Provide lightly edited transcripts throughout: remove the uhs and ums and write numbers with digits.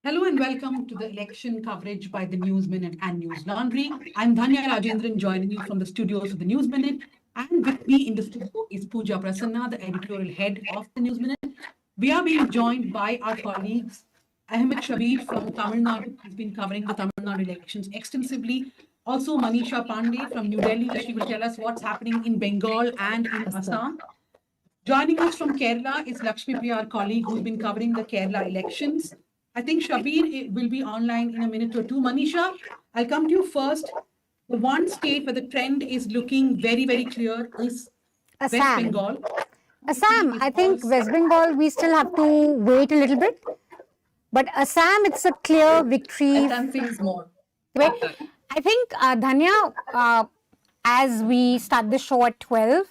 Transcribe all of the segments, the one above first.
Hello and welcome to the election coverage by the News Minute and Newslaundry. I'm Dhanya Rajendran joining you from the studios of the News Minute. And with me in the studio is Pooja Prasanna, the editorial head of the News Minute. We are being joined by our colleagues, Ahmed Shabir from Tamil Nadu, who's been covering the Tamil Nadu elections extensively. Also, Manisha Pandey from New Delhi. She will tell us what's happening in Bengal and in Assam. Joining us from Kerala is Lakshmi Priya, our colleague who's been covering the Kerala elections. I think Shabir will be online in a minute or two. Manisha, I'll come to you first. The one state where the trend is looking very, very clear is West Assam. Bengal. Assam, I think West Bengal, we still have to wait a little bit. But Assam, it's a clear victory. Assam feels more. Wait, I think, Dhanya, as we start the show at 12,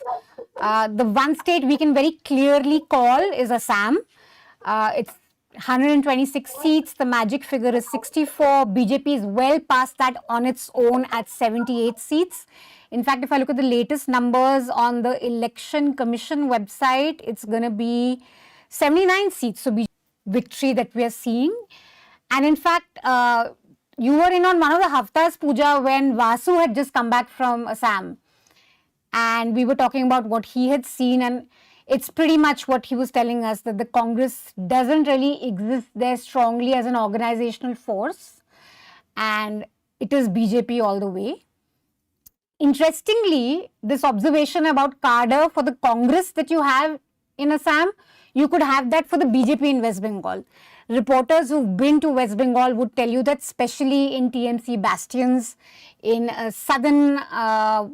the one state we can very clearly call is Assam. It's 126 seats. The magic figure is 64. BJP is well past that on its own at 78 seats. In fact, if I look at the latest numbers on the Election Commission website, it's going to be 79 seats. So, victory that we are seeing. And in fact, you were in on one of the haftas, Pooja, when Vasu had just come back from Assam. And we were talking about what he had seen, and it's pretty much what he was telling us, that the Congress doesn't really exist there strongly as an organizational force, and it is BJP all the way. Interestingly, this observation about cadre for the Congress that you have in Assam, you could have that for the BJP in West Bengal. Reporters who've been to West Bengal would tell you that, especially in TMC bastions in southern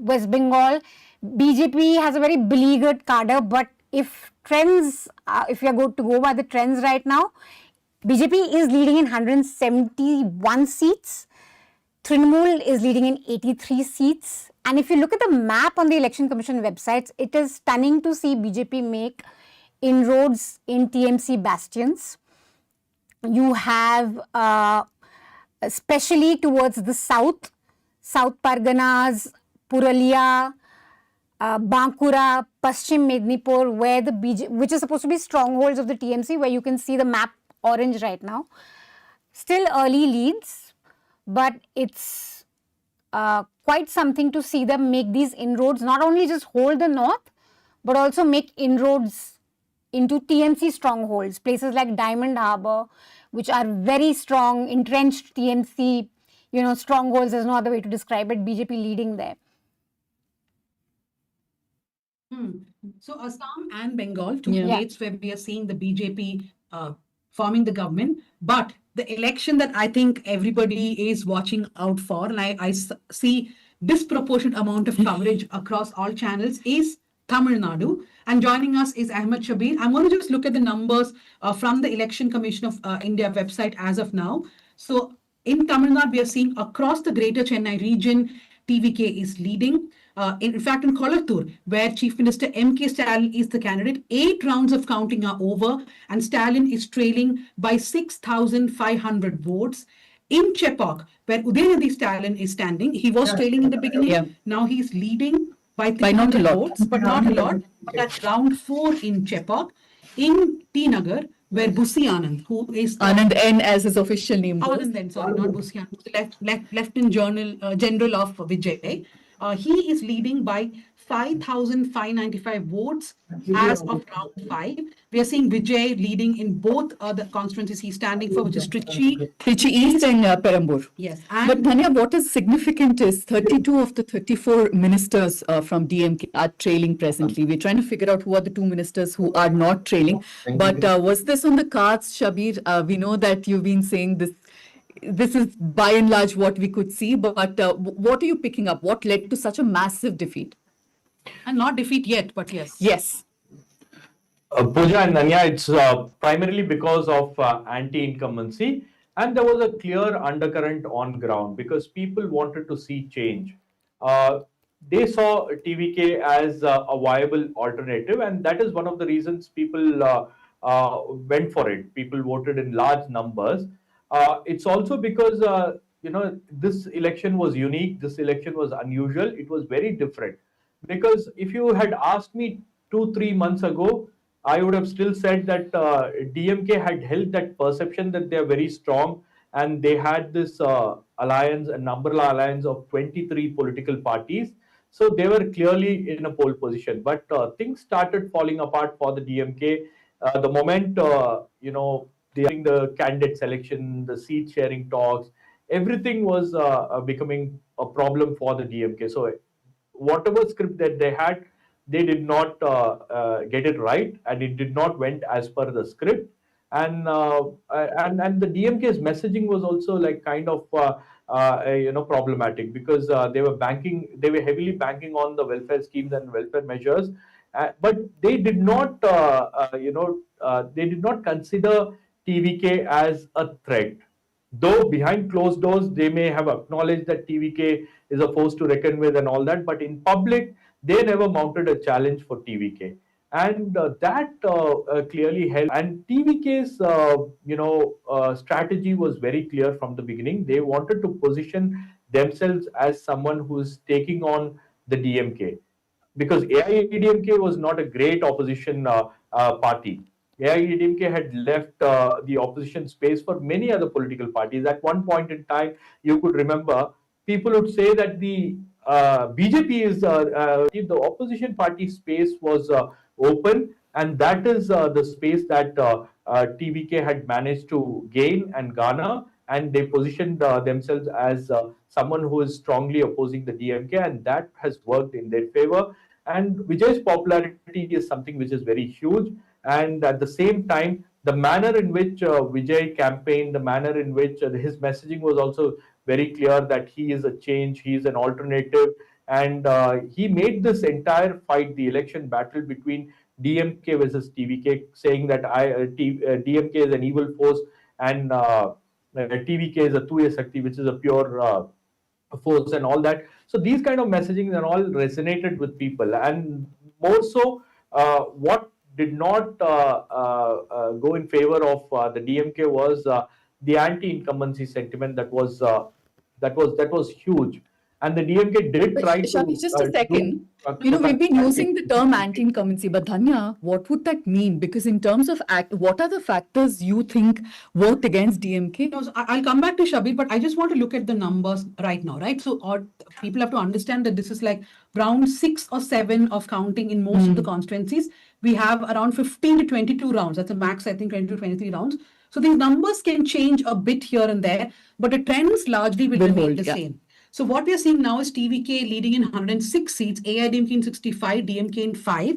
West Bengal, BJP has a very beleaguered cadre. But if trends, if you are going to go by the trends right now, BJP is leading in 171 seats. Trinamool is leading in 83 seats. And if you look at the map on the Election Commission websites, it is stunning to see BJP make inroads in TMC bastions. You have, especially towards the south, South Parganas, Purulia, Bankura, Paschim Mednipur, where the which is supposed to be strongholds of the TMC, where you can see the map orange right now. Still early leads, but it's quite something to see them make these inroads, not only just hold the north, but also make inroads into TMC strongholds, places like Diamond Harbour, which are very strong, entrenched TMC, strongholds. There's no other way to describe it. BJP leading there. So Assam and Bengal, two states where we are seeing the BJP forming the government. But the election that I think everybody is watching out for, and I see disproportionate amount of coverage across all channels, is Tamil Nadu. And joining us is Ahmed Shabir. I'm going to just look at the numbers from the Election Commission of India website as of now. So in Tamil Nadu, we are seeing across the greater Chennai region, TVK is leading. In fact, in Kolattur, where Chief Minister M.K. Stalin is the candidate, 8 rounds of counting are over and Stalin is trailing by 6,500 votes. In Chepauk, where Udayanidhi Stalin is standing, he was trailing in the beginning. Now he's leading by 300 votes, but not a lot. That's round 4 in Chepauk. In T Nagar, where Busi Anand, who is Anand N as his official name was. Anand N, sorry, not Busi Anand, the Lieutenant General of Vijay. He is leading by 5,595 votes as of round 5. We are seeing Vijay leading in both the constituencies he's standing for, which is Trichy East and Perambur. Yes. But Dhanya, what is significant is 32 of the 34 ministers from DMK are trailing presently. We're trying to figure out who are the 2 ministers who are not trailing. But was this on the cards, Shabir? We know that you've been saying this. This is by and large what we could see, but what are you picking up? What led to such a massive defeat? And not defeat yet, but yes. Yes. Pooja and Nanya, it's primarily because of anti-incumbency, and there was a clear undercurrent on ground because people wanted to see change. They saw TVK as a viable alternative, and that is one of the reasons people went for it. People voted in large numbers. It's also because this election was unique. This election was unusual. It was very different because if you had asked me 2-3 months ago, I would have still said that DMK had held that perception that they are very strong, and they had this alliance, an umbrella alliance of 23 political parties. So they were clearly in a pole position. But things started falling apart for the DMK the moment during the candidate selection, the seat sharing talks, everything was becoming a problem for the DMK. So whatever script that they had, they did not get it right, and it did not went as per the script. And the DMK's messaging was also like kind of problematic, because they were heavily banking on the welfare schemes and welfare measures, but they did not consider TVK as a threat. Though behind closed doors, they may have acknowledged that TVK is a force to reckon with and all that, but in public, they never mounted a challenge for TVK. And that clearly helped. And TVK's, strategy was very clear from the beginning. They wanted to position themselves as someone who's taking on the DMK, because AIADMK was not a great opposition party. AIADMK had left the opposition space for many other political parties. At one point in time, you could remember, people would say that the BJP is the opposition party space was open, and that is the space that TVK had managed to gain and garner, and they positioned themselves as someone who is strongly opposing the DMK, and that has worked in their favor. And Vijay's popularity is something which is very huge. And at the same time, the manner in which Vijay campaigned, the manner in which his messaging was also very clear that he is a change, he is an alternative. And he made this entire fight, the election battle between DMK versus TVK, saying that DMK is an evil force, and TVK is a Tuya Sakti, which is a pure force, and all that. So these kind of messaging and all resonated with people. And more so, what did not go in favor of the DMK was the anti-incumbency sentiment that was huge. And the DMK did try to... Shabi, just a second. We've been using the term anti-incumbency, but Dhanya, what would that mean? Because in terms of what are the factors you think worked against DMK? No, so I'll come back to Shabir, but I just want to look at the numbers right now, right? So people have to understand that this is like round 6 or 7 of counting in most of the constituencies. We have around 15 to 22 rounds. That's a max, I think, 22 to 23 rounds. So these numbers can change a bit here and there, but the trends largely will remain the same. So what we are seeing now is TVK leading in 106 seats, AIDMK in 65, DMK in 5.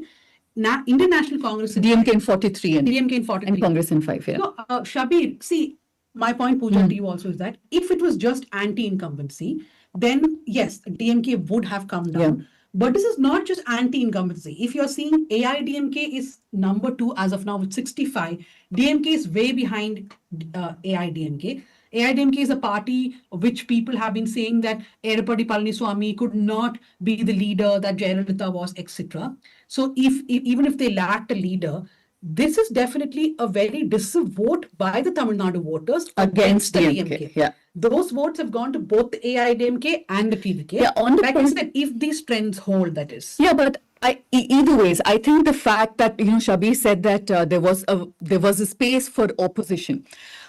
Now, Indian National Congress... DMK in 43. DMK in 43. And Congress in 5, yeah. So, Shabir, see, my point, Pooja, to you also is that if it was just anti-incumbency, then yes, DMK would have come down. Yeah. But this is not just anti-incumbency. If you're seeing AIDMK is number 2 as of now with 65, DMK is way behind AIDMK. AIDMK is a party which people have been saying that Edappadi Palaniswamy could not be the leader that Jayalalitha was, etc. So even if they lacked a leader, this is definitely a very decisive vote by the Tamil Nadu voters against the DMK. Yeah. Those votes have gone to both the AIDMK and the TVK. Yeah, like I said, if these trends hold, that is. Yeah, but either ways, I think the fact that Shabir said that there was a space for opposition.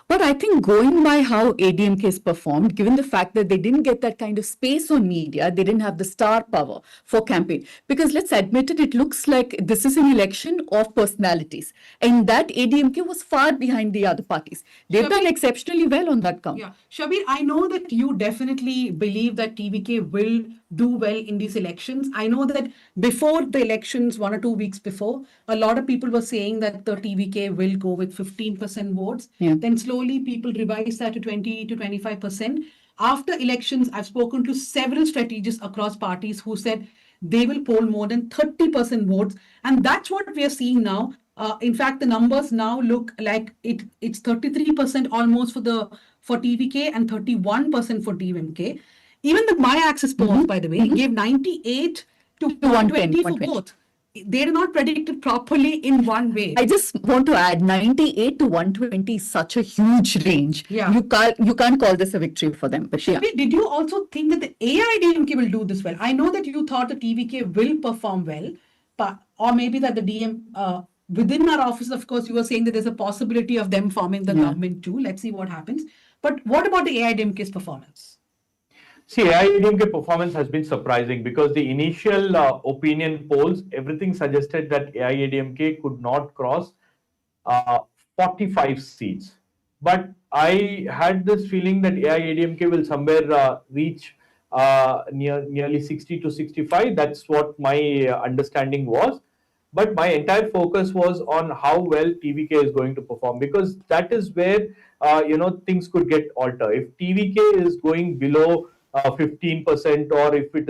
But I think going by how ADMK has performed, given the fact that they didn't get that kind of space on media, they didn't have the star power for campaign. Because let's admit it, it looks like this is an election of personalities. And that ADMK was far behind the other parties. They've done exceptionally well on that count. Yeah. Shabir, I know that you definitely believe that TVK will do well in these elections. I know that before the elections, 1 or 2 weeks before, a lot of people were saying that the TVK will go with 15% votes. Yeah. Then slowly people revised that to 20 to 25%. After elections, I've spoken to several strategists across parties who said they will poll more than 30% votes. And that's what we are seeing now. In fact, the numbers now look like it's 33% almost for TVK and 31% for DMK. Even the My Access polls, by the way, gave 98 to 120 for both. They are not predicted properly in one way. I just want to add 98 to 120 is such a huge range. Yeah. You can't call this a victory for them. But yeah. Did you also think that the AIDMK will do this well? I know that you thought the TVK will perform well, or maybe that the within our office, of course, you were saying that there's a possibility of them forming the government too. Let's see what happens. But what about the AIDMK's performance? See, AIADMK performance has been surprising because the initial opinion polls, everything suggested that AIADMK could not cross uh, 45 seats. But I had this feeling that AIADMK will somewhere reach nearly 60 to 65. That's what my understanding was. But my entire focus was on how well TVK is going to perform, because that is where things could get altered. If TVK is going below 15%, or if it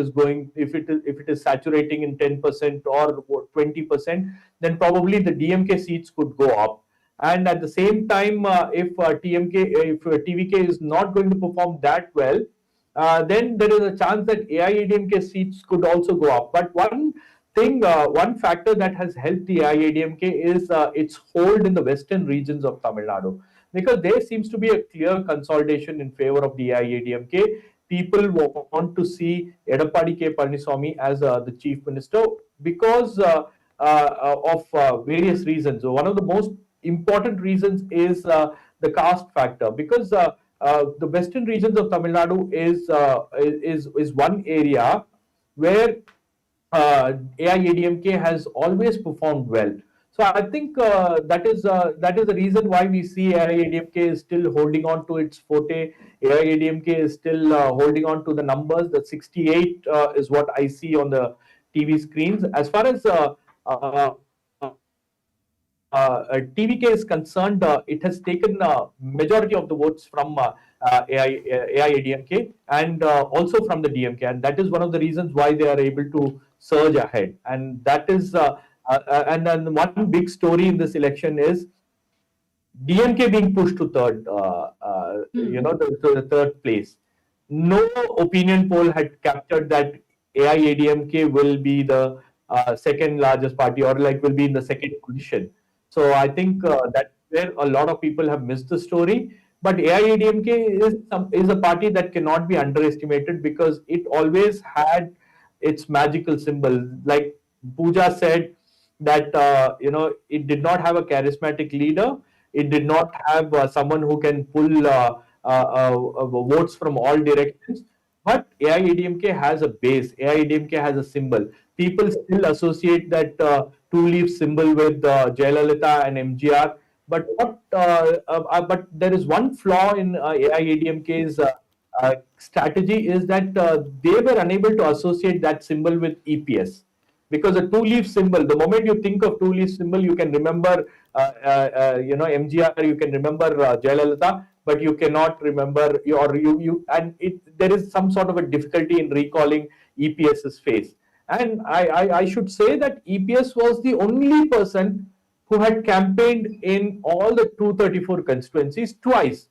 is saturating in 10% or 20%, then probably the DMK seats could go up. And at the same time, if TVK is not going to perform that well, then there is a chance that AIADMK seats could also go up. But one factor that has helped the AIADMK is its hold in the western regions of Tamil Nadu, because there seems to be a clear consolidation in favor of the AIADMK. People want to see Edappadi K. Palaniswamy as the chief minister because of various reasons. So one of the most important reasons is the caste factor, because the western regions of Tamil Nadu is one area where AIADMK has always performed well. So I think that is the reason why we see AIADMK is still holding on to its forte. AIADMK is still holding on to the numbers. The 68 is what I see on the TV screens. As far as TVK is concerned, it has taken majority of the votes from AIADMK and also from the DMK, and that is one of the reasons why they are able to surge ahead. And that is and then one big story in this election is DMK being pushed to third, the third place. No opinion poll had captured that AIADMK will be the second largest party, or like will be in the second position. So I think that's where a lot of people have missed the story. But AIADMK is a party that cannot be underestimated, because it always had its magical symbol. Like Pooja said, that it did not have a charismatic leader. It did not have someone who can pull votes from all directions. But AIADMK has a base. AIADMK has a symbol. People still associate that two-leaf symbol with Jayalalitha and MGR. But but there is one flaw in AIADMK's strategy, is that they were unable to associate that symbol with EPS. Because a two-leaf symbol, the moment you think of two-leaf symbol, you can remember MGR, you can remember Jayalalitha, but you cannot remember there is some sort of a difficulty in recalling EPS's face. And I should say that EPS was the only person who had campaigned in all the 234 constituencies twice.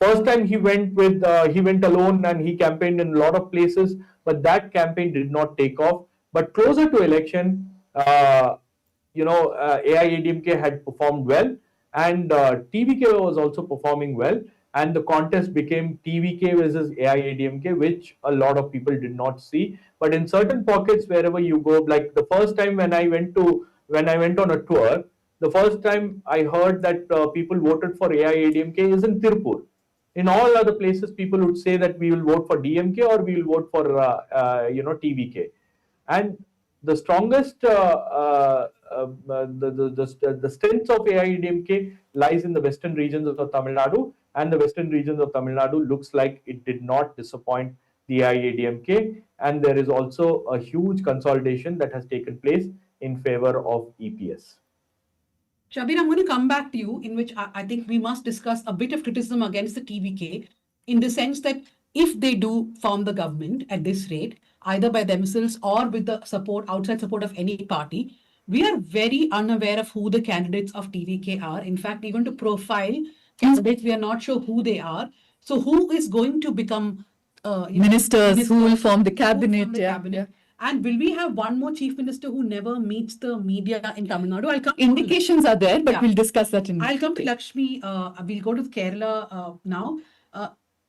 First time he went alone and he campaigned in a lot of places, but that campaign did not take off. But closer to election, AIADMK had performed well, and TVK was also performing well, and the contest became TVK versus AIADMK, which a lot of people did not see. But in certain pockets, wherever you go, like the first time when I went on a tour, the first time I heard that people voted for AIADMK is in Tirupur. In all other places, people would say that we will vote for DMK or we will vote for TVK. And the strongest, the strength of AIADMK lies in the western regions of Tamil Nadu, and the western regions of Tamil Nadu looks like it did not disappoint the AIADMK, and there is also a huge consolidation that has taken place in favor of EPS. Shabir, I'm going to come back to you, in which I think we must discuss a bit of criticism against the TVK, in the sense that if they do form the government at this rate, either by themselves or with the outside support of any party, we are very unaware of who the candidates of TVK are. In fact, even to profile candidates, we are not sure who they are. So who is going to become ministers, who will form the cabinet? Yeah. And will we have one more chief minister who never meets the media in Tamil Nadu? Indications are there, but we'll discuss that in. I'll come to Lakshmi. We'll go to Kerala now.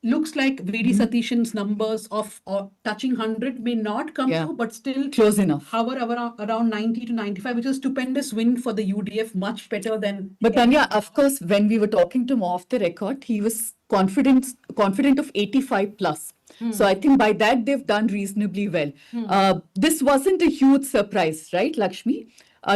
looks like VD Satishan's numbers of touching 100 may not come Yeah. through, but still Close enough. hover around 90 to 95, which is a stupendous win for the UDF, much better than. But Tanya, of course, when we were talking to him off the record, he was confident of 85 plus. So I think by that they've done reasonably well. This wasn't a huge surprise, right, Lakshmi?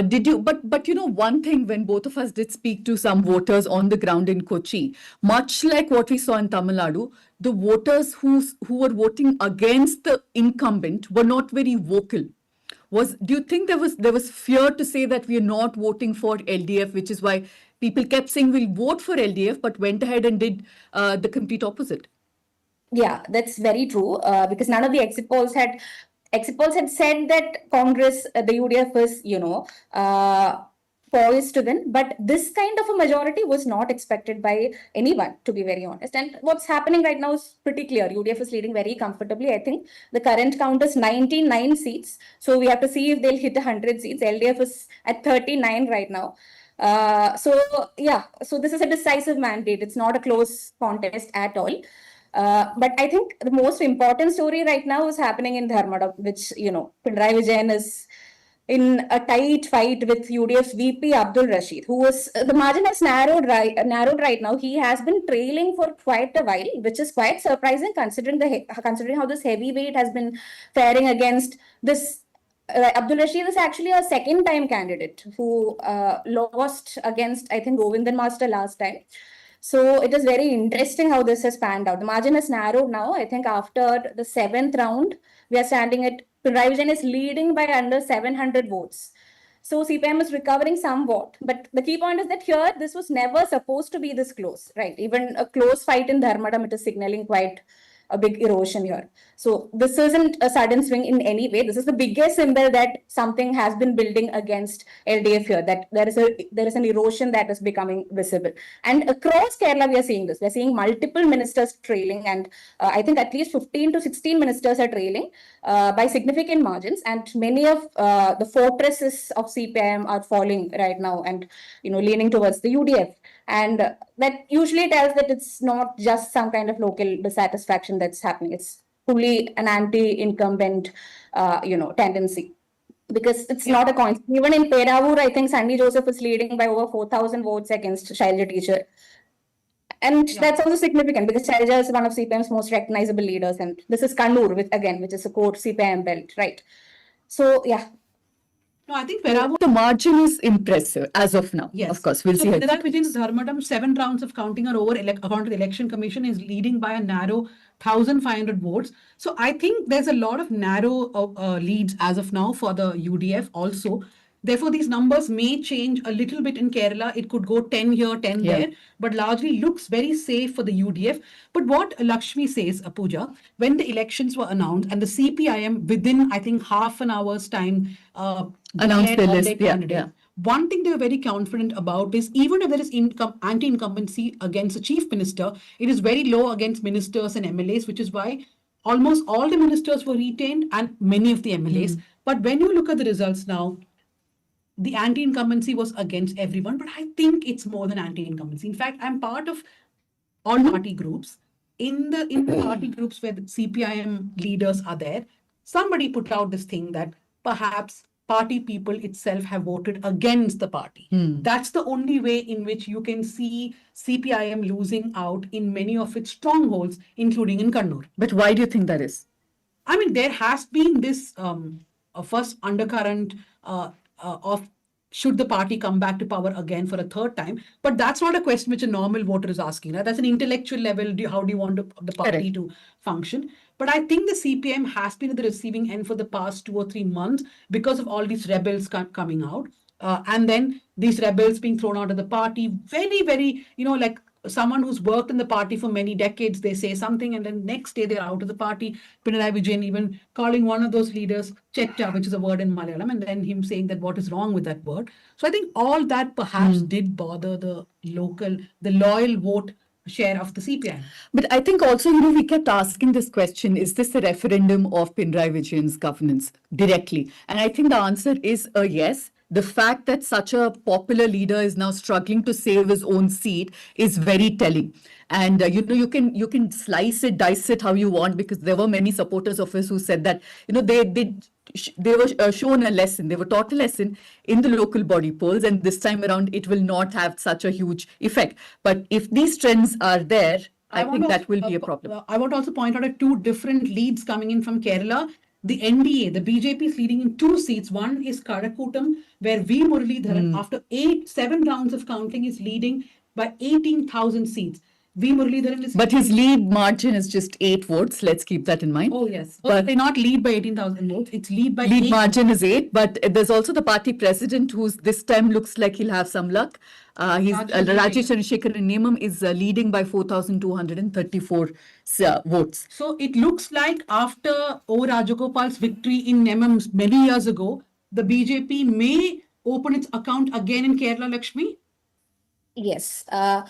Did you? But you know, one thing, when both of us did speak to some voters on the ground in Kochi, much like what we saw in Tamil Nadu, the voters who were voting against the incumbent were not very vocal. Do you think there was fear to say that we are not voting for LDF, which is why people kept saying we'll vote for LDF, but went ahead and did the complete opposite? Yeah, that's very true. Because none of the exit polls had said that Congress, the UDF is, poised to win. But this kind of a majority was not expected by anyone, to be very honest. And what's happening right now is pretty clear. UDF is leading very comfortably. I think the current count is 99 seats. So we have to see if they'll hit 100 seats. LDF is at 39 right now. So this is a decisive mandate. It's not a close contest at all. But I think the most important story right now is happening in Dharmada, which, Pinarayi Vijayan is in a tight fight with UDF's VP Abdul Rashid, who was, the margin has narrowed right now. He has been trailing for quite a while, which is quite surprising considering how this heavyweight has been faring against this. Abdul Rashid is actually a second-time candidate who lost against, I think, Govindan Master last time. So it is very interesting how this has panned out. The margin has narrowed now. I think after the 7th round, we are standing at Pinarayi Vijayan is leading by under 700 votes. So CPM is recovering somewhat. But the key point is that here, this was never supposed to be this close, right? Even a close fight in Dharmadam, it is signaling quite a big erosion here. So this isn't a sudden swing in any way. This is the biggest symbol that something has been building against LDF here, that there is an erosion that is becoming visible. And across Kerala, we are seeing this. We are seeing multiple ministers trailing, and I think at least 15 to 16 ministers are trailing by significant margins. And many of the fortresses of CPIM are falling right now and, leaning towards the UDF. And that usually tells that it's not just some kind of local dissatisfaction that's happening. It's fully an anti-incumbent, tendency. Because it's not a coincidence. Even in Peravur, I think Sandy Joseph is leading by over 4,000 votes against Shailja Teacher. And that's also significant because Shailja is one of CPM's most recognizable leaders. And this is Kannur, which is a core CPM belt, right? So, yeah. No, I think Peravur. The margin is impressive as of now. Yes. Of course, we'll see. Pinarayi Vijayan's Dharmadam, 7 rounds of counting are over. According to the Election Commission, is leading by a narrow 1,500 votes. So I think there's a lot of narrow leads as of now for the UDF also. Therefore, these numbers may change a little bit in Kerala. It could go 10 here, 10 there, but largely looks very safe for the UDF. But what Lakshmi says, Pooja, when the elections were announced and the CPIM within, I think, half an hour's time announced the list. One thing they were very confident about is even if there is anti-incumbency against the chief minister, it is very low against ministers and MLAs, which is why almost all the ministers were retained and many of the MLAs. But when you look at the results now, the anti-incumbency was against everyone, but I think it's more than anti-incumbency. In fact, I'm part of all party groups. In the party groups where the CPIM leaders are there, somebody put out this thing that perhaps party people itself have voted against the party. That's the only way in which you can see CPIM losing out in many of its strongholds, including in Kannur. But why do you think that is? I mean, there has been this first undercurrent of should the party come back to power again for a third time? But that's not a question which a normal voter is asking. Right? That's an intellectual level. How do you want the party to function? But I think the CPM has been at the receiving end for the past 2 or 3 months because of all these rebels coming out. And then these rebels being thrown out of the party. Very, very, like someone who's worked in the party for many decades, they say something and then next day they're out of the party. Pinarayi Vijayan even calling one of those leaders Chetta, which is a word in Malayalam, and then him saying that what is wrong with that word. So I think all that perhaps did bother the loyal vote share of the CPI. But I think also, we kept asking this question, is this a referendum of Pinarayi Vijayan's governance directly? And I think the answer is a yes. the fact that such a popular leader is now struggling to save his own seat is very telling. And you can slice it, dice it how you want, because there were many supporters of his who said that they were shown a lesson, they were taught a lesson in the local body polls, and this time around it will not have such a huge effect. But if these trends are there, I think that will be a problem. I want to also point out two different leads coming in from Kerala. The NDA, the BJP is leading in 2 seats. One is Karakutam, where V. Muralidharan, after 7 rounds of counting, is leading by 18,000 seats. V. Muralidharan is... But his lead margin is just 8 votes. Let's keep that in mind. Oh, yes. But they not lead by 18,000 votes. It's lead by lead 8. margin is 8. But there's also the party president, who's this time looks like he'll have some luck. Rajesh Chandrasekhar in Nemam is leading by 4,234 votes. So it looks like after O. Rajagopal's victory in Nemam many years ago, the BJP may open its account again in Kerala, Lakshmi. Yes,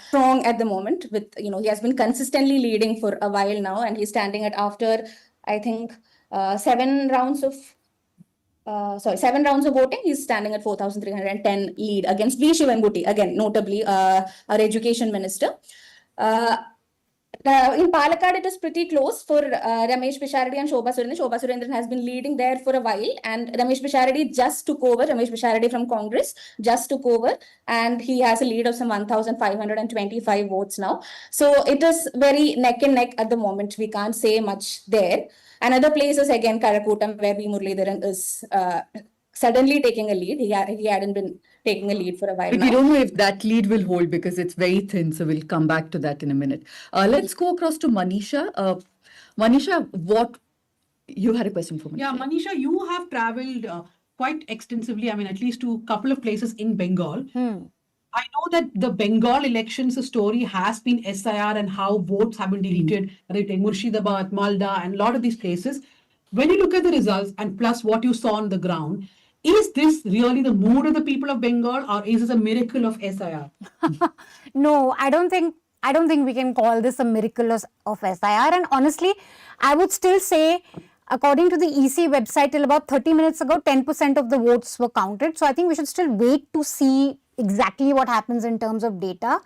strong at the moment with, he has been consistently leading for a while now, and he's standing at, after, I think, 7 rounds of voting, he's standing at 4,310 lead against V. Shivanguti, again, notably our education minister. In Palakkad, it is pretty close for Ramesh Pishardi and Shobha Surendran. Shobha Surendran has been leading there for a while, and Ramesh Pishardi just took over. Ramesh Pishardi from Congress just took over, and he has a lead of some 1,525 votes now. So it is very neck and neck at the moment. We can't say much there. And other places, again, Karakutam, where V. Muralidharan is suddenly taking a lead. He hadn't been taking a lead for a while But now. we don't know if that lead will hold because it's very thin. So we'll come back to that in a minute. Let's go across to Manisha. Manisha, what you had a question for Manisha? Yeah, Manisha, you have traveled quite extensively. I mean, at least to a couple of places in Bengal. I know that the Bengal elections story has been SIR and how votes have been deleted, right, in Murshidabad, Malda, and a lot of these places. When you look at the results and plus what you saw on the ground, is this really the mood of the people of Bengal, or is this a miracle of SIR? No, I don't think we can call this a miracle of SIR. And honestly, I would still say, according to the EC website, till about 30 minutes ago, 10% of the votes were counted. So I think we should still wait to see exactly what happens in terms of data.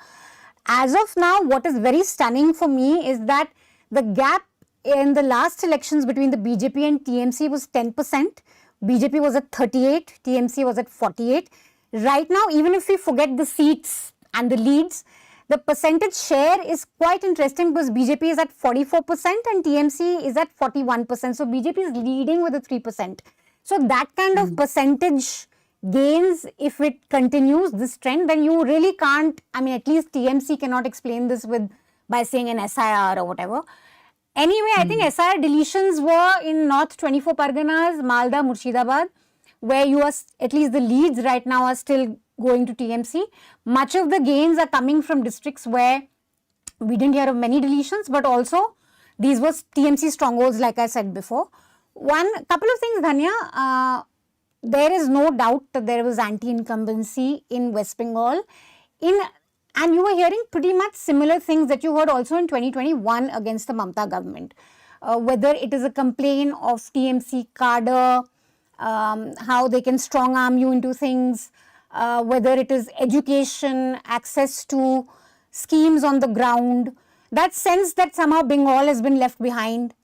As of now, what is very stunning for me is that the gap in the last elections between the BJP and TMC was 10%. BJP was at 38, TMC was at 48. Right now, even if we forget the seats and the leads, the percentage share is quite interesting because BJP is at 44% and TMC is at 41%. So BJP is leading with a 3%. So that kind of percentage gains, if it continues this trend, then you really can't, I mean, at least TMC cannot explain this by saying an SIR or whatever. Anyway, I think SIR deletions were in North 24 Parganas, Malda, Murshidabad, where you are, at least the leads right now are still going to TMC. Much of the gains are coming from districts where we didn't hear of many deletions, but also these were TMC strongholds, like I said before. Couple of things, Dhanya. There is no doubt that there was anti-incumbency in West Bengal. And you were hearing pretty much similar things that you heard also in 2021 against the Mamata government. Whether it is a complaint of TMC cadre, how they can strong arm you into things, whether it is education, access to schemes on the ground, that sense that somehow Bengal has been left behind.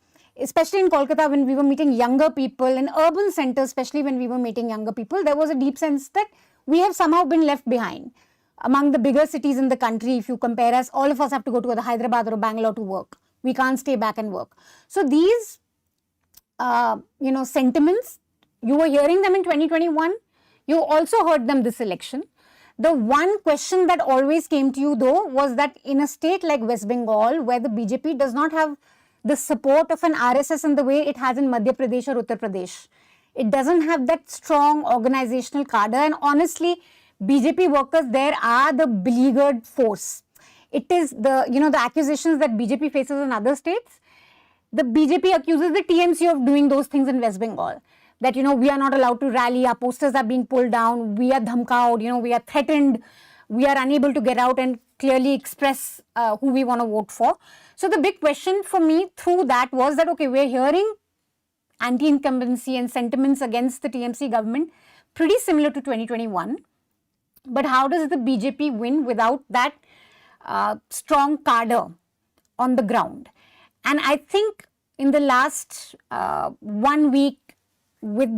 Especially in Kolkata, when we were meeting younger people, in urban centers, especially when we were meeting younger people, there was a deep sense that we have somehow been left behind. Among the bigger cities in the country, if you compare us, all of us have to go to either Hyderabad or Bangalore to work. We can't stay back and work. So these, sentiments, you were hearing them in 2021. You also heard them this election. The one question that always came to you, though, was that in a state like West Bengal, where the BJP does not have the support of an RSS in the way it has in Madhya Pradesh or Uttar Pradesh. It doesn't have that strong organizational cadre, and honestly, BJP workers there are the beleaguered force. It is the accusations that BJP faces in other states. The BJP accuses the TMC of doing those things in West Bengal. That, we are not allowed to rally, our posters are being pulled down, we are dhamkaud, we are threatened, we are unable to get out and clearly express who we want to vote for. So the big question for me through that was that, okay, we're hearing anti-incumbency and sentiments against the TMC government pretty similar to 2021. But how does the BJP win without that strong cadre on the ground? And I think in the last 1 week, with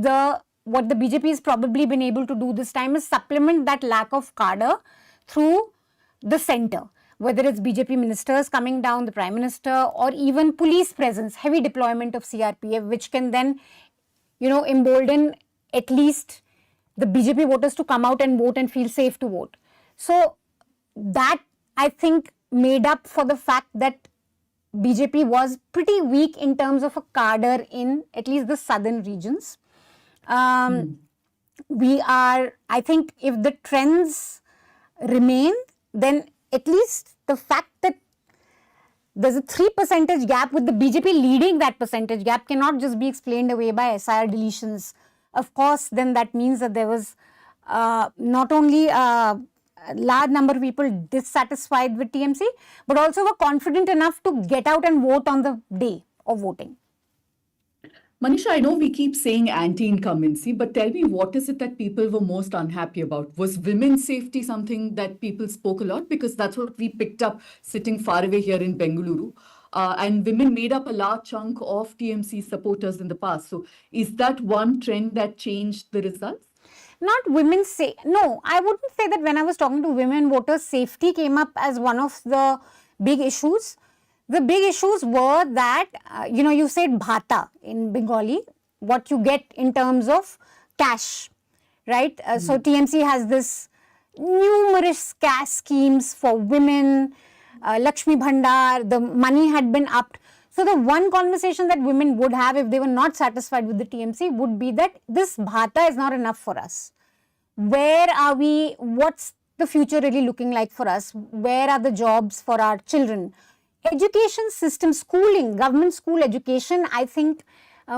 what the BJP has probably been able to do this time is supplement that lack of cadre through the centre, whether it's BJP ministers coming down, the Prime Minister, or even police presence, heavy deployment of CRPF, which can then, embolden at least the BJP voters to come out and vote and feel safe to vote. So that, I think, made up for the fact that BJP was pretty weak in terms of a cadre in at least the southern regions. We are, I think, if the trends remain, then at least the fact that there's a 3% gap with the BJP leading that percentage gap cannot just be explained away by SIR deletions. Of course, then that means that there was not only a large number of people dissatisfied with TMC, but also were confident enough to get out and vote on the day of voting. Manisha, I know we keep saying anti-incumbency, but tell me, what is it that people were most unhappy about? Was women's safety something that people spoke a lot? Because that's what we picked up sitting far away here in Bengaluru. And women made up a large chunk of TMC supporters in the past. So is that one trend that changed the results? Not women say, no, I wouldn't say that when I was talking to women voters, safety came up as one of the big issues. The big issues were that, you said bhata in Bengali, what you get in terms of cash, right? So TMC has this numerous cash schemes for women, Lakshmi Bhandar, the money had been upped. So the one conversation that women would have if they were not satisfied with the TMC would be that this bhata is not enough for us. Where are we? What's the future really looking like for us? Where are the jobs for our children? Education system, schooling, government school education, I think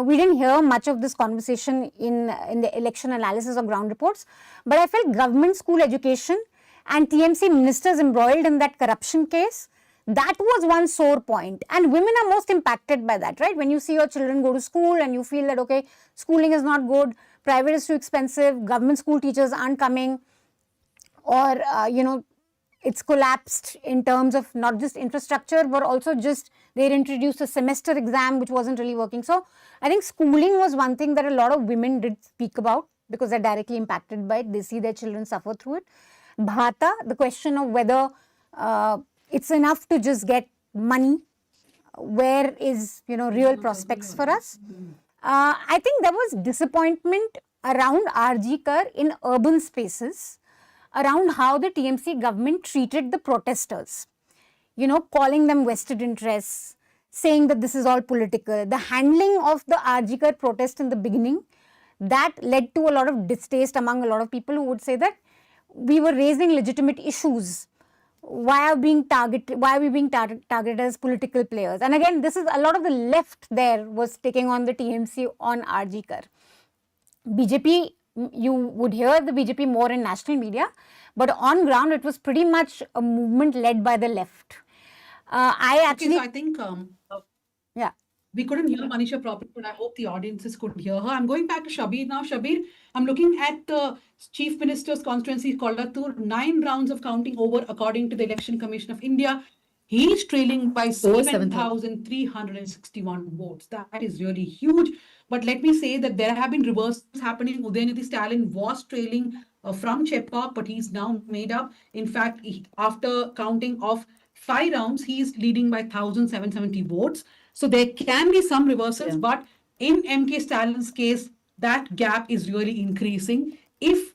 we didn't hear much of this conversation in the election analysis or ground reports, but I felt government school education and TMC ministers embroiled in that corruption case, that was one sore point. And women are most impacted by that, right? When you see your children go to school and you feel that, okay, schooling is not good, private is too expensive, government school teachers aren't coming, or, it's collapsed in terms of not just infrastructure, but also just they introduced a semester exam, which wasn't really working. So I think schooling was one thing that a lot of women did speak about because they're directly impacted by it. They see their children suffer through it. Bhata, the question of whether it's enough to just get money, where is, real prospects for us. I think there was disappointment around RG Kar in urban spaces, around how the TMC government treated the protesters, calling them vested interests, saying that this is all political. The handling of the RG Kar protest in the beginning, that led to a lot of distaste among a lot of people who would say that we were raising legitimate issues. Why are we being targeted as political players? And again, this is a lot of the left there was taking on the TMC on RG Kar. BJP, you would hear the BJP more in national media, but on ground it was pretty much a movement led by the left. I think we couldn't hear Manisha properly, but I hope the audiences could hear her. I'm going back to Shabir now. Shabir, I'm looking at the Chief Minister's constituency, Kollatur, 9 rounds of counting over according to the Election Commission of India. He's trailing by 7,361 votes. That is really huge. But let me say that there have been reversals happening. Udayanidhi Stalin was trailing from Chepauk, but he's now made up. In fact, after counting of 5 rounds, he's leading by 1,770 votes. So there can be some reversals, but in MK Stalin's case, that gap is really increasing. If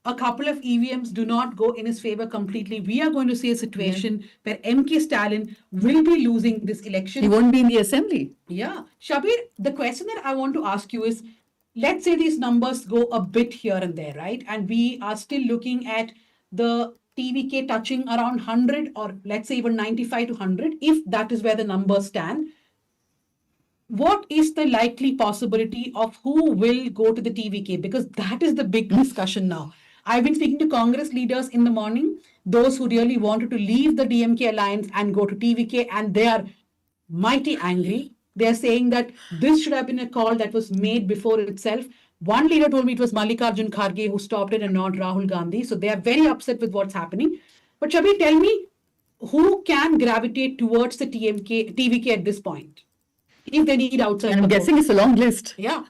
a couple of EVMs do not go in his favor completely, we are going to see a situation where MK Stalin will be losing this election. He won't be in the assembly. Yeah. Shabir, the question that I want to ask you is, let's say these numbers go a bit here and there, right? And we are still looking at the TVK touching around 100 or let's say even 95 to 100, if that is where the numbers stand. What is the likely possibility of who will go to the TVK? Because that is the big discussion now. I've been speaking to Congress leaders in the morning, those who really wanted to leave the DMK alliance and go to TVK, and they are mighty angry. They're saying that this should have been a call that was made before itself. One leader told me it was Mallikarjun Kharge who stopped it and not Rahul Gandhi. So they are very upset with what's happening. But Shabi, tell me, who can gravitate towards the TVK at this point? If they need outside And I'm support. guessing it's a long list. Yeah.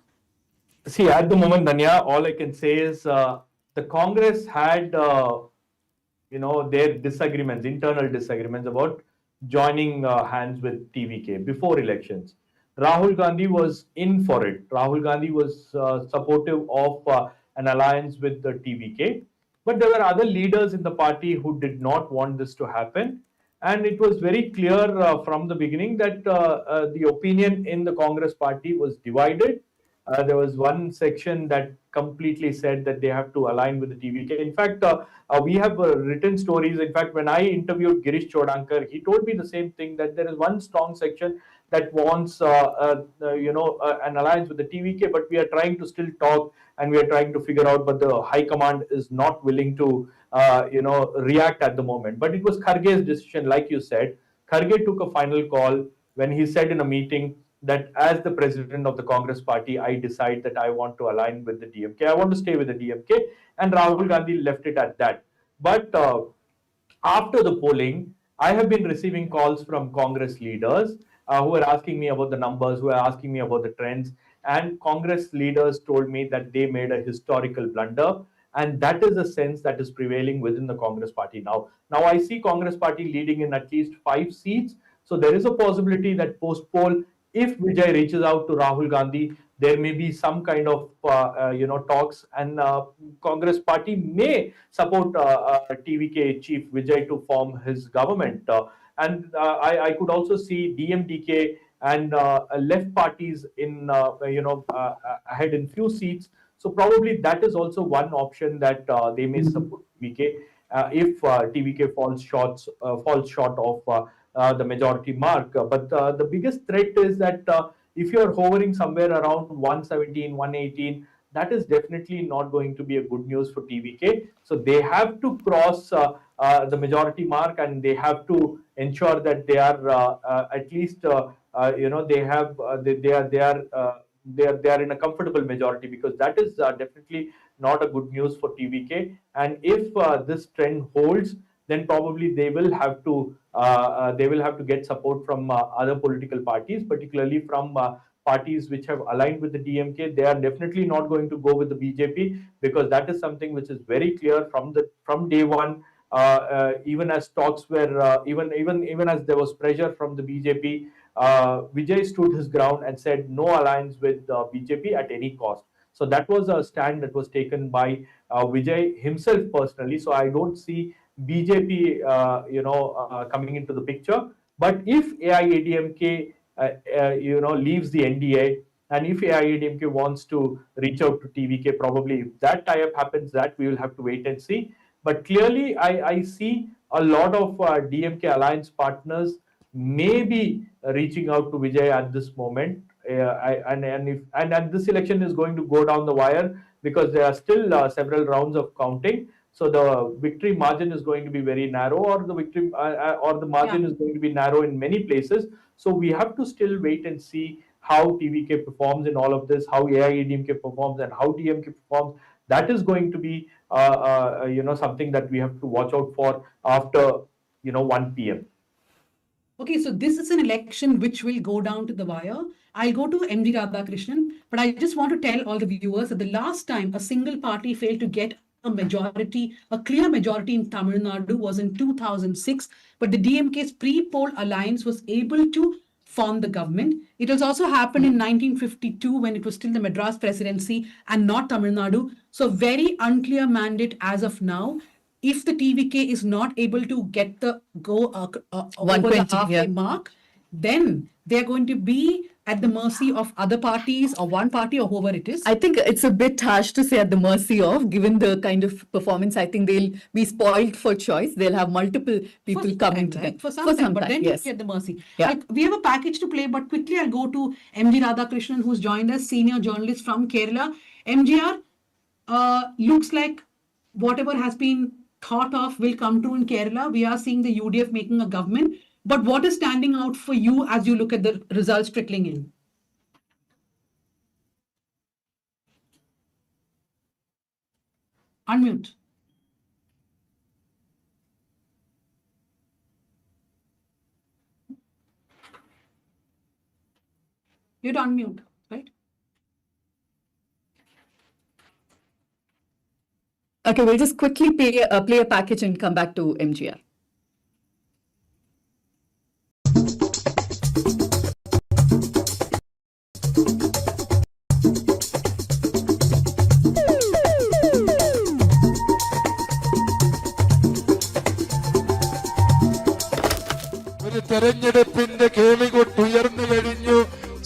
See, at the moment, Danya, all I can say is the Congress had, their disagreements, internal disagreements about joining hands with TVK before elections. Rahul Gandhi was in for it. Rahul Gandhi was supportive of an alliance with the TVK. But there were other leaders in the party who did not want this to happen. And it was very clear from the beginning that the opinion in the Congress party was divided. There was one section that completely said that they have to align with the TVK. In fact, we have written stories. In fact, when I interviewed Girish Chodankar, he told me the same thing, that there is one strong section that wants, an alliance with the TVK, but we are trying to still talk and we are trying to figure out, but the high command is not willing to, react at the moment. But it was Kharge's decision, like you said. Kharge took a final call when he said in a meeting that as the president of the Congress party, I decide that I want to align with the DMK. I want to stay with the DMK, and Rahul Gandhi left it at that. But after the polling, I have been receiving calls from Congress leaders who are asking me about the numbers, who are asking me about the trends. And Congress leaders told me that they made a historical blunder. And that is a sense that is prevailing within the Congress party now. Now I see Congress party leading in at least 5 seats. So there is a possibility that post-poll, if Vijay reaches out to Rahul Gandhi, there may be some kind of talks, and Congress party may support TVK chief Vijay to form his government. I could also see DMDK and left parties in ahead in few seats. So probably that is also one option that they may support TVK if TVK falls short of the majority mark. But the biggest threat is that if you're hovering somewhere around 117, 118, that is definitely not going to be a good news for TVK. So they have to cross the majority mark, and they have to ensure that they are at least they are in a comfortable majority, because that is definitely not a good news for TVK. And if this trend holds, then probably they will have to get support from other political parties, particularly from parties which have aligned with the DMK. They are definitely not going to go with the BJP, because that is something which is very clear from day one. Even as talks were, even as there was pressure from the BJP, Vijay stood his ground and said no alliance with BJP at any cost. So that was a stand that was taken by Vijay himself personally. So I don't see BJP, coming into the picture. But if AIADMK, leaves the NDA, and if AIADMK wants to reach out to TVK, probably if that tie-up happens, that we will have to wait and see. But clearly, I see a lot of DMK alliance partners may be reaching out to Vijay at this moment. And this election is going to go down the wire, because there are still several rounds of counting. So the victory margin is going to be very narrow, or the margin is going to be narrow in many places. So we have to still wait and see how TVK performs in all of this, how AIADMK performs, and how DMK performs. That is going to be something that we have to watch out for after 1 p.m. Okay, so this is an election which will go down to the wire. I'll go to MD Radhakrishnan, but I just want to tell all the viewers that the last time a single party failed to get a clear majority in Tamil Nadu was in 2006, but the DMK's pre-poll alliance was able to form the government. It has also happened in 1952 when it was still the Madras presidency and not Tamil Nadu. So very unclear mandate as of now. If the TVK is not able to get the over the halfway mark, then they're going to be at the mercy of other parties or one party or whoever it is. I think it's a bit harsh to say at the mercy of, given the kind of performance. I think they'll be spoiled for choice. They'll have multiple people coming to them. For some time, but then yes. you're at the mercy. Yeah. We have a package to play, but quickly I'll go to MG Radhakrishnan, who's joined us, senior journalist from Kerala. MGR, looks like whatever has been thought of will come true in Kerala. We are seeing the UDF making a government. But what is standing out for you as you look at the results trickling in? Unmute. You have to unmute, right? Okay, we'll just quickly play a package and come back to MGR. തെരഞ്ഞെടുപ്പിന്റെ കേളികൊട്ടുയർന്നു കഴിഞ്ഞു.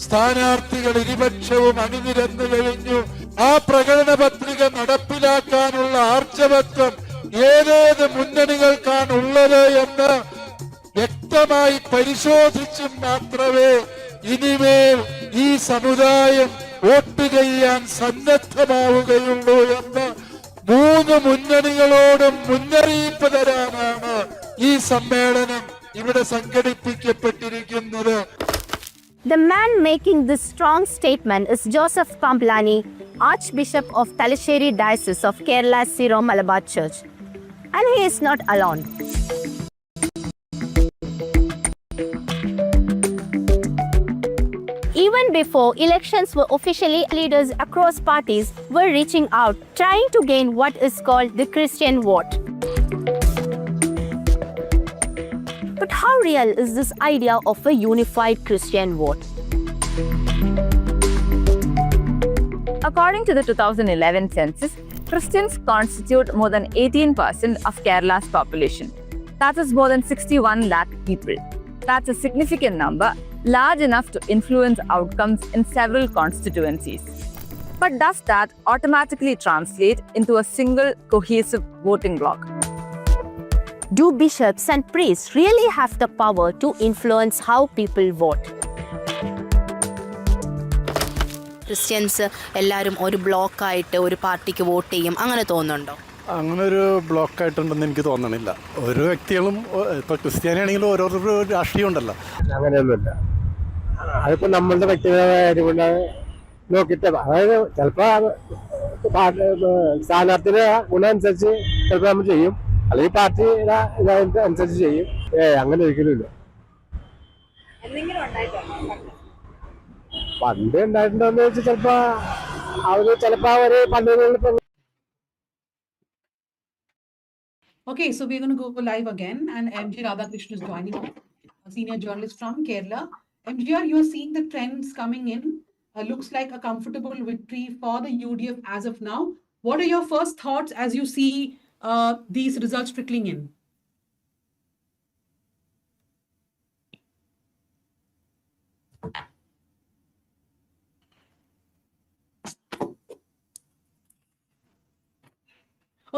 സ്ഥാനാർത്ഥികൾ ഇരുപക്ഷവും അണിനിരന്നു കഴിഞ്ഞു. ആ പ്രകടന പത്രിക നടപ്പിലാക്കാനുള്ള ആർജവത്വം ഏതേത് മുന്നണികൾക്കാണ് ഉള്ളത് എന്ന് വ്യക്തമായി പരിശോധിച്ചും മാത്രമേ ഇനിമേൽ ഈ സമുദായം വോട്ട് ചെയ്യാൻ സന്നദ്ധമാവുകയുള്ളൂ എന്ന് മൂന്ന് മുന്നണികളോടും മുന്നറിയിപ്പ് തരാനാണ് ഈ സമ്മേളനം ഇവിടെ സംഘടിപ്പിക്കപ്പെട്ടിരിക്കുന്നത്. The man making this strong statement is Joseph Pamplani, Archbishop of Talasheri Diocese of Kerala Syro Malabar Church. And he is not alone. Even before elections were officially, leaders across parties were reaching out, trying to gain what is called the Christian vote. But how real is this idea of a unified Christian vote? According to the 2011 census, Christians constitute more than 18% of Kerala's population. That is more than 61 lakh people. That's a significant number, large enough to influence outcomes in several constituencies. But does that automatically translate into a single cohesive voting bloc? Do bishops and priests really have the power to influence how people vote? Christians എല്ലാവരും ഒരു ബ്ലോക്കായിട്ട് ഒരു പാർട്ടിക്ക് vote ചെയ്യും, അങ്ങനെ തോന്നുന്നുണ്ടോ? അങ്ങനെ ഒരു block ആയിട്ടുണ്ടെന്ന് എനിക്ക് തോന്നണില്ല. ഓരോ വ്യക്തികളും ഇപ്പൊ ക്രിസ്ത്യാനിയാണെങ്കിലും ഓരോരുത്തരും രാഷ്ട്രീയം ഉണ്ടല്ലോ. അങ്ങനെയൊന്നുമില്ല. അതിപ്പോ നമ്മളുടെ വ്യക്തിപരമായ കാര്യമുണ്ട് നോക്കിയിട്ട്, അതായത് ചിലപ്പോ സ്ഥാനാർത്ഥിയുടെ ഗുണം അനുസരിച്ച് ചിലപ്പോ നമ്മൾ ചെയ്യും, അല്ലെങ്കിൽ പാർട്ടിയുടെ അനുസരിച്ച് ചെയ്യും. അങ്ങനെ ഒരിക്കലും ഇല്ല. പണ്ട് ഉണ്ടായിട്ടുണ്ടോന്ന് വെച്ചാൽ ചിലപ്പോ അവര് പണ്ട്. Okay, so we're going to go live again, and MG Radhakrishnan is joining us, a senior journalist from Kerala. MGR, you are seeing the trends coming in. Looks like a comfortable victory for the UDF as of now. What are your first thoughts as you see these results trickling in?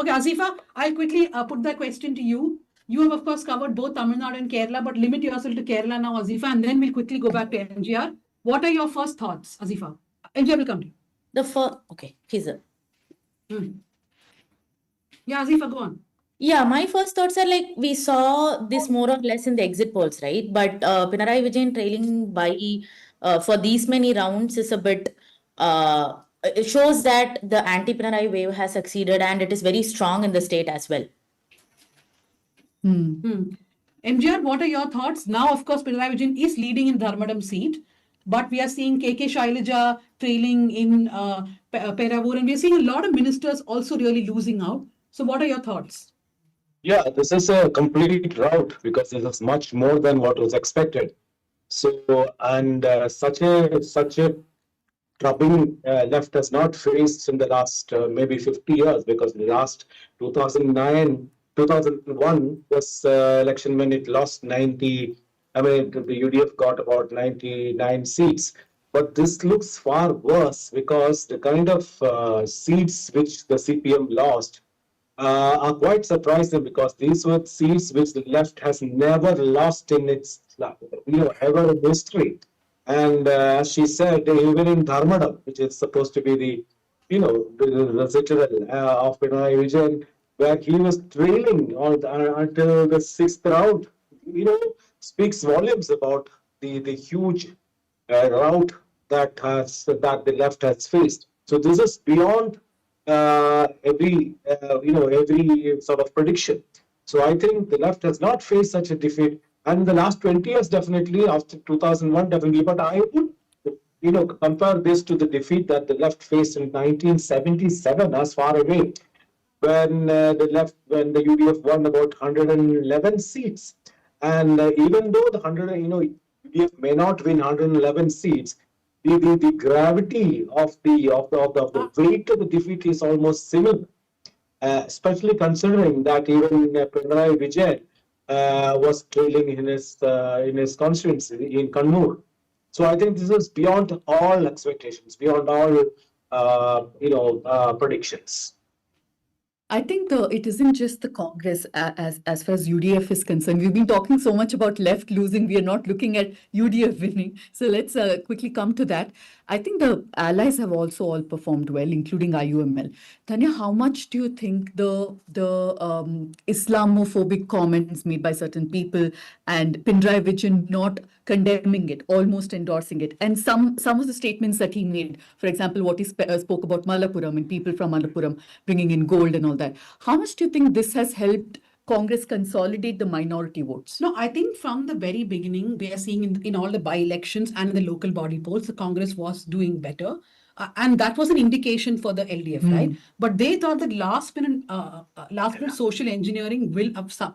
Okay, Azifa, I'll quickly put that question to you. You have, of course, covered both Tamil Nadu and Kerala, but limit yourself to Kerala now, Azifa, and then we'll quickly go back to MGR. What are your first thoughts, Azifa? MGR will come to you. Okay, he's up. Yeah, Azifa, go on. Yeah, my first thoughts are like we saw this more or less in the exit polls, right? But Pinarayi Vijayan trailing by for these many rounds is a bit. It shows that the anti-Pinarayi wave has succeeded and it is very strong in the state as well. MGR, what are your thoughts? Now, of course, Pinarayi Vijayan is leading in Dharmadam seat, but we are seeing KK Shailaja trailing in Peravur, and we are seeing a lot of ministers also really losing out. So what are your thoughts? Yeah, this is a complete rout because this is much more than what was expected. So, and such a troubling left has not faced in the last maybe 50 years, because the last 2001 was election when it lost 90. I mean, the UDF got about 99 seats. But this looks far worse because the kind of seats which the CPM lost are quite surprising, because these were seats which the left has never lost in its ever in history. And as she said, even in Dharmadam, which is supposed to be the residual of Pinarayi Vijayan, where he was trailing until the 6th round, speaks volumes about the huge rout that the left has faced. So this is beyond every sort of prediction. So I think the left has not faced such a defeat, and in the last 20 years, definitely after 2001, definitely. But I would, compare this to the defeat that the left faced in 1977, as far away, when when the UDF won about 111 seats, and even though the UDF may not win 111 seats, the gravity of the weight of the defeat is almost similar, especially considering that even Pinarayi Vijayan was trailing in his constituency in Kannur. So I think this is beyond all expectations, beyond all predictions. I think it isn't just the Congress as far as UDF is concerned. We've been talking so much about left losing. We are not looking at UDF winning. So let's quickly come to that. I think the allies have also all performed well, including IUML. Tanya, how much do you think the Islamophobic comments made by certain people and Pinarayi Vijayan not condemning it, almost endorsing it, and some of the statements that he made, for example, what he spoke about Malappuram and people from Malappuram bringing in gold and all that. How much do you think this has helped Congress consolidate the minority votes? No, I think from the very beginning, we are seeing in all the by-elections and in the local body polls, the Congress was doing better. And that was an indication for the LDF, right? But they thought that last minute social engineering will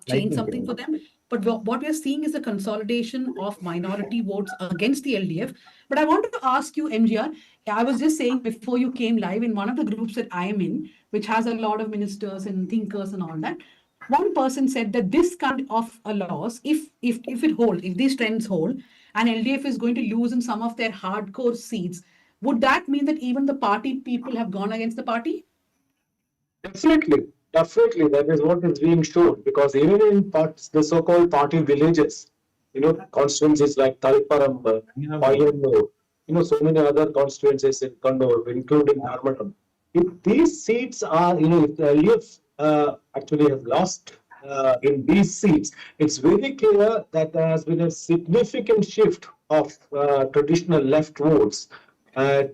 change something for them. But what we are seeing is a consolidation of minority votes against the LDF. But I wanted to ask you, MGR, I was just saying before you came live, in one of the groups that I am in, which has a lot of ministers and thinkers and all that, one person said that this kind of a loss, if it holds, if these trends hold, and LDF is going to lose in some of their hardcore seats, would that mean that even the party people have gone against the party? Definitely, that is what is being shown, because even in the so-called party villages, constituencies like Taliparam, Payanur, so many other constituencies in Kannur, including Dharmadam. If these seats are, if the LDF actually have lost in these seats, it's very clear that there has been a significant shift of traditional left votes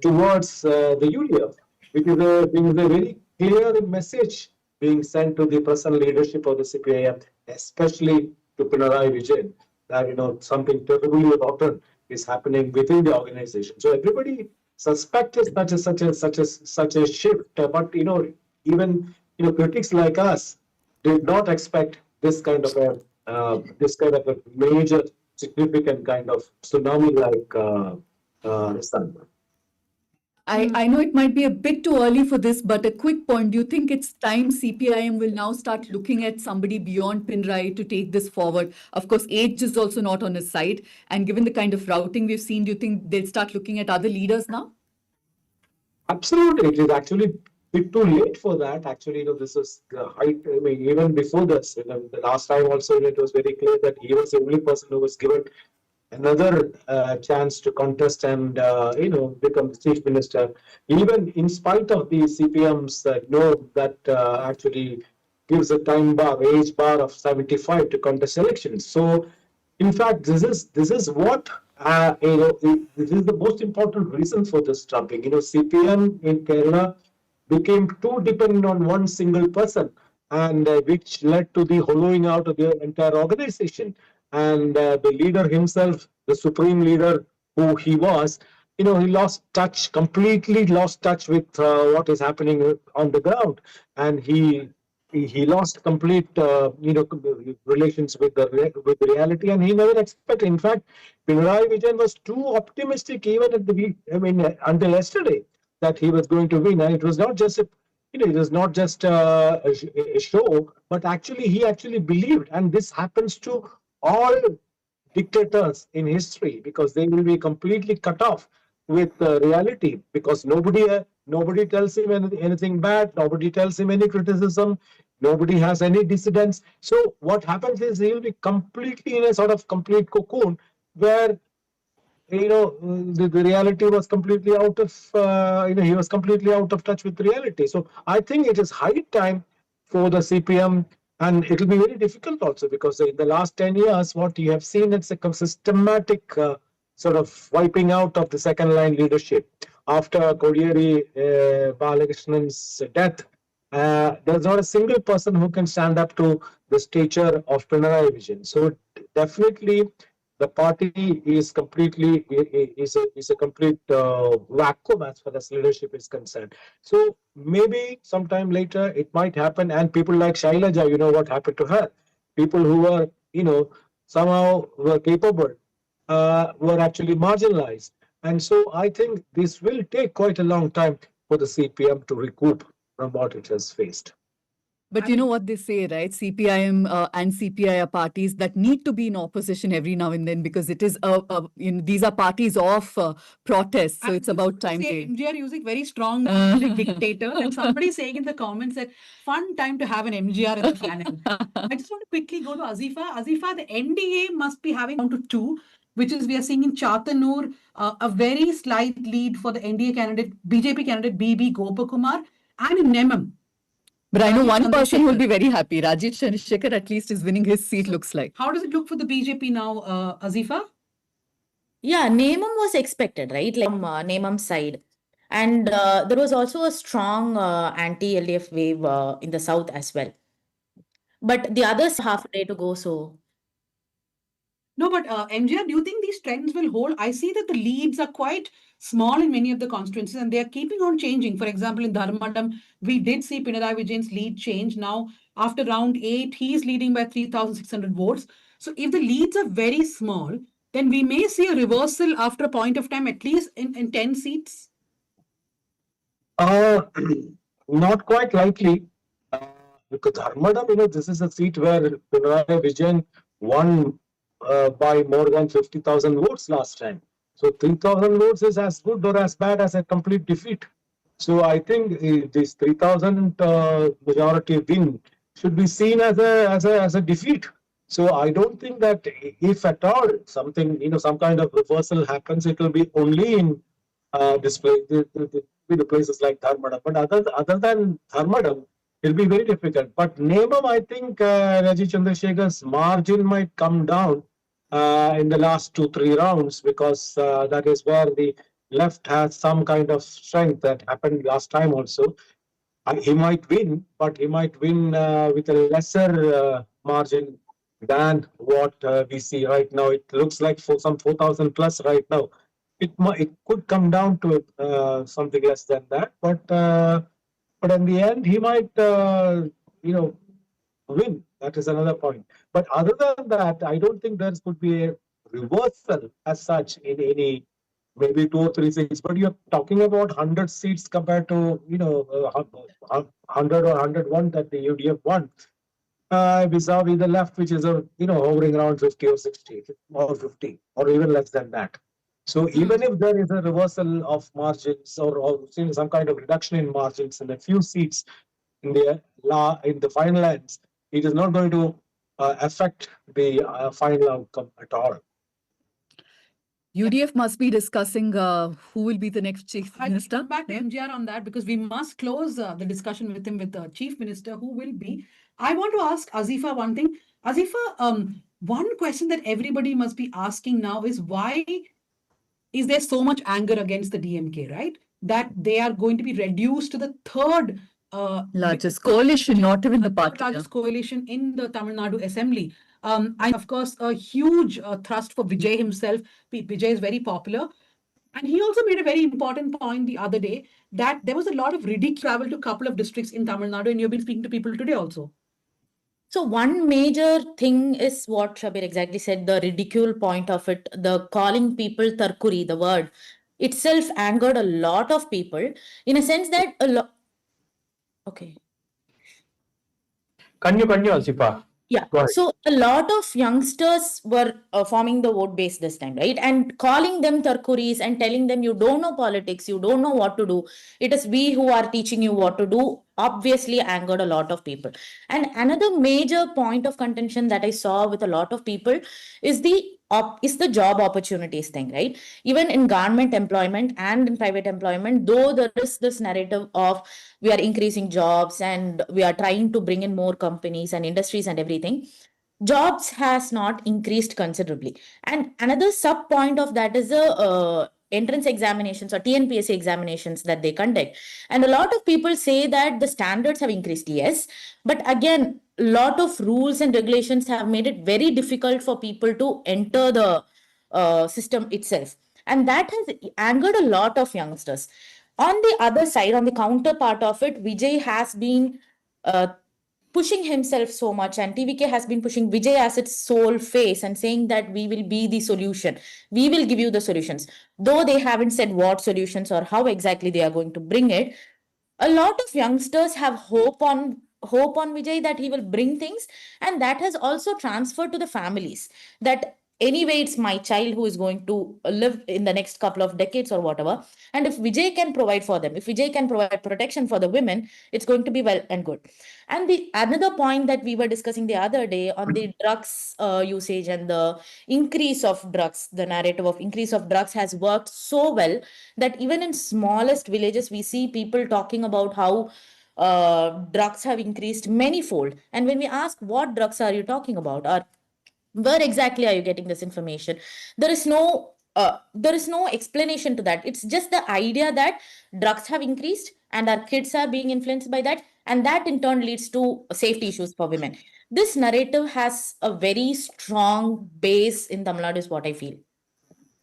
towards the UDF, which is a very clear message being sent to the present leadership of the CPIM, especially to Pinarayi Vijayan, that something terribly rotten is happening within the organization. So everybody suspects such a shift, but even critics like us did not expect this kind of a major, significant kind of tsunami-like result. I know it might be a bit too early for this, but a quick point. Do you think it's time CPIM will now start looking at somebody beyond Pinarayi to take this forward? Of course, age is also not on his side. And given the kind of routing we've seen, do you think they'll start looking at other leaders now? Absolutely. It is actually a bit too late for that. Actually, this is the height. I mean, even before this, the last time also, it was very clear that he was the only person who was given another chance to contest and become the chief minister, even in spite of the CPM's no that actually gives a age bar of 75 to contest elections. So, in fact, this is what this is the most important reason for this trumping. CPM in Kerala became too dependent on one single person, and which led to the hollowing out of the entire organization. And the leader himself, the supreme leader who he was, he completely lost touch with what is happening on the ground, and he lost complete relations with the reality, and he never expected. In fact, Pinarayi Vijayan was too optimistic even at until yesterday that he was going to win, and it was not just a show, but actually he actually believed, and this happens to all dictators in history, because they will be completely cut off with reality, because nobody tells him anything bad, nobody tells him any criticism, nobody has any dissidence. So what happens is he will be completely in a sort of complete cocoon where the reality was completely out of he was completely out of touch with reality. So I think it is high time for the CPM. And it will be very difficult also, because in the last 10 years, what you have seen, it's a systematic sort of wiping out of the second line leadership. after Kodiyeri Balakrishnan's death, there's not a single person who can stand up to the stature of Pinarayi Vijayan. So definitely, the party is completely is a complete vacuum as far as leadership is concerned. So maybe sometime later it might happen, and people like Shailaja, you know what happened to her. People who were, somehow were capable, were actually marginalized. And so I think this will take quite a long time for the CPM to recoup from what it has faced. But you know what they say, right? CPIM and CPI are parties that need to be in opposition every now and then because it is these are parties of protest. So it's about time. MGR using very strong like dictator. And somebody saying in the comments that fun time to have an MGR in the panel. I just want to quickly go to Azifa. Azifa, the NDA must be having down to 2, which is we are seeing in Chatanur a very slight lead for the NDA candidate, BJP candidate BB Gopakumar, and in Nemam. But I know one person who will be very happy. Rajesh Chandrasekhar at least is winning his seat, looks like. How does it look for the BJP now, Azifa? Yeah, Nemam was expected, right? Like from Nemam's side. And there was also a strong anti-LDF wave in the south as well. But the others half a day to go, so. No, but MGR, do you think these trends will hold? I see that the leads are quite small in many of the constituencies and they are keeping on changing. For example, in Dharmadam, we did see Pinarayi Vijayan's lead change. Now, after round 8, he is leading by 3,600 votes. So if the leads are very small, then we may see a reversal after a point of time, at least in 10 seats. Not quite likely. Because Dharmadam, this is a seat where Pinarayi Vijayan won by more than 50,000 votes last time. So 3,000 votes is as good or as bad as a complete defeat. So I think this 3,000 majority win should be seen as a defeat. So I don't think that if at all something, some kind of reversal happens, it will be only in the places like Dharmadam. But other than Dharmadam, it'll be very difficult. But Nemam, I think Rajesh Chandrasekhar's margin might come down in the last 2-3 rounds because that is where the left has some kind of strength that happened last time also. He might win, but he might win with a lesser margin than what we see right now. It looks like for some 4,000 plus right now. It could come down to something less than that, but in the end he might win. That is another point. But other than that, I don't think there could be a reversal as such in any maybe 2 or 3 seats. But you're talking about 100 seats compared to 100 or 101 that the UDF won. Vis-a-vis the left, which is hovering around 50 or 60 or 50 or even less than that. So even if there is a reversal of margins or some kind of reduction in margins in a few seats in the final ends, it is not going to affect the final outcome at all. UDF must be discussing who will be the next chief minister. I'll come back to MGR on that because we must close the discussion with him with the chief minister who will be. I want to ask Azifa one thing. Azifa, one question that everybody must be asking now is why is there so much anger against the DMK, right? That they are going to be reduced to the third largest coalition, not even the party. Largest coalition in the Tamil Nadu Assembly. And of course, a huge thrust for Vijay himself. Vijay is very popular. And he also made a very important point the other day that there was a lot of ridiculous travel to a couple of districts in Tamil Nadu, and you've been speaking to people today also. So one major thing is what Shabir exactly said, the ridicule point of it, the calling people Tarkuri, the word itself angered a lot of people in a sense that okay. Continue, Asifa. Yeah. So a lot of youngsters were forming the vote base this time, right? And calling them Tarkuris and telling them you don't know politics, you don't know what to do. It is we who are teaching you what to do. Obviously angered a lot of people. And another major point of contention that I saw with a lot of people is the job opportunities thing, right? Even in government employment and in private employment, though there is this narrative of we are increasing jobs and we are trying to bring in more companies and industries and everything, jobs has not increased considerably. And another sub point of that is the entrance examinations or TNPSC examinations that they conduct. And a lot of people say that the standards have increased. Yes, but again, a lot of rules and regulations have made it very difficult for people to enter the system itself. And that has angered a lot of youngsters. On the other side, on the counterpart of it, Vijay has been pushing himself so much, and TVK has been pushing Vijay as its sole face and saying that we will be the solution. We will give you the solutions. Though they haven't said what solutions or how exactly they are going to bring it, a lot of youngsters have hope on Vijay that he will bring things, and that has also transferred to the families that anyway it's my child who is going to live in the next couple of decades or whatever, and if Vijay can provide for them, if Vijay can provide protection for the women, it's going to be well and good. And the another point that we were discussing the other day on the drugs usage and the increase of drugs, the narrative of increase of drugs has worked so well that even in smallest villages we see people talking about how drugs have increased manyfold. And when we ask what drugs are you talking about, or where exactly are you getting this information, there is no explanation to that. It's just the idea that drugs have increased and our kids are being influenced by that, and that in turn leads to safety issues for women. This narrative has a very strong base in Tamil Nadu is what I feel.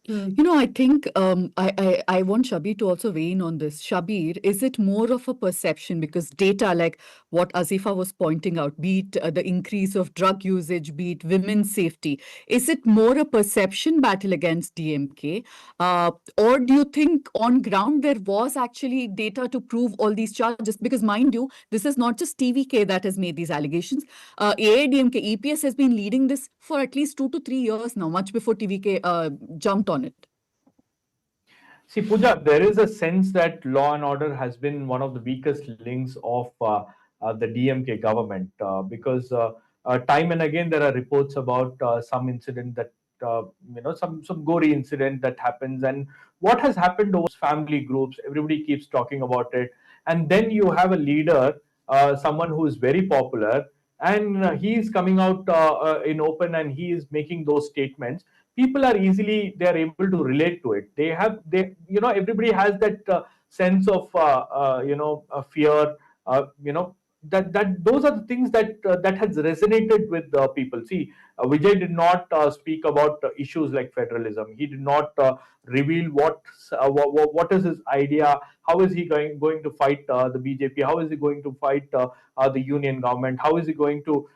I think I want Shabir to also weigh in on this. Shabir, is it more of a perception? Because data, like what Azifa was pointing out, be it the increase of drug usage, be it women's safety, is it more a perception battle against DMK? Or do you think on ground there was actually data to prove all these charges? Because mind you, this is not just TVK that has made these allegations. AIDMK, EPS has been leading this for at least 2 to 3 years now, much before TVK jumped on it. See, Pooja, there is a sense that law and order has been one of the weakest links of the DMK government because time and again there are reports about some incident that some gory incident that happens, and what has happened over family groups, everybody keeps talking about it, and then you have a leader, someone who is very popular, and he is coming out in open and he is making those statements. People are they are able to relate to it. Everybody has that sense of fear, that those are the things that has resonated with people. See, Vijay did not speak about issues like federalism. He did not reveal what is his idea. How is he going to fight the BJP? How is he going to fight the union government? How is he going to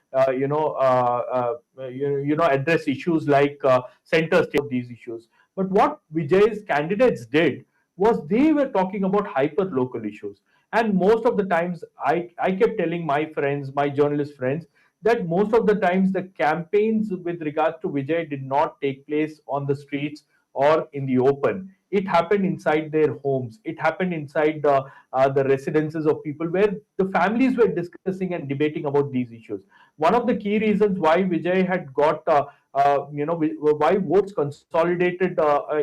address issues like center state, these issues? But what Vijay's candidates did was they were talking about hyper local issues. And most of the times, I kept telling my friends, my journalist friends, that most of the times the campaigns with regards to Vijay did not take place on the streets or in the open. It happened inside their homes. It happened inside the residences of people where the families were discussing and debating about these issues. One of the key reasons why Vijay had got, why votes consolidated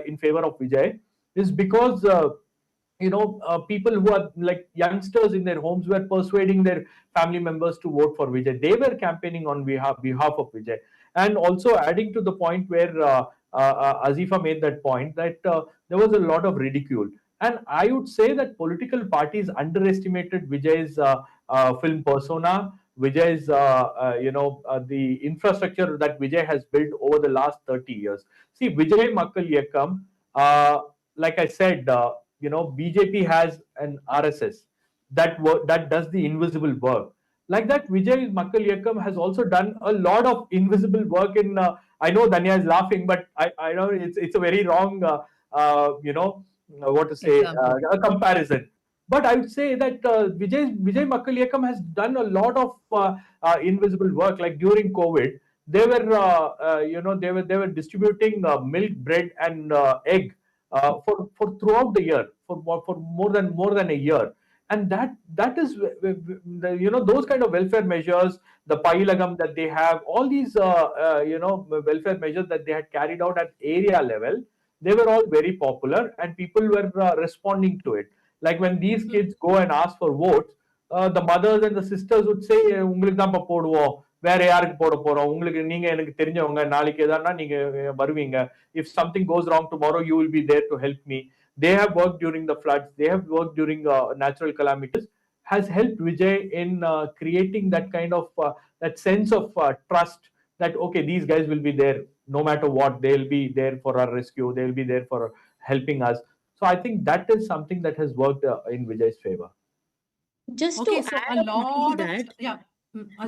in favor of Vijay is because people who are like youngsters in their homes were persuading their family members to vote for Vijay. They were campaigning on behalf of Vijay. And also adding to the point where Azifa made that point, that there was a lot of ridicule. And I would say that political parties underestimated Vijay's film persona, Vijay's, the infrastructure that Vijay has built over the last 30 years. See, Vijay Makkal Iyakkam, like I said, BJP has an RSS that does the invisible work. Like that, Vijay Makkal Iyakkam has also done a lot of invisible work in. I know Danya is laughing, but I know it's a very wrong, what to say, a comparison. But I would say that Vijay Makkal Iyakkam has done a lot of invisible work. Like during COVID, they were distributing milk, bread, and egg for throughout the year, for more than a year. And that is, those kind of welfare measures, the Pailagam that they have, all these, welfare measures that they had carried out at area level, they were all very popular and people were responding to it. Like when these kids go and ask for votes, the mothers and the sisters would say, வேற யாருக்கு போட போறோம், உங்களுக்கு நீங்க எனக்கு தெரிஞ்சவங்க, நாளைக்கு எதானா நீங்க வருவீங்க, if something goes wrong tomorrow you will be there to help me. They have worked during the floods, they have worked during natural calamities, has helped Vijay in creating that kind of that sense of trust that okay, these guys will be there no matter what, they'll be there for our rescue, they'll be there for helping us. So I think that is something that has worked in Vijay's favor. Just Okay, to so add a a point to lot of that, yeah.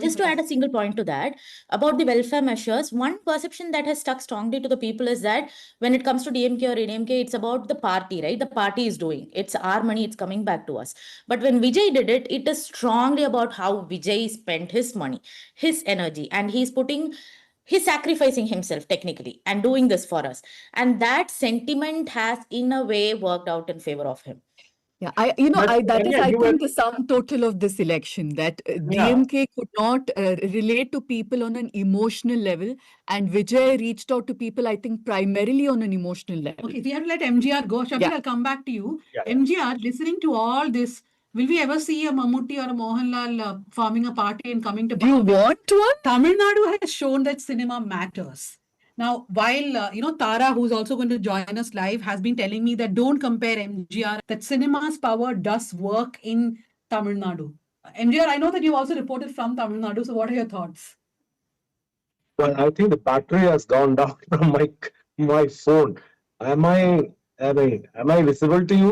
just to add a single point to that about the welfare measures, one perception that has stuck strongly to the people is that when it comes to DMK or ADMK, it's about the party, right? The party is doing, it's our money, it's coming back to us. But when Vijay did it, it is strongly about how Vijay spent his money, his energy, and he's sacrificing himself technically and doing this for us. And that sentiment has in a way worked out in favor of him. Yeah, But, that is, Danya, I you think, were- the sum total of this election, that Yeah. DMK could not relate to people on an emotional level, and Vijay reached out to people, I think, primarily on an emotional level. Okay, we have to let MGR go. Shabir, Yeah. I'll come back to you. Yeah. MGR, listening to all this, will we ever see a Mammootty or a Mohanlal forming a party and coming to Do you power? want one? Tamil Nadu has shown that cinema matters. Now, while Tara, who's also going to join us live, has been telling me that don't compare MGR, that cinema's power does work in Tamil Nadu. MGR, I know that you also reported from Tamil Nadu, so what are your thoughts? Well, I think the battery has gone down from my phone. Am I visible to you?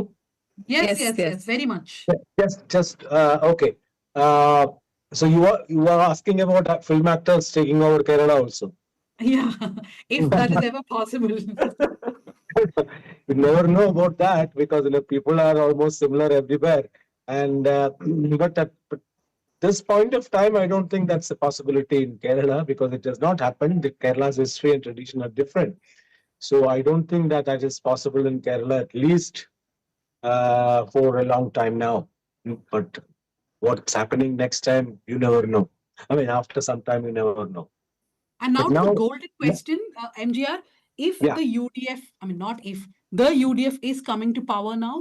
Yes, very much. Just okay. So you are asking about film actors taking over Kerala also. Yeah, if that is ever possible. You never know about that because people are almost similar everywhere. And but at this point of time, I don't think that's a possibility in Kerala because it has not happened. The Kerala's history and tradition are different. So I don't think that is possible in Kerala, at least for a long time now. But what's happening next time, you never know. I mean, after some time, you never know. And now But to the now- golden question, MGR, if Yeah. the UDF, I mean, not if, the UDF is coming to power now,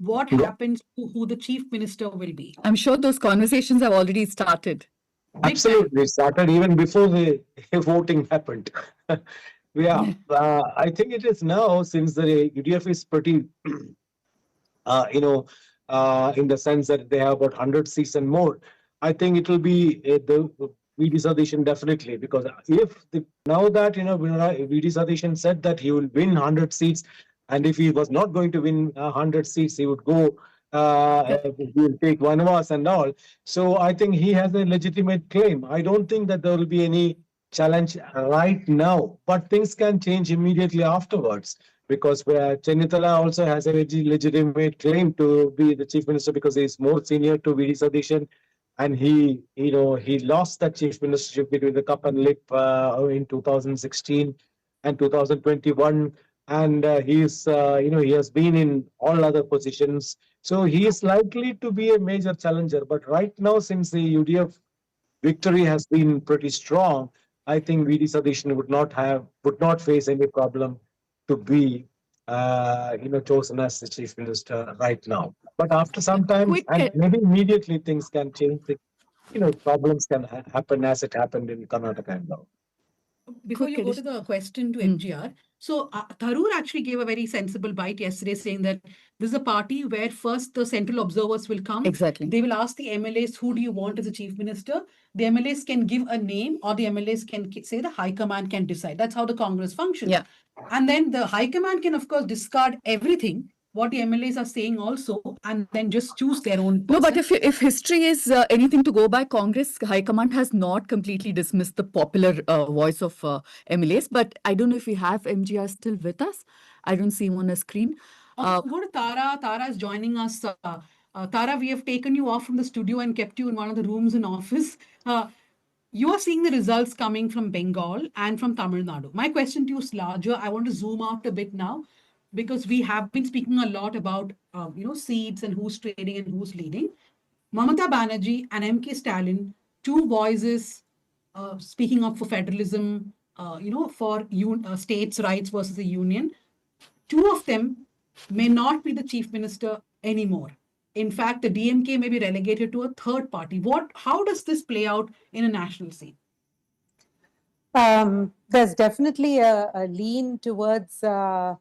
what Yeah. happens to who the chief minister will be? I'm sure those conversations have already started. Absolutely, it started even before the voting happened. Yeah, I think it is now since the UDF is pretty, in the sense that they have about 100 seats and more. I think it will be the VD Satish definitely because now that VD Satish said that he will win 100 seats, and if he was not going to win 100 seats, he would go. He will take Vanvas and all. So I think he has a legitimate claim. I don't think that there will be any challenge right now, but things can change immediately afterwards because Chennithala also has a legitimate claim to be the chief minister because he is more senior to VD Satish, and he lost that chief ministership between the cup and lip in 2016 and 2021. And he has been in all other positions. So he is likely to be a major challenger. But right now, since the UDF victory has been pretty strong, I think VD Satish would not face any problem to be chosen as the chief minister right now. But after some time, and maybe immediately, things can change. Problems can happen as it happened in Karnataka and now. Before you go to the question to MGR, so Tharoor actually gave a very sensible bite yesterday saying that this is a party where first the central observers will come. Exactly. They will ask the MLAs, who do you want as a chief minister? The MLAs can give a name or the MLAs can say the high command can decide. That's how the Congress functions. Yeah. And then the high command can, of course, discard everything what the MLAs are saying also, and then just choose their own person. No, but if history is anything to go by, Congress High Command has not completely dismissed the popular voice of MLAs. But I don't know if we have MGR still with us. I don't see him on a screen. Go to Tara. Tara is joining us. Tara, we have taken you off from the studio and kept you in one of the rooms in office. You are seeing the results coming from Bengal and from Tamil Nadu. My question to you is larger. I want to zoom out a bit now, because we have been speaking a lot about, seats and who's trading and who's leading. Mamata Banerjee and MK Stalin, two voices speaking up for federalism, for states' rights versus the union. Two of them may not be the chief minister anymore. In fact, the DMK may be relegated to a third party. How does this play out in a national scene? There's definitely a lean towards, I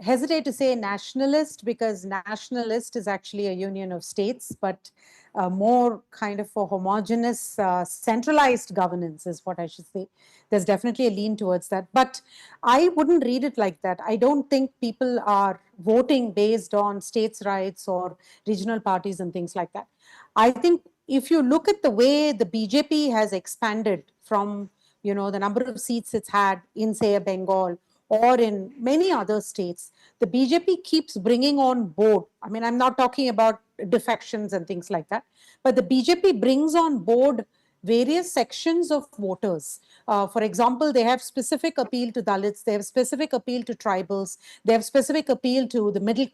hesitate to say nationalist, because nationalist is actually a union of states, but more kind of a homogeneous, centralized governance is what I should say. There's definitely a lean towards that, but I wouldn't read it like that. I don't think people are voting based on states' rights or regional parties and things like that. I think if you look at the way the BJP has expanded from, the number of seats it's had in, say, Bengal or in many other states, the BJP keeps bringing on board. I mean, I'm not talking about defections and things like that, but the BJP brings on board various sections of voters. For example, they have specific appeal to Dalits, they have specific appeal to tribals, they have specific appeal to the middle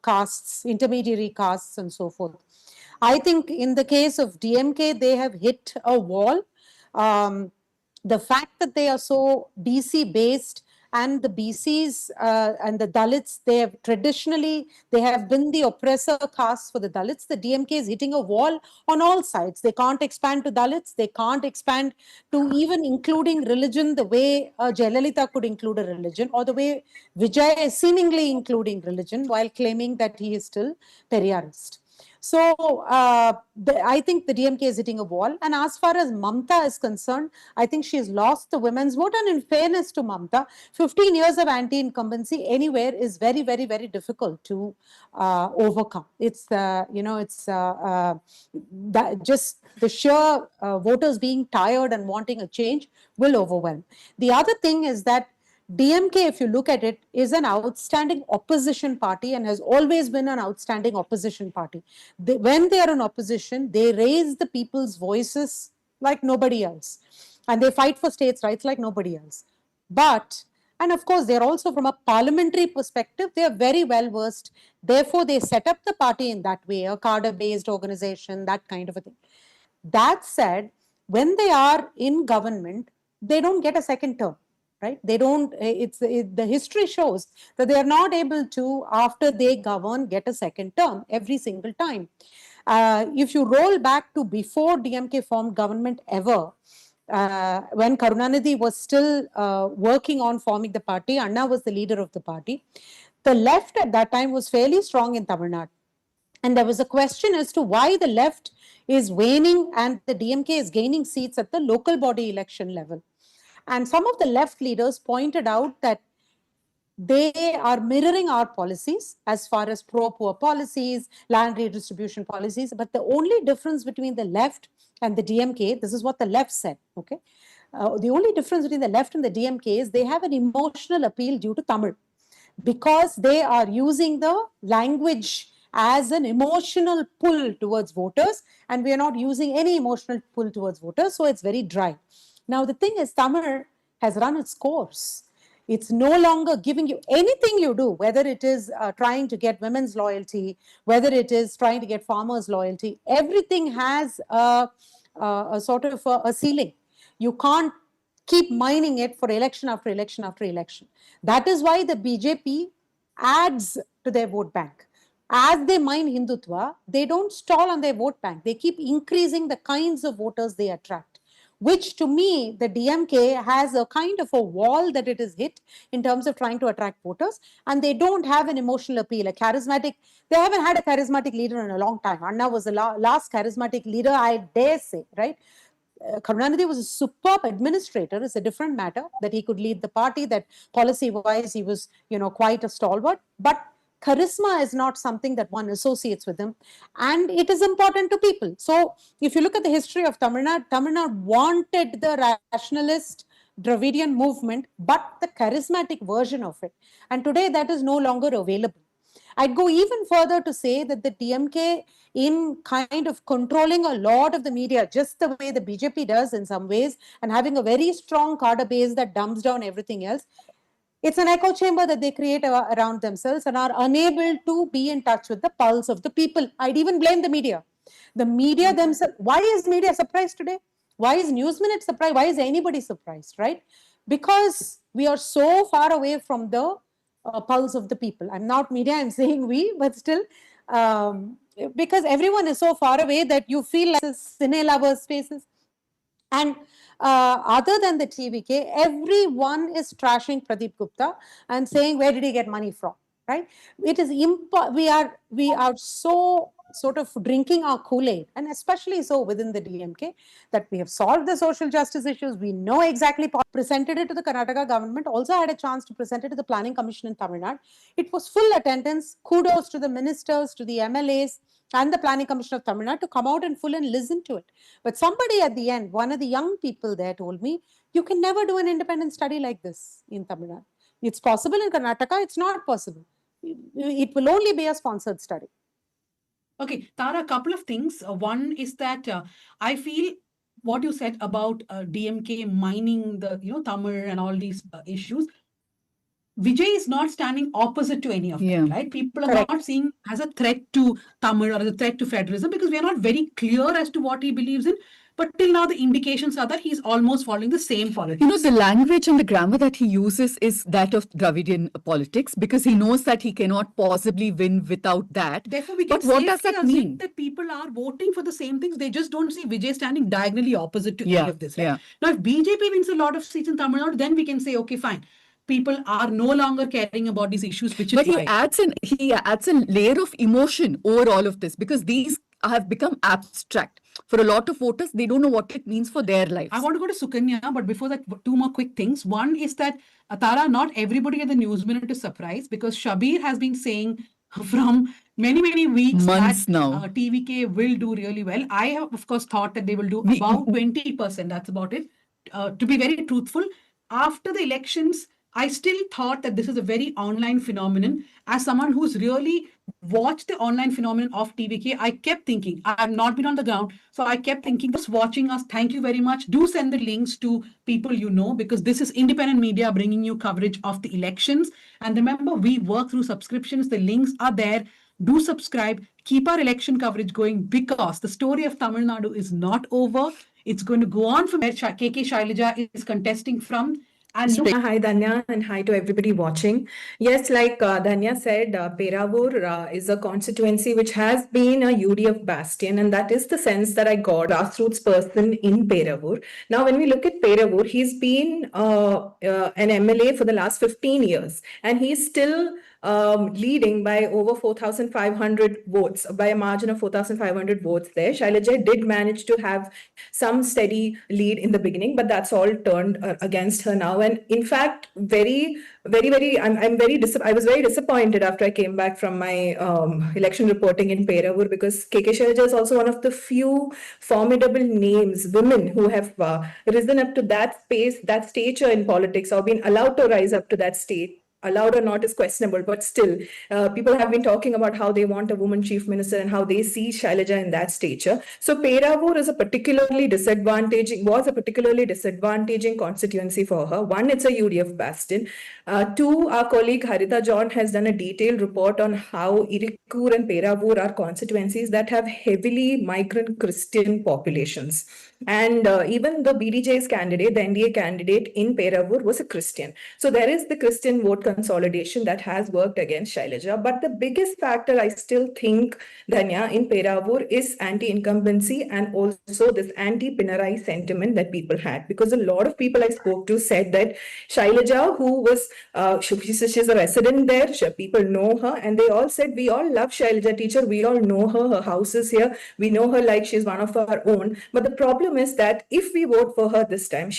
castes, intermediary castes, and so forth. I think in the case of DMK, they have hit a wall. The fact that they are so BC based, and the BCs and the Dalits, they have been the oppressor caste for the Dalits. The DMK is hitting a wall on all sides. They can't expand to Dalits. They can't expand to even including religion the way Jayalalitha could include a religion, or the way Vijay is seemingly including religion while claiming that he is still Periyarist. So I think the DMK is hitting a wall. And as far as Mamta is concerned, I think she's lost the women's vote. And in fairness to Mamta, 15 years of anti-incumbency anywhere is very, very, very difficult to overcome. It's, just the sheer voters being tired and wanting a change will overwhelm. The other thing is that DMK, if you look at it, is an outstanding opposition party and has always been an outstanding opposition party. When they are in opposition, they raise the people's voices like nobody else. And they fight for states' rights like nobody else. And of course, they're also, from a parliamentary perspective, they are very well versed. Therefore, they set up the party in that way, a cadre-based organization, that kind of a thing. That said, when they are in government, they don't get a second term. Right? They don't, the history shows that they are not able to, after they govern, get a second term every single time. If you roll back to before DMK formed government ever, when Karunanidhi was still working on forming the party, Anna was the leader of the party. The left at that time was fairly strong in Tamil Nadu. And there was a question as to why the left is waning and the DMK is gaining seats at the local body election level. And some of the left leaders pointed out that they are mirroring our policies as far as pro-poor policies, land redistribution policies. But the only difference between the left and the DMK, this is what the left said, okay? The only difference between the left and the DMK is they have an emotional appeal due to Tamil, because they are using the language as an emotional pull towards voters, and we are not using any emotional pull towards voters, so it's very dry. Now, the thing is, Tamil has run its course. It's no longer giving you anything you do, whether it is trying to get women's loyalty, whether it is trying to get farmers' loyalty. Everything has a sort of a ceiling. You can't keep mining it for election after election after election. That is why the BJP adds to their vote bank. As they mine Hindutva, they don't stall on their vote bank. They keep increasing the kinds of voters they attract, which to me, the DMK has a kind of a wall that it has hit in terms of trying to attract voters, and they don't have an emotional appeal, they haven't had a charismatic leader in a long time. Anna was the last charismatic leader, I dare say, right? Karunanidhi was a superb administrator. It's a different matter that he could lead the party, that policy-wise he was, quite a stalwart, but charisma is not something that one associates with him, and it is important to people. So if you look at the history of Tamil Nadu wanted the rationalist Dravidian movement, but the charismatic version of it. And today that is no longer available. I'd go even further to say that the DMK, in kind of controlling a lot of the media, just the way the BJP does in some ways, and having a very strong cadre base that dumps down everything else, it's an echo chamber that they create around themselves and are unable to be in touch with the pulse of the people. I'd even blame the media. The media themselves. Why is media surprised today? Why is News Minute surprised? Why is anybody surprised, right? Because we are so far away from the pulse of the people. I'm not media, I'm saying we, but still, because everyone is so far away that you feel like cine lovers' faces. And other than the TVK, everyone is trashing Pradeep Gupta and saying, where did he get money from? Right? It is we are so sort of drinking our Kool-Aid, and especially so within the DMK, that we have solved the social justice issues. We know exactly, presented it to the Karnataka government, also had a chance to present it to the Planning Commission in Tamil Nadu. It was full attendance. Kudos to the ministers, to the MLAs, and the Planning Commission of Tamil Nadu to come out in full and listen to it. But somebody at the end, one of the young people there told me, you can never do an independent study like this in Tamil Nadu. It's possible in Karnataka, it's not possible. It will only be a sponsored study. Okay, Tara, a couple of things. One is that I feel what you said about DMK mining the Tamil and all these issues. Vijay is not standing opposite to any of them, right? People are not seeing as a threat to Tamil or as a threat to federalism because we are not very clear as to what he believes in. But till now, the indications are that he's almost following the same politics. You know, the language and the grammar that he uses is that of Dravidian politics because he knows that he cannot possibly win without that. Therefore, we can what does that mean? That people are voting for the same things. They just don't see Vijay standing diagonally opposite to any of this. Right? Now, if BJP wins a lot of seats in Tamil Nadu, then we can say, okay, fine. People are no longer caring about these issues, which is he adds a layer of emotion over all of this because these have become abstract. For a lot of voters, they don't know what it means for their lives. I want to go to Sukanya, but before that, two more quick things. One is that, Tara, not everybody at the News Minute is surprised because Shabir has been saying from many, many weeks months that now. TVK will do really well. I have, of course, thought that they will do about 20%. That's about it. To be very truthful, after the elections, I still thought that this is a very online phenomenon. As someone who's really watched the online phenomenon of TVK, I kept thinking, I have not been on the ground, so I kept thinking, just watching us, thank you very much. Do send the links to people you know, because this is independent media bringing you coverage of the elections. And remember, we work through subscriptions. The links are there. Do subscribe. Keep our election coverage going because the story of Tamil Nadu is not over. It's going to go on from where KK Shailaja is contesting from. And hi Dhanya and hi to everybody watching. Yes, like Dhanya said, Peravur is a constituency which has been a UDF bastion, and that is the sense that I got, grassroots person in Peravur. Now, when we look at Peravur, he's been an MLA for the last 15 years, and he's still leading by over 4,500 votes, by a margin of 4,500 votes there. Shailaja did manage to have some steady lead in the beginning, but that's all turned against her now. And in fact, I was very disappointed after I came back from my election reporting in Peravur because KK Shailaja is also one of the few formidable names, women who have risen up to that space, that stature in politics, or been allowed to rise up to that state. Allowed or not is questionable, but still, people have been talking about how they want a woman chief minister and how they see Shailaja in that stature. So Peravur was a particularly disadvantaging constituency for her. One, it's a UDF bastion. Two, our colleague Haritha John has done a detailed report on how Irikur and Peravur are constituencies that have heavily migrant Christian populations. And even the BDJ's candidate, the NDA candidate in Peravur, was a Christian. So there is the Christian vote consolidation that has worked against Shailaja. But the biggest factor I still think, Dhanya, in Peravur is anti-incumbency and also this anti-Pinarayi sentiment that people had. Because a lot of people I spoke to said that Shailaja, who was, she's a resident there, people know her, and they all said, we all love Shailaja teacher, we all know her, her house is here, we know her like she's one of our own. But the problem is that if we vote for her this time,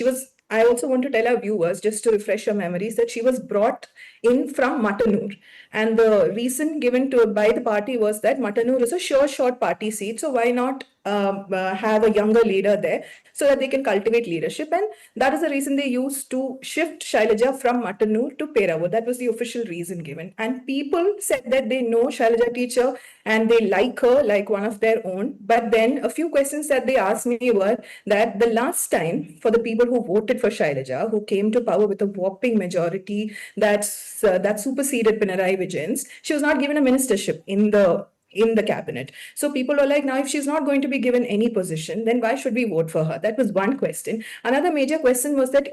I also want to tell our viewers, just to refresh your memories, that she was brought in from Matanur. And the reason given by the party was that Matanur is a sure shot party seat. So why not have a younger leader there so that they can cultivate leadership? And that is the reason they used to shift Shailaja from Matanur to Peravur. That was the official reason given. And people said that they know Shailaja teacher and they like her like one of their own. But then a few questions that they asked me were that the last time, for the people who voted for Shailaja, who came to power with a whopping majority that superseded Pinarayi Vijayan's, she was not given a ministership in the cabinet. So people are like, now if she's not going to be given any position, then why should we vote for her? That was one question. Another major question was that,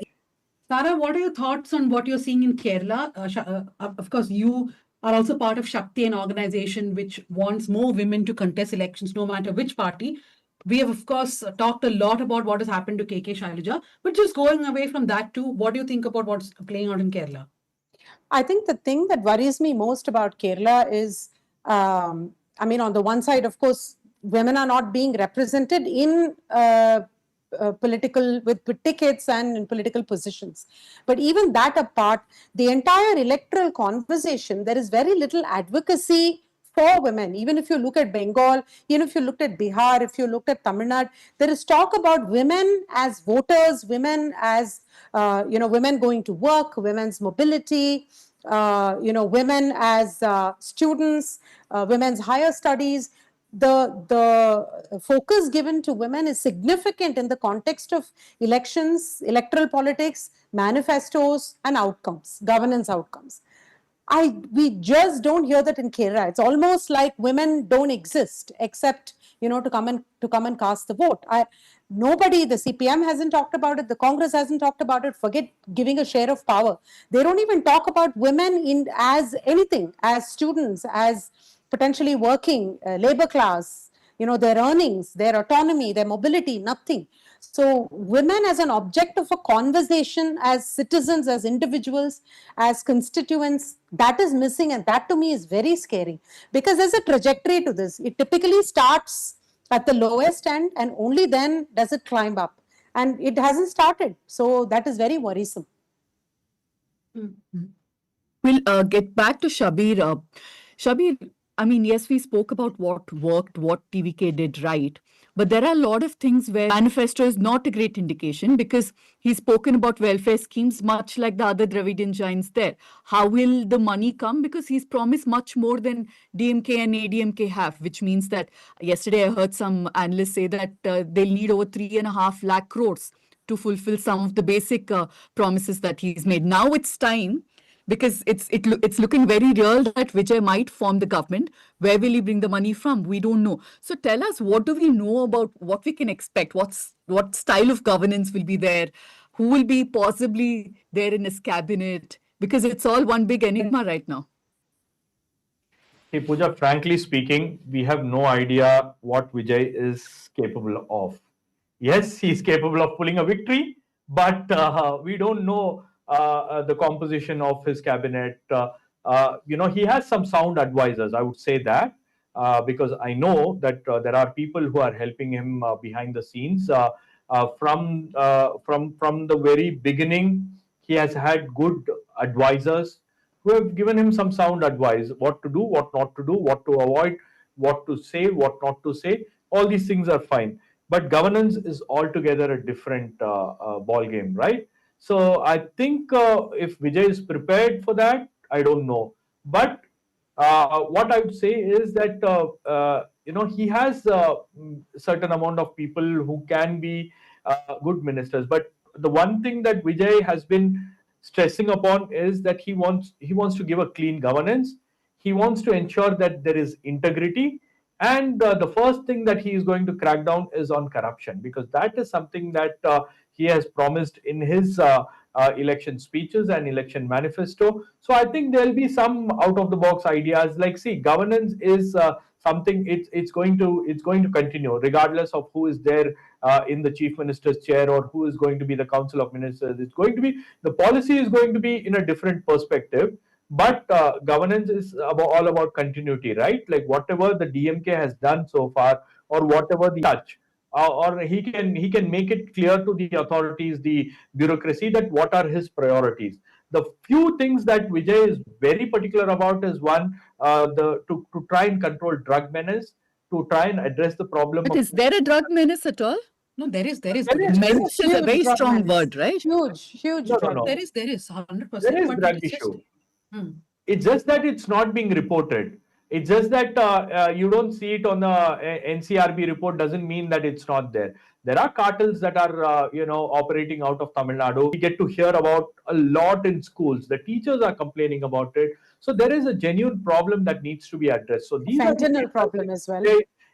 Sara, what are your thoughts on what you're seeing in Kerala? Of course, you are also part of Shakti, an organization which wants more women to contest elections, no matter which party. We have, of course, talked a lot about what has happened to KK Shailaja, but just going away from that too, what do you think about what's playing out in Kerala? I think the thing that worries me most about Kerala is, I mean, on the one side, of course, women are not being represented in political, with tickets and in political positions. But even that apart, the entire electoral conversation, there is very little advocacy for women. Even if you look at Bengal, even if you looked at Bihar, if you looked at Tamil Nadu, there is talk about women as voters, women as, women going to work, women's mobility, women as students, women's higher studies. The focus given to women is significant in the context of elections, electoral politics, manifestos, and outcomes, governance outcomes. We just don't hear that in Kerala. It's almost like women don't exist except to come and cast the vote. Nobody, the CPM hasn't talked about it, the Congress hasn't talked about it. Forget giving a share of power. They don't even talk about women as anything, as students, as potentially working, labor class, their earnings, their autonomy, their mobility, nothing. So women as an object of a conversation, as citizens, as individuals, as constituents, that is missing, and that to me is very scary, because there's a trajectory to this. It typically starts at the lowest end and only then does it climb up, and it hasn't started. So that is very worrisome. We'll get back to Shabir. Shabir, I mean, yes, we spoke about what worked, what TVK did right, but there are a lot of things where manifesto is not a great indication, because he's spoken about welfare schemes much like the other Dravidian giants there. How will the money come? Because he's promised much more than DMK and ADMK have, which means that yesterday I heard some analysts say that they'll need over 3.5 lakh crores to fulfill some of the basic promises that he's made. Now it's time, because it's looking very real that Vijay might form the government. Where will he bring the money from? We don't know. So tell us, what do we know about what we can expect? What style of governance will be there? Who will be possibly there in his cabinet? Because it's all one big enigma right now. Hey, Pooja, frankly speaking, we have no idea what Vijay is capable of. Yes, he's capable of pulling a victory, but we don't know the composition of his cabinet. He has some sound advisors, I would say that, because I know that there are people who are helping him behind the scenes. From the very beginning, he has had good advisors who have given him some sound advice: what to do, what not to do, what to avoid, what to say, what not to say. All these things are fine, but governance is altogether a different ball game, right? So I think if Vijay is prepared for that, I don't know. But what I would say is that he has a certain amount of people who can be good ministers. But the one thing that Vijay has been stressing upon is that he wants to give a clean governance. He wants to ensure that there is integrity. And the first thing that he is going to crack down is on corruption, because that is something that he has promised in his election speeches and election manifesto. So I think there'll be some out of the box ideas. Like, see, governance is something it's going to continue regardless of who is there in the chief minister's chair or who is going to be the council of ministers. It's going to be, the policy is going to be in a different perspective. But governance is all about continuity, right? Like whatever the DMK has done so far, or whatever the touch, or he can make it clear to the authorities, the bureaucracy, that what are his priorities. The few things that Vijay is very particular about is one, to try and control drug menace, to try and address the problem. But is there a drug menace at all? No, there is. Menace is a very strong word, right? Huge. No. There is 100%. There is drug issue. It's just that it's not being reported. It's just that you don't see it on the NCRB report doesn't mean that it's not there. There are cartels that are operating out of Tamil Nadu. We get to hear about a lot in schools. The teachers are complaining about it. So there is a genuine problem that needs to be addressed. So these fentanyl problem as well.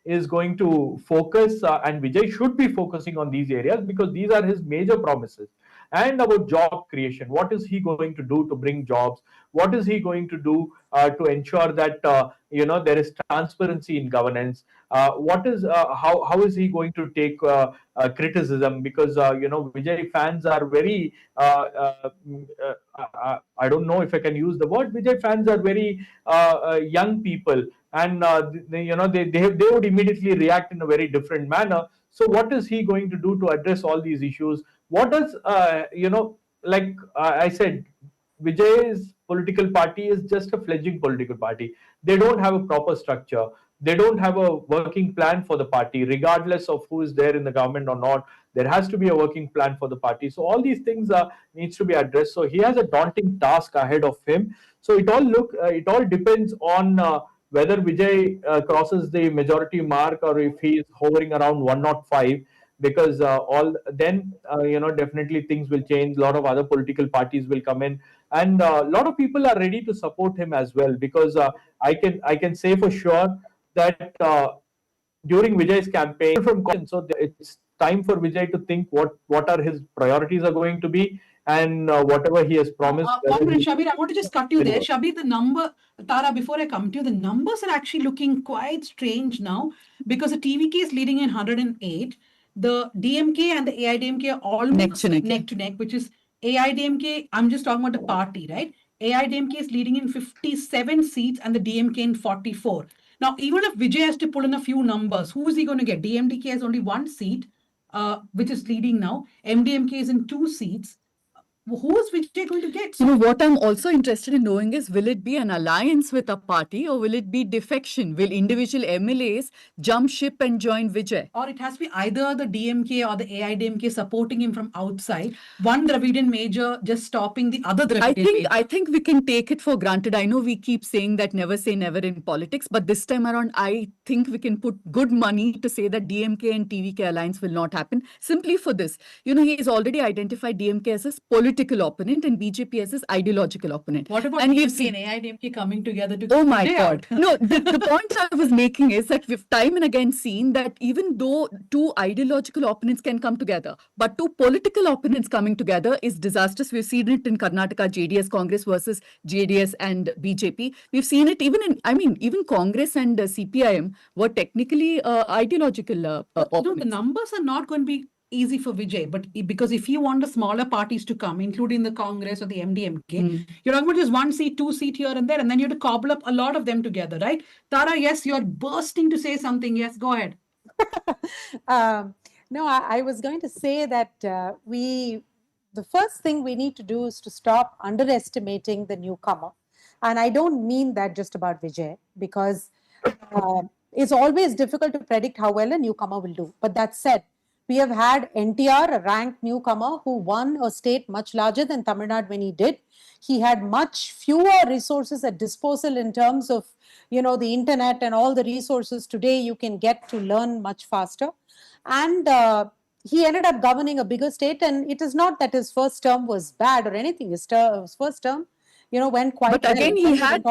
Is going to focus, and Vijay should be focusing on these areas, because these are his major promises. and about job creation. What is he going to do to bring jobs? What is he going to do to ensure that there is transparency in governance? How is he going to take criticism? Because Vijay fans are very I don't know if I can use the word. Vijay fans are very young people, and they would immediately react in a very different manner. So what is he going to do to address all these issues? What does like I said, Vijay's political party is just a fledgling political party. They don't have a proper structure. They don't have a working plan for the party, regardless of who is there in the government or not. There has to be a working plan for the party. So all these things needs to be addressed. So he has a daunting task ahead of him. So it all depends on whether Vijay crosses the majority mark or if he is hovering around 105. Because definitely things will change. A lot of other political parties will come in, and a lot of people are ready to support him as well. Because I can say for sure that during Vijay's campaign, so it's time for Vijay to think what are his priorities are going to be, and whatever he has promised. One minute, Shabir, I want to just cut you there. Shabir, Tara, before I come to you, the numbers are actually looking quite strange now, because the TVK is leading in 108. The DMK and the AIDMK are almost neck to neck, which is AIDMK. I'm just talking about the party, right? AIDMK is leading in 57 seats and the DMK in 44. Now, even if Vijay has to pull in a few numbers, who is he going to get? DMDK has only 1 seat, which is leading now. MDMK is in 2 seats. Who is Vijay going to get? What I'm also interested in knowing is, will it be an alliance with a party or will it be defection? Will individual MLAs jump ship and join Vijay? Or it has to be either the DMK or the AIDMK supporting him from outside. One Dravidian major just stopping the other Dravidian major. I think we can take it for granted. I know we keep saying that never say never in politics, but this time around, I think we can put good money to say that DMK and TVK alliance will not happen. Simply for this, he has already identified DMK as his political opponent and BJP as his ideological opponent. What about DMK and AIDMK coming together to? Oh my God! No, the point I was making is that we've time and again seen that even though two ideological opponents can come together, but two political opponents coming together is disastrous. We've seen it in Karnataka, JDS Congress versus JDS and BJP. We've seen it even even Congress and CPIM were technically ideological opponents. The numbers are not going to be easy for Vijay, but because if you want the smaller parties to come, including the Congress or the MDMK, you're talking about just 1 seat, 2 seat here and there, and then you have to cobble up a lot of them together, right? Tara, yes, you're bursting to say something. Yes, go ahead. No, I was going to say that the first thing we need to do is to stop underestimating the newcomer. And I don't mean that just about Vijay, because it's always difficult to predict how well a newcomer will do. But that said, we have had NTR, a ranked newcomer who won a state much larger than Tamil Nadu when he did. He had much fewer resources at disposal in terms of, the internet and all the resources today you can get to learn much faster. And he ended up governing a bigger state. And it is not that his first term was bad or anything. His first term, went quite well. But again, he had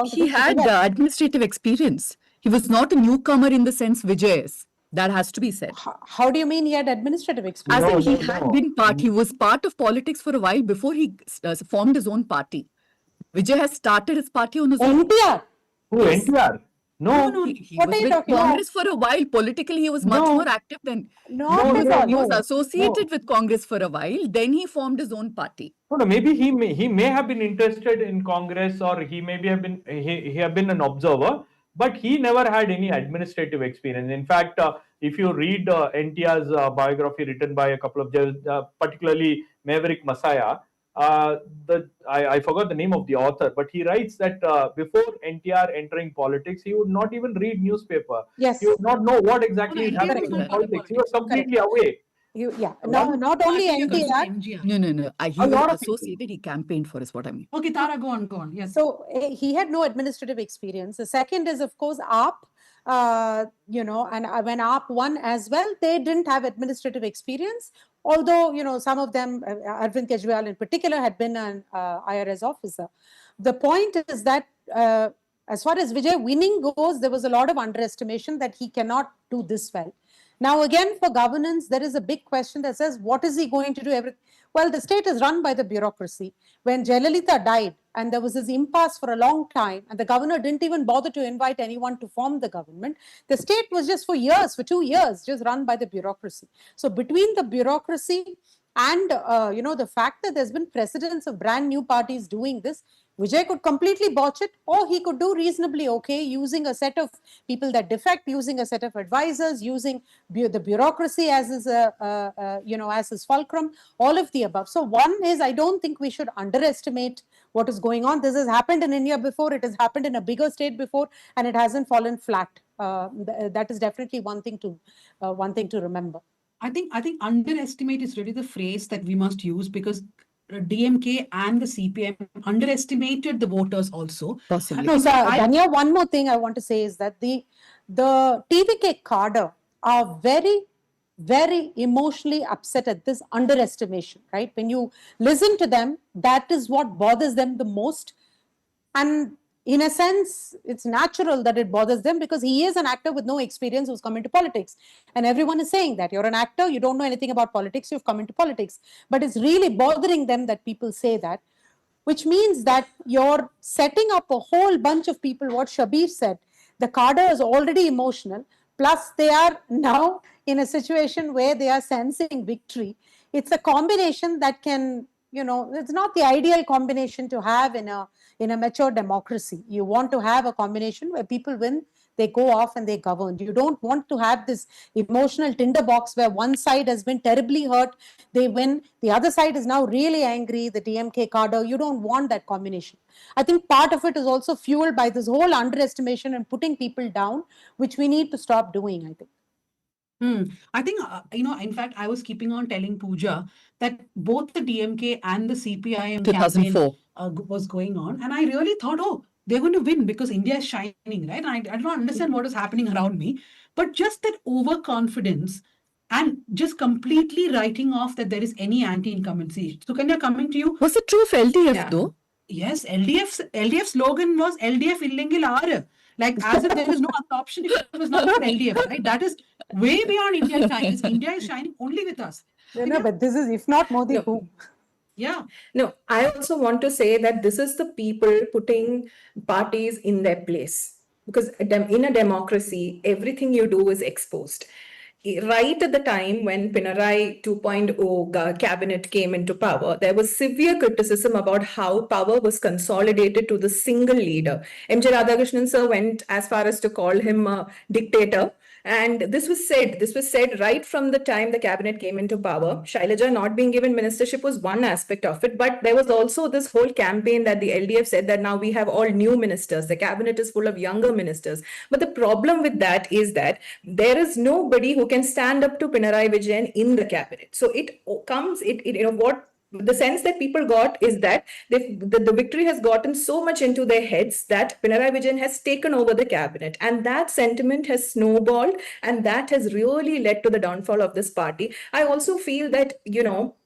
administrative experience. He was not a newcomer in the sense Vijay is. That has to be said. How do you mean he had administrative experience? As in he was part of politics for a while before he formed his own party. Vijay has started his party on his own. NTR? Who, NTR? No. He was with Congress for a while. Politically, he was much more active than... He was associated with Congress for a while. Then he formed his own party. No, maybe he may have been interested in Congress, or he maybe have been an observer. But he never had any administrative experience. In fact, if you read NTR's biography written by a couple of judges, particularly Maverick Masaya, I forgot the name of the author, but he writes that before NTR entering politics, he would not even read newspaper. Yes. He would not know what exactly is happening in politics. He was completely away. Not only NTR. No. He was associated. He campaigned for us. What I mean. Okay, Tara, go on. Yes. So he had no administrative experience. The second is, of course, AAP. And when AAP won as well, they didn't have administrative experience. Although some of them, Arvind Kejriwal in particular, had been an IRS officer. The point is that as far as Vijay winning goes, there was a lot of underestimation that he cannot do this well. Now, again, for governance, there is a big question that says, what is he going to do? Well, the state is run by the bureaucracy. When Jayalalitha died and there was this impasse for a long time and the governor didn't even bother to invite anyone to form the government, the state was just for 2 years, just run by the bureaucracy. So between the bureaucracy and, the fact that there's been precedents of brand new parties doing this, Vijay could completely botch it, or he could do reasonably okay using a set of people that defect, using a set of advisors, using the bureaucracy as his, as his fulcrum, all of the above. So one is, I don't think we should underestimate what is going on. This has happened in India before. It has happened in a bigger state before, and it hasn't fallen flat. That is definitely one thing to remember. I think underestimate is really the phrase that we must use, because DMK and the CPM underestimated the voters also. Possibly. No, so Danya, one more thing I want to say is that the TVK cadre are very, very emotionally upset at this underestimation, right? When you listen to them, that is what bothers them the most. And in a sense, it's natural that it bothers them, because he is an actor with no experience who's come into politics. And everyone is saying that you're an actor, you don't know anything about politics, you've come into politics. But it's really bothering them that people say that, which means that you're setting up a whole bunch of people, what Shabir said. The cadre is already emotional, plus they are now in a situation where they are sensing victory. It's a combination that can, it's not the ideal combination to have in a mature democracy. You want to have a combination where people win, they go off and they govern. You don't want to have this emotional tinderbox where one side has been terribly hurt, they win, the other side is now really angry, the DMK cadre. You don't want that combination. I think part of it is also fueled by this whole underestimation and putting people down, which we need to stop doing, I think. I think, in fact, I was keeping on telling Pooja that both the DMK and the CPIM 2004 campaign was going on. And I really thought, oh, they're going to win because India is shining, right? And I don't understand what is happening around me. But just that overconfidence and just completely writing off that there is any anti-incumbency. So, Kanya, coming to you. Was it true of LDF though? Yes, LDF slogan was LDF illengil aare. Like, as if there is no other option if it was not for LDF, right? That is way beyond Indian times. India is shining only with us. No, but this is, if not Modi, who? Yeah. No, I also want to say that this is the people putting parties in their place. Because in a democracy, everything you do is exposed. Right at the time when Pinarayi 2.0 cabinet came into power, there was severe criticism about how power was consolidated to the single leader. M.J. Radhakrishnan sir went as far as to call him a dictator. And this was said right from the time the cabinet came into power. Shailaja not being given ministership was one aspect of it, but there was also this whole campaign that the LDF said that now we have all new ministers. The cabinet is full of younger ministers. But the problem with that is that there is nobody who can stand up to Pinarayi Vijayan in the cabinet. So the sense that people got is that the victory has gotten so much into their heads that Pinarayi Vijayan has taken over the cabinet. And that sentiment has snowballed, and that has really led to the downfall of this party. I also feel that,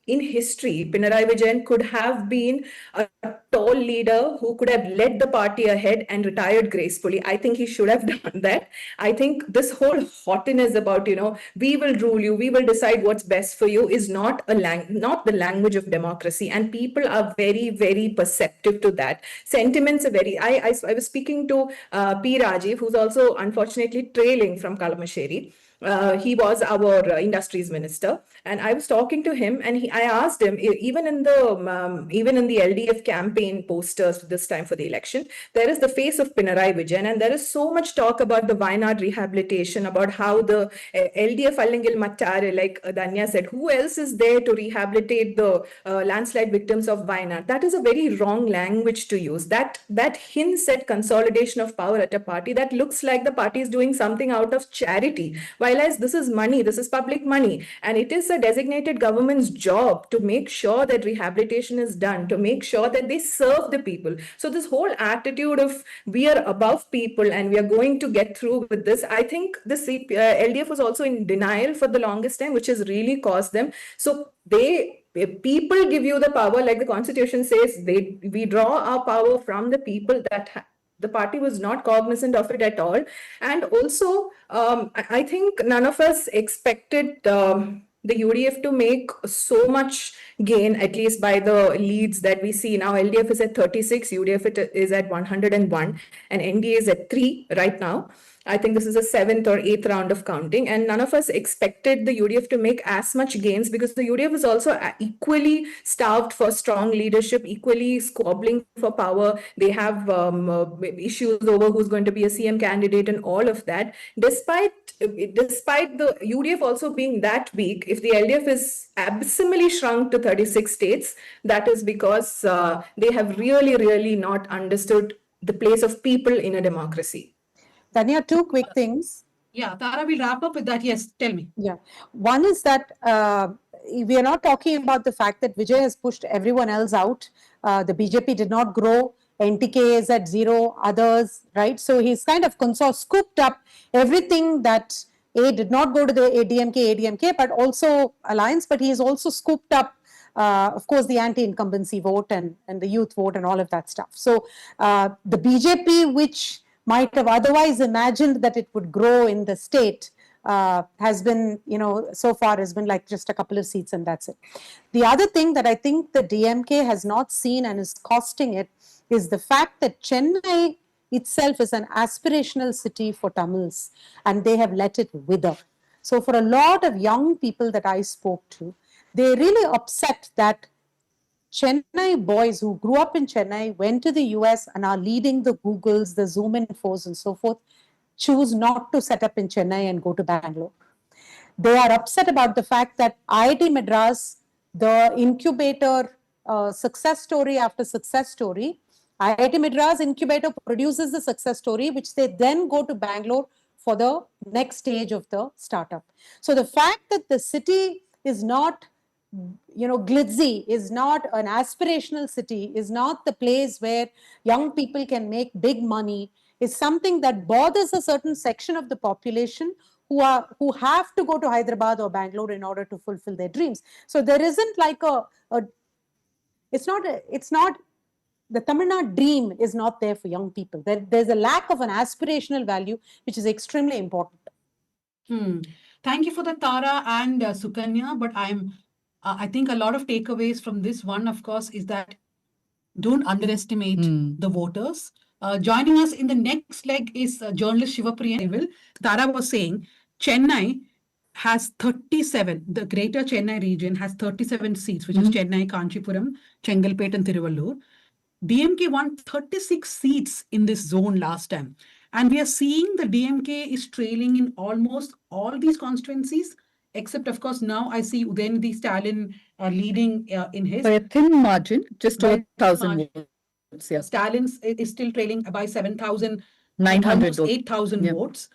in history, Pinarayi Vijayan could have been a tall leader who could have led the party ahead and retired gracefully. I think he should have done that. I think this whole haughtiness about, we will rule you, we will decide what's best for you is not the language of democracy. And people are very, very perceptive to that. Sentiments are very... I was speaking to P. Rajiv, who's also unfortunately trailing from Kalamasheri. He was our industries minister, and I was talking to him, and I asked him, even in the LDF campaign posters this time for the election, there is the face of Pinarayi Vijayan, and there is so much talk about the Wayanad rehabilitation, about how the LDF allengil mattare, like Danya said, who else is there to rehabilitate the landslide victims of Wayanad? That is a very wrong language to use. That hints at consolidation of power at a party. That looks like the party is doing something out of charity. While as this is money, this is public money, and it is a designated government's job to make sure that rehabilitation is done, to make sure that they serve the people. So this whole attitude of we are above people and we are going to get through with this, I think the LDF was also in denial for the longest time, which has really caused them. So people give you the power, like the constitution says, we draw our power from the people. The party was not cognizant of it at all. And also, I think none of us expected the UDF to make so much gain, at least by the leads that we see. Now, LDF is at 36, UDF is at 101, and NDA is at 3 right now. I think this is the 7th or 8th round of counting, and none of us expected the UDF to make as much gains because the UDF is also equally starved for strong leadership, equally squabbling for power. They have issues over who's going to be a CM candidate and all of that. Despite the UDF also being that weak, if the LDF is abysmally shrunk to 36 states, that is because they have really not understood the place of people in a democracy. Tanya, two quick things. Yeah, Tara, we'll wrap up with that. Yes, tell me. Yeah. One is that we are not talking about the fact that Vijay has pushed everyone else out. The BJP did not grow. NTK is at 0, others, right? So he's kind of scooped up everything that did not go to the ADMK, but also Alliance, but he's also scooped up, of course, the anti-incumbency vote and the youth vote and all of that stuff. So the BJP, which might have otherwise imagined that it would grow in the state, has been, so far has been like just a couple of seats and that's it. The other thing that I think the DMK has not seen and is costing it is the fact that Chennai itself is an aspirational city for Tamils and they have let it wither. So for a lot of young people that I spoke to, they're really upset that Chennai boys who grew up in Chennai, went to the US and are leading the Googles, the ZoomInfos and so forth, choose not to set up in Chennai and go to Bangalore. They are upset about the fact that IIT Madras, the incubator success story after success story, IIT Madras incubator produces the success story, which they then go to Bangalore for the next stage of the startup. So the fact that the city is not glitzy, is not an aspirational city, is not the place where young people can make big money, is something that bothers a certain section of the population who have to go to Hyderabad or Bangalore in order to fulfill their dreams. So there isn't like it's not the Tamil Nadu dream is not there for young people. There's a lack of an aspirational value, which is extremely important. Thank you for the Tara and Sukanya, but I think a lot of takeaways from this one, of course, is that don't underestimate the voters. Joining us in the next leg is journalist Shivapriyan. Tara was saying Chennai has 37, the greater Chennai region has 37 seats, which is Chennai, Kanchipuram, Chengalpet and Tiruvallur. DMK won 36 seats in this zone last time. And we are seeing the DMK is trailing in almost all these constituencies, except, of course, now I see Udayanidhi Stalin leading in his. By a thin margin, just over 1,000 votes. Yeah. Stalin is still trailing by 7,900, almost 8,000 votes.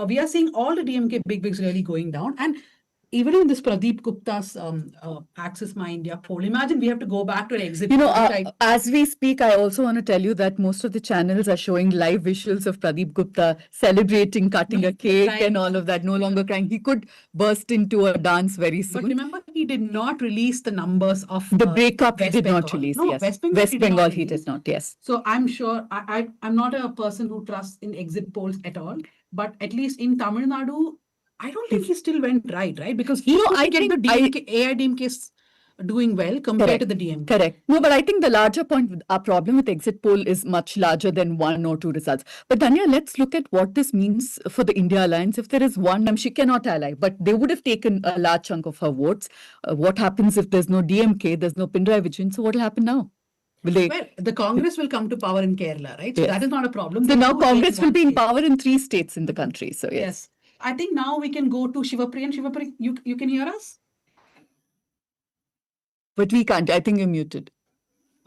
We are seeing all the DMK big-wigs really going down. And even in this Pradeep Gupta's Access My India poll, imagine we have to go back to an exit poll. As we speak, I also want to tell you that most of the channels are showing live visuals of Pradeep Gupta celebrating, cutting a cake and all of that, no longer crying. He could burst into a dance very soon. But remember, he did not release the numbers of the breakup. He did Bengal. not release, No, yes. West Bengal he did not, yes. So I'm sure, I'm not a person who trusts in exit polls at all, but at least in Tamil Nadu, I don't think he still went right? Because he get the AIDMK doing well compared to the DMK. Correct. No, but I think the larger point, our problem with exit poll is much larger than 1 or 2 results. But Dhanya, let's look at what this means for the India Alliance. If there is one, she cannot ally, but they would have taken a large chunk of her votes. What happens if there's no DMK, there's no Pinarayi Vijayan? So what will happen now? Well, the Congress will come to power in Kerala, right? So that is not a problem. So now Congress will be in power in 3 states in the country. So yes. I think now we can go to Shivapriyan. Shivapriyan, you can hear us? But we can't. I think you're muted.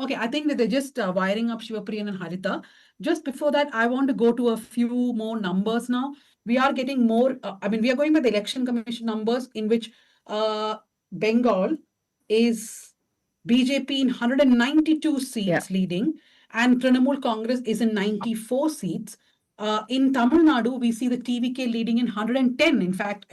Okay, I think that they're just wiring up Shivapriyan and Haritha. Just before that, I want to go to a few more numbers now. We are getting more, we are going by the Election Commission numbers in which Bengal is BJP in 192 seats leading and Trinamool Congress is in 94 seats. In Tamil Nadu, we see the TVK leading in 110. In fact,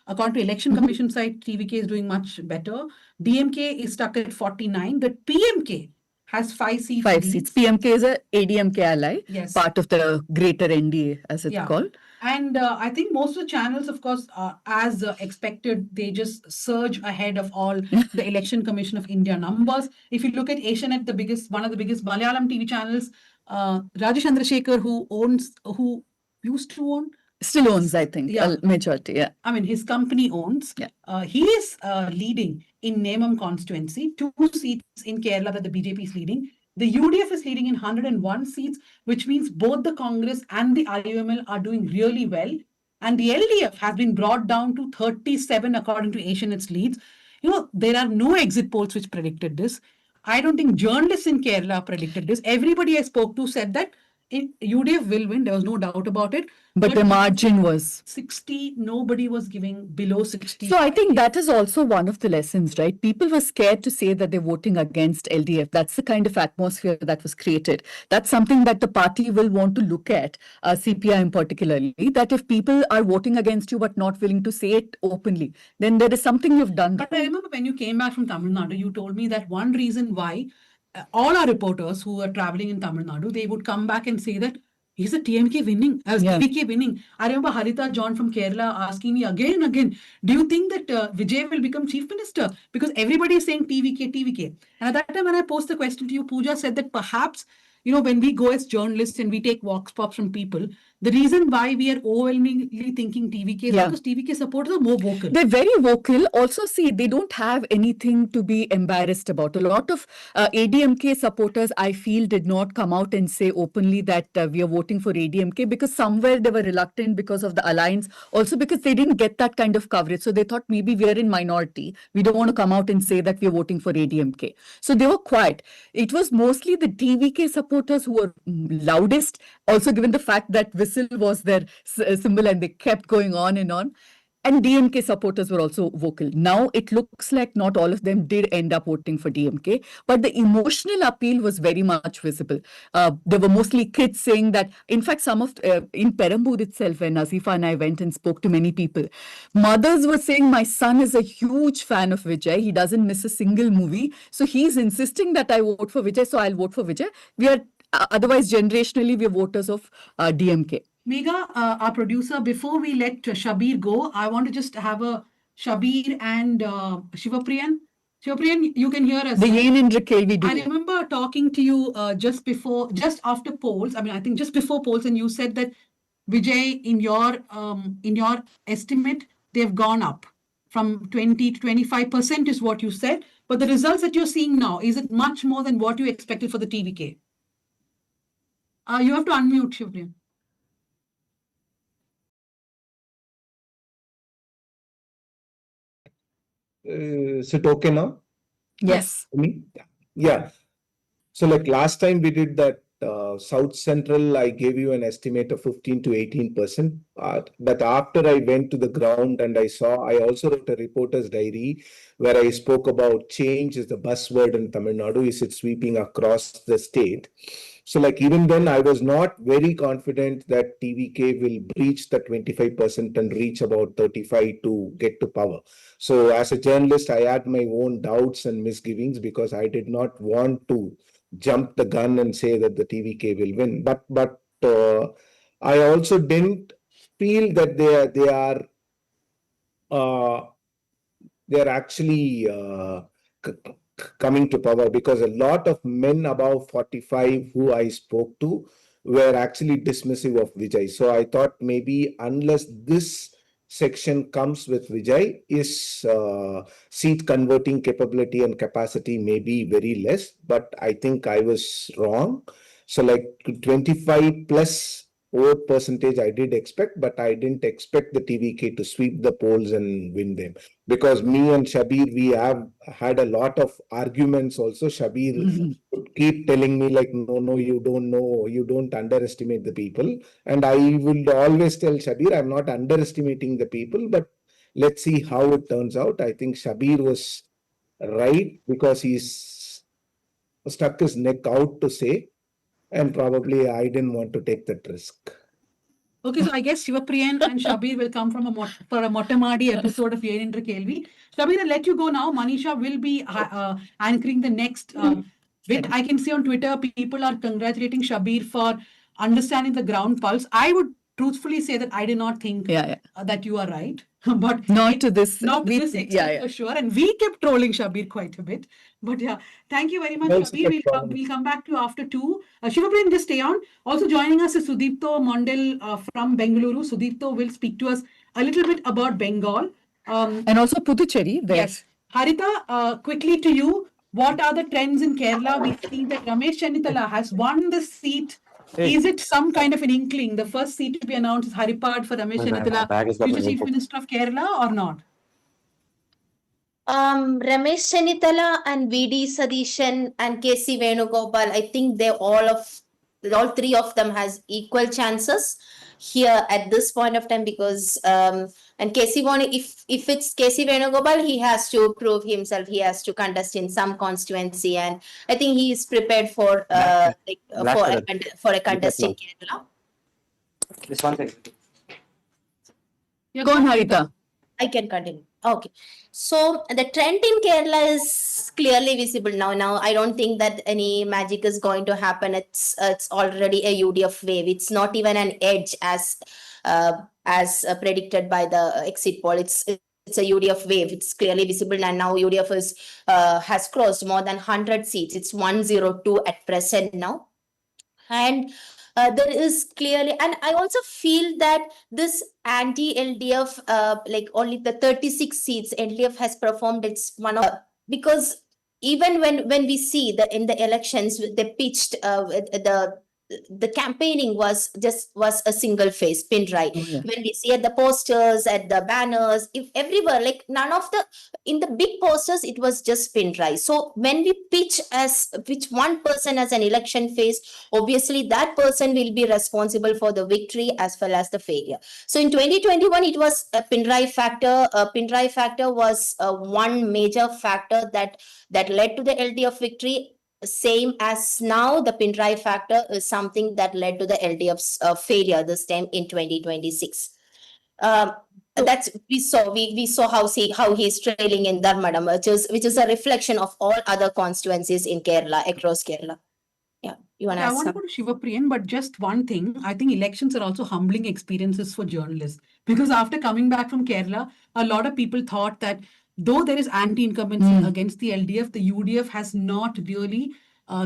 according to Election Commission side, TVK is doing much better. DMK is stuck at 49. The PMK has 5 seats. 5 seats. PMK is a ADMK ally, Yes. part of the greater NDA, as it's called. And I think most of the channels, of course, as expected, they just surge ahead of all the Election Commission of India numbers. If you look at Asianet, one of the biggest Malayalam TV channels, Rajesh Chandrasekhar, who used to own, Still owns, I think, a majority. Yeah. I mean, his company owns. Yeah. He is leading in Nemam constituency, 2 seats in Kerala that the BJP is leading. The UDF is leading in 101 seats, which means both the Congress and the IUML are doing really well. And the LDF has been brought down to 37 according to Asianet's leads. You know, there are no exit polls which predicted this. I don't think journalists in Kerala predicted this. Everybody I spoke to said that UDF will win. There was no doubt about it. But the margin was 60. Nobody was giving below 60. So I think that is also one of the lessons, right? People were scared to say that they're voting against LDF. That's the kind of atmosphere that was created. That's something that the party will want to look at, CPIM particularly, that if people are voting against you but not willing to say it openly, then there is something you've done. But I remember when you came back from Tamil Nadu, you told me that one reason why all our reporters who are traveling in Tamil Nadu, they would come back and say that is a TMK winning? TVK winning? I remember Haritha John from Kerala asking me again and again, do you think that Vijay will become chief minister? Because everybody is saying TVK. And at that time when I posed the question to you, Pooja said that perhaps, you know, when we go as journalists and we take vox pops from people, the reason why we are overwhelmingly thinking TVK is because TVK supporters are more vocal. They're very vocal. Also, see, they don't have anything to be embarrassed about. A lot of ADMK supporters, I feel, did not come out and say openly that we are voting for ADMK, because somewhere they were reluctant because of the alliance. Also because they didn't get that kind of coverage. So they thought maybe we are in minority. We don't want to come out and say that we are voting for ADMK. So they were quiet. It was mostly the TVK supporters who were loudest. Also given the fact that whistle was their symbol and they kept going on and on. And DMK supporters were also vocal. Now it looks like not all of them did end up voting for DMK, but the emotional appeal was very much visible. There were mostly kids saying that, in fact, some of in Perambur itself, when Nazifa and I went and spoke to many people, mothers were saying, my son is a huge fan of Vijay. He doesn't miss a single movie. So he's insisting that I vote for Vijay. So I'll vote for Vijay. We are otherwise generationally, we are voters of DMK. Megha, our producer, before we let Shabir go, I want to just have a Shabir and Shivapriyan. Shivapriyan, you can hear us. The Yen and Raquel we do. I remember talking to you just after polls. I mean, I think just before polls, and you said that Vijay, in your estimate, they've gone up from 20 to 25% is what you said. But the results that you're seeing now, is it much more than what you expected for the TVK? You have to unmute, Shivapriyan. Is it okay now? Yes. Yeah. So like last time we did that South Central, I gave you an estimate of 15 to 18%. But after I went to the ground and I also wrote a reporter's diary where I spoke about change is the buzzword in Tamil Nadu. Is it sweeping across the state? So like even then I was not very confident that TVK will breach the 25% and reach about 35 to get to power. So as a journalist, I had my own doubts and misgivings because I did not want to jump the gun and say that the TVK will win. But I also didn't feel that they are actually coming to power, because a lot of men above 45 who I spoke to were actually dismissive of Vijay. So I thought maybe unless this section comes with Vijay, his seat converting capability and capacity may be very less, but I think I was wrong. So like 25 plus vote percentage I did expect, but I didn't expect the TVK to sweep the polls and win them. Because me and Shabir, we have had a lot of arguments also. Shabir would keep telling me like, no, you don't know, you don't underestimate the people. And I will always tell Shabir, I'm not underestimating the people, but let's see how it turns out. I think Shabir was right because he's stuck his neck out to say, and probably I didn't want to take that risk. Okay, so I guess Shivapriyan and Shabir will come from for a Mottamadi episode of Yenindra Kelvi. Shabir, I'll let you go now. Manisha will be anchoring the next bit I can see on Twitter, people are congratulating Shabir for understanding the ground pulse. I would truthfully say that I did not think that you are right, but Not to this. not to this extent for sure. And we kept trolling Shabir quite a bit. But yeah, thank you very much, Shabir. We'll come back to you after 2. Shivapriyan, just stay on. Also joining us is Sudipto Mondal from Bengaluru. Sudipto will speak to us a little bit about Bengal. And also Puducherry. Yes. Harita, quickly to you. What are the trends in Kerala? We see that Ramesh Chennithala has won the seat. Is it some kind of an inkling? The first seat to be announced is Haripad for Ramesh Chennithala, future Chief Minister of Kerala, or not? Ramesh Chennithala and VD Sadishan and KC Venugopal, I think all three of them has equal chances here at this point of time, because and if it's KC Venugopal, he has to prove himself. He has to contest in some constituency, and I think he is prepared for a contest in Kerala. This one thing. Go on, Harita. I can continue. Okay. So the trend in Kerala is clearly visible now. Now, I don't think that any magic is going to happen. It's already a UDF wave. It's not even an edge as predicted by the exit poll. It's a UDF wave. It's clearly visible, and now UDF has crossed more than 100 seats. It's 102 at present now. And there is clearly, and I also feel that this anti-LDF, like only the 36 seats, LDF has performed its one of, because even when we see in the elections, they pitched the campaigning was a single face pin drive. When we see at the posters, at the banners, if everywhere, like in the big posters, it was just pin drive. So when we pitch one person as an election face, obviously that person will be responsible for the victory as well as the failure. So in 2021, it was a pin drive factor. Pin drive factor was one major factor that led to the LDF victory. Same as now, the pin drive factor is something that led to the LDF's failure this time in 2026. We saw how he's trailing in Dharmadam, which is a reflection of all other constituencies in Kerala, across Kerala. Yeah, you want to ask? I want to go to Shivapriyan, but just one thing. I think elections are also humbling experiences for journalists, because after coming back from Kerala, a lot of people thought that though there is anti-incumbency against the LDF, the UDF has not really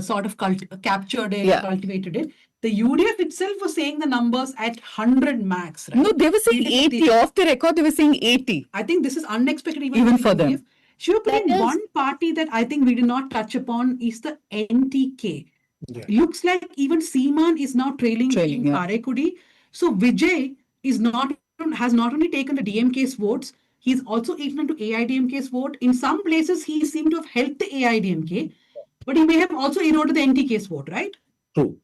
sort of captured it, cultivated it. The UDF itself was saying the numbers at 100 max, right? No, they were saying 80. Off the record, they were saying 80. I think this is unexpected even for them. UDF. Shivapriyan, one party that I think we did not touch upon is the NTK. Yeah. Looks like even Seaman is now trailing in Karekudi. So Vijay has not only taken the DMK's votes, he's also eaten into AIDMK's vote. In some places, he seemed to have helped the AIDMK, but he may have also eroded the NTK's vote, right? True.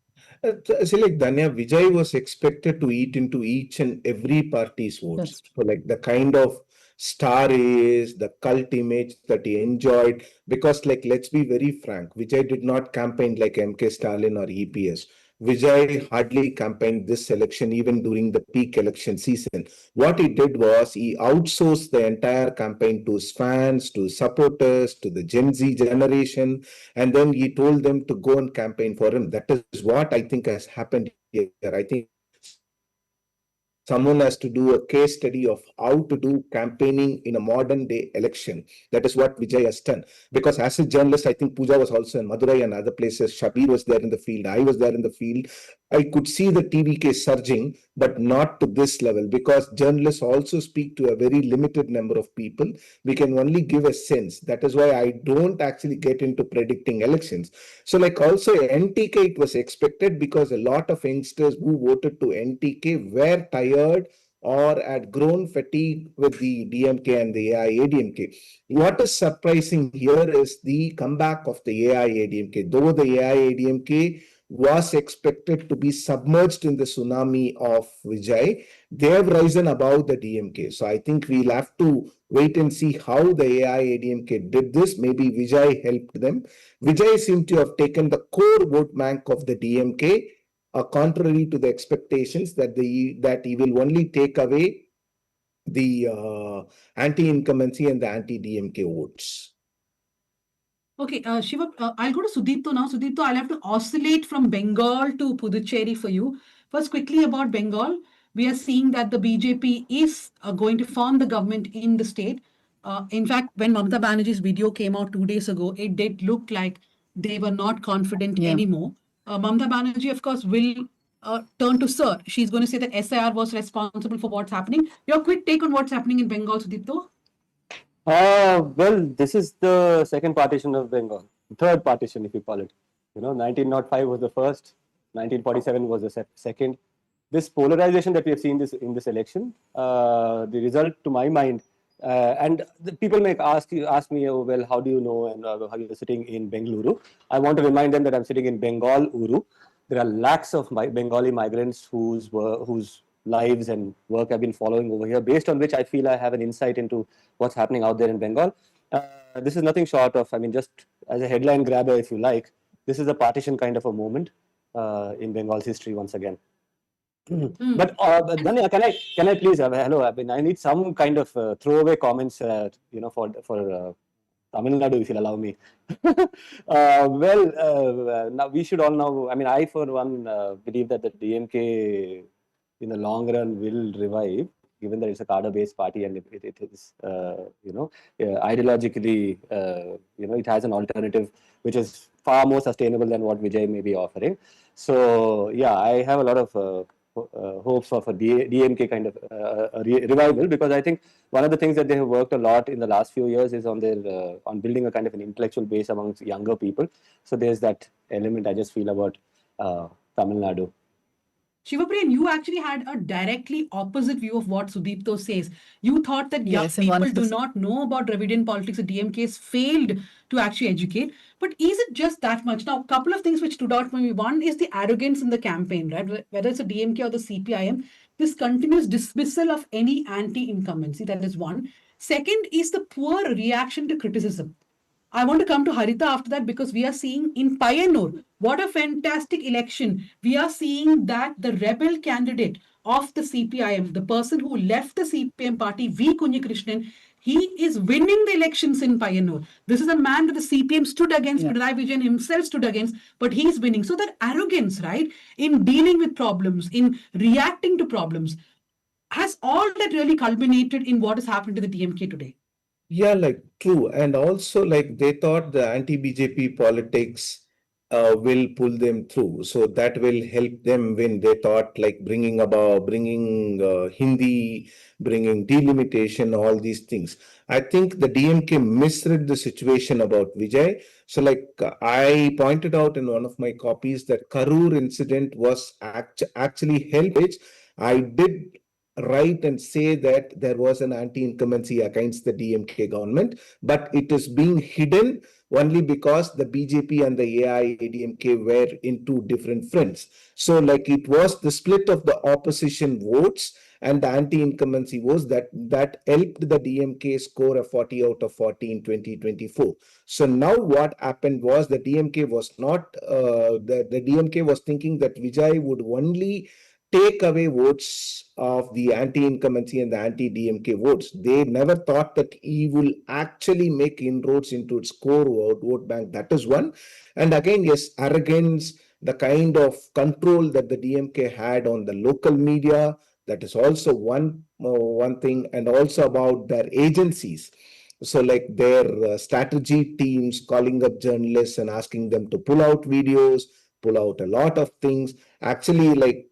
See, like Dhanya, Vijay was expected to eat into each and every party's votes. So like the kind of star is, the cult image that he enjoyed, because like, let's be very frank, Vijay did not campaign like MK Stalin or EPS. Vijay hardly campaigned this election even during the peak election season. What he did was he outsourced the entire campaign to his fans, to his supporters, to the Gen Z generation, and then he told them to go and campaign for him. That is what I think has happened here. I think someone has to do a case study of how to do campaigning in a modern day election. That is what Vijay has done. Because as a journalist, I think Pooja was also in Madurai and other places. Shabir was there in the field. I was there in the field. I could see the TVK surging, but not to this level, because journalists also speak to a very limited number of people. We can only give a sense. That is why I don't actually get into predicting elections. So like also NTK, it was expected, because a lot of youngsters who voted to NTK were tired or had grown fatigue with the DMK and the AIADMK. What is surprising here is the comeback of the AIADMK. Though the AIADMK was expected to be submerged in the tsunami of Vijay, they have risen above the DMK. So I think we'll have to wait and see how the AIADMK did this. Maybe Vijay helped them. Vijay seemed to have taken the core vote bank of the DMK, contrary to the expectations that he will only take away the anti-incumbency and the anti-DMK votes. Okay, Shiva, I'll go to Sudipto now. Sudipto, I'll have to oscillate from Bengal to Puducherry for you. First, quickly about Bengal, we are seeing that the BJP is going to form the government in the state. In fact, when Mamata Banerjee's video came out 2 days ago, it did look like they were not confident anymore. Mamata Banerjee, of course, will turn to Sir. She's going to say that SIR was responsible for what's happening. Your quick take on what's happening in Bengal, Sudipto? Well, this is the second partition of Bengal, third partition, if you call it. 1905 was the first, 1947 was the second. This polarization that we have seen in this election, the result, to my mind, and the people may ask me, oh, well, how do you know, and how you're sitting in Bengaluru? I want to remind them that I'm sitting in Bengal, Uru. There are lakhs of Bengali migrants whose lives and work I've been following over here, based on which I feel I have an insight into what's happening out there in Bengal. This is nothing short of, just as a headline grabber, if you like, this is a partition kind of a moment in Bengal's history once again. But Dhanya, can I please hello? I need some kind of throwaway comments, for Tamil Nadu, if you'll allow me. Now we should all know. I for one believe that the DMK in the long run will revive, given that it's a cadre-based party and it is, ideologically, it has an alternative which is far more sustainable than what Vijay may be offering. So, yeah, I have a lot of hopes of a DMK kind of revival, because I think one of the things that they have worked a lot in the last few years is on their on building a kind of an intellectual base amongst younger people. So there's that element I just feel about Tamil Nadu. Shivapriya, you actually had a directly opposite view of what Sudipto says. You thought that young people do not know about Dravidian politics. The DMK has failed to actually educate. But is it just that much? Now, a couple of things which stood out for me. One is the arrogance in the campaign, right? Whether it's a DMK or the CPIM, this continuous dismissal of any anti-incumbency. That is one. Second is the poor reaction to criticism. I want to come to Harita after that, because we are seeing in Payanur, what a fantastic election. We are seeing that the rebel candidate of the CPIM, the person who left the CPM party, V. Kunyikrishnan, he is winning the elections in Payanur. This is a man that the CPM stood against, Pinarayi Vijayan himself stood against, but he's winning. So that arrogance, right, in dealing with problems, in reacting to problems, has all that really culminated in what has happened to the DMK today? Yeah, true. And also they thought the anti-BJP politics will pull them through. So that will help them win. They thought bringing Hindi, bringing delimitation, all these things. I think the DMK misread the situation about Vijay. So I pointed out in one of my copies that Karur incident was actually helped. I did write and say that there was an anti-incumbency against the DMK government, but it is being hidden only because the BJP and the AIADMK were in two different fronts. So it was the split of the opposition votes and the anti-incumbency votes that helped the DMK score a 40 out of 40 in 2024. So now what happened was the DMK was not, the DMK was thinking that Vijay would only take away votes of the anti-incumbency and the anti-DMK votes. They never thought that he will actually make inroads into its core vote bank. That is one. And again, yes, arrogance, the kind of control that the DMK had on the local media, that is also one thing. And also about their agencies. So their strategy teams calling up journalists and asking them to pull out videos, pull out a lot of things. Actually,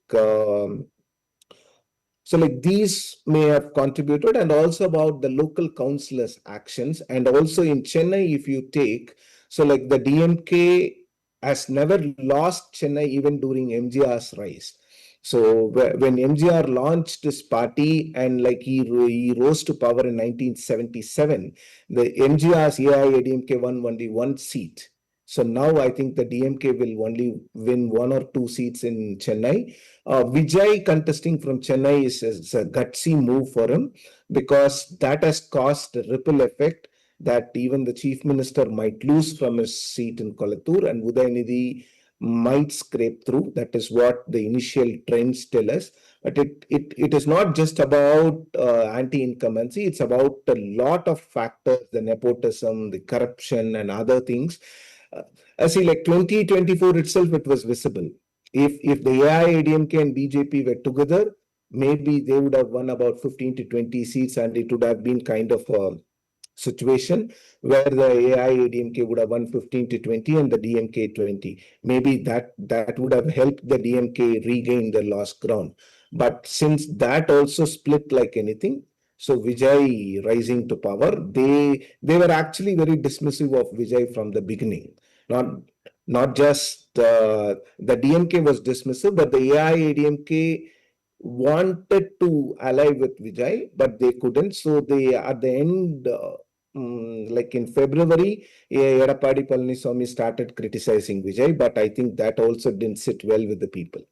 these may have contributed, and also about the local councillors' actions. And also in Chennai, if you take, the DMK has never lost Chennai even during MGR's rise. So when MGR launched this party and he rose to power in 1977, the MGR's AIADMK won only one seat. So now I think the DMK will only win 1 or 2 seats in Chennai. Vijay contesting from Chennai is a gutsy move for him, because that has caused a ripple effect that even the chief minister might lose from his seat in Kolattur, and Udayanidhi might scrape through. That is what the initial trends tell us. But it is not just about anti-incumbency. It's about a lot of factors, the nepotism, the corruption, and other things. See, like 2024 itself, it was visible. If the AIADMK and BJP were together, maybe they would have won about 15 to 20 seats, and it would have been kind of a situation where the AIADMK would have won 15 to 20 and the DMK 20. Maybe that would have helped the DMK regain the lost ground. But since that also split like anything, so Vijay rising to power, they were actually very dismissive of Vijay from the beginning. Not just the DMK was dismissive, but the AIADMK wanted to ally with Vijay, but they couldn't. So they, at the end, like in February, Edappadi Palaniswamy started criticizing Vijay, but I think that also didn't sit well with the people.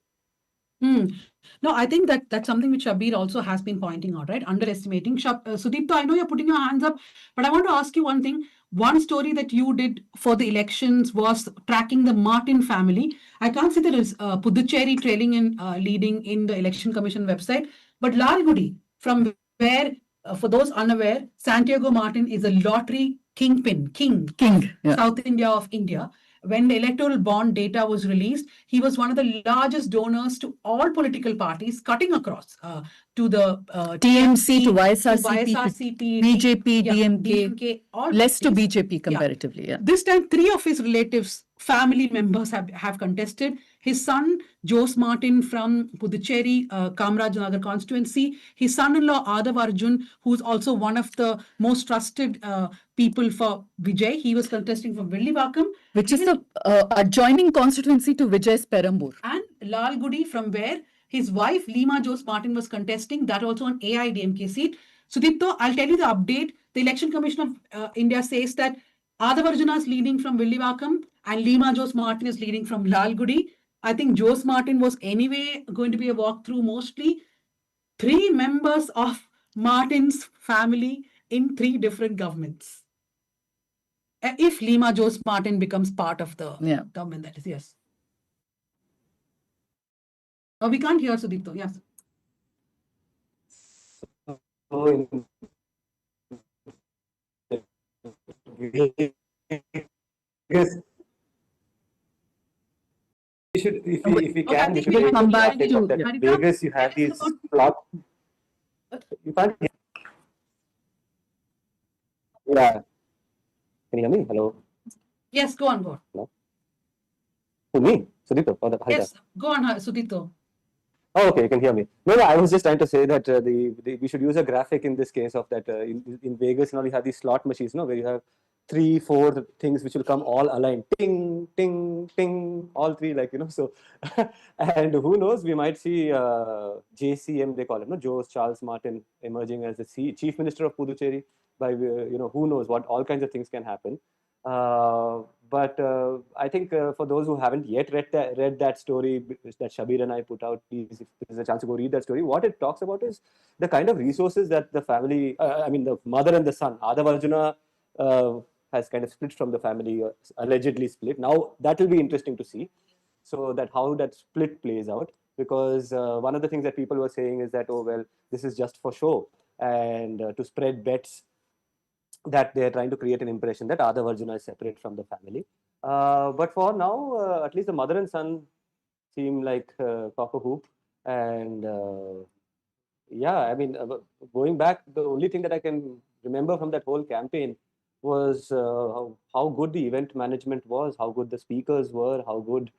No, I think that's something which Shabir also has been pointing out, right? Underestimating. Sudipto, I know you're putting your hands up, but I want to ask you one thing. One story that you did for the elections was tracking the Martin family. I can't see there is Puducherry trailing and leading in the Election Commission website, but Lalgudi, from where, for those unaware, Santiago Martin is a lottery king, yeah. South India of India. When the electoral bond data was released, he was one of the largest donors to all political parties, cutting across to the TMC, to YSRCP, BJP, DMK, all less to parties. BJP comparatively. Yeah. This time, 3 of his relatives, family members have contested. His son, Jose Martin from Puducherry, Kamraj Nagar constituency. His son-in-law, Adav Arjun, who's also one of the most trusted people for Vijay. He was contesting from Villivakam. Which is the adjoining constituency to Vijay's Perambur. And Lalgudi, from where his wife, Lima Jose Martin, was contesting, that also an AIDMK seat. Sudipto, I'll tell you the update. The Election Commission of India says that Adav Arjuna is leading from Villivakam and Lima Jose Martin is leading from Lalgudi. I think Jose Martin was anyway going to be a walkthrough mostly. 3 members of Martin's family in 3 different governments. If Lima Jose Martin becomes part of the government, that is, yes. Oh, we can't hear Sudipto, yes. If we can, we should come back take to up that Vegas. You have these plot. You can't hear. Yeah. Can you hear me? Hello. Yes, go on. No. To me, Sudipto. Or the Yes, go on, Sudipto. Oh, okay, you can hear me. No, I was just trying to say that we should use a graphic in this case of that in Vegas. Now we have these slot machines, where you have 3, 4 things which will come all aligned, ting, ting, ting, all 3, so, and who knows, we might see JCM, they call him, Jose Charles Martin, emerging as the Chief Minister of Puducherry. By who knows what, all kinds of things can happen. But I think for those who haven't yet read that story that Shabir and I put out, please, if there's a chance to go read that story, what it talks about is the kind of resources that the family, the mother and the son, Adav Arjuna, has kind of split from the family, allegedly split. Now that will be interesting to see. So that how that split plays out, because one of the things that people were saying is that, oh, well, this is just for show and to spread bets, that they're trying to create an impression that Adav Arjuna is separate from the family. But for now, at least the mother and son seem like cock a hoop. And going back, the only thing that I can remember from that whole campaign was how good the event management was, how good the speakers were, how good,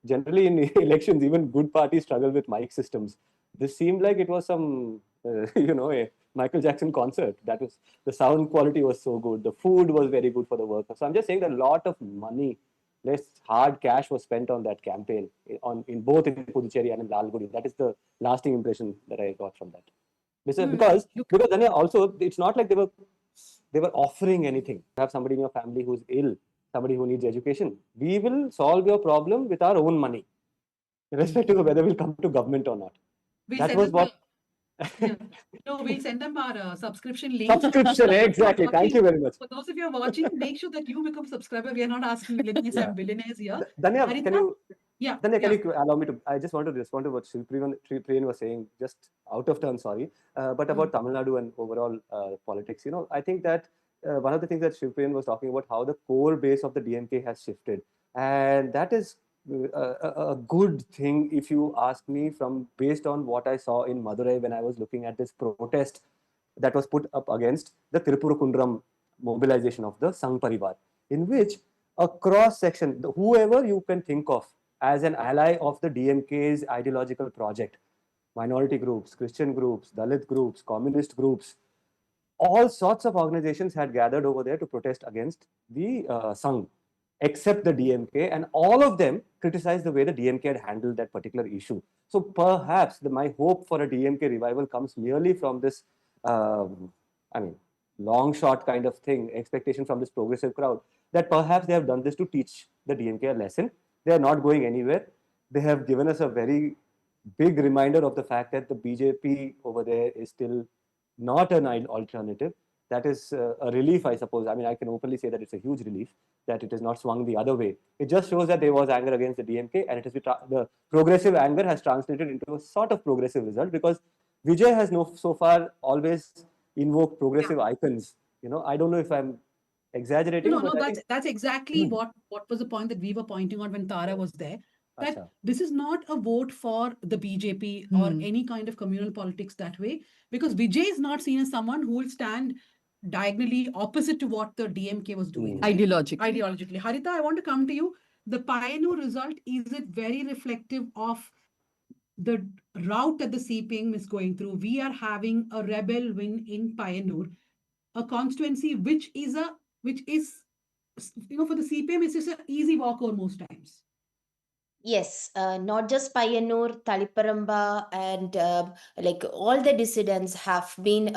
generally in elections, even good parties struggle with mic systems. This seemed like it was some, a Michael Jackson concert. That was, the sound quality was so good. The food was very good for the workers. So I'm just saying that a lot of money, less hard cash was spent on that campaign, in both in Puducherry and in Lalgudi. That is the lasting impression that I got from that. Because then also, it's not like they were offering anything. You have somebody in your family who's ill, somebody who needs education. We will solve your problem with our own money, irrespective of whether we'll come to government or not. That was what Yeah. No, we'll send them our subscription link. Subscription, exactly. Thank you very much. For those of you who are watching, make sure that you become a subscriber. We are not asking millionaires and billionaires here. Danya, Haritha? can you? Yeah. Danya, can you allow me to? I just want to respond to what Shripriyan was saying, just out of turn, sorry, but about Tamil Nadu and overall politics. You know, I think that one of the things that Shripriyan was talking about, how the core base of the DMK has shifted, and that is a good thing, if you ask me, from based on what I saw in Madurai when I was looking at this protest that was put up against the Tirupurukundram mobilization of the Sangh Parivar, in which a cross section, whoever you can think of as an ally of the DMK's ideological project, minority groups, Christian groups, Dalit groups, communist groups, all sorts of organizations had gathered over there to protest against the Sangh, except the DMK, and all of them criticized the way the DMK had handled that particular issue. So perhaps my hope for a DMK revival comes merely from this, long shot kind of thing, expectation from this progressive crowd, that perhaps they have done this to teach the DMK a lesson. They are not going anywhere. They have given us a very big reminder of the fact that the BJP over there is still not an alternative. That is a relief, I suppose. I mean, I can openly say that it's a huge relief that it is not swung the other way. It just shows that there was anger against the DMK, and it has the progressive anger has translated into a sort of progressive result, because Vijay has so far always invoked progressive icons. You know, I don't know if I'm exaggerating. No, that's exactly what was the point that we were pointing out when Tara was there. That this is not a vote for the BJP or any kind of communal politics that way, because Vijay is not seen as someone who will stand diagonally opposite to what the DMK was doing. Ideologically. Haritha, I want to come to you. The Payyanur result, is it very reflective of the route that the CPM is going through? We are having a rebel win in Payyanur, a constituency which is, for the CPM, it's just an easy walkover most times. Yes, not just Payyanur, Taliparamba, and all the dissidents have been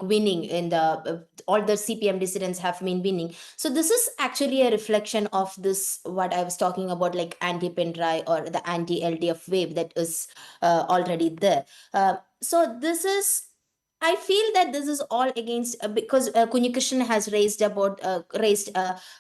winning in the all the CPM dissidents have been winning. So this is actually a reflection of this, what I was talking about, like anti-Pendrai or the anti-LDF wave that is already there. So this is, I feel that this is all against because Kunyikrishnan has raised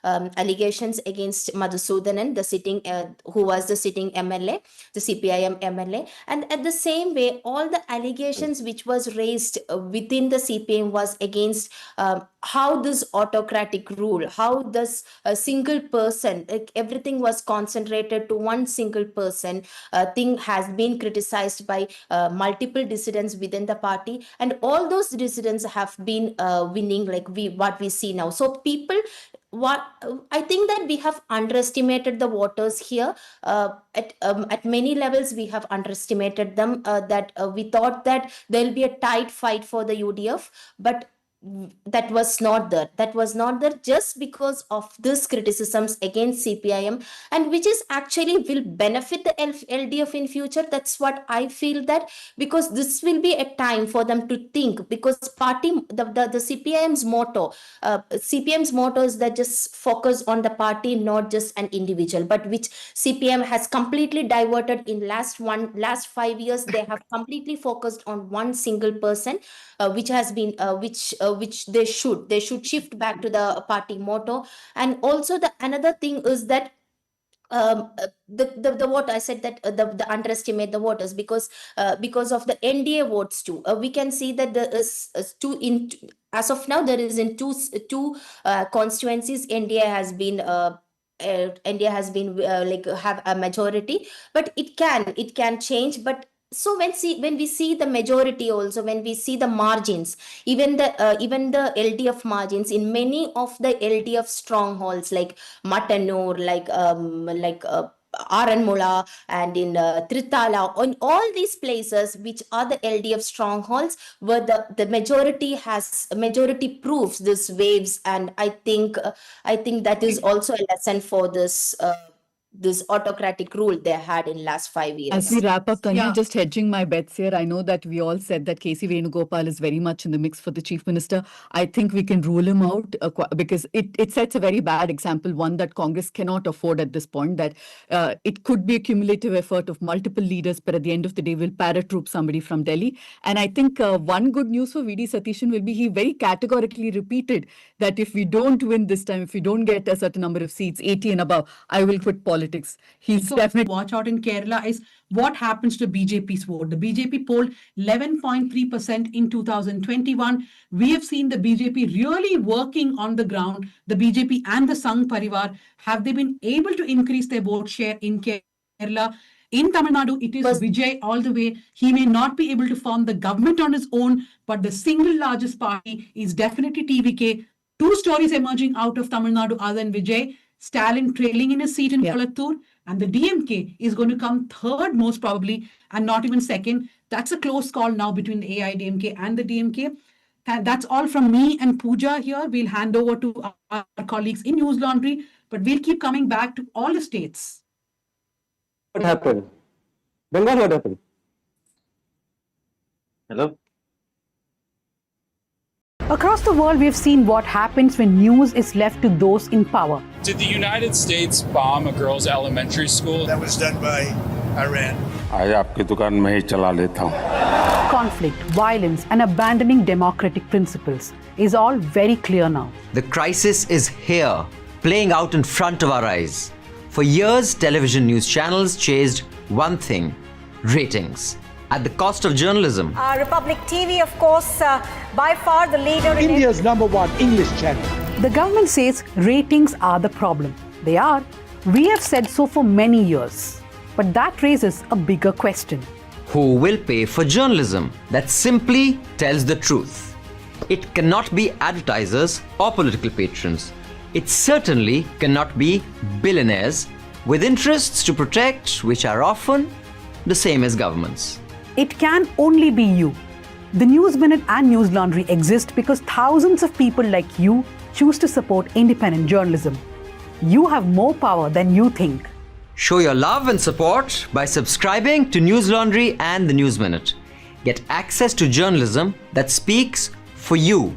allegations against Madhusudanan, the sitting who was the sitting MLA, the CPIM MLA, and at the same way, all the allegations which was raised within the CPM was against how this autocratic rule, how this single person, like everything was concentrated to one single person. Thing has been criticized by multiple dissidents within the party, and all those dissidents have been winning, like what we see now. So people, I think that we have underestimated the voters here. At many levels, we have underestimated them. That we thought that there'll be a tight fight for the UDF, but that was not there. That was not there just because of this criticisms against CPIM, and which is actually will benefit the LDF in future. That's what I feel, that because this will be a time for them to think, because party the CPIM's motto, is that just focus on the party, not just an individual, but which CPM has completely diverted in last 5 years. They have completely focused on one single person, which has been which they should shift back to the party motto. And also the another thing is that the vote, I said that the underestimate the voters because of the NDA votes too. We can see that there is as of now there is in two constituencies NDA has been have a majority, but it can change. But so when we see the majority, also when we see the margins, even the LDF margins in many of the LDF strongholds like Matanur, like Aranmula, and in Tritala, on all these places which are the LDF strongholds, where the majority proves this waves. And I think that is also a lesson for this this autocratic rule they had in last 5 years. As we wrap up, Tanya, Yeah. just hedging my bets here. I know that we all said that KC Venugopal is very much in the mix for the Chief Minister. I think we can rule him out because it sets a very bad example, one that Congress cannot afford at this point, that it could be a cumulative effort of multiple leaders, but at the end of the day, will paratroop somebody from Delhi. And I think one good news for VD Satishan will be he very categorically repeated that if we don't win this time, if we don't get a certain number of seats, 80 and above, I will quit politics. He's So definitely watch out in Kerala is what happens to BJP's vote. The BJP polled 11.3% in 2021. We have seen the BJP really working on the ground. The BJP and the Sangh Parivar, have they been able to increase their vote share in Kerala? In Tamil Nadu, it is Vijay all the way. He may not be able to form the government on his own, but the single largest party is definitely TVK. Two stories emerging out of Tamil Nadu other than Vijay. Stalin trailing in a seat in Kolattur, and the DMK is going to come third most probably and not even second. That's a close call now between the AIDMK and the DMK. That's all from me and Pooja here. We'll hand over to our colleagues in Newslaundry, but we'll keep coming back to all the states. What happened? Bengal, what happened? Hello? Across the world, we've seen what happens when news is left to those in power. Did the United States bomb a girls' elementary school? That was done by Iran. आज आपकी दुकान में ही चला लेता हूँ. Conflict, violence, and abandoning democratic principles is all very clear now. The crisis is here, playing out in front of our eyes. For years, television news channels chased one thing: ratings, at the cost of journalism. Republic TV, of course, by far the leader in India's #1 English channel. The government says ratings are the problem. They are. We have said so for many years. But that raises a bigger question. Who will pay for journalism that simply tells the truth? It cannot be advertisers or political patrons. It certainly cannot be billionaires with interests to protect, which are often the same as governments. It can only be you. The News Minute and Newslaundry exist because thousands of people like you choose to support independent journalism. You have more power than you think. Show your love and support by subscribing to Newslaundry and the News Minute. Get access to journalism that speaks for you.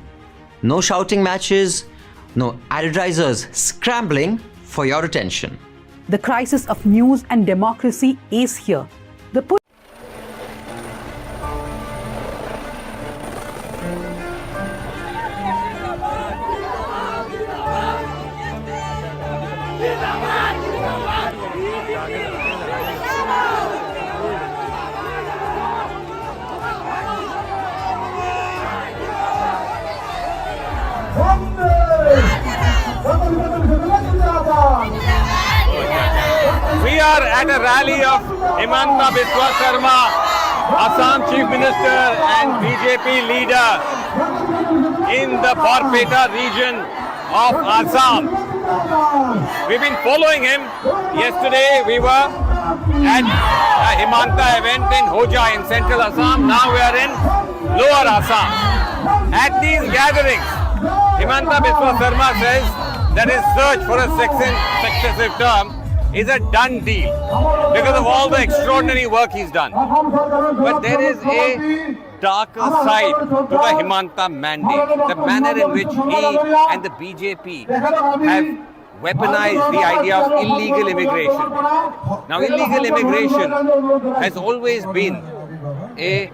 No shouting matches, no advertisers scrambling for your attention. The crisis of news and democracy is here. We are at a rally of Himanta Biswa Sarma, Assam Chief Minister and BJP leader in the Barpeta region of Assam. We've been following him. Yesterday we were at a Himanta event in Hoja in central Assam. Now we are in lower Assam. At these gatherings, Himanta Biswa Sarma says that his search for a successive term is a done deal because of all the extraordinary work he's done. But there is a darker side to the Himanta mandate, the manner in which he and the BJP have weaponized the idea of illegal immigration. Now, illegal immigration has always been a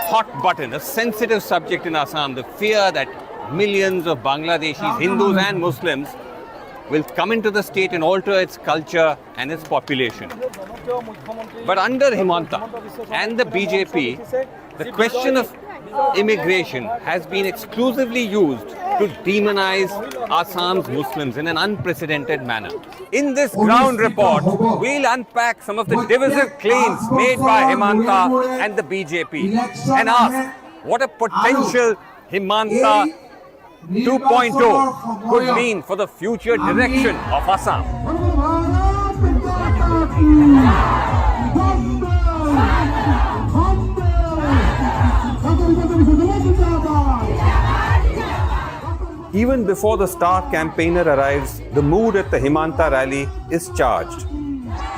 hot button, a sensitive subject in Assam, the fear that millions of Bangladeshis, Hindus and Muslims will come into the state and alter its culture and its population. But under Himanta and the BJP, the question of immigration has been exclusively used to demonize Assam's Muslims in an unprecedented manner. In this ground report, we'll unpack some of the divisive claims made by Himanta and the BJP and ask what a potential Himanta 2.0 could mean for the future direction of Assam. Even before the star campaigner arrives, the mood at the Himanta rally is charged.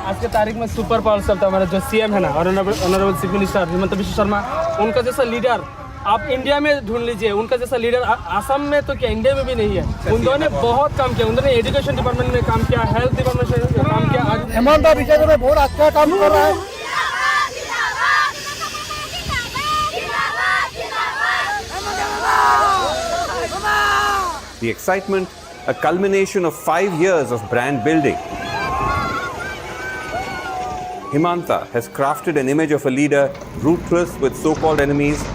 आज के तारीख में super power सब था हमारा जो CM है ना honourable chief minister Himanta Biswa Sharma, उनका जैसा लीडर आप इंडिया में ढूंढ लीजिए, उनका जैसा लीडर असम में तो क्या इंडिया में भी नहीं है। उन्होंने ने बहुत काम किया, उन्होंने एजुकेशन डिपार्टमेंट में काम किया, हेल्थ डिपार्टमेंट में काम किया। हिमंत बिश्व में बहुत अच्छा काम कर रहा है। The excitement, a culmination of 5 years of brand building. Himanta has crafted an image of a leader ruthless with so-called enemies,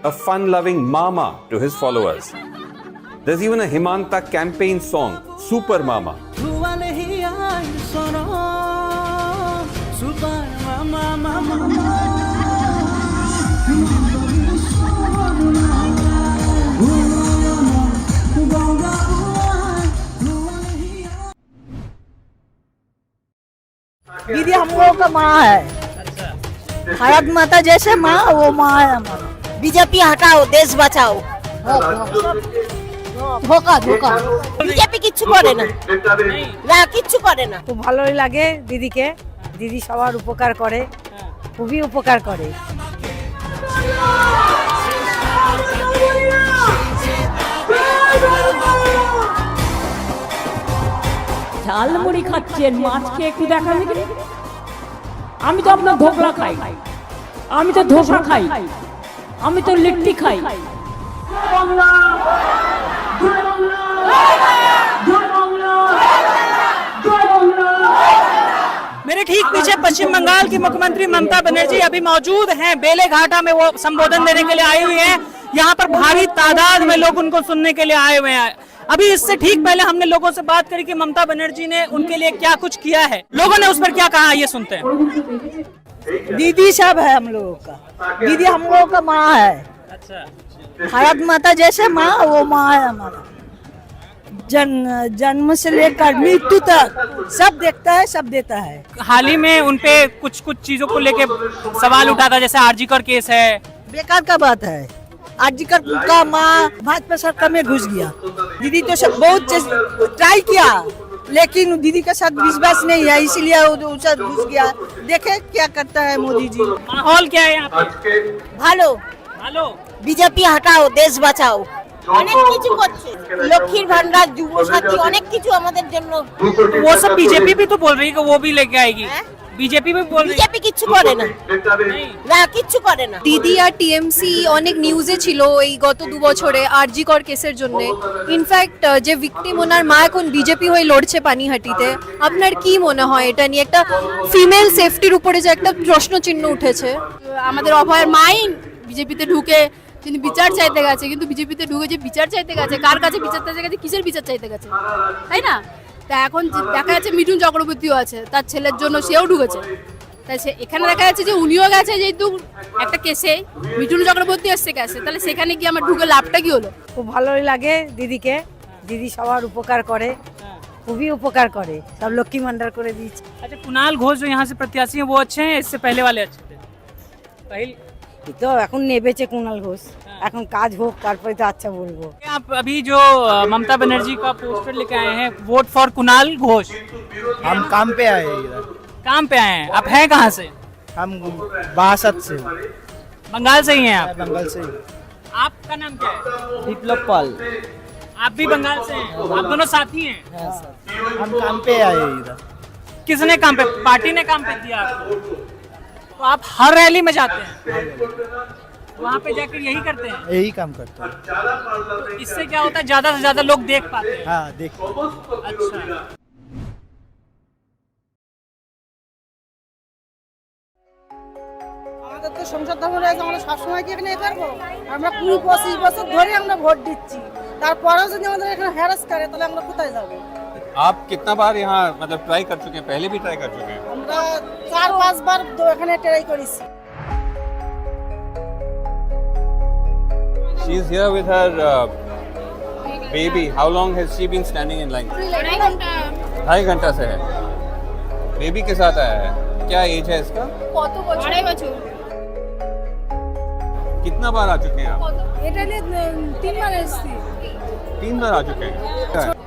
a fun-loving mama to his followers. There's even a Himanta campaign song, Super Mama. दीदी हम लोगों का माँ है, भारत माता जैसे माँ वो माँ है हमारा। बीजेपी हटाओ देश बचाओ। धोखा धोखा बीजेपी किच्छु करे ना, না কিচ্ছু করে না। খুব ভালোই লাগে দিদিকে, দিদি সবার উপকার করে, খুবই উপকার করে। ঝালমুড়ি খাচ্ছেন, মাছ খেয়ে একটু দেখা দেখি। আমি তো আপনার ধোকলা খাই, আমি তো ধোসা খাই, আমি তো লিট্টি খাই। मेरे ठीक पीछे पश्चिम बंगाल की मुख्यमंत्री ममता बनर्जी अभी मौजूद हैं, बेले घाटा में वो संबोधन देने के लिए आई हुई हैं। यहाँ पर भारी तादाद में लोग उनको सुनने के लिए आए हुए हैं। अभी इससे ठीक पहले हमने लोगों से बात करी कि ममता बनर्जी ने उनके लिए क्या कुछ किया है, लोगों ने उस पर क्या कहा, ये सुनते हैं। दीदी सब है हम लोगों का, दीदी हम लोगों का माँ है। भारत माता जैसे माँ वो माँ है हमारा। जन्म से लेकर मृत्यु तक सब देखता है, सब देता है। हाल ही में उनपे कुछ चीजों को लेके सवाल उठा था, जैसे आरजीकर केस है। बेकार का बात है, आरजीकर का माँ भाजपा सरकार में घुस गया। दीदी तो सब बहुत ट्राई किया, लेकिन दीदी का साथ विश्वास नहीं है, इसीलिए वो घुस गया। देखे क्या करता है मोदी जी। माहौल क्या है यहाँ पे? भालो भालो, बीजेपी हटाओ देश বাঁচাও। অনেক কিছু করছে, লক্ষ্মীর ভান্ডার, যুব সাথী, অনেক কিছু আমাদের জন্য। वो सब बीजेपी भी तो बोल रही है कि वो भी लेके आएगी। बीजेपी भी बोल रही है बीजेपी কিচ্ছু করে না, না কিচ্ছু করে না। দিদি আর টিএমসি অনেক নিউজে ছিল এই গত 2 বছরে আরজি কর কেসের জন্য। ইনফ্যাক্ট যে ভিকটিম ওনার মা এখন বিজেপি হয়ে লড়ছে পানিহাটিতে। আপনার কি মনে হয় এটা নিয়ে একটা ফিমেল সেফটির উপরে যে একটা প্রশ্ন চিহ্ন উঠেছে? আমাদের অভয়ের মাইন বিজেপিতে ঢুকে তিনি বিচার চাইতে গেছে, কিন্তু বিজেপিতে ঢুকে যে বিচার চাইতে গেছে, কার কাছে বিচার চাইতে গেছে, কিসের বিচার চাইতে গেছে, তাই না? তা এখন দেখা যাচ্ছে মিঠুন চক্রবর্তীও আছে, তার ছেলের জন্য সেও ঢুকেছে। তাই এখানে দেখা যাচ্ছে যে উনিও গেছে, যেহেতু একটা কেসে মিঠুন চক্রবর্তী এসছে গেছে, তাহলে সেখানে গিয়ে আমার ঢুকে লাভটা কি হলো? খুব ভালোই লাগে দিদিকে, দিদি সবার উপকার করে, খুবই উপকার করে, সব লক্ষ্মী ভান্ডার করে দিয়েছে। अच्छा कुणाल घोष जो यहाँ से प्रत्याशी हैं वो अच्छे हैं, इससे पहले वाले अच्छे थे? पहले तो এখন নেবেছে কুণাল ঘোষ, এখন কাজ হোক তারপরে তো আচ্ছা বলবো। आप अभी जो ममता बनर्जी का पोस्टर लेके आए हैं, वोट फॉर कुणाल घोष। हम काम पे आए हैं इधर। काम पे आए हैं, आप हैं कहाँ से? हम बासठ से। बंगाल से ही हैं आप? बंगाल से ही। आपका नाम क्या है? विप्लव पाल। आप भी बंगाल से हैं, आप दोनों साथी हैं? हम काम पे आए हैं इधर। किसने काम पे, पार्टी ने काम पे दिया आपको? तो आप हर रैली में जाते हैं, वहाँ पे जाकर यही करते हैं? यही काम करते हैं। तो इससे क्या होता है, ज्यादा से ज्यादा लोग देख पाते हैं? हाँ देख। अच्छा, আমাদের তো সংসদ ভবনে আমরা সবসময় কি এখানে করবো? আমরা 20-25 বছর ধরে আমরা ভোট দিচ্ছি, তারপরেও যদি আমাদের এখানে হ্যারাস করে তাহলে আমরা কোথায় যাবো? आप कितना बार यहाँ मतलब ट्राई कर चुके हैं? पहले भी ट्राई कर चुके हैं? আমরা 4-5 বার এখানে ট্রাই করেছি। She is here with her baby. How long has she been standing in line? 2.5 घंटा से है। बेबी के साथ आया है। क्या एज है इसका? কত বছর? 2.5 বছর। कितना बार आ चुके हैं आप? এটা নিয়ে 3 বার এসেছি। 3 बार आ चुके हैं।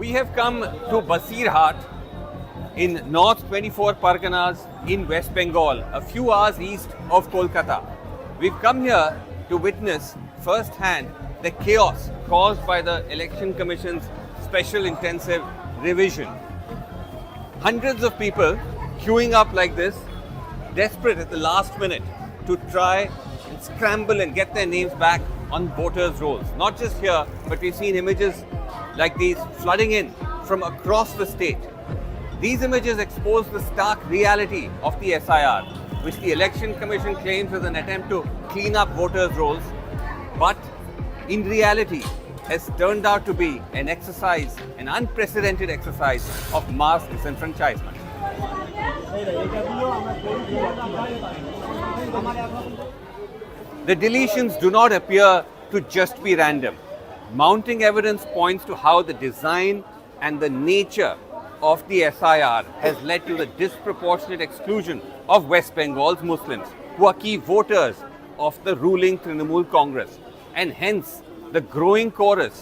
We have come to Basirhat in North 24 Parganas in West Bengal, a few hours east of Kolkata. We've come here to witness firsthand the chaos caused by the Election Commission's special intensive revision. Hundreds of people queuing up like this, desperate at the last minute to try and scramble and get their names back on voters' rolls. Not just here, but we've seen images like these flooding in from across the state. These images expose the stark reality of the SIR, which the Election Commission claims is an attempt to clean up voters' rolls, but in reality has turned out to be an exercise, an unprecedented exercise of mass disenfranchisement. The deletions do not appear to just be random. Mounting evidence points to how the design and the nature of the SIR has led to the disproportionate exclusion of West Bengal's Muslims, who are key voters of the ruling Trinamool Congress, and hence the growing chorus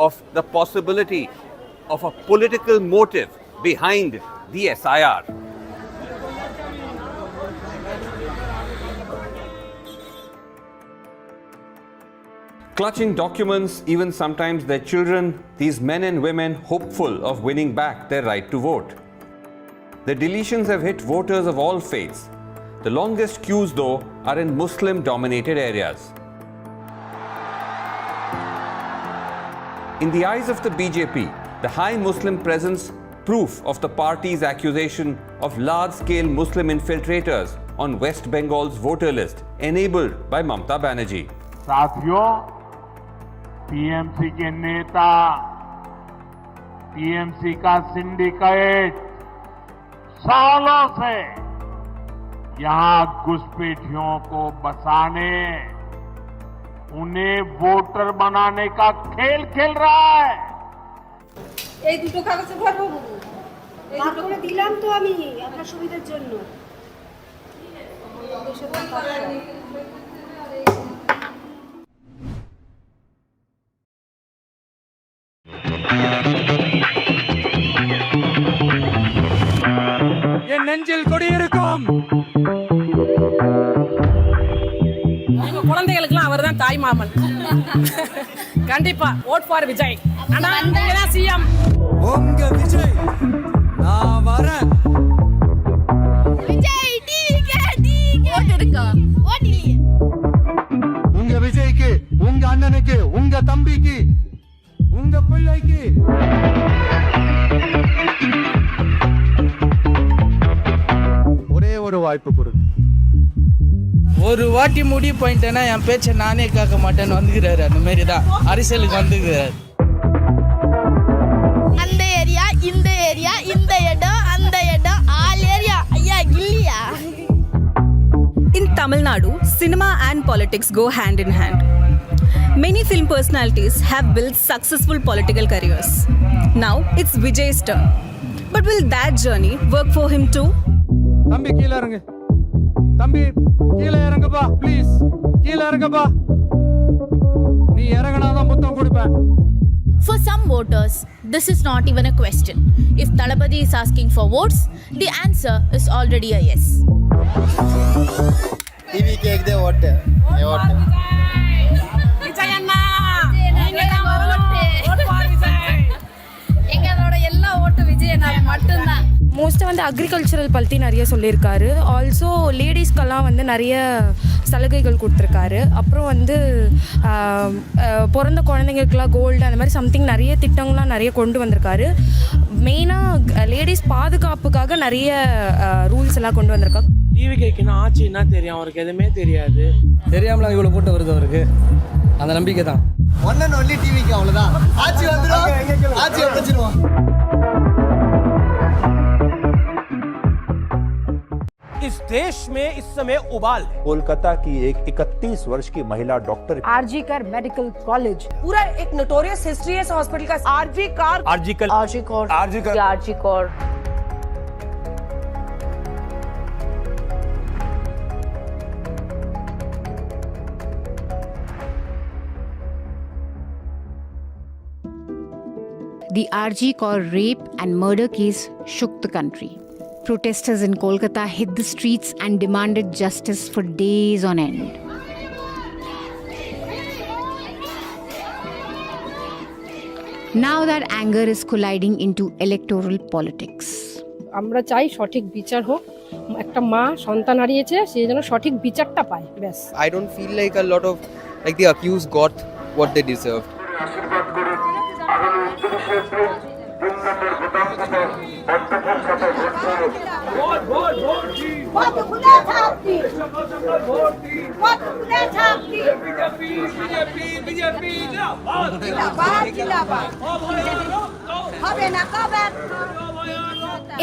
of the possibility of a political motive behind the SIR. Clutching documents, even sometimes their children, these men and women hopeful of winning back their right to vote. The deletions have hit voters of all faiths. The longest queues, though, are in Muslim-dominated areas. In the eyes of the BJP, the high Muslim presence proof of the party's accusation of large-scale Muslim infiltrators on West Bengal's voter list, enabled by Mamata Banerjee. साथियों, TMC के नेता, TMC का syndicate सालों से यहां घुसपैठियों को बसाने, उन्हें वोटर बनाने का खेल खेल रहा है। এই দুটো কাগজে ভরবো বাবু। এই দুটো করে দিলাম তো আমি আপনার সুবিধার জন্য। என் நெஞ்சில் கொடியிருக்கும். எங்க குழந்தைகளுக்குலாம் அவர்தான் தாய் மாமன். கண்டிப்பா vote for விஜய். ஆனா நீங்க தான் சிஎம். உங்க விஜய் நான் வரேன். விஜய் டீகே ஓட் இருக்கா? ஓட் இல்லையே. உங்க விஜய்க்கு, உங்க அண்ணனுக்கு, உங்க தம்பிக்கு, உங்க பிள்ளைக்கு ஒரே ஒரு வாய்ப்பு கொடுங்க. ஒரு வாட்டி முடிவு பண்ணிட்டேன்னா என் பேச்சை நானே கேட்க மாட்டேன்னு வந்துக்கிறாரு. அந்த மாதிரி தான் அரசியலுக்கு வந்துக்கிறாரு. அந்த ஏரியா, இந்த ஏரியா, இந்த இடம், அந்த இடம், ஆல் ஏரியா. ஐயா இல்லையா? In Tamil Nadu, cinema and politics go hand in hand. Many film personalities have built successful political careers. Now it's Vijay's turn. But will that journey work for him too? தம்பி கீழ இறங்கு. தம்பி கீழ இறங்குப்பா please. கீழ இறங்குப்பா. நீ இறங்குனாதான் முத்தம் கொடுப்பேன். For some voters, this is not even a question. If Talabadi is asking for votes, the answer is already a yes. TV கேக் தே ஓட்டு. ஓட்டு. விஜய் அண்ணா. vote for Vijay. எங்களோட எல்லா ஓட்டு விஜய் அண்ணா மட்டும்தான். மோஸ்ட்டாக வந்து அக்ரிகல்ச்சரல் பற்றி நிறைய சொல்லியிருக்காரு. ஆல்சோ லேடிஸ்க்கெல்லாம் வந்து நிறைய சலுகைகள் கொடுத்துருக்காரு. அப்புறம் வந்து பிறந்த குழந்தைங்களுக்குலாம் கோல்டு அந்த மாதிரி சம்திங் நிறைய திட்டங்கள்லாம் நிறைய கொண்டு வந்திருக்காரு. மெயினாக லேடிஸ் பாதுகாப்புக்காக நிறைய ரூல்ஸ் எல்லாம் கொண்டு வந்திருக்காங்க. டிவி கேட்கணும் ஆச்சுன்னா தெரியும், அவருக்கு எதுவுமே தெரியாது. தெரியாமல இவ்வளோ கூட்டம் வருது அவருக்கு, அந்த நம்பிக்கை தான். ஒன் அண்ட் ஒன்லி டிவிக்கு அவ்வளோதான். ஆட்சி வந்துடும், ஆட்சி அமைச்சிடுவோம். इस देश में इस समय उबाल है। कोलकाता की एक 31 वर्ष की महिला doctor RG Kar Medical College पूरा एक नोटोरियस हिस्ट्री है इस हॉस्पिटल का। RG Kar RG Kaur The RG Kaur rape and murder case shook the country. Protesters in Kolkata hit the streets and demanded justice for days on end. Now that anger is colliding into electoral politics. আমরা চাই সঠিক বিচার হোক, একটা মা সন্তান হারিয়েছে সে যেন সঠিক বিচারটা পায় ব্যাস। I don't feel like a lot of the accused got what they deserved.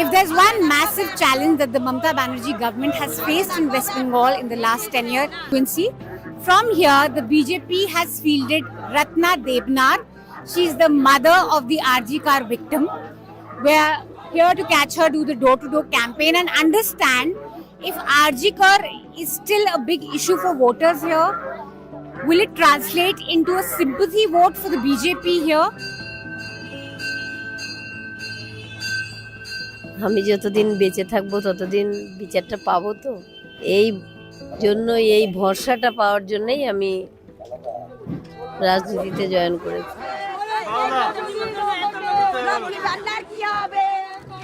If there's one massive challenge that the Mamata Banerjee government has faced in West Bengal in the last 10 years, from here the BJP has fielded Ratna Debnath. She's the mother of the RG car victim. We're here to catch her do the door-to-door campaign and understand if RG car is still a big issue for voters here. Will it translate into a sympathy vote for the BJP here? আমি যতদিন বেঁচে থাকবো ততদিন বিচারটা পাবো, তো এই জন্য এই ভরসাটা পাওয়ার জন্যই আমি রাজনীতিতে জয়েন করেছি।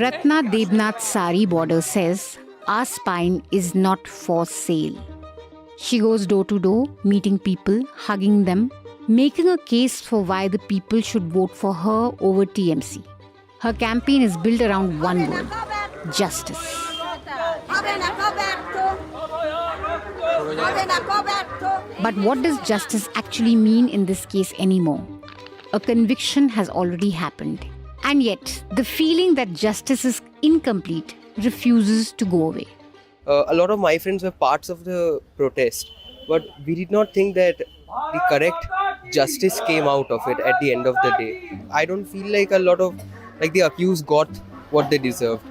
Ratna Debnath Sari border says our spine is not for sale. She goes door to door, meeting people, hugging them, making a case for why the people should vote for her over TMC. Her campaign is built around one word: justice. But what does justice actually mean in this case anymore? A conviction has already happened. And yet, the feeling that justice is incomplete refuses to go away. A lot of my friends were parts of the protest, but we did not think that the correct justice came out of it at the end of the day. I don't feel like a lot of the accused got what they deserved.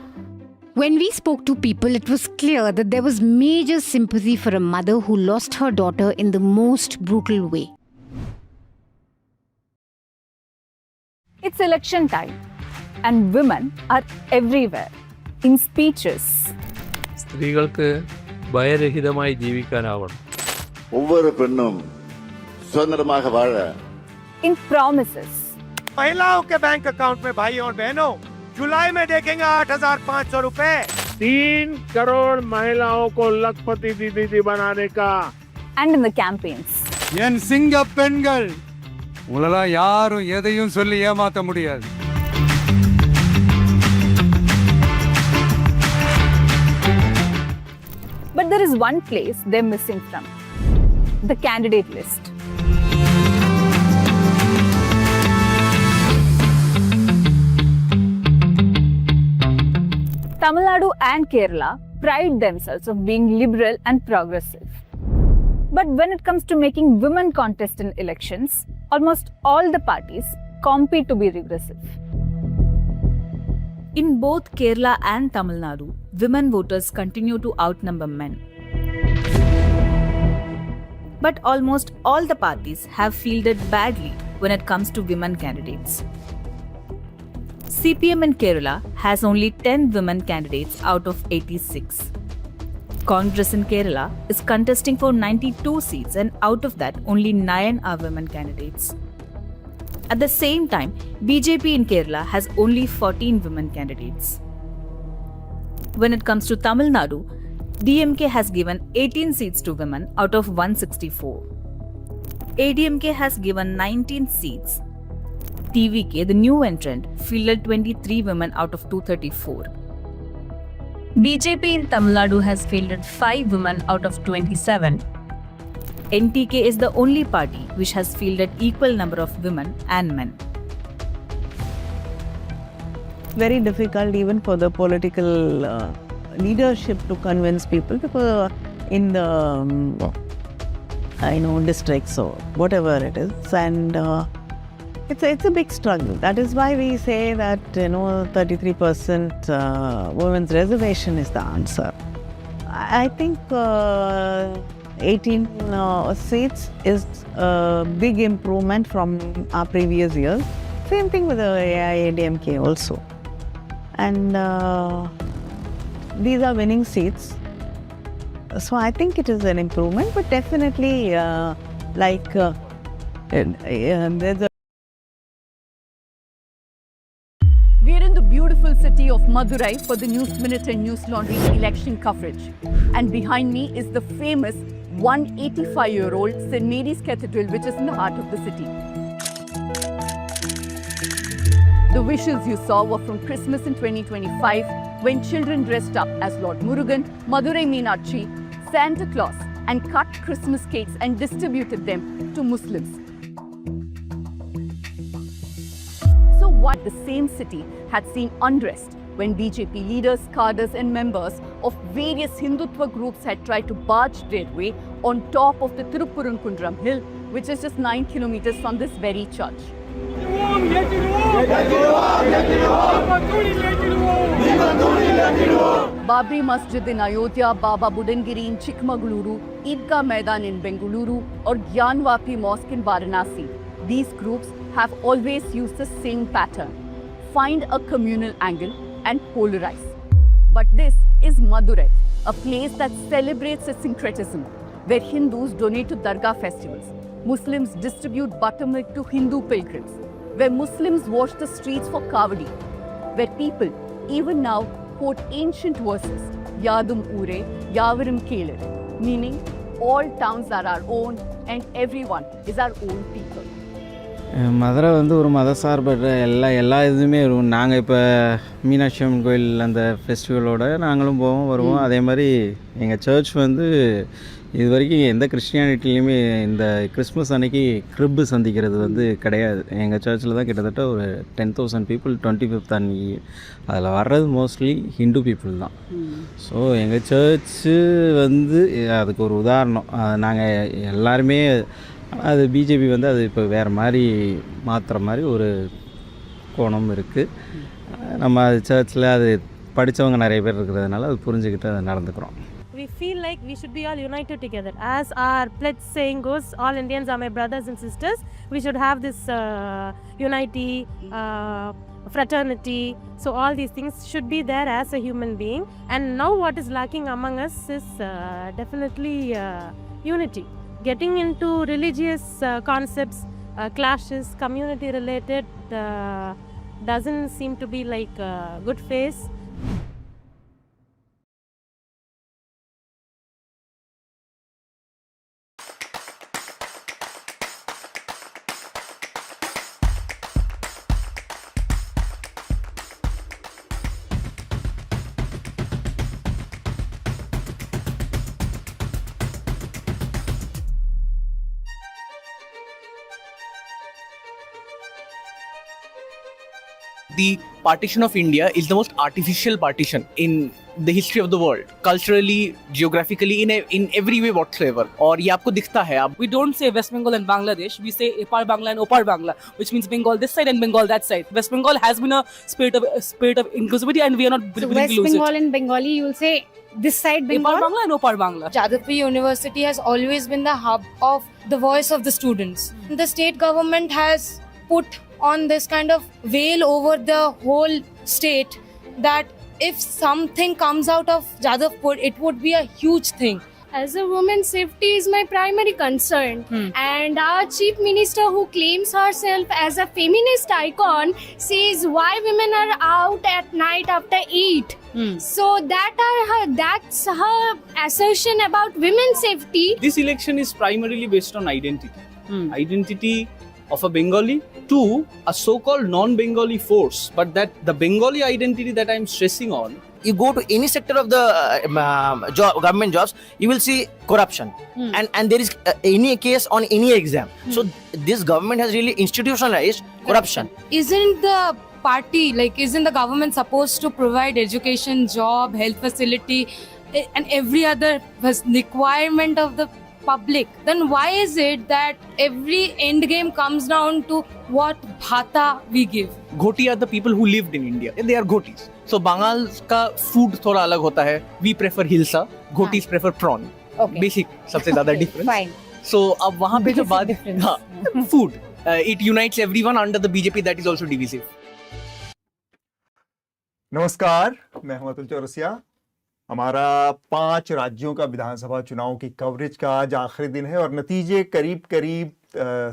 When we spoke to people, it was clear that there was major sympathy for a mother who lost her daughter in the most brutal way. It's election time and women are everywhere in speeches. സ്ത്രീകൾക്ക് ഭയരഹിതമായി ജീവിക്കാനാവണം. ஒவ்வொரு பெண்ணும் சுதந்திரமாக வாழ. In promises. महिलाओं के bank account में भाई और बहनों जुलाई में देखेंगे 8,500 रुपए। 3 करोड़ महिलाओं को लखपति दीदी बनाने का। And in the campaigns. என் சிங்க பெண்கள் உங்களெல்லாம் யாரும் எதையும் சொல்லி ஏமாத்த முடியாது. But there is one place they're missing from: the candidate list. Tamil Nadu and Kerala pride themselves of being liberal and progressive. But when it comes to making women contest in elections, almost all the parties compete to be regressive. In both Kerala and Tamil Nadu, women voters continue to outnumber men. But almost all the parties have fielded badly when it comes to women candidates. CPM in Kerala has only 10 women candidates out of 86. Congress in Kerala is contesting for 92 seats, and out of that, only 9 are women candidates. At the same time, BJP in Kerala has only 14 women candidates. When it comes to Tamil Nadu, DMK has given 18 seats to women out of 164. ADMK has given 19 seats. TVK, the new entrant, fielded 23 women out of 234. BJP in Tamil Nadu has fielded 5 women out of 27. NTK is the only party which has fielded equal number of women and men. Very difficult even for the political leadership to convince people, because in the districts or whatever it is, and it's a big struggle. That is why we say that 33% women's reservation is the answer. I think 18 seats is a big improvement from our previous years. Same thing with the AIADMK also. And these are winning seats. So I think it is an improvement, but definitely there's a... We are in the beautiful city of Madurai for the News Minute and Newslaundry election coverage. And behind me is the famous 185-year-old St. Mary's Cathedral, which is in the heart of the city. The visuals you saw were from Christmas in 2025, when children dressed up as Lord Murugan, Madurai Meenakshi, Santa Claus, and cut Christmas cakes and distributed them to Muslims. So what the same city had seen unrest when BJP leaders, cadres and members of various Hindutva groups had tried to barge their way on top of the Tiruppurunkundram hill, which is just 9 kilometers from this very church. Babri Masjid in Ayodhya, Baba Budangiri in Chikmagaluru, Idgah Maidan in Bengaluru, or Gyanvapi Mosque in Varanasi. These groups have always used the same pattern: find a communal angle and polarize. But this is Madurai, a place that celebrates its syncretism, where Hindus donate to Dargah festivals, Muslims distribute buttermilk to Hindu pilgrims, where Muslims wash the streets for Kavadi, where people even now quote ancient verses, Yadum Ure, Yavarum Kelir, meaning all towns are our own and everyone is our own people. Madurai வந்து ஒரு மதசார்பற்ற எல்லா இதுவுமே இருக்கும். நாங்கள் இப்போ மீனாட்சி அம்மன் கோயில் அந்த ஃபெஸ்டிவலோட நாங்களும் போவோம் வருவோம். அதே மாதிரி எங்கள் சர்ச் வந்து இது வரைக்கும் எந்த கிறிஸ்டியானிட்டிலையுமே இந்த கிறிஸ்மஸ் அன்னைக்கு கிரிப்பு சந்திக்கிறது வந்து கிடையாது. எங்கள் சர்ச்சில் தான் கிட்டத்தட்ட ஒரு 10,000 பீப்புள் 25th அன்னைக்கு. அதில் வர்றது மோஸ்ட்லி ஹிந்து பீப்புள் தான். ஸோ எங்கள் சர்ச்சு வந்து அதுக்கு ஒரு உதாரணம். நாங்கள் எல்லாருமே அது பிஜேபி வந்து அது இப்போ வேறு மாதிரி மாற்றுற மாதிரி ஒரு கோணம் இருக்குது. நம்ம அது சர்ச்சில் அது படித்தவங்க நிறைய பேர் இருக்கிறதுனால அது புரிஞ்சுக்கிட்டு அதை நடந்துக்கிறோம். We feel like we should be all united together. As our pledge saying goes, all Indians are my brothers and sisters. We should have this unity, fraternity. So all these things should be there as a human being. And now what is lacking among us is definitely unity. Getting into religious concepts, clashes, community related doesn't seem to be like a good phase. The partition of India is the most artificial partition in the history of the world, culturally, geographically, in every way whatsoever. और ये आपको दिखता है. We don't say West Bengal and Bangladesh. We say Epar Bangla and Opar Bangla, which means Bengal this side and Bengal that side. West Bengal has been a spirit of inclusivity, and we are not willing to lose it. West Bengal and Bengali, you will say this side Bengal. Epar Bangla and Opar Bangla. Jadavpur University has always been the hub of the voice of the students. The state government has put on this kind of veil over the whole state that if something comes out of Jadavpur, it would be a huge thing. As a woman, safety is my primary concern. And our chief minister, who claims herself as a feminist icon, says why women are out at night after 8. So that's her assertion about women's safety. This election is primarily based on identity. Identity of a Bengali to a so-called non-Bengali force. But that the Bengali identity that I'm stressing on, you go to any sector of the government jobs, you will see corruption. And there is any case on any exam. So this government has really institutionalized corruption. Isn't the party, like, isn't the government supposed to provide education, job, health facility, and every other requirement of the public? Then why is it that every end game comes down to what bhata we give? Ghoti are the people who lived in India. They are Ghotis. So Bengal का food थोड़ा अलग होता है. We prefer hilsa. Ghotis prefer prawn. Okay. Basic सबसे ज़्यादा difference. Fine. So अब वहाँ पे जो बात difference. हाँ food it unites everyone under the BJP that is also divisive. नमस्कार, मैं हूं अतुल चौरसिया। हमारा 5 राज्यों का विधानसभा चुनाव की कवरेज का आज आखिरी दिन है और नतीजे करीब करीब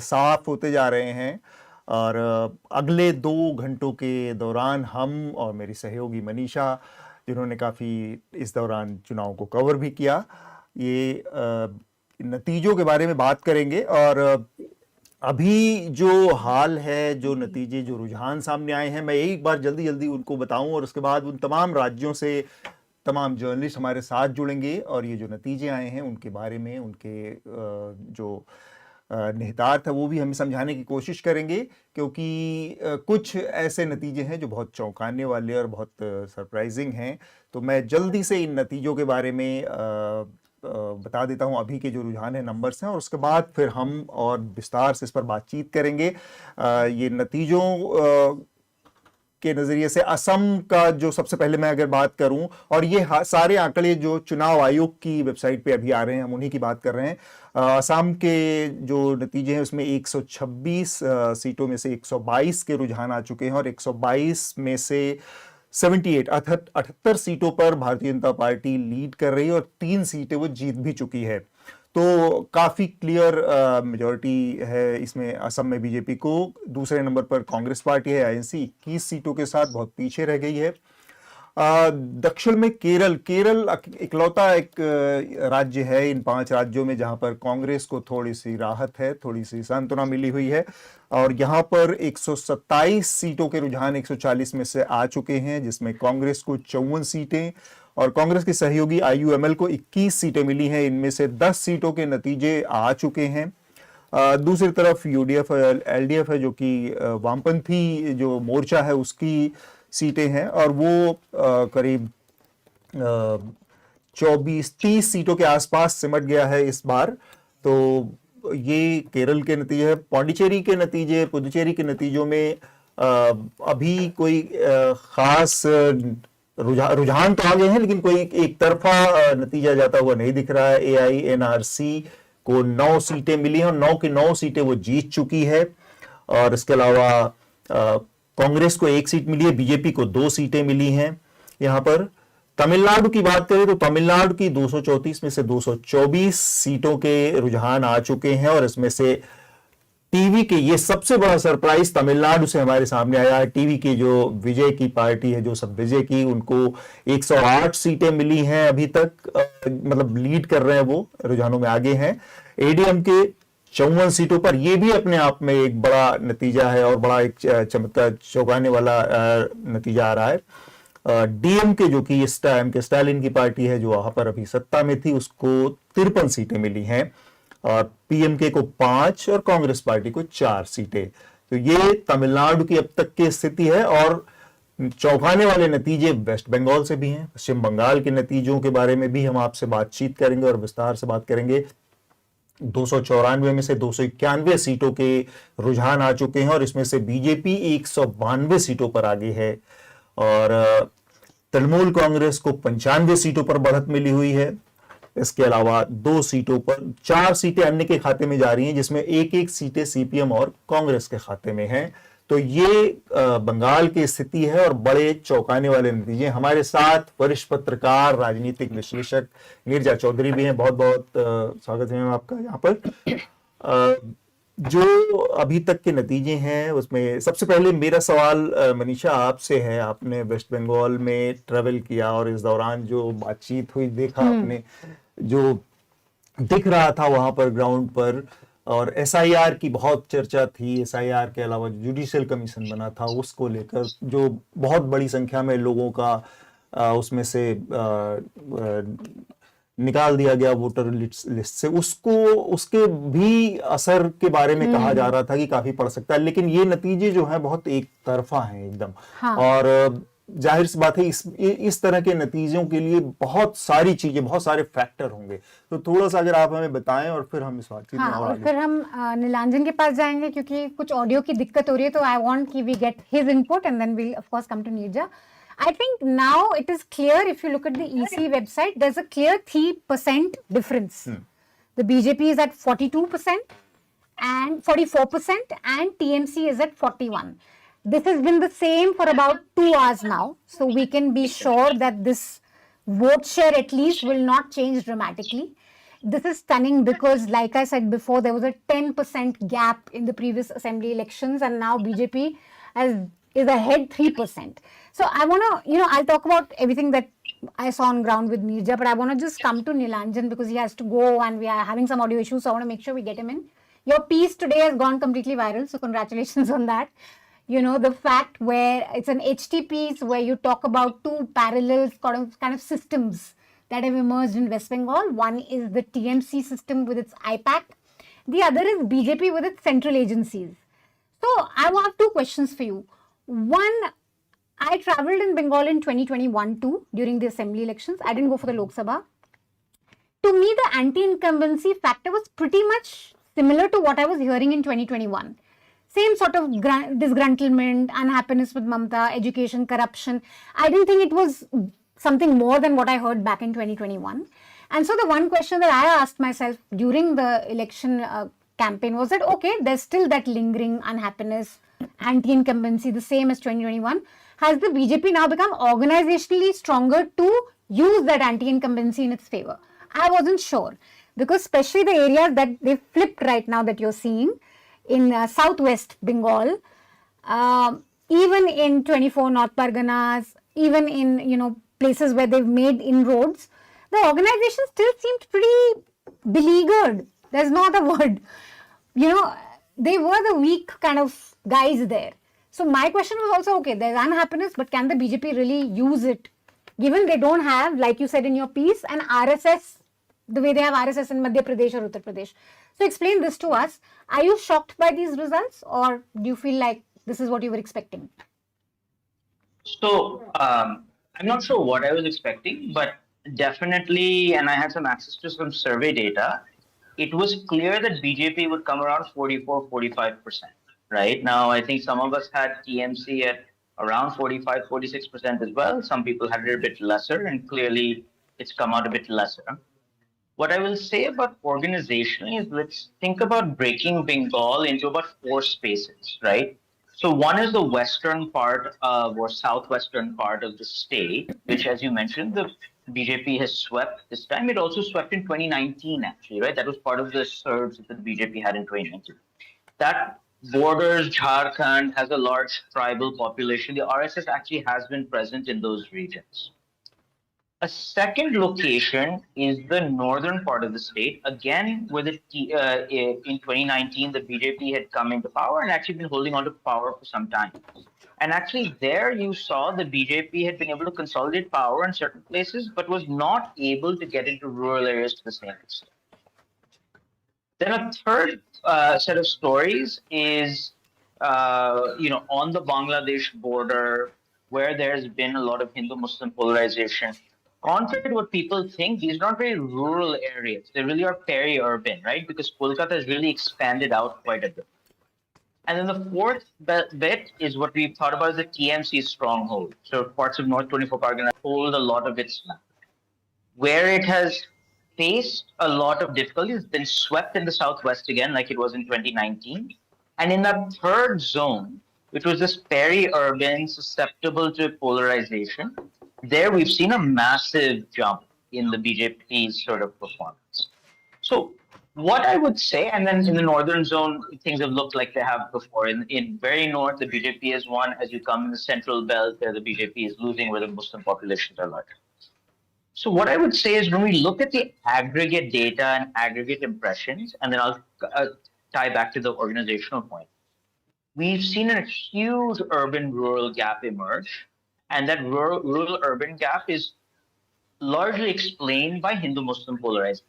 साफ होते जा रहे हैं और अगले 2 घंटों के दौरान हम और मेरी सहयोगी मनीषा, जिन्होंने काफ़ी इस दौरान चुनाव को कवर भी किया, ये नतीजों के बारे में बात करेंगे। और अभी जो हाल है, जो नतीजे, जो रुझान सामने आए हैं, मैं एक बार जल्दी जल्दी उनको बताऊं और उसके बाद उन तमाम राज्यों से तमाम जर्नलिस्ट हमारे साथ जुड़ेंगे और ये जो नतीजे आए हैं उनके बारे में, उनके जो निहितार्थ है वो भी हम समझाने की कोशिश करेंगे, क्योंकि कुछ ऐसे नतीजे हैं जो बहुत चौंकाने वाले और बहुत सरप्राइजिंग हैं। तो मैं जल्दी से इन नतीजों के बारे में बता देता हूं, अभी के जो रुझान है, नंबर्स हैं, और उसके बाद फिर हम और विस्तार से इस पर बातचीत करेंगे। ये नतीजों के नज़रिए से असम का जो सबसे पहले मैं अगर बात करूं, और ये सारे आंकड़े जो चुनाव आयोग की वेबसाइट पे अभी आ रहे हैं, हम उन्हीं की बात कर रहे हैं। असम के जो नतीजे हैं उसमें 126 सीटों में से 122 के रुझान आ चुके हैं और 122 में से 78 सीटों पर भारतीय जनता पार्टी लीड कर रही है और 3 सीटें वो जीत भी चुकी है। तो काफ़ी क्लियर मेजॉरिटी है इसमें असम में बीजेपी को। दूसरे नंबर पर कांग्रेस पार्टी है, आईएनसी 21 सीटों के साथ बहुत पीछे रह गई है। दक्षिण में केरल इकलौता एक राज्य है इन 5 राज्यों में जहां पर कांग्रेस को थोड़ी सी राहत है, थोड़ी सी सांत्वना मिली हुई है और यहां पर 127 सीटों के रुझान 140 में से आ चुके हैं, जिसमें कांग्रेस को 54 सीटें और कांग्रेस की सहयोगी आईयूएमएल को 21 सीटें मिली हैं। इनमें से 10 सीटों के नतीजे आ चुके हैं। दूसरी तरफ यूडीएफ एलडीएफ है, जो कि वामपंथी जो मोर्चा है उसकी सीटें हैं और वो करीब 24-30 सीटों के आसपास सिमट गया है इस बार। तो ये केरल के नतीजे हैं। पुडुचेरी के नतीजे, पुडुचेरी के नतीजों में अभी कोई खास रुझान तो आ गए हैं, लेकिन कोई एक तरफा नतीजा जाता हुआ नहीं दिख रहा है। एआईएनआरसी को 9 सीटें मिली हैं और 9 की 9 सीटें वो जीत चुकी है और इसके अलावा कांग्रेस को 1 सीट मिली है, बीजेपी को 2 सीटें मिली हैं। यहाँ पर तमिलनाडु की बात करें तो तमिलनाडु की 234 में से 224 सीटों के रुझान आ चुके हैं और इसमें से टीवी के, ये सबसे बड़ा सरप्राइज तमिलनाडु से हमारे सामने आया है, टीवी की जो विजय की पार्टी है, जो सब विजय की, उनको 108 सीटें मिली हैं अभी तक, मतलब लीड कर रहे हैं, वो रुझानों में आगे हैं। एडीएम के 54 सीटों पर, ये भी अपने आप में एक बड़ा नतीजा है और बड़ा एक चमत्कार, चौंकाने वाला नतीजा आ रहा है। डीएमके जो कि इस टाइम के स्टालिन की पार्टी है, जो वहां पर अभी सत्ता में थी, उसको 53 सीटें मिली हैं और पीएमके को 5 और कांग्रेस पार्टी को 4 सीटें। तो ये तमिलनाडु की अब तक की स्थिति है और चौंकाने वाले नतीजे वेस्ट बंगाल से भी हैं। पश्चिम बंगाल के नतीजों के बारे में भी हम आपसे बातचीत करेंगे और विस्तार से बात करेंगे। 294 में से 291 सीटों के रुझान आ चुके हैं और इसमें से बीजेपी 192 सीटों पर आगे है और तृणमूल कांग्रेस को 95 सीटों पर बढ़त मिली हुई है। इसके अलावा 2 सीटों पर 4 सीटें अन्य के खाते में जा रही हैं, जिसमें 1-1 सीटें सीपीएम और कांग्रेस के खाते में हैं। तो ये बंगाल की स्थिति है और बड़े चौंकाने वाले नतीजे। हमारे साथ वरिष्ठ पत्रकार, राजनीतिक विश्लेषक नीरजा चौधरी भी हैं। बहुत बहुत स्वागत है आपका यहाँ पर। जो अभी तक के नतीजे हैं उसमें सबसे पहले मेरा सवाल मनीषा आपसे है। आपने वेस्ट बंगाल में ट्रेवल किया और इस दौरान जो बातचीत हुई, देखा आपने, जो दिख रहा था वहां पर ग्राउंड पर, और एसआईआर की बहुत चर्चा थी। एसआईआर के अलावा जुडिशियल कमीशन बना था, उसको लेकर जो बहुत बड़ी संख्या में लोगों का उसमें से निकाल दिया गया वोटर लिस्ट से, उसको उसके भी असर के बारे में कहा जा रहा था कि काफी पड़ सकता है, लेकिन ये नतीजे जो है बहुत एक तरफा हैं एकदम। हाँ। और जाहिर सी बात है इस तरह के नतीजों के लिए बहुत सारी चीजें, बहुत सारे फैक्टर होंगे, तो थोड़ा सा अगर आप हमें बताएं और फिर हम इस बातचीत में और फिर हम नीलांजन के पास जाएंगे क्योंकि कुछ ऑडियो की दिक्कत हो रही है, तो आई वांट कि we get his input and then we'll of course come to Neerja. I think now it is clear, if you look at the EC website, there's a clear 3% difference. The BJP is at 42% and 44% and TMC is at 41%. This has been the same for about 2 hours now. So we can be sure that this vote share at least will not change dramatically. This is stunning because, like I said before, there was a 10% gap in the previous assembly elections and now BJP is ahead 3%. So I want to, I'll talk about everything that I saw on ground with Neerja, but I want to just come to Nilanjan because he has to go and we are having some audio issues, so I want to make sure we get him in. Your piece today has gone completely viral, so congratulations on that. You know, the fact where it's an HT piece where you talk about two parallel kind of systems that have emerged in West Bengal. One is the TMC system with its IPAC. The other is BJP with its central agencies. So I have 2 questions for you. One, I travelled in Bengal in 2021 too during the assembly elections. I didn't go for the Lok Sabha. To me, the anti-incumbency factor was pretty much similar to what I was hearing in 2021. Same sort of disgruntlement, unhappiness with Mamata, education, corruption. I didn't think it was something more than what I heard back in 2021. And so the one question that I asked myself during the election campaign was that, okay, there's still that lingering unhappiness, anti-incumbency, the same as 2021. Has the BJP now become organizationally stronger to use that anti-incumbency in its favor? I wasn't sure because especially the areas that they've flipped right now that you're seeing in southwest Bengal, even in 24 North Parganas, even in, places where they've made inroads, the organization still seemed pretty beleaguered. There's no other word. They were the weak kind of guys there. So my question was also, okay, there's unhappiness, but can the BJP really use it? Given they don't have, like you said in your piece, an RSS, the way they have RSS in Madhya Pradesh or Uttar Pradesh. So explain this to us. Are you shocked by these results or do you feel like this is what you were expecting? So I'm not sure what I was expecting, but definitely, and I had some access to some survey data, it was clear that BJP would come around 44-45%. Right now, I think some of us had TMC at around 45-46% as well. Some people had it a bit lesser, and clearly it's come out a bit lesser. What I will say about organizationally is let's think about breaking Bengal into about 4 spaces, right? So one is the western part or southwestern part of the state, which, as you mentioned, the BJP has swept this time. It also swept in 2019, actually, right? That was part of the surge that the BJP had in 2019. That borders Jharkhand, has a large tribal population. The RSS actually has been present in those regions. A second location is the northern part of the state. Again, with it, in 2019, the BJP had come into power and actually been holding on to power for some time. And actually there you saw the BJP had been able to consolidate power in certain places, but was not able to get into rural areas to the same extent. Then a third set of stories is, on the Bangladesh border, where there's been a lot of Hindu-Muslim polarization. Contrary to what people think, these are not very rural areas. They really are peri-urban, right? Because Kolkata has really expanded out quite a bit. And then the fourth bit is what we've thought about as the TMC stronghold. So parts of North 24 Pargana hold a lot of its land. Where it has faced a lot of difficulties, been swept in the southwest again, like it was in 2019. And in that third zone, which was this peri-urban, susceptible to polarization, there we've seen a massive jump in the BJP's sort of performance. So what I would say, and then in the northern zone, things have looked like they have before. In very north, the BJP has won. As you come in the central belt, there the BJP is losing, where the Muslim populations are larger. So what I would say is when we look at the aggregate data and aggregate impressions, and then I'll tie back to the organizational point, we've seen a huge urban-rural gap emerge. And that rural-urban gap is largely explained by Hindu-Muslim polarization,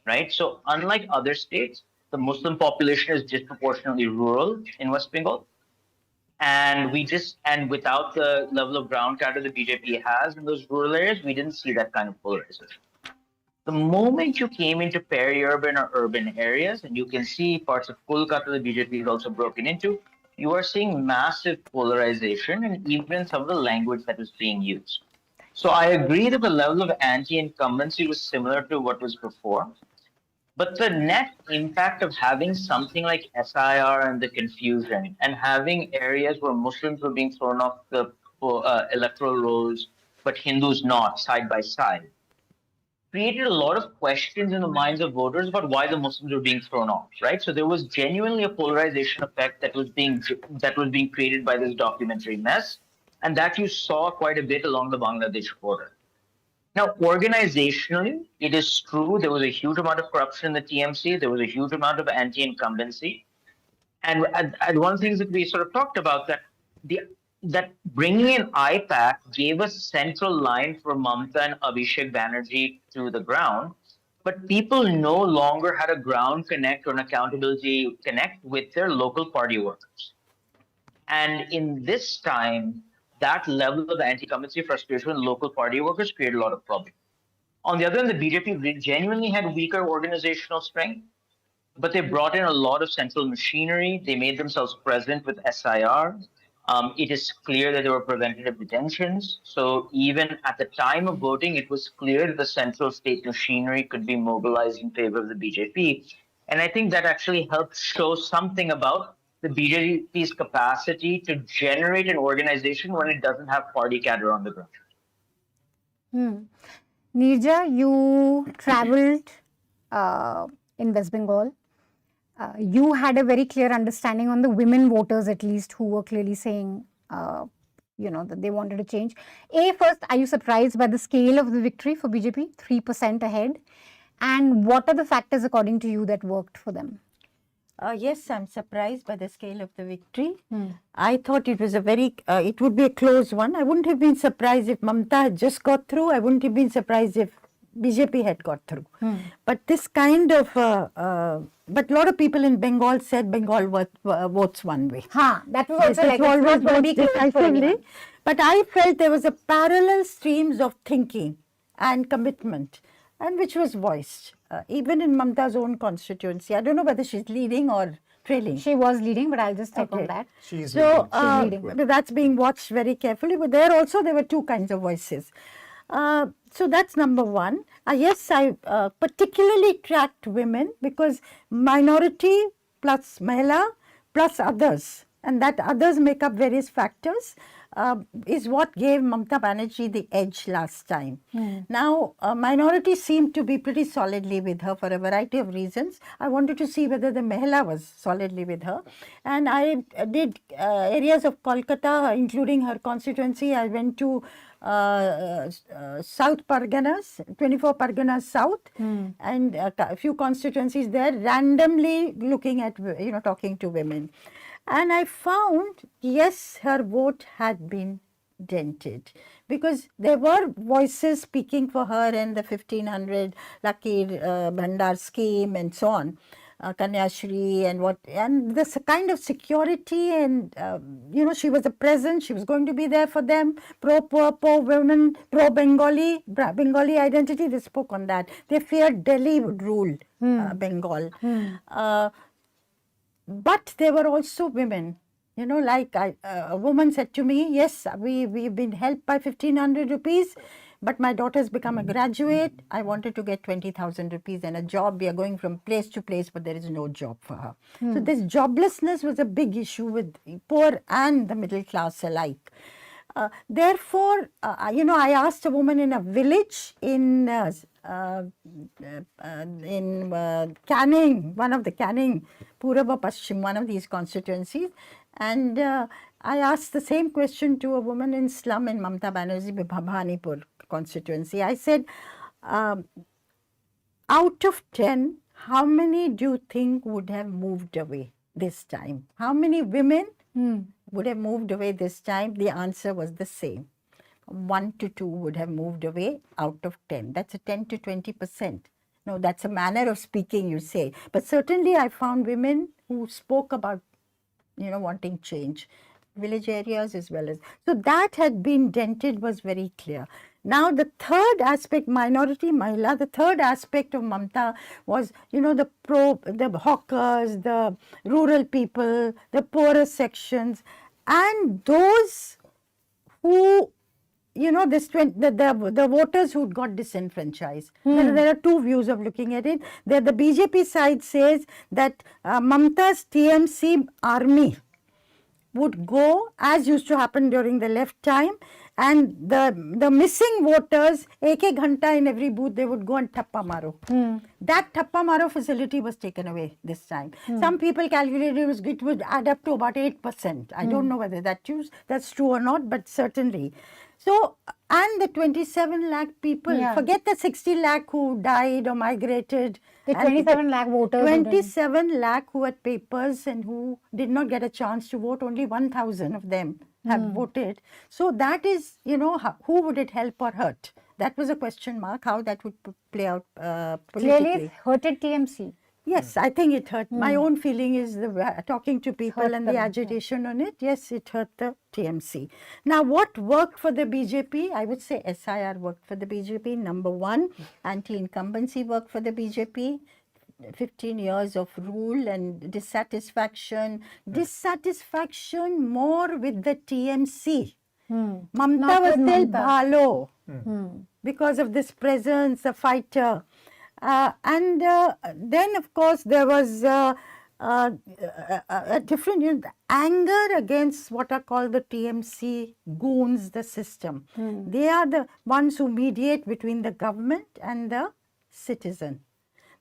right? So unlike other states, the Muslim population is disproportionately rural in West Bengal. And without the level of ground counter the BJP has in those rural areas, we didn't see that kind of polarization. The moment you came into peri-urban or urban areas, and you can see parts of Kolkata the BJP is also broken into, you are seeing massive polarization and even some of the language that was being used. So I agree that the level of anti-incumbency was similar to what was before, but the net impact of having something like SIR and the confusion and having areas where Muslims were being thrown off the electoral rolls, but Hindus not, side by side, created a lot of questions in the minds of voters about why the Muslims were being thrown off, right? So there was genuinely a polarization effect that was being created by this documentary mess, and that you saw quite a bit along the Bangladesh border. Now, organizationally, it is true there was a huge amount of corruption in the TMC. There was a huge amount of anti-incumbency, and one of the things that we sort of talked about that bringing in IPAC gave a central line for Mamta and Abhishek Banerjee to the ground, but people no longer had a ground connect or an accountability connect with their local party workers. And in this time, that level of anti-incumbency frustration with local party workers created a lot of problems. On the other hand, the BJP genuinely had weaker organizational strength, but they brought in a lot of central machinery. They made themselves present with SIR. It is clear that there were preventative detentions. So even at the time of voting, it was clear that the central state machinery could be mobilized in favor of the BJP. And I think that actually helped show something about the BJP's capacity to generate an organization when it doesn't have party cadre on the ground. Nirja, you traveled in West Bengal. You had a very clear understanding on the women voters, at least, who were clearly saying, that they wanted to change. First, are you surprised by the scale of the victory for BJP, 3% ahead? And what are the factors, according to you, that worked for them? Yes, I'm surprised by the scale of the victory. I thought it was it would be a close one. I wouldn't have been surprised if Mamta had just got through. I wouldn't have been surprised if BJP had got through. But this kind of, but a lot of people in Bengal said Bengal votes one way. That was also like always going to be decisively. But I felt there was a parallel streams of thinking and commitment, and which was voiced, even in Mamta's own constituency. I don't know whether she's leading or trailing. She was leading, but I'll just take on that. She's leading. That's being watched very carefully. But there were two kinds of voices. So that's number one. Yes, I particularly tracked women because minority plus Mahila plus others, and that others make up various factors, is what gave Mamta Banerjee the edge last time. Now, minorities seemed to be pretty solidly with her for a variety of reasons. I wanted to see whether the Mahila was solidly with her. And I did areas of Kolkata, including her constituency. I went to South Parganas, 24 Parganas South, and a few constituencies there, randomly looking at, talking to women. And I found, yes, her vote had been dented because there were voices speaking for her in the 1500 Lucky Bhandar scheme and so on, Kanyashri and this kind of security and, she was a presence, she was going to be there for them, pro-poor, pro-women, pro-Bengali, Bengali identity, they spoke on that. They feared Delhi would rule Bengal. But there were also women, like a woman said to me, yes, we've been helped by 1,500 rupees, but my daughter's become a graduate. I wanted to get 20,000 rupees and a job. We are going from place to place, but there is no job for her. So this joblessness was a big issue with poor and the middle class alike. Therefore, I asked a woman in a village in Canning, one of the Canning, Purava Paschim, one of these constituencies, and I asked the same question to a woman in slum in Mamta Banerjee Bhabanipur constituency. I said, out of 10, how many do you think would have moved away this time? How many women would have moved away this time? The answer was the same. 1 to 2 would have moved away out of 10. That's a 10 to 20%. No, that's a manner of speaking, you say. But certainly I found women who spoke about, wanting change, village areas as well as. So that had been dented was very clear. Now the third aspect, minority Mahila, the third aspect of Mamta was, the hawkers, the rural people, the poorer sections, and those who, the voters who got disenfranchised. There are two views of looking at it. The BJP side says that Mamta's TMC army would go, as used to happen during the left time, and the missing voters, ek ghanta in every booth, they would go and tappa maro. That tappa maro facility was taken away this time. Some people calculated it would add up to about 8%. I don't know whether that's true or not, but certainly. So, and the 27 lakh people, forget the 60 lakh who died or migrated. The 27 lakh voters. 27 lakh who had papers and who did not get a chance to vote, only 1,000 of them have voted. So that is, who would it help or hurt? That was a question mark, how that would play out politically. Clearly it hurted TMC. Yes, I think it hurt. My own feeling is talking to people and the agitation on it. Yes, it hurt the TMC. Now, what worked for the BJP? I would say SIR worked for the BJP. Number one, anti-incumbency worked for the BJP. 15 years of rule and dissatisfaction. Dissatisfaction more with the TMC. Mamta was still bhalo because of this presence, a fighter. And then, of course, there was a different anger against what are called the TMC goons, the system. They are the ones who mediate between the government and the citizen.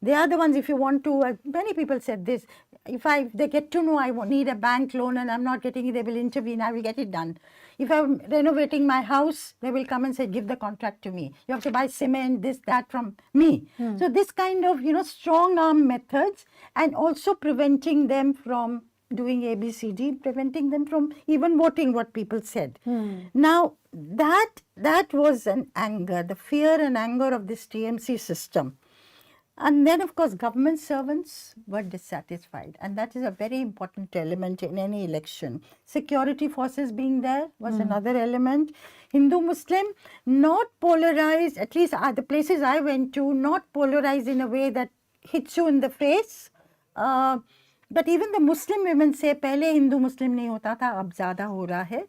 They are the ones, if you want to, many people said this, if they get to know I need a bank loan and I'm not getting it, they will intervene, I will get it done. If I'm renovating my house, they will come and say, give the contract to me. You have to buy cement, this, that from me. So this kind of, strong arm methods, and also preventing them from doing ABCD, preventing them from even voting what people said. Now, that was an anger, the fear and anger of this TMC system. And then, of course, government servants were dissatisfied. And that is a very important element in any election. Security forces being there was another element. Hindu-Muslim, not polarized, at least the places I went to, not polarized in a way that hits you in the face. But even the Muslim women say, pehle Hindu-Muslim nahi hota tha, ab zyada ho raha hai.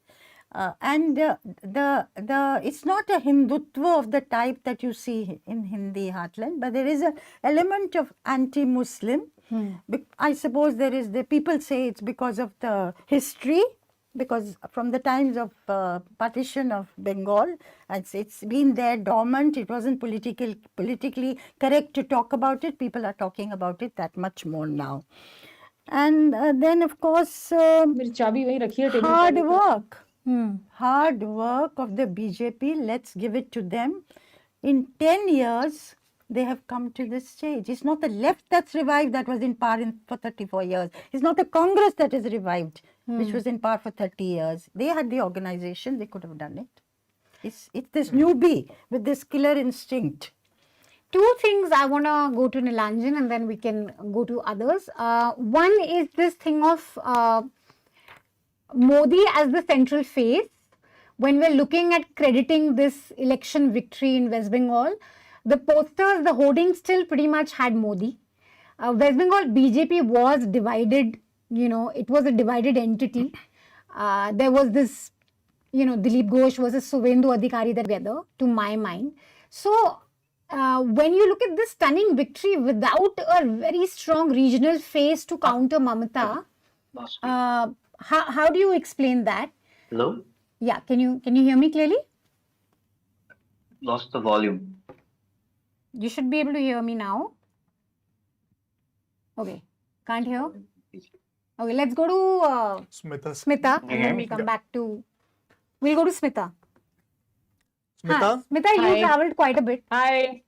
And it's not a Hindutva of the type that you see in Hindi heartland, but there is an element of anti-Muslim. I suppose there is, the people say it's because of the history, because from the times of partition of Bengal, it's been there dormant. It wasn't politically correct to talk about it. People are talking about it that much more now. And then, of course, hard work. Hard work of the BJP, let's give it to them. In 10 years, they have come to this stage. It's not the left that's revived, that was in power for 34 years. It's not the Congress that is revived, which was in power for 30 years. They had the organization, they could have done it. It's this newbie with this killer instinct. Two things I want to go to Nilanjan and then we can go to others. One is this thing of Modi as the central face. When we're looking at crediting this election victory in West Bengal, the posters, the hoardings still pretty much had Modi. West Bengal BJP was divided, it was a divided entity. There was this, Dilip Ghosh versus Suvendu Adhikari together, to my mind. So, when you look at this stunning victory without a very strong regional face to counter Mamata, how do you explain that? Hello? Yeah, can you hear me clearly? Lost the volume. You should be able to hear me now. Okay, can't hear? Okay, let's go to Smita and then we'll come back to... We'll go to Smita. Smita, you travelled quite a bit. Hi.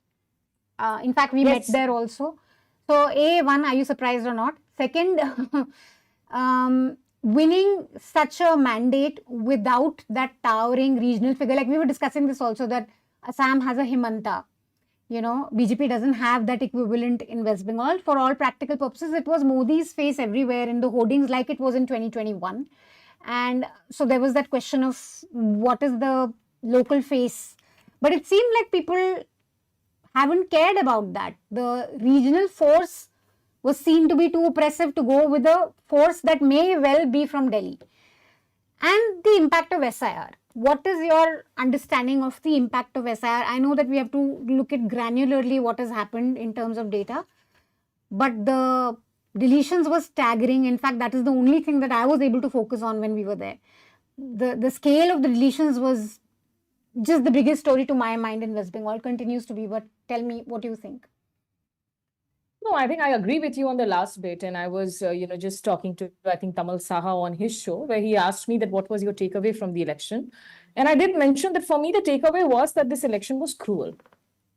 In fact, we met there also. So, one, are you surprised or not? Second, winning such a mandate without that towering regional figure. Like we were discussing this also, that Assam has a Himanta. You know, BJP doesn't have that equivalent in West Bengal. For all practical purposes, it was Modi's face everywhere in the hoardings like it was in 2021. And so there was that question of what is the local face. But it seemed like people haven't cared about that. The regional force was seen to be too oppressive to go with a force that may well be from Delhi. And the impact of SIR. What is your understanding of the impact of SIR? I know that we have to look at granularly what has happened in terms of data, but the deletions was staggering. In fact, that is the only thing that I was able to focus on when we were there. The scale of the deletions was just the biggest story to my mind in West Bengal, continues to be. But tell me, what do you think? No, I think I agree with you on the last bit. And I was, just talking to, I think, Tamal Saha on his show, where he asked me that what was your takeaway from the election? And I did mention that for me, the takeaway was that this election was cruel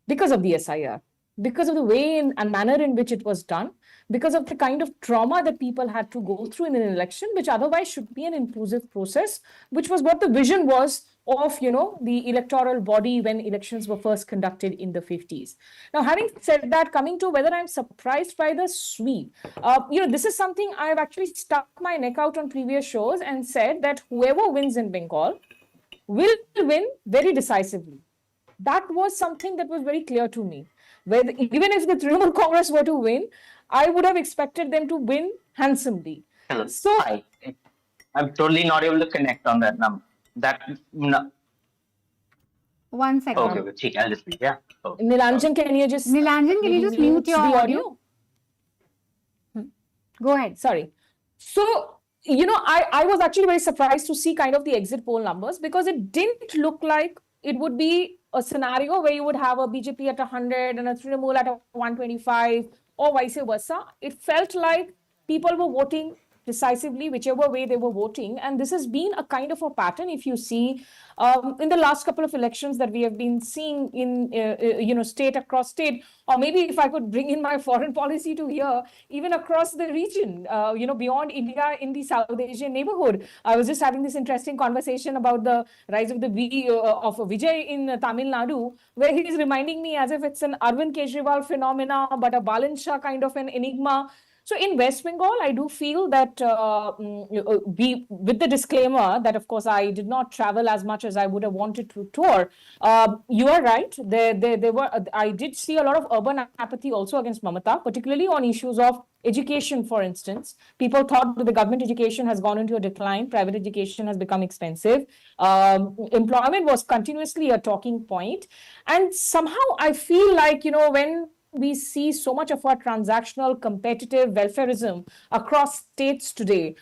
because of the SIR, because of the way and manner in which it was done, because of the kind of trauma that people had to go through in an election, which otherwise should be an inclusive process, which was what the vision was of, the electoral body when elections were first conducted in the 50s. Now, having said that, coming to whether I'm surprised by the sweep, this is something I've actually stuck my neck out on previous shows and said that whoever wins in Bengal will win very decisively. That was something that was very clear to me. Even if the Trinamool Congress were to win, I would have expected them to win handsomely. So I'm totally not able to connect on that number. One second. Okay, I'll just yeah. Okay. Nilanjan, can you just mute your audio? Go ahead. Sorry. So, I was actually very surprised to see kind of the exit poll numbers, because it didn't look like it would be a scenario where you would have a BJP at 100 and a Trinamool at 125 or vice versa. It felt like people were voting decisively whichever way they were voting, and this has been a kind of a pattern. If you see in the last couple of elections that we have been seeing in state across state, or maybe if I could bring in my foreign policy to here, even across the region, beyond India, in the South Asian neighborhood. I was just having this interesting conversation about the rise of of Vijay in Tamil Nadu, where he is reminding me as if it's an Arvind Kejriwal phenomena, but a Balan Shah kind of an enigma. So in West Bengal, I do feel that with the disclaimer that, of course, I did not travel as much as I would have wanted to tour. You are right. I did see a lot of urban apathy also against Mamata, particularly on issues of education, for instance. People thought that the government education has gone into a decline. Private education has become expensive. Employment was continuously a talking point. And somehow I feel like, when we see so much of our transactional competitive welfareism across states today,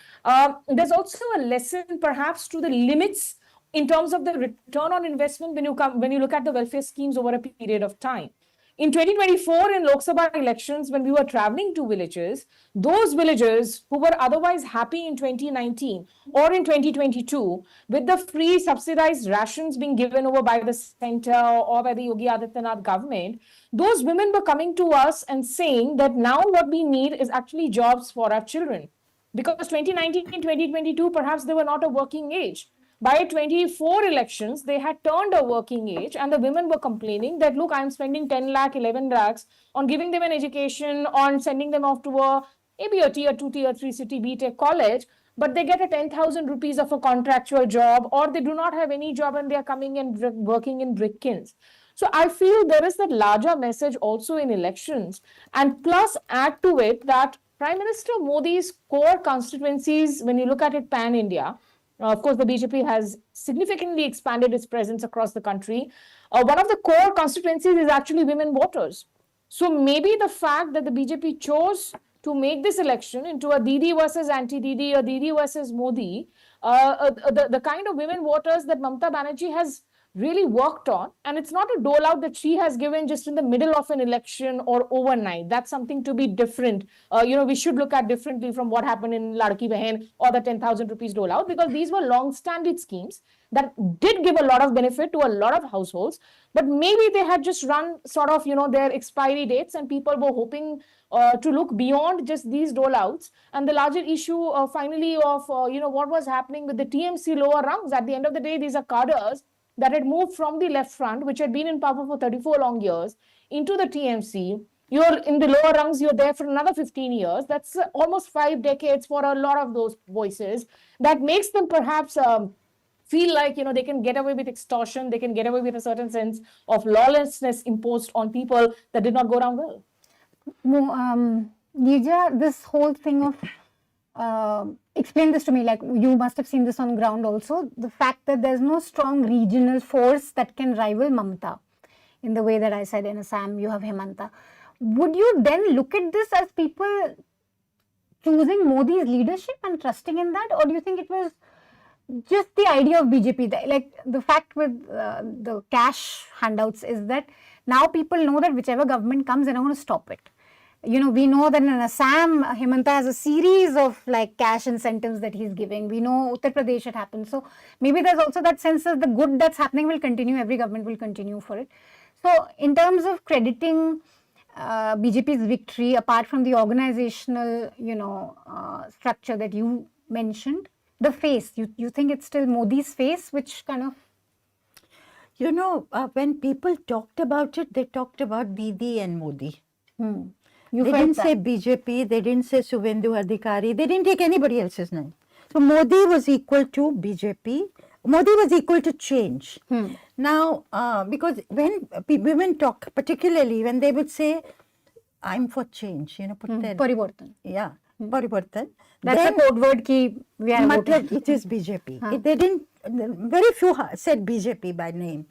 there's also a lesson perhaps to the limits in terms of the return on investment when you look at the welfare schemes over a period of time. In 2024, in Lok Sabha elections, when we were traveling to villages, those villagers who were otherwise happy in 2019 or in 2022 with the free subsidized rations being given over by the center or by the Yogi Adityanath government, those women were coming to us and saying that now what we need is actually jobs for our children. Because 2019 and 2022, perhaps they were not a working age. By 24 elections, they had turned a working age, and the women were complaining that, look, I'm spending 10 lakh, 11 lakhs on giving them an education, on sending them off to maybe a tier 2, tier 3 city BTech college, but they get a 10,000 rupees of a contractual job, or they do not have any job and they are coming and working in brick kilns. So I feel there is that larger message also in elections, and plus add to it that Prime Minister Modi's core constituencies, when you look at it pan-India, of course, the BJP has significantly expanded its presence across the country. One of the core constituencies is actually women voters. So maybe the fact that the BJP chose to make this election into a Didi versus anti-Didi, a Didi versus Modi, the kind of women voters that Mamata Banerjee has really worked on, and it's not a dole out that she has given just in the middle of an election or overnight. That's something to be different. We should look at differently from what happened in Ladki Behan or the 10,000 rupees dole out, because these were long-standing schemes that did give a lot of benefit to a lot of households, but maybe they had just run sort of, their expiry dates, and people were hoping to look beyond just these rollouts. And the larger issue finally of, what was happening with the TMC lower rungs. At the end of the day, these are cadres that had moved from the left front, which had been in power for 34 long years, into the TMC. You're in the lower rungs, you're there for another 15 years. That's almost 5 decades for a lot of those voices. That makes them perhaps feel like, they can get away with extortion, they can get away with a certain sense of lawlessness imposed on people that did not go down well. Nija, this whole thing of, explain this to me, like you must have seen this on ground also, the fact that there's no strong regional force that can rival Mamata. In the way that I said in Assam, you have Hemanta. Would you then look at this as people choosing Modi's leadership and trusting in that? Or do you think it was just the idea of BJP? Like the fact with the cash handouts is that now people know that whichever government comes, they're not going to stop it. We know that in Assam, Hemanta has a series of like cash incentives that he's giving. We know Uttar Pradesh it happens. So maybe there's also that sense that the good that's happening will continue. Every government will continue for it. So in terms of crediting BJP's victory, apart from the organizational, structure that you mentioned, the face, you think it's still Modi's face, which kind of... when people talked about it, they talked about Didi and Modi. You They felt didn't that. say BJP, they didn't say Suvendu Adhikari, they didn't take anybody else's name. So Modi was equal to BJP, Modi was equal to change. Now, because when women talk, particularly when they would say, I'm for change, put that. Parivartan. Yeah, Parivartan. That's a code word ki we are voting. It is BJP. They didn't, very few said BJP by name.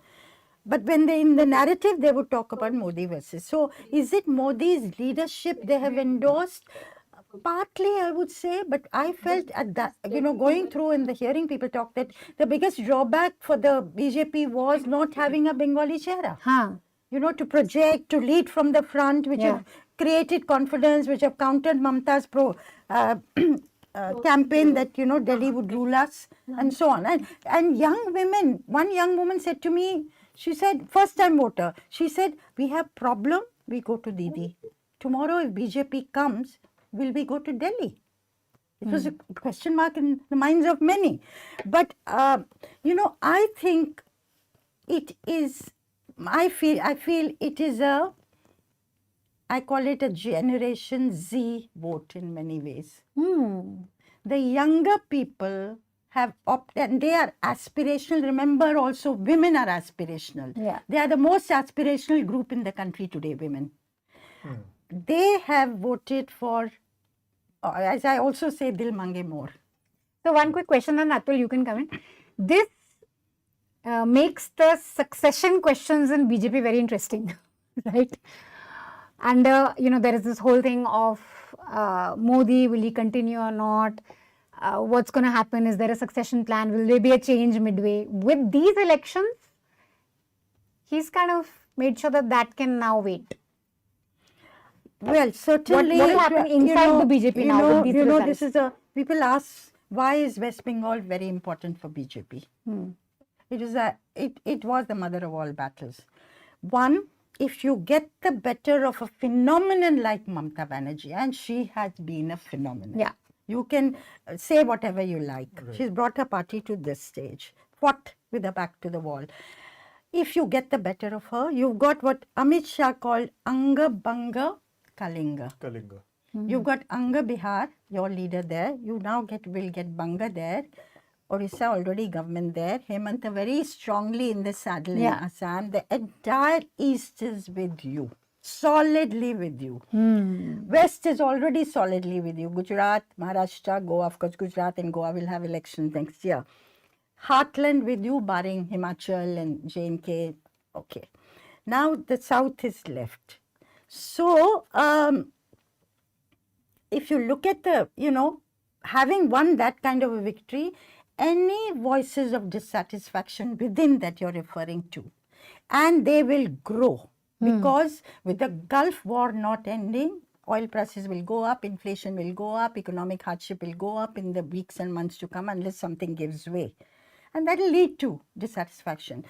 But when they in the narrative, they would talk about Modi versus. So is it Modi's leadership they have endorsed? Partly, I would say, but I felt at that, going through in the hearing people talk that the biggest drawback for the BJP was not having a Bengali chehra. To project, to lead from the front, which have created confidence, which have countered Mamata's campaign that, Delhi would rule us, and so on. And young women, one young woman said to me, she said, first time voter, she said, we have problem, we go to Didi. Tomorrow if BJP comes, will we go to Delhi? It was a question mark in the minds of many. But, I think it is, I feel it is I call it a Generation Z vote in many ways. The younger people have opted, and they are aspirational. Remember also, women are aspirational. They are the most aspirational group in the country today, women. They have voted for, as I also say, Dil Mange More. So one quick question, and Atul, you can come in. This makes the succession questions in BJP very interesting, right? And, there is this whole thing of Modi, will he continue or not? What's going to happen? Is there a succession plan? Will there be a change midway? With these elections, he's kind of made sure that can now wait. Well, certainly, what will happen inside the BJP now with these results? This is people ask, why is West Bengal very important for BJP? It was the mother of all battles. One, if you get the better of a phenomenon like Mamata Banerjee, and she has been a phenomenon. You can say whatever you like. She's brought her party to this stage, fought with her back to the wall. If you get the better of her, you've got what Amit Shah called Anga Banga Kalinga. You've got Anga Bihar, your leader there. You now will get Banga there. Orissa already government there. Hemanta very strongly in the saddle in Assam. The entire East is with you. Solidly with you. West is already solidly with you. Gujarat, Maharashtra, Goa, of course Gujarat and Goa will have elections next year. Heartland with you, barring Himachal and J&K. Okay. Now the South is left. So, if you look at the, having won that kind of a victory, any voices of dissatisfaction within that you're referring to, and they will grow. Because with the Gulf War not ending, oil prices will go up, inflation will go up, economic hardship will go up in the weeks and months to come unless something gives way. and that will lead to dissatisfaction.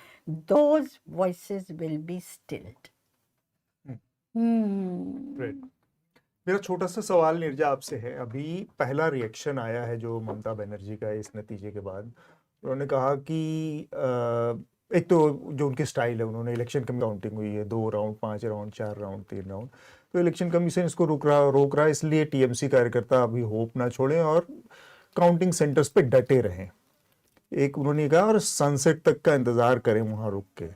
Those voices will be stilled. Right. मेरा छोटा सा सवाल निर्जा आपसे है, अभी पहला reaction आया है जो ममता बनर्जी का इस नतीजे के बाद। उन्होंने कहा कि एक तो जो उनके स्टाइल है, उन्होंने इलेक्शन कमी काउंटिंग हुई है 2 राउंड 5 राउंड 4 राउंड 3 राउंड, तो इलेक्शन कमीशन इसको रोक रहा है, इसलिए टीएमसी कार्यकर्ता अभी होप ना छोड़ें और काउंटिंग सेंटर्स पे डटे रहें। एक उन्होंने कहा और सनसेट तक का इंतजार करें वहां रुक के।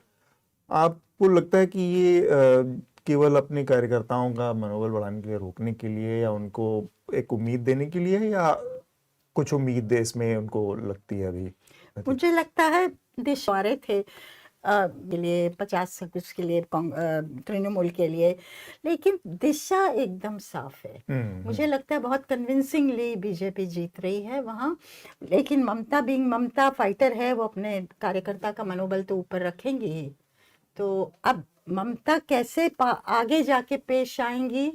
आपको लगता है कि ये केवल अपने कार्यकर्ताओं का मनोबल बढ़ाने के लिए, रोकने के लिए, या उनको एक उम्मीद देने के लिए, या कुछ उम्मीद देश में उनको लगती है अभी? मुझे लगता है देश वारे थे के लिए 50 कुछ के लिए तृणमूल के लिए, लेकिन दिशा एकदम साफ है। मुझे लगता है बहुत कन्विंसिंगली बीजेपी जीत रही है वहाँ, लेकिन ममता फाइटर है, वो अपने कार्यकर्ता का मनोबल तो ऊपर रखेंगी ही। तो अब ममता कैसे आगे जाके पेश आएंगी,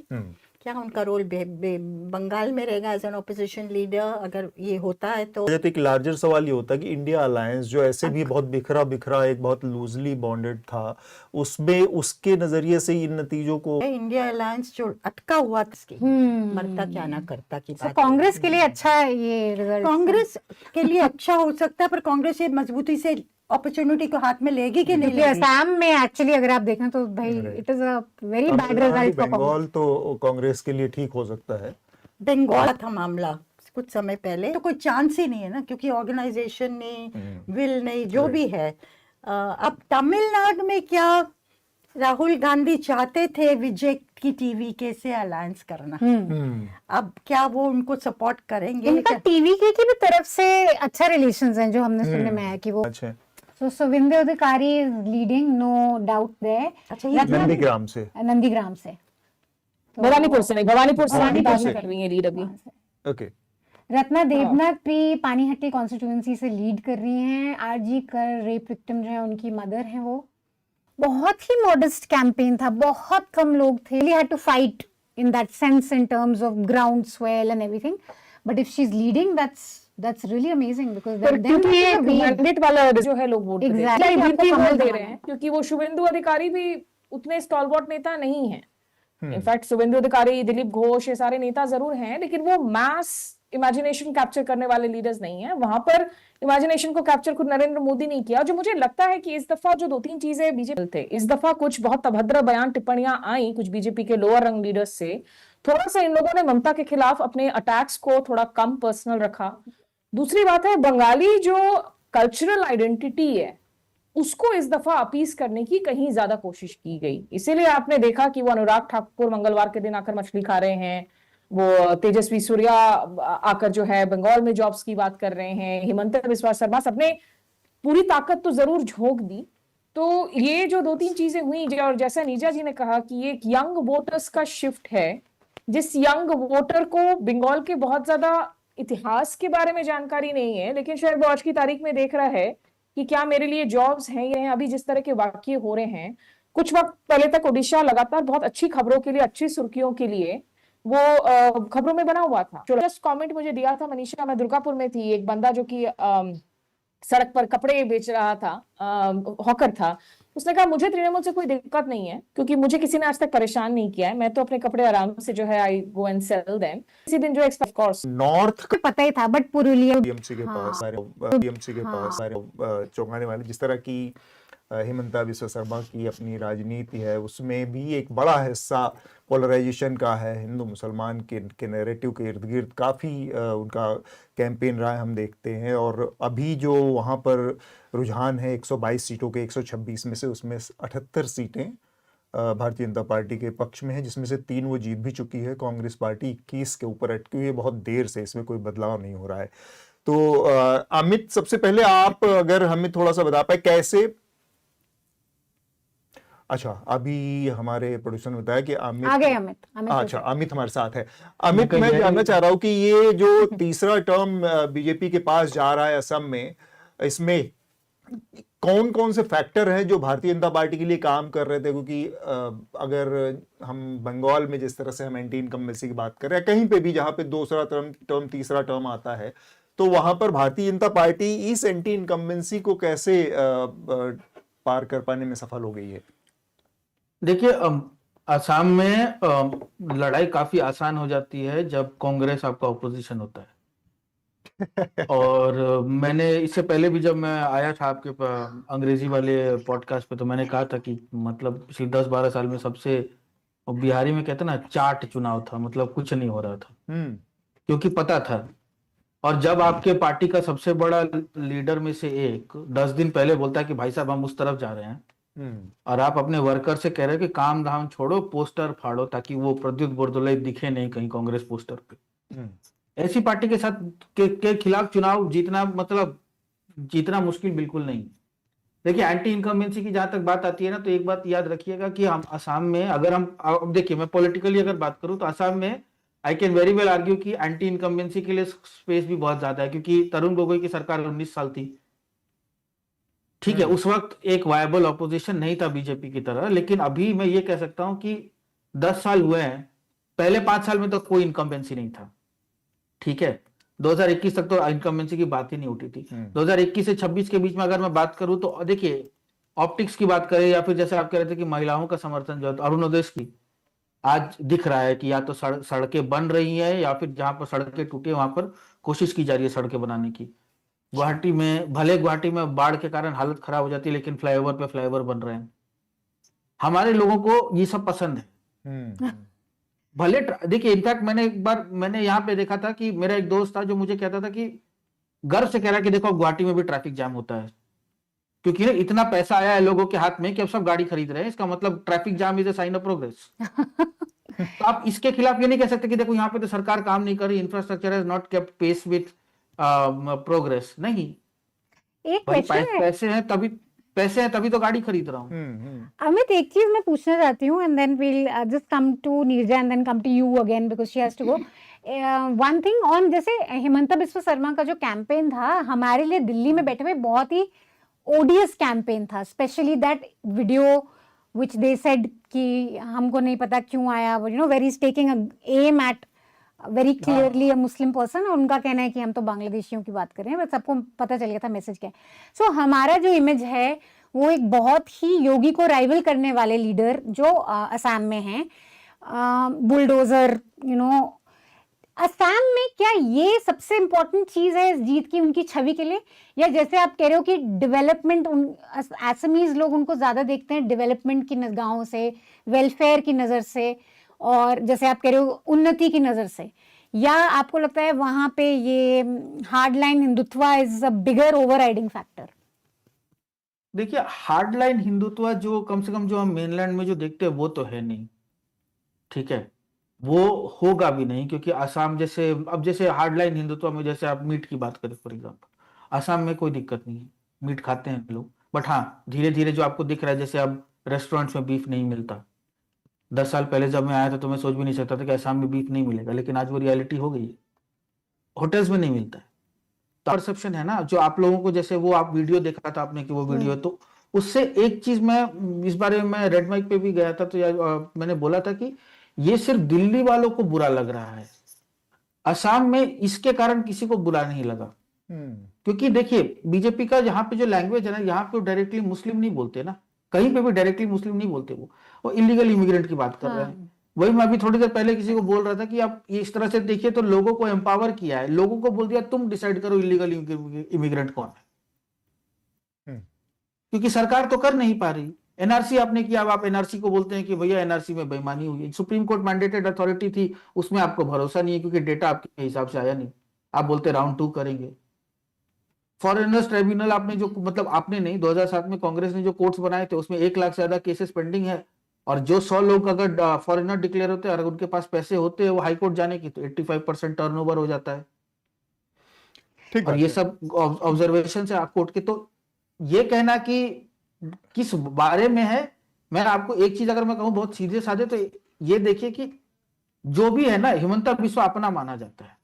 क्या उनका रोल बंगाल में रहेगा एज एन ऑपोजिशन लीडर, अगर ये होता है तो एक लार्जर सवाल ये होता है कि इंडिया अलायंस जो ऐसे भी बहुत बिखरा एक बहुत लूजली बॉन्डेड था, उसमें उसके नजरिए से इन नतीजों को इंडिया अलायंस जो अटका हुआ था, मरता क्या ना करता की बात। कांग्रेस के लिए अच्छा है ये रिजल्ट, कांग्रेस के लिए अच्छा हो सकता है, पर कांग्रेस ये मजबूती से अपॉर्चुनिटी को हाथ में लेगी कि नहीं लेगी? असम में एक्चुअली अगर आप देखें तो भाई it is a very bad result for Bengal, तो कांग्रेस के लिए ठीक हो सकता है। बंगाल था मामला कुछ समय पहले, तो कोई चांस ही नहीं है ना, क्योंकि ऑर्गेनाइजेशन नहीं, विल नहीं, जो भी है। अब तमिलनाडु में क्या राहुल गांधी चाहते थे विजय की टीवी से अलायंस करना, अब क्या वो उनको सपोर्ट करेंगे? इनका टीवी की भी तरफ से अच्छा रिलेशंस हैं, जो हमने सुनने में आया कि वो अच्छा। So Suvindhu Adhikari is leading, no doubt there. Nandigram से भवानीपुर से नहीं, भवानीपुर से कर रही है लीड अभी। ओके। रत्ना देवनाथ भी पानीहट्टी कॉन्स्टिट्यूएंसी से लीड कर रही हैं। आरजी कर रेप विक्टिम जो है उनकी मदर हैं वो। बहुत ही मॉडेस्ट कैंपेन था, बहुत कम लोग थे। Really had to fight in that sense in terms of groundswell and everything. But if she's leading, that's really amazing because then mandate वाला जो है लोग वोट Exactly. दे रहे हैं, क्योंकि वो शुभेंदु अधिकारी भी उतने स्टॉलवर्ट नेता नहीं है। इनफैक्ट शुभेंदु अधिकारी, दिलीप घोष, ये सारे नेता जरूर हैं, लेकिन वो मास इमेजिनेशन कैप्चर करने वाले लीडर्स नहीं है। वहां पर इमेजिनेशन को कैप्चर खुद नरेंद्र मोदी नहीं किया। जो मुझे लगता है कि इस दफा जो 2-3 चीजें बीजेपी थे, इस दफा कुछ बहुत अभद्र बयान टिप्पणियां आई कुछ बीजेपी के लोअर रंग लीडर्स से। थोड़ा सा इन लोगों ने ममता के खिलाफ अपने अटैक्स को थोड़ा कम पर्सनल रखा। दूसरी बात है, बंगाली जो कल्चरल आइडेंटिटी है उसको इस दफा अपीस करने की कहीं ज्यादा कोशिश की गई। इसीलिए आपने देखा कि वो अनुराग ठाकुर मंगलवार के दिन आकर मछली खा रहे हैं, वो तेजस्वी सूर्या आकर जो है बंगाल में जॉब्स की बात कर रहे हैं, हिमंता बिस्वा शर्मा, सबने पूरी ताकत तो जरूर झोंक दी। तो ये जो 2-3 चीजें हुई, और जैसा नीजा जी ने कहा कि ये एक यंग वोटर्स का शिफ्ट है, जिस यंग वोटर को बंगाल के बहुत ज्यादा इतिहास के बारे में जानकारी नहीं है, लेकिन शायद वो आज की तारीख में देख रहा है कि क्या मेरे लिए जॉब्स हैं या अभी जिस तरह के वाकये हो रहे हैं। कुछ वक्त पहले तक ओडिशा लगातार बहुत अच्छी खबरों के लिए, अच्छी सुर्खियों के लिए वो खबरों में बना हुआ था। जस्ट कमेंट मुझे दिया था मनीषा, मैं दुर्गापुर में थी, एक बंदा जो कि सड़क पर कपड़े बेच रहा था, हॉकर था, उसने कहा मुझे तृणमूल से कोई दिक्कत नहीं है क्योंकि मुझे किसी ने आज तक परेशान नहीं किया है, मैं तो अपने कपड़े आराम से जो है आई गो एंड सेल देम। इसी दिन जो ऑफ कोर्स नॉर्थ को पता ही था, बट पुरुलिया टीएमसी के पास सारे चौंकाने वाले, जिस तरह की हिमंता बिस्वा शर्मा की अपनी राजनीति है, उसमें भी एक बड़ा हिस्सा पोलराइजेशन का है। हिंदू मुसलमान के नैरेटिव के इर्द गिर्द काफ़ी उनका कैंपेन रहा है, हम देखते हैं। और अभी जो वहाँ पर रुझान है 122 सीटों के 126 में से, उसमें 78 सीटें भारतीय जनता पार्टी के पक्ष में है, जिसमें से 3 वो जीत भी चुकी है। कांग्रेस पार्टी 21 के ऊपर अटकी हुई है बहुत देर से, इसमें कोई बदलाव नहीं हो रहा है। तो अमित, सबसे पहले आप अगर हमें थोड़ा सा बता पाए कैसे। अच्छा, अभी हमारे प्रोड्यूसर ने बताया कि अमित अच्छा, अमित हमारे साथ है। अमित, मैं जानना चाह रहा हूँ कि ये जो तीसरा टर्म बीजेपी के पास जा रहा है असम में, इसमें कौन कौन से फैक्टर हैं जो भारतीय जनता पार्टी के लिए काम कर रहे थे? क्योंकि अगर हम बंगाल में जिस तरह से हम एंटी इनकम्बेंसी की बात कर रहे हैं, कहीं पे भी जहाँ पे दूसरा टर्म तीसरा टर्म आता है, तो वहां पर भारतीय जनता पार्टी इस एंटी इनकम्बेंसी को कैसे पार कर पाने में सफल हो गई है? देखिए, असम में लड़ाई काफी आसान हो जाती है जब कांग्रेस आपका ऑपोजिशन होता है। और मैंने इससे पहले भी जब मैं आया था आपके अंग्रेजी वाले पॉडकास्ट पे, तो मैंने कहा था कि मतलब पिछले 10-12 साल में सबसे, बिहारी में कहते हैं ना, चाट चुनाव था, मतलब कुछ नहीं हो रहा था क्योंकि पता था। और जब आपके पार्टी का सबसे बड़ा लीडर में से एक 10 दिन पहले बोलता है कि भाई साहब हम उस तरफ जा रहे हैं, और आप अपने वर्कर से कह रहे हो कि काम धाम छोड़ो, पोस्टर फाड़ो, ताकि वो प्रद्युत बोरदोलाई दिखे नहीं कहीं कांग्रेस पोस्टर पे। ऐसी पार्टी के साथ के खिलाफ चुनाव जीतना मतलब जीतना मुश्किल बिल्कुल नहीं। देखिए, एंटी इनकम्बेंसी की जहां तक बात आती है ना, तो एक बात याद रखिएगा कि हम असम में, अगर हम, अब देखिए मैं पॉलिटिकली अगर बात करूं तो असम में I can very well argue कि एंटी इनकम्बेंसी के लिए स्पेस भी बहुत ज्यादा है, क्योंकि तरुण गोगोई की सरकार 19 साल थी, ठीक है, उस वक्त एक वायबल ऑपोजिशन नहीं था बीजेपी की तरह। लेकिन अभी मैं ये कह सकता हूं कि 10 साल हुए हैं, पहले 5 साल में तो कोई इनकम्बेंसी नहीं था, ठीक है। 2021 तक तो इनकम्बेंसी की बात ही नहीं उठी थी। 2021 से 26 के बीच में अगर मैं बात करूं तो देखिए, ऑप्टिक्स की बात करें या फिर जैसे आप कह रहे थे कि महिलाओं का समर्थन जो है, अरुणोदय की आज दिख रहा है कि या तो सड़कें बन रही हैं, या फिर जहां पर सड़कें टूटी वहां पर कोशिश की जा रही है सड़कें बनाने की। गुवाहाटी में, भले गुवाहाटी में बाढ़ के कारण हालत खराब हो जाती है, लेकिन फ्लाईओवर पे फ्लाईओवर बन रहे हैं। हमारे लोगों को ये सब पसंद है। भले देखिए, इनफैक्ट मैंने यहाँ पे देखा था कि मेरा एक दोस्त था जो मुझे कहता था कि गर्व से कह रहा है कि देखो गुवाहाटी में भी ट्रैफिक जाम होता है, क्योंकि ना इतना पैसा आया है लोगों के हाथ में कि अब सब गाड़ी खरीद रहे हैं। इसका मतलब traffic jam is a sign of progress. तो आप इसके खिलाफ ये नहीं कह सकते कि देखो यहाँ पे तो सरकार काम नहीं कर रही, infrastructure has not kept pace with progress. नहीं, एक पैसे हैं तभी तो गाड़ी खरीद रहा हूँ। अमित, एक चीज मैं पूछना चाहती हूँ, and then we'll just come to Neerja and then come to you again because she has to go. One thing on, जैसे हिमंता बिस्वा शर्मा का जो कैंपेन था, हमारे लिए दिल्ली में बैठे हुए बहुत ही ओडियस कैंपेन था, specially that video which they said कि हमको नहीं पता क्यों आया, you know, very taking aim at very clearly a Muslim person. और उनका कहना है कि हम तो बांग्लादेशियों की बात कर रहे हैं, बट सबको पता चल गया था मैसेज क्या है। सो हमारा जो इमेज है वो एक बहुत ही योगी को राइवल करने वाले लीडर जो असम में हैं, बुलडोजर, यू नो। असम में क्या ये सबसे इंपॉर्टेंट चीज है इस जीत की उनकी छवि के लिए, या जैसे आप कह रहे हो कि डेवलपमेंट, असमीज लोग उनको ज्यादा देखते हैं डेवलपमेंट की निगाहों से, वेलफेयर की नजर से, और जैसे आप कह रहे हो उन्नति की नजर से, या आपको लगता है वहां पे ये hard line Hindutva is a bigger overriding factor? देखिए, हार्ड लाइन हिंदुत्व जो कम से कम जो हम मेनलैंड में जो देखते हैं वो तो है नहीं, ठीक है, वो होगा भी नहीं, क्योंकि असम जैसे, अब जैसे हार्ड लाइन हिंदुत्व में जैसे आप मीट की बात करें फॉर एग्जाम्पल, असम में कोई दिक्कत नहीं है, मीट खाते हैं लोग। बट हाँ, धीरे धीरे जो आपको दिख रहा है, जैसे अब रेस्टोरेंट्स में बीफ नहीं मिलता। 10 साल पहले जब मैं आया था तो मैं सोच भी नहीं सकता था कि असम में बीफ नहीं मिलेगा, लेकिन आज वो रियलिटी हो गई है, होटल्स में नहीं मिलता है। तो परसेप्शन है ना, जो आप लोगों को, जैसे वो आप वीडियो देखा था आपने कि वो वीडियो, तो उससे एक चीज मैं इस बारे में, मैं रेड माइक पे भी गया था तो मैंने बोला था कि ये सिर्फ दिल्ली वालों को बुरा लग रहा है, असम में इसके कारण किसी को बुरा नहीं लगा। क्योंकि देखिए, बीजेपी का यहाँ पे जो लैंग्वेज है ना, यहाँ पे डायरेक्टली मुस्लिम नहीं बोलते ना, कहीं पे भी डायरेक्टली मुस्लिम नहीं बोलते, वो इलीगल इमिग्रेंट की बात कर रहे हैं। वही मैं अभी थोड़ी देर पहले किसी को बोल रहा था कि आप इस तरह से देखिए तो लोगों को एम्पावर किया है, लोगों को बोल दिया तुम डिसाइड करो इलीगल इमिग्रेंट कौन है, क्योंकि सरकार तो कर नहीं पा रही। एनआरसी आपने किया, अब आप एनआरसी को बोलते हैं कि भैया एनआरसी में बेईमानी हुई है। सुप्रीम कोर्ट मैंडेटेड अथॉरिटी थी, उसमें आपको भरोसा नहीं है क्योंकि डेटा आपके हिसाब से आया नहीं, आप बोलते राउंड 2 करेंगे। फॉरेनर्स ट्रिब्यूनल आपने जो, मतलब आपने नहीं, 2007 में कांग्रेस ने जो कोर्ट्स बनाए थे उसमें 1 लाख से ज्यादा केसेस पेंडिंग है, और जो 100 लोग अगर फॉरेनर डिक्लेयर होते हैं, अगर उनके पास पैसे होते हैं वो हाई कोर्ट जाने की, तो 85% टर्नओवर हो जाता है। और ये सब ऑब्जर्वेशन से कोर्ट के, तो ये कहना कि किस बारे में है, मैं आपको एक चीज अगर मैं कहूं बहुत सीधे साधे, तो ये देखिए कि जो भी है ना, हिमंता बिस्वा अपना माना जाता है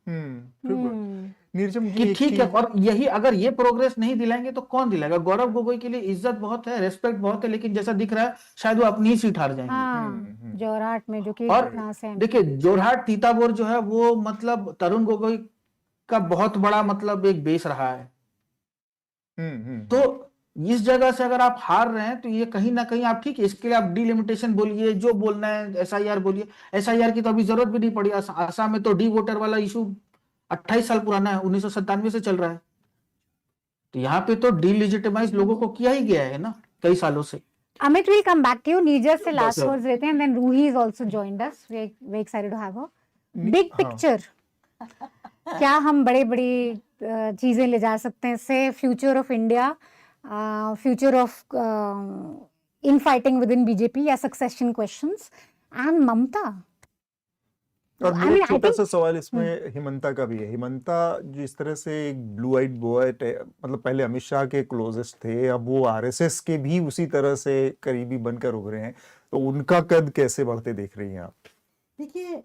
कि ठीक है, और यही अगर ये प्रोग्रेस नहीं दिलाएंगे तो कौन दिलाएगा? गौरव गोगोई के लिए इज्जत बहुत है, रेस्पेक्ट बहुत है, लेकिन जैसा दिख रहा है शायद वो अपनी ही सीट हार जाएंगे। जोरहाट में, जो कि और देखिए जोरहाट तीताबोर जो है वो, मतलब तरुण गोगोई का बहुत बड़ा मतलब एक बेस रहा है। तो इस जगह से अगर आप हार रहे हैं तो ये कहीं ना कहीं आप ठीक है, इसके लिए आप डिलिमिटेशन बोलिए, जो बोलना है, एसआईआर बोलिए। एसआईआर की तो अभी जरूरत भी नहीं पड़ी। आसाम में तो डी वोटर वाला इशू 28 साल पुराना है, 1997 से चल रहा है। तो यहाँ पे तो डिलिजिटिमाइज लोगों को किया ही गया है ना कई सालों से। Amit, we'll come back to you. नीजर से last words लेते हैं, and then Ruhi is also joined us. We're very excited to have her. Big picture. क्या हम बड़ी चीजें ले जा सकते हैं इससे? Future of India, future of infighting within BJP या succession questions, and Mamta. और मेरा छोटा सा सवाल इसमें हिमंता का भी है। हिमंता जिस तरह से एक ब्लू आइड बॉय, मतलब पहले अमित शाह के क्लोजेस्ट थे, अब वो आरएसएस के भी उसी तरह से करीबी बनकर उभरे हैं, तो उनका कद कैसे बढ़ते देख रही हैं आप? देखिए,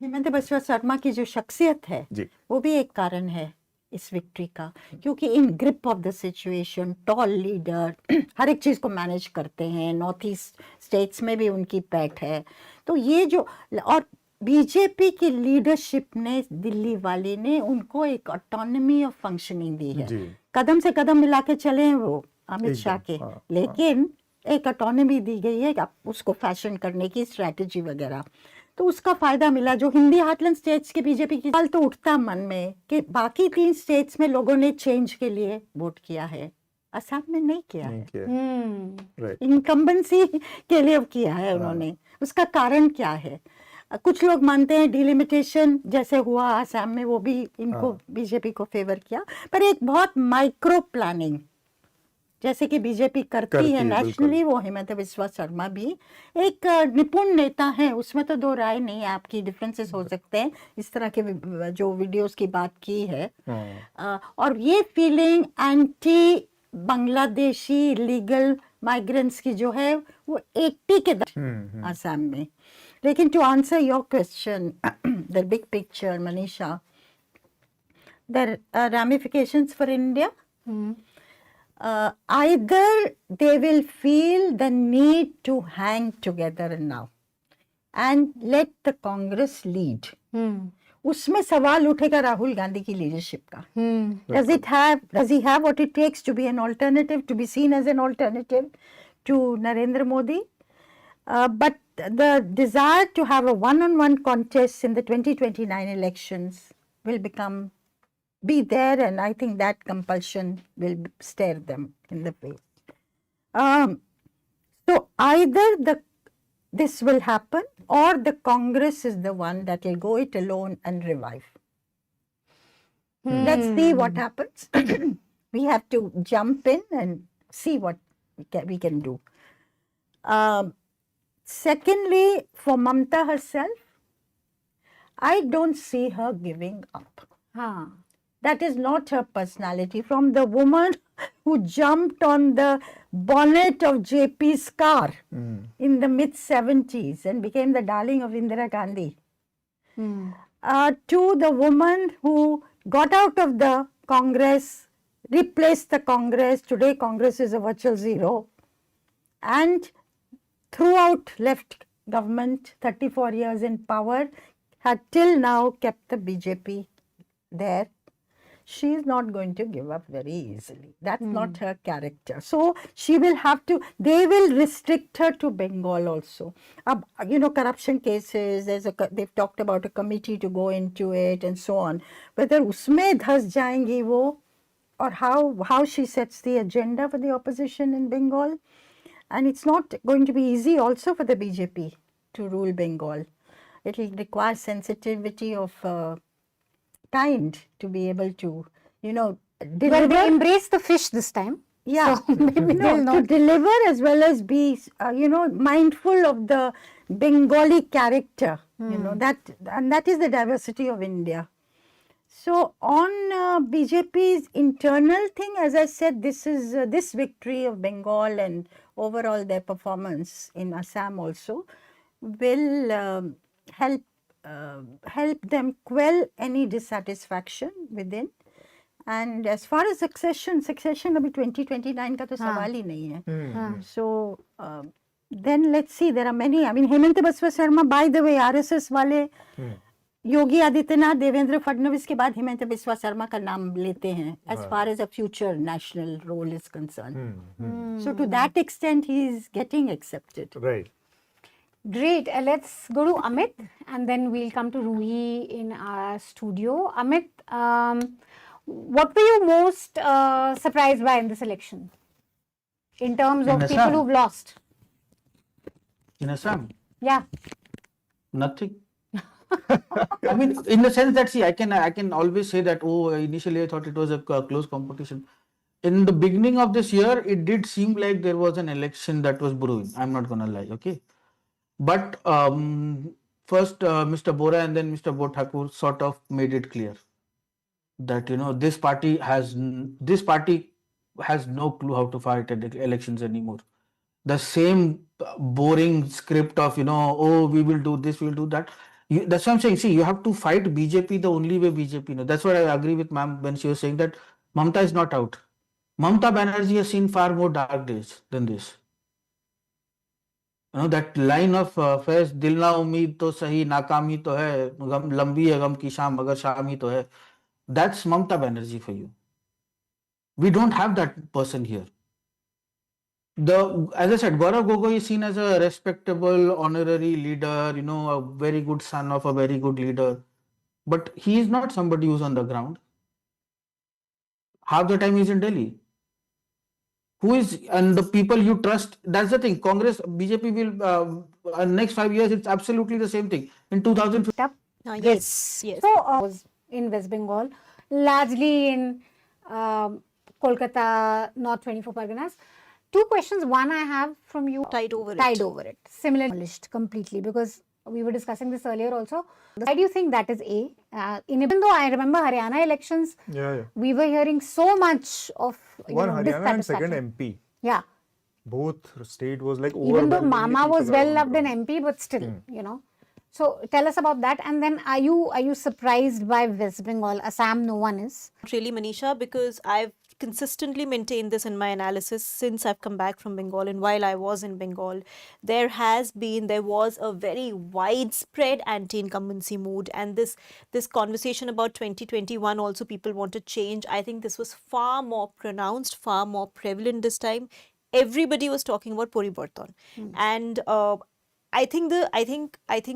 हेमंत बिस्वा शर्मा की जो शख्सियत है वो भी एक कारण है इस विक्ट्री का, क्योंकि in grip of the situation, tall leader, हर एक चीज को मैनेज करते हैं। नॉर्थ ईस्ट स्टेट्स में भी उनकी पैठ है। तो ये जो, और बीजेपी की लीडरशिप ने, दिल्ली वाले ने उनको एक ऑटोनॉमी ऑफ फंक्शनिंग दी है। कदम से कदम मिला के चले हैं वो अमित शाह के, लेकिन एक ऑटोनॉमी दी गई है उसको फैशन करने की, स्ट्रैटेजी वगैरह। तो उसका फायदा मिला। जो हिंदी हार्टलैंड स्टेट्स के बीजेपी की सवाल तो उठता मन में कि बाकी 3 स्टेट्स में लोगों ने चेंज के लिए वोट किया है, असम में नहीं किया है। इनकम्बेंसी के लिए किया है उन्होंने। उसका कारण क्या है? कुछ लोग मानते हैं डिलिमिटेशन जैसे हुआ असम में, वो भी इनको बीजेपी को फेवर किया, पर एक बहुत माइक्रो प्लानिंग जैसे कि बीजेपी करती है नेशनली, वो हेमंत बिस्वा शर्मा भी एक निपुण नेता है, उसमें तो दो राय नहीं है। आपकी डिफरेंसेस हो सकते हैं, इस तरह के जो वीडियोस की बात की है। और ये feeling anti Bangladeshi legal migrants की जो है वो 80 के दशक असम में। लेकिन to answer your question, the big picture, Manisha, the ramifications for India. Either they will feel the need to hang together now and let the Congress lead. उसमें सवाल उठेगा राहुल गांधी की लीडरशिप का। Does he have what it takes to be an alternative, to be seen as an alternative to Narendra Modi? But the desire to have a one-on-one contest in the 2029 elections will be there, and I think that compulsion will stare them in the face. So either this will happen, or the Congress is the one that will go it alone and revive. Let's see what happens. We have to jump in and see what we can do. Secondly, for Mamta herself, I don't see her giving up. That is not her personality. From the woman who jumped on the bonnet of JP's car in the mid-70s and became the darling of Indira Gandhi, to the woman who got out of the Congress, replaced the Congress, today Congress is a virtual zero, and throughout left government, 34 years in power, had till now kept the BJP there. She is not going to give up very easily. That's not her character. So she will have to, they will restrict her to Bengal also. Corruption cases, they've talked about a committee to go into it and so on. Whether usme dhas jayengi wo, or how she sets the agenda for the opposition in Bengal. And it's not going to be easy also for the BJP to rule Bengal. It will require sensitivity of kind to be able to, deliver. Well, they embrace the fish this time. Yeah, so maybe to deliver as well as be, mindful of the Bengali character. That is the diversity of India. So on BJP's internal thing, as I said, this victory of Bengal and overall their performance in Assam also will help them quell any dissatisfaction within. And as far as succession अभी 2029 का तो सवाल ही नहीं है. So then let's see, there are many. I mean, Hemant Biswa Sarma, by the way, RSS वाले योगी आदित्यनाथ, देवेंद्र फडणवीस के बाद हिमंत बिस्वा शर्मा का नाम लेते हैं as far as a future national role is concerned. So to that extent, he is getting accepted. Right. Great. Let's go to Amit and then we'll come to Ruhi in our studio. Amit, what were you most surprised by in this election? In terms of people who've lost? In Assam? Yeah. Nothing. I mean, in the sense that, see, I can always say that, oh, initially I thought it was a close competition. In the beginning of this year, it did seem like there was an election that was brewing. I'm not going to lie, okay? But first, Mr. Bora and then Mr. Thakur sort of made it clear that, you know, this party has no clue how to fight elections anymore. The same boring script of, you know, oh, we will do this, we will do that. That's what I'm saying. See, you have to fight BJP the only way BJP knows. That's what I agree with ma'am when she was saying that Mamta is not out. Mamta Banerjee has seen far more dark days than this. You know, that line of Faiz, Dil na umeed to sahi, naakaam hi to hai, lambi hai gam ki shaam, magar shaam hi to hai. That's Mamta Banerjee for you. We don't have that person here. As I said, Gaurav Gogoi is seen as a respectable, honorary leader, you know, a very good son of a very good leader. But he is not somebody who's on the ground. Half the time he's in Delhi. And the people you trust, that's the thing. Congress, BJP will, next 5 years, it's absolutely the same thing. In 2015. Yes. So, was in West Bengal, largely in Kolkata, North 24 Parganas. Two questions. One I have from you. Tied over it. Similarly, completely, because we were discussing this earlier also. Why do you think that is A? Even though I remember Haryana elections, we were hearing so much of Haryana and second MP. Yeah. Both state was like even though Mama was well loved in MP, but still, you know. So tell us about that. And then are you surprised by West Bengal? Assam, no one is. Really, Manisha, because I've consistently maintained this in my analysis since I've come back from Bengal, and while I was in Bengal, there was a very widespread anti-incumbency mood, and this conversation about 2021 also people want to change. I think this was far more pronounced, far more prevalent this time. Everybody was talking about Poribarton, and I think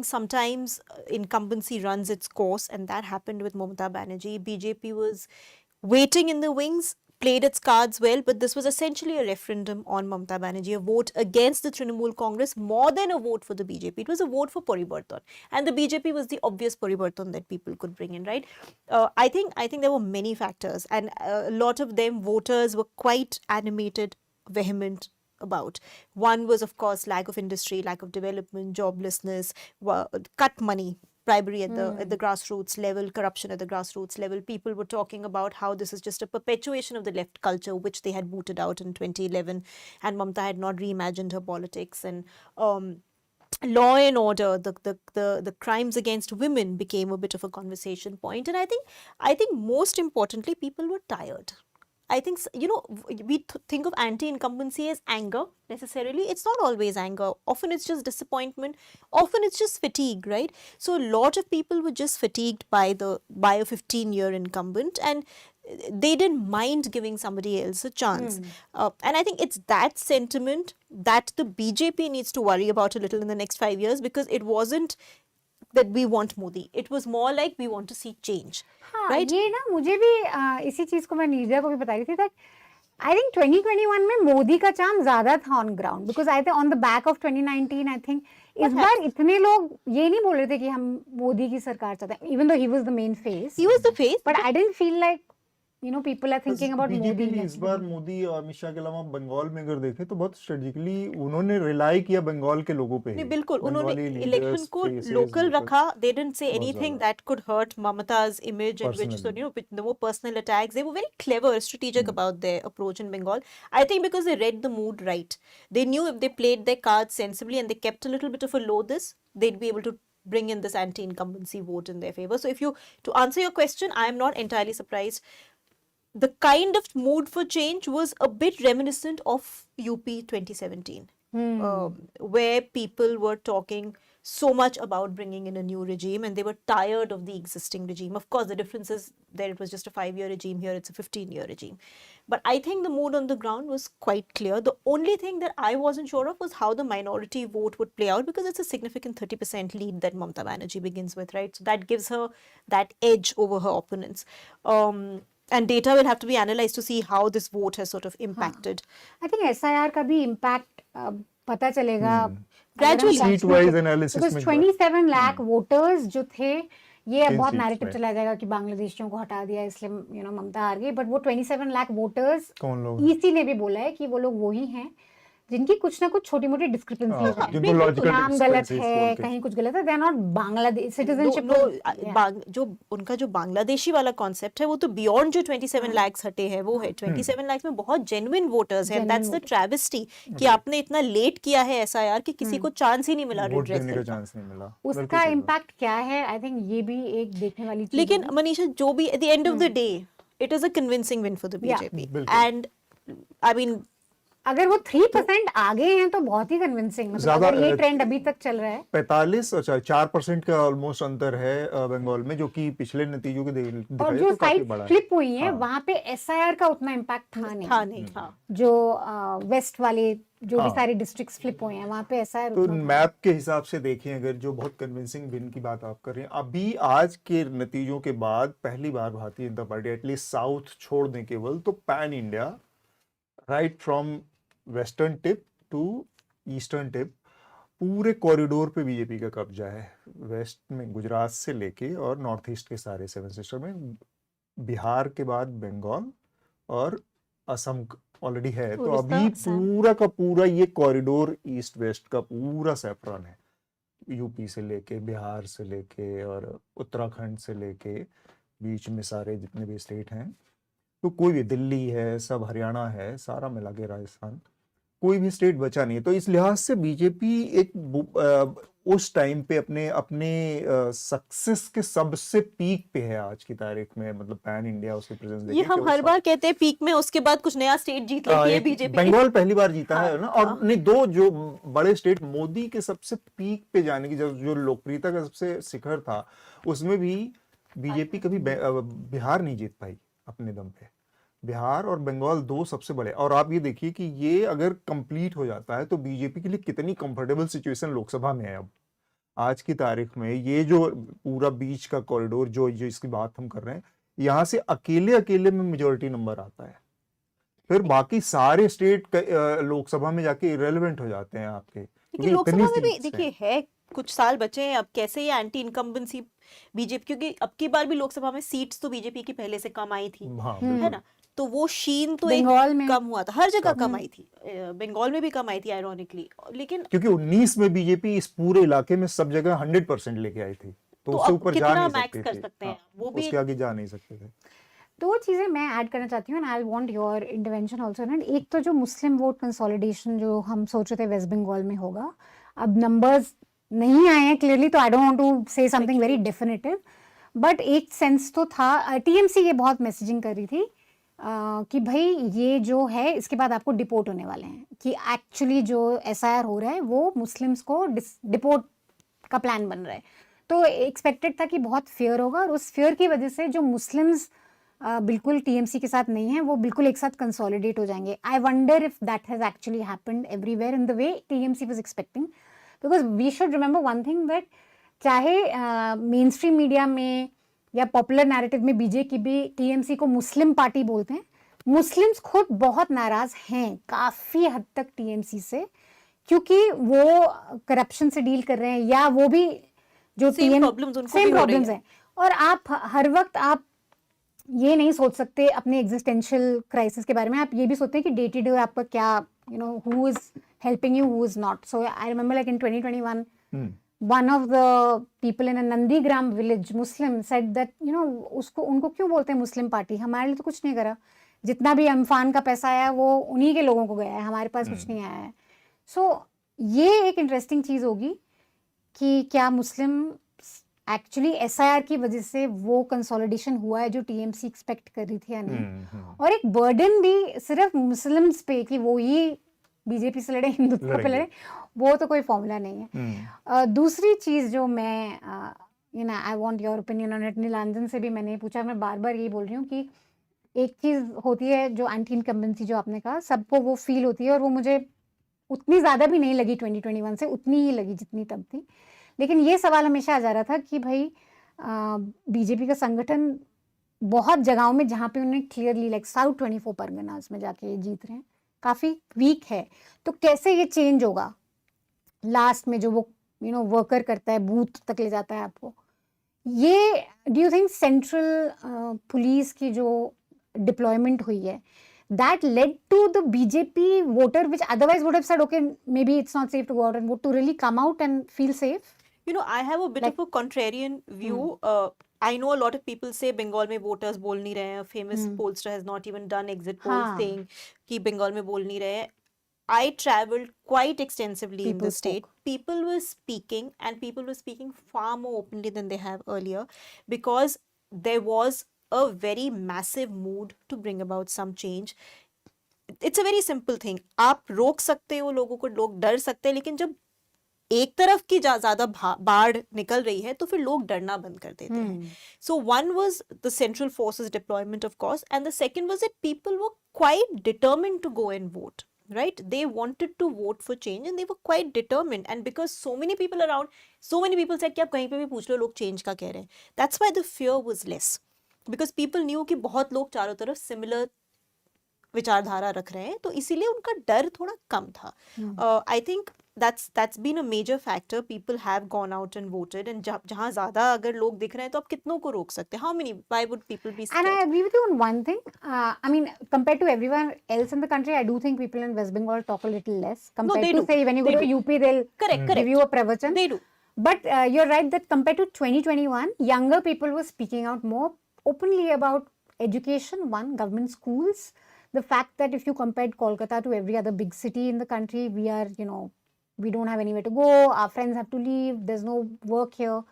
sometimes incumbency runs its course, and that happened with Mamata Banerjee. BJP was waiting in the wings, played its cards well, but this was essentially a referendum on Mamata Banerjee, a vote against the Trinamool Congress more than a vote for the BJP. It was a vote for Poribarton, and the BJP was the obvious Poribarton that people could bring in, right? I think there were many factors, and a lot of them voters were quite animated, vehement about. One was, of course, lack of industry, lack of development, joblessness, cut money, bribery at the grassroots level, corruption at the grassroots level. People were talking about how this is just a perpetuation of the left culture, which they had booted out in 2011, and Mamata had not reimagined her politics. And law and order, the crimes against women became a bit of a conversation point. And I think most importantly, people were tired. I think, you know, we think of anti-incumbency as anger necessarily. It's not always anger. Often it's just disappointment. Often it's just fatigue, right? So a lot of people were just fatigued by a 15-year incumbent, and they didn't mind giving somebody else a chance. And I think it's that sentiment that the BJP needs to worry about a little in the next 5 years, because it wasn't that we want Modi. It was more like we want to see change. right? ये ना मुझे भी इसी चीज को मैं नीरजा को भी बता रही थी that I think 2021 में मोदी का चार्म ज्यादा था on ground, because I think on the back of 2019 I think इस बार इतने लोग ये नहीं बोल रहे थे कि हम मोदी की सरकार चाहते हैं, even though he was the main face. He was the face, but I didn't feel like, you know, people are thinking about BJP Modi. ने इस बार मोदी और अमित शाह के अलावा बंगाल में अगर देखें तो बहुत स्ट्रेटेजिकली उन्होंने रिलाई किया बंगाल के लोगों पे. नहीं, बिल्कुल उन्होंने इलेक्शन को लोकल रखा. They didn't say anything that could hurt Mamata's image, in which, so, you know, with no more personal attacks. They were very clever, strategic about their approach in Bengal. I think because they read the mood right. They knew if they played their cards sensibly and they kept a little bit of a low this, they'd be able to bring in this anti-incumbency vote in their favor. So to answer your question, I am not entirely surprised. The kind of mood for change was a bit reminiscent of UP 2017, where people were talking so much about bringing in a new regime, and they were tired of the existing regime. Of course, the difference is there it was just a 5-year regime, here it's a 15-year regime. But I think the mood on the ground was quite clear. The only thing that I wasn't sure of was how the minority vote would play out, because it's a significant 30% lead that Mamata Banerjee begins with, right? So that gives her that edge over her opponents. And data will have to be analyzed to see how this vote has sort of impacted. I think SIR का भी impact पता चलेगा gradually. Seat wise analysis because में 27 lakh voters जो थे, ये अब बहुत seats नैरेटिव में। चला जाएगा कि बांग्लादेशियों को हटा दिया इसलिए ममता हार गई, बट वो 27 लाख वोटर्स कौन लोग ईसी ने भी बोला है कि वो लोग वही हैं जिनकी कुछ ना कुछ छोटी मोटी डिस्क्रिपेंसीज हैं, जिनको logical नाम गलत discrepancies है, बोल के। कहीं कुछ गलत है, they are not Bangladesh citizenship. जो उनका जो बांग्लादेशी वाला कॉन्सेप्ट है वो तो बियॉन्ड जो 27 लाख हटे हैं वो है। 27 लाख में बहुत जेन्युइन वोटर्स हैं। दैट्स द ट्रेविस्टी कि आपने इतना लेट किया है एसआईआर कि किसी को चांस ही नहीं मिला वोट redress देने का करने का। चांस नहीं मिला। उसका इम्पैक्ट क्या है, आई थिंक ये भी एक देखने वाली चीज लेकिन है। मनीषा जो भी at the end of the day it is a convincing win for the BJP बिल्कुल। एंड आई मीन अगर वो 3% आगे हैं तो बहुत ही कन्विंसिंग, मतलब ज्यादा, अगर ये ट्रेंड अभी तक चल रहा है 45 अच्छा 4% का ऑलमोस्ट अंतर है बंगाल में, जो कि पिछले नतीजों के और दिखाई जो तो काफी साइड बड़ा है। फ्लिप हुई है वहां पे एसआईआर का उतना इम्पैक्ट था नहीं। जो वेस्ट वाले जो भी सारे डिस्ट्रिक्ट्स फ्लिप हुए हैं वहां पे एसआईआर तो मैप के हिसाब से देखें, अगर जो बहुत कन्विंसिंग विन की बात आप कर रहे हैं, अभी आज के नतीजों के बाद पहली बार Bharatiya Janata party at least south छोड़ दें केवल, तो pan India right from western tip to eastern tip पूरे कॉरिडोर पे बीजेपी का कब्जा है। वेस्ट में गुजरात से लेके और नॉर्थ ईस्ट के सारे 7 सिस्टर में, बिहार के बाद बंगाल और असम ऑलरेडी है। तो अभी पूरा का पूरा ये कॉरिडोर ईस्ट वेस्ट का पूरा सैफरन है, यूपी से लेके बिहार से लेके और उत्तराखंड से लेके बीच में सारे जितने भी स्टेट हैं, तो कोई भी दिल्ली है, सब हरियाणा है, सारा मिला के राजस्थान, कोई भी स्टेट बचा नहीं है। तो इस लिहाज से बीजेपी एक उस टाइम पे अपने सक्सेस के सबसे पीक पे है आज की तारीख में, मतलब पैन इंडिया उसकी प्रेजेंस देखिए। ये हम हर बार कहते हैं पीक में, उसके बाद कुछ नया स्टेट जीत लेती है बीजेपी। बंगाल पहली बार जीता है ना, और नहीं दो जो बड़े स्टेट मोदी के सबसे पीक पे जाने की जो लोकप्रियता का सबसे शिखर था, उसमें भी बीजेपी कभी बिहार नहीं जीत पाई अपने दम पे। बिहार और बंगाल दो सबसे बड़े, और आप ये देखिए कि ये अगर कंप्लीट हो जाता है तो बीजेपी के लिए कितनी कंफर्टेबल सिचुएशन लोकसभा में है। अब आज की तारीख में ये जो पूरा बीच का कॉरिडोर जो इसकी बात हम कर रहे हैं, यहाँ से अकेले में मेजोरिटी नंबर आता है, फिर बाकी सारे स्टेट लोकसभा में जाके इरेलेवेंट हो जाते हैं आपके। लेकिन लोकसभा में भी देखिए है कुछ साल बचे हैं, अब कैसे ये एंटी इनकम्बेंसी बीजेपी, क्योंकि अब की बार भी लोकसभा में सीट्स तो बीजेपी की पहले से कम आई थी, है ना, तो वो शीन तो एक कम हुआ था, हर जगह कम आई थी, बंगाल में भी कम आई थी आयरॉनिकली। लेकिन क्योंकि 19 में बीजेपी इस पूरे इलाके में सब जगह 100% लेके आई थी, तो उससे ऊपर जा नहीं सकते थे, वो भी उसके आगे जा नहीं सकते थे। दो चीजें मैं ऐड करना चाहती हूँ, and I want your intervention also. एक तो जो मुस्लिम वोट कंसोलिडेशन जो हम सोच रहे थे वेस्ट बंगाल में होगा, अब नंबर्स नहीं आए हैं क्लियरली, तो I don't want to say something very definitive, but एक सेंस तो था। टीएमसी ये बहुत मैसेजिंग कर रही थी कि भाई ये जो है इसके बाद आपको डिपोर्ट होने वाले हैं, कि एक्चुअली जो एसआईआर हो रहा है वो मुस्लिम्स को डिपोर्ट का प्लान बन रहा है। तो एक्सपेक्टेड था कि बहुत फेयर होगा, और उस फेयर की वजह से जो मुस्लिम्स बिल्कुल टीएमसी के साथ नहीं है वो बिल्कुल एक साथ कंसोलिडेट हो जाएंगे। I wonder if that has actually happened everywhere in the way TMC was expecting, because we should remember one thing that चाहे मेन स्ट्रीम मीडिया में या पॉपुलर नैरेटिव में बीजेपी टीएमसी को मुस्लिम पार्टी बोलते हैं, Muslims खुद बहुत नाराज हैं काफी हद तक टीएमसी से, क्योंकि वो करप्शन से डील कर रहे हैं, या वो भी जो सेम प्रॉब्लम्स हैं। और आप हर वक्त आप ये नहीं सोच सकते अपने एग्जिस्टेंशियल क्राइसिस के बारे में, आप ये भी सोचते हैं कि डे टू डे आपका क्या, you know, who is helping you, who is not. So I remember like in 2021 one of the people in a Nandigram village Muslim said that, you know, उसको उनको क्यों बोलते हैं मुस्लिम पार्टी, हमारे लिए तो कुछ नहीं करा, जितना भी अम्फान का पैसा आया वो उन्हीं के लोगों को गया है, हमारे पास कुछ नहीं आया है। सो ये एक इंटरेस्टिंग चीज होगी कि क्या मुस्लिम एक्चुअली एसआईआर की वजह से वो कंसोलिडेशन हुआ है जो टीएमसी एक्सपेक्ट कर रही थी या नहीं, और एक बर्डन भी सिर्फ मुस्लिम्स पे कि वो ही बीजेपी से लड़े, हिंदुत्व पे लड़े, वो तो कोई फॉर्मूला नहीं है। दूसरी चीज जो मैं I want your opinion on it, Neelanjan से भी मैंने पूछा, मैं बार बार ये बोल रही हूँ कि एक चीज होती है जो एंटी इनकम्बेंसी जो आपने कहा, सबको वो फील होती है, और वो मुझे उतनी ज्यादा भी नहीं लगी 2021 से, उतनी ही लगी जितनी तब थी। लेकिन ये सवाल हमेशा आ जा रहा था कि भाई बीजेपी का संगठन बहुत जगहों में जहाँ पे उन्हें क्लियरली लाइक साउथ 24 परगनास में जाके जीत रहे हैं, काफी वीक है, तो कैसे ये चेंज होगा लास्ट में जो वो वर्कर करता है, बूथ तक ले जाता है आपको। ये do you think central police की जो डिप्लॉयमेंट हुई है, that led to the BJP voter which otherwise would have said, okay, maybe it's not safe to go out and vote, to really come out and feel safe? I have a bit of a contrarian view. I know a lot of people say Bengal में voters बोल नहीं रहे हैं. A famous pollster has not even done exit polls saying कि Bengal में बोल नहीं रहे हैं. I traveled quite extensively in the state. People were speaking, and people were speaking far more openly than they have earlier, because there was a very massive mood to bring about some change. It's a very simple thing. आप रोक सकते हो लोगों को, लोग डर सकते हैं, लेकिन जब एक तरफ की ज्यादा बाढ़ निकल रही है तो फिर लोग डरना बंद कर देते हैं. So one was the central forces deployment, of course, and the second was that people were quite determined to go and vote. Right? They wanted to vote for change and they were quite determined. And because so many people around, so many people said कि आप कहीं पे भी पूछ लो, लोग change का कह रहे हैं. That's why the fear was less. Because people knew कि बहुत लोग चारों तरफ similar विचारधारा रख रहे हैं, तो इसीलिए उनका डर थोड़ा कम था. I think that's been a major factor. People have gone out and voted, and जहाँ ज़्यादा अगर लोग दिख रहे हैं तो आप कितनों को रोक सकते हैं? How many? Why would people be scared? And I agree with you on one thing. I mean, compared to everyone else in the country, I do think people in West Bengal talk a little less. Compared to say when you go to UP, they'll give you a pravachan. They do. But you're right that compared to 2021, younger people were speaking out more openly about education, one, government schools. The fact that if you compared Kolkata to every other big city in the country, we are, we don't have anywhere to go, our friends have to leave, there's no work here.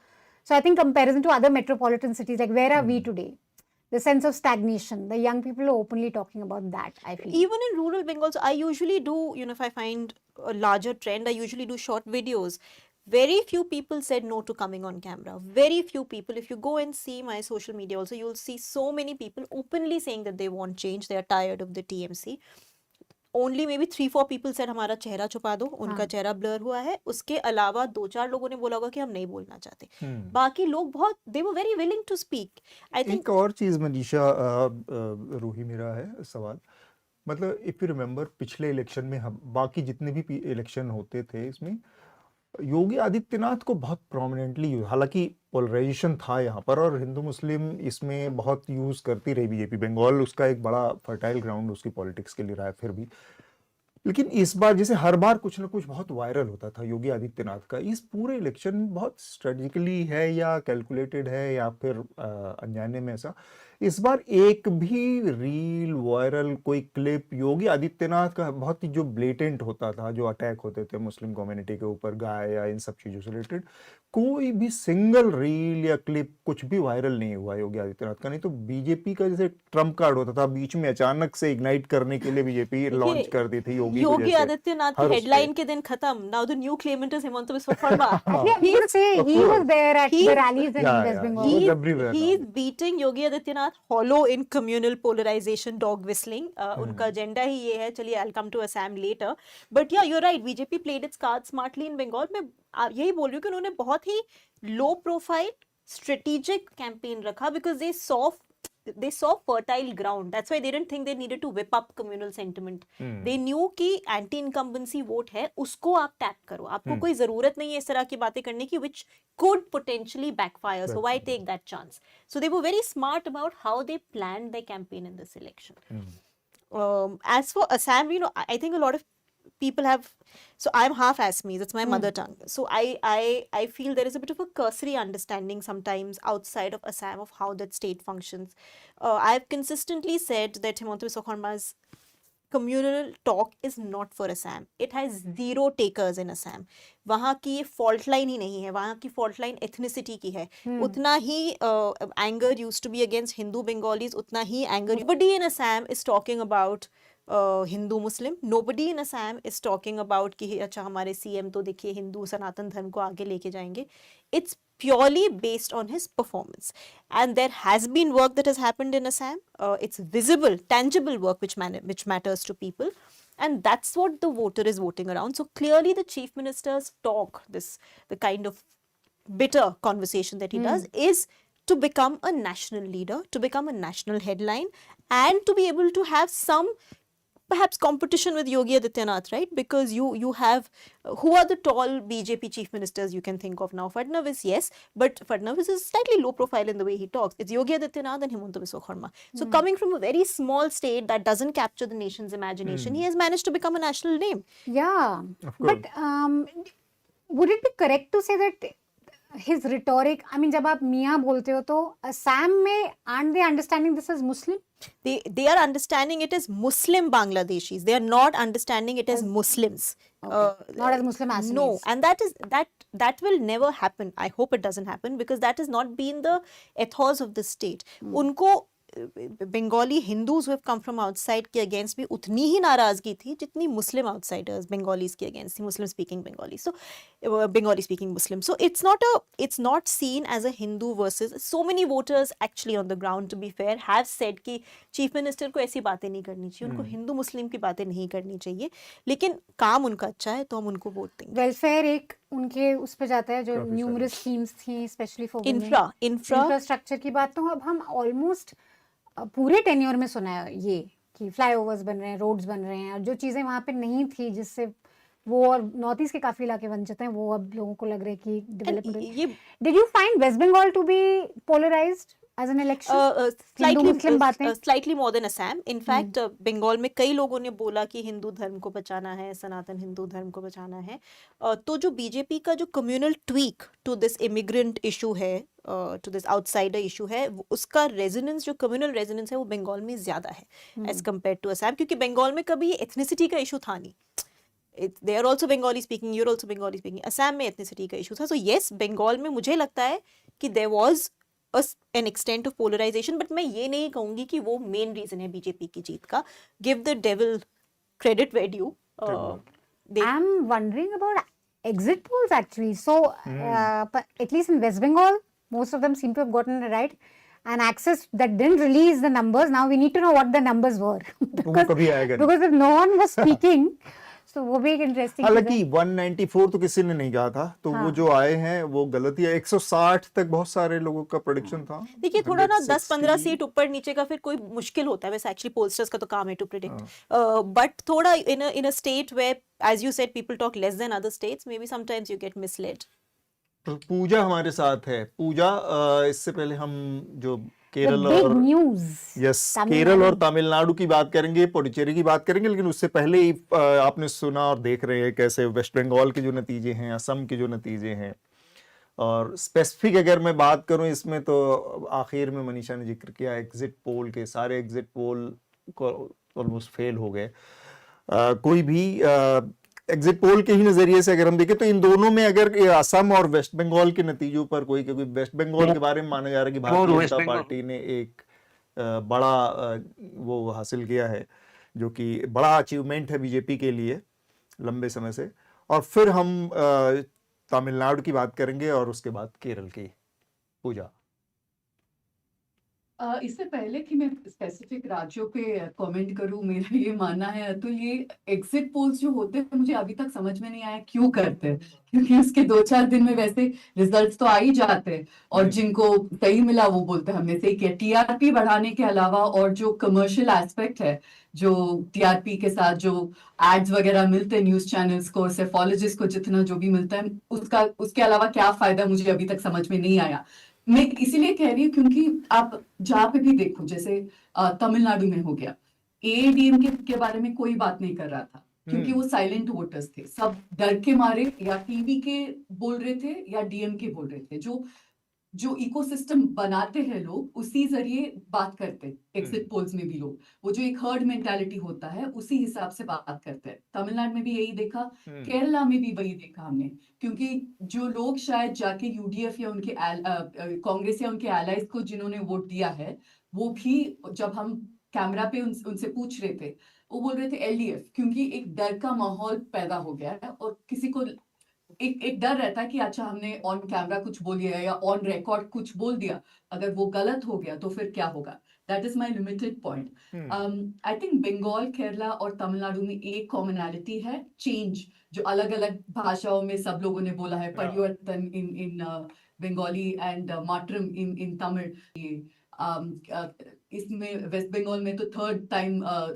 So I think comparison to other metropolitan cities, like where are we today? The sense of stagnation, the young people are openly talking about that, I feel. Even in rural Bengal, so I usually do, if I find a larger trend, I usually do short videos. Very few people said no to coming on camera. Very few people. If you go and see my social media also, you'll see so many people openly saying that they want change. They are tired of the TMC. Only maybe 3-4 people said हमारा चेहरा छुपा दो, उनका चेहरा blur हुआ है. उसके अलावा 2-4 लोगों ने बोला होगा कि हम नहीं बोलना चाहते. बाकी लोग बहुत they were very willing to speak. I think एक और चीज मनीषा, रूही, मेरा है सवाल, मतलब इफ यू रिमेम्बर पिछले इलेक्शन में हम बाकी जितने भी इलेक्शन होते थे इसमें योगी आदित्यनाथ को बहुत प्रोमिनेंटली यूज, हालांकि पोलराइजेशन था यहाँ पर और हिंदू मुस्लिम इसमें बहुत यूज करती रही बीजेपी. बंगाल उसका एक बड़ा फर्टाइल ग्राउंड उसकी पॉलिटिक्स के लिए रहा है फिर भी. लेकिन इस बार जैसे हर बार कुछ ना कुछ बहुत वायरल होता था योगी आदित्यनाथ का, इस पूरे इलेक्शन में बहुत स्ट्रेटेजिकली है या कैलकुलेटेड है या फिर अनजाने में ऐसा, इस बार एक भी रील वायरल कोई क्लिप योगी आदित्यनाथ का बहुत ही जो ब्लेटेंट होता था, जो अटैक होते थे मुस्लिम कम्युनिटी के ऊपर, गाय या इन सब चीजों से रिलेटेड, कोई भी सिंगल रील या क्लिप कुछ भी वायरल नहीं हुआ योगी आदित्यनाथ का. नहीं तो बीजेपी का जैसे ट्रम्प कार्ड होता था, बीच में अचानक से इग्नाइट करने के लिए बीजेपी लॉन्च कर दी थी योगी आदित्यनाथ की हेडलाइन के दिन खत्म. Now the new Clement is Hemant Biswa Sharma. He was there at the rallies in West Bengal. He is beating Yogi Adityanath hollow in communal polarization, dog whistling. उनका एजेंडा ही ये है. चलिए, I'll come to Assam later. But yeah, you're right. BJP played its cards smartly in Bengal. मैं यही बोल रही हूँ कि उन्होंने बहुत ही low profile strategic campaign रखा, because they saw fertile ground. That's why they didn't think they needed to whip up communal sentiment. They knew कि anti incumbency vote है, उसको आप टैप करो. आपको कोई जरूरत नहीं है इस तरह की बातें करने की, which could potentially backfire. So why take that chance? So they were very smart about how they planned their campaign in this election. As for Assam, I think a lot of people have, so I'm half Assamese, it's my mother tongue. So I feel there is a bit of a cursory understanding sometimes outside of Assam of how that state functions. I've consistently said that Hemant Biswa Sarma's communal talk is not for Assam. It has zero takers in Assam. वहाँ की fault line ही नहीं है, वहाँ की fault line ethnicity की है. उतना ही anger used to be against Hindu Bengalis, उतना ही anger. Nobody in Assam is talking about Hindu Muslim. Nobody in Assam is talking about कि अच्छा हमारे CM तो देखिए हिंदू सनातन धर्म को आगे लेके जाएंगे. It's purely based on his performance, and there has been work that has happened in Assam. It's visible, tangible work which matters to people, and that's what the voter is voting around. So clearly the chief minister's talk, the kind of bitter conversation that he does, is to become a national leader, to become a national headline, and to be able to have some perhaps competition with Yogi Adityanath, right? Because you have, who are the tall BJP chief ministers you can think of now? Fadnavis, yes, but Fadnavis is slightly low profile in the way he talks. It's Yogi Adityanath and Himanta Biswa Sarma. So coming from a very small state that doesn't capture the nation's imagination, he has managed to become a national name. Yeah, but would it be correct to say that his rhetoric, I mean, जब आप मियाँ बोलते हो तो Assam में aren't they understanding this as Muslim? They are understanding it as Muslim Bangladeshis. They are not understanding it as Muslims. Not as Muslim Assamese. No, and that will never happen. I hope it doesn't happen, because that has not been the ethos of the state. Unko Bengali Hindus who have come from outside के against भी उतनी ही नाराजगी थी जितनी Muslim outsiders Bengalis के against थी, Muslim speaking Bengalis. So Bengali speaking Muslim. So it's not seen as a Hindu versus. So many voters actually on the ground, to be fair, have said कि chief minister को ऐसी बातें नहीं करनी चाहिए, उनको हिंदू मुस्लिम की बातें नहीं करनी चाहिए, लेकिन काम उनका अच्छा है तो हम उनको वोट देंगे. वेलफेयर एक उनके उस पे जाता है जो न्यूमरस स्कीम्स थी स्पेशली फॉर इंफ्रास्ट्रक्चर की बात. तो अब हम ऑलमोस्ट पूरे टेन्योर में सुना है ये कि फ्लाईओवर्स बन रहे हैं, रोड्स बन रहे हैं, और जो चीजें वहां पे नहीं थी जिससे वो, और नॉर्थ ईस्ट के काफी इलाके वंचित हैं, वो अब लोगों को लग रहा है कि development. Did you find West Bengal to be polarised as an election? Slightly more than Assam. In fact, Bengal में कई लोगों ने बोला कि हिंदू धर्म को बचाना है, सनातन हिंदू धर्म को बचाना है. तो जो बीजेपी का जो communal tweak to this immigrant issue है, टू दिस आउटसाइडर इशू है, उसका रेजोनेंस, जो कम्युनल रेजोनेंस है, वो बंगाल में ज्यादा है एज कम्पेयर टू असम, क्योंकि बंगाल में कभी एथनिसिटी का इशू था नहीं. They are also Bengali speaking, you're also Bengali speaking. Assam में एथनिसिटी का इशू था. So yes, बंगाल में मुझे लगता है कि there was an extent of polarization, but मैं ये नहीं कहूंगी कि वो मेन रीजन है बीजेपी की जीत का. Give the devil credit where due. I'm wondering about exit polls actually. So at least in West Bengal, most of them seem to have gotten it right. And Access that didn't release the numbers. Now we need to know what the numbers were. because if no one was speaking, तो वो भी एक interesting. हालांकि 194 तो किसी ने नहीं कहा था, तो वो जो आए हैं वो गलत ही है. 160 तक बहुत सारे लोगों का प्रेडिक्शन था. देखिए थोड़ा ना 10-15 सीट ऊपर नीचे का फिर कोई मुश्किल होता है. वैसे एक्चुअली पोलस्टर्स का तो काम है टू प्रेडिक्ट, बट थोड़ा in a state where as you said people talk less than other states, maybe sometimes you get misled. Pooja हमारे साथ है. पूजा, इससे पहले हम जो केरल और केरल और तमिलनाडु की बात करेंगे, पुडुचेरी की बात करेंगे, लेकिन उससे पहले ही आपने सुना और देख रहे हैं कैसे वेस्ट बंगाल के जो नतीजे हैं, असम के जो नतीजे हैं. और स्पेसिफिक अगर मैं बात करूं इसमें, तो आखिर में मनीषा ने जिक्र किया एग्जिट पोल के. सारे एग्जिट पोल ऑलमोस्ट फेल हो गए. कोई भी एग्जिट पोल के ही नजरिए से अगर हम देखें तो इन दोनों में, अगर असम और वेस्ट बंगाल के नतीजों पर क्योंकि वेस्ट बंगाल के बारे में माना जा रहा है कि भारतीय जनता पार्टी ने एक बड़ा वो हासिल किया है, जो कि बड़ा अचीवमेंट है बीजेपी के लिए लंबे समय से. और फिर हम तमिलनाडु की बात करेंगे और उसके बाद केरल की. पूजा, इससे पहले कि मैं स्पेसिफिक राज्यों पे कमेंट करूं, मेरा ये मानना है, तो ये एग्जिट पोल्स जो होते हैं मुझे अभी तक समझ में नहीं आया क्यों करते हैं, क्योंकि उसके 2-4 दिन में वैसे रिजल्ट्स तो आ ही जाते हैं, और जिनको सही मिला वो बोलते हैं हमने सही किया. टीआरपी बढ़ाने के अलावा और जो कमर्शियल एस्पेक्ट है, जो टीआरपी के साथ जो एड्स वगैरह मिलते हैं न्यूज चैनल्स को, सेफोलॉजिस्ट को जितना जो भी मिलता है, उसके अलावा क्या फायदा मुझे अभी तक समझ में नहीं आया. मैं इसीलिए कह रही हूँ क्योंकि आप जहाँ पे भी देखो, जैसे तमिलनाडु में हो गया, एआईएडीएमके के बारे में कोई बात नहीं कर रहा था क्योंकि वो साइलेंट वोटर्स थे. सब डर के मारे या टीवी के बोल रहे थे या डीएमके बोल रहे थे. जो इकोसिस्टम बनाते हैं लोग, उसी जरिए बात करते हैं. एग्जिट पोल्स में भी लोग, वो जो एक हर्ड मेंटालिटी होता है, उसी हिसाब से बात करते हैं. तमिलनाडु में भी यही देखा, केरला में भी वही देखा हमने, क्योंकि जो लोग शायद जाके यूडीएफ या उनके कांग्रेस या उनके एलाइज को जिन्होंने वोट दिया है, वो भी जब हम कैमरा पे उनसे पूछ रहे थे, वो बोल रहे थे एलडीएफ, क्योंकि एक डर का माहौल पैदा हो गया है और किसी को एक डर रहता है कि अच्छा हमने ऑन कैमरा कुछ बोल दिया या ऑन रिकॉर्ड कुछ बोल दिया, अगर वो गलत हो गया तो फिर क्या होगा। That is my limited point. I think Bengal, Kerala और तमिलनाडु में एक कॉमनैलिटी है, चेंज, जो अलग अलग भाषाओं में सब लोगों ने बोला है, परिवर्तन इन बंगाली एंड मातरम इन तमिल। इसमें वेस्ट बंगाल में तो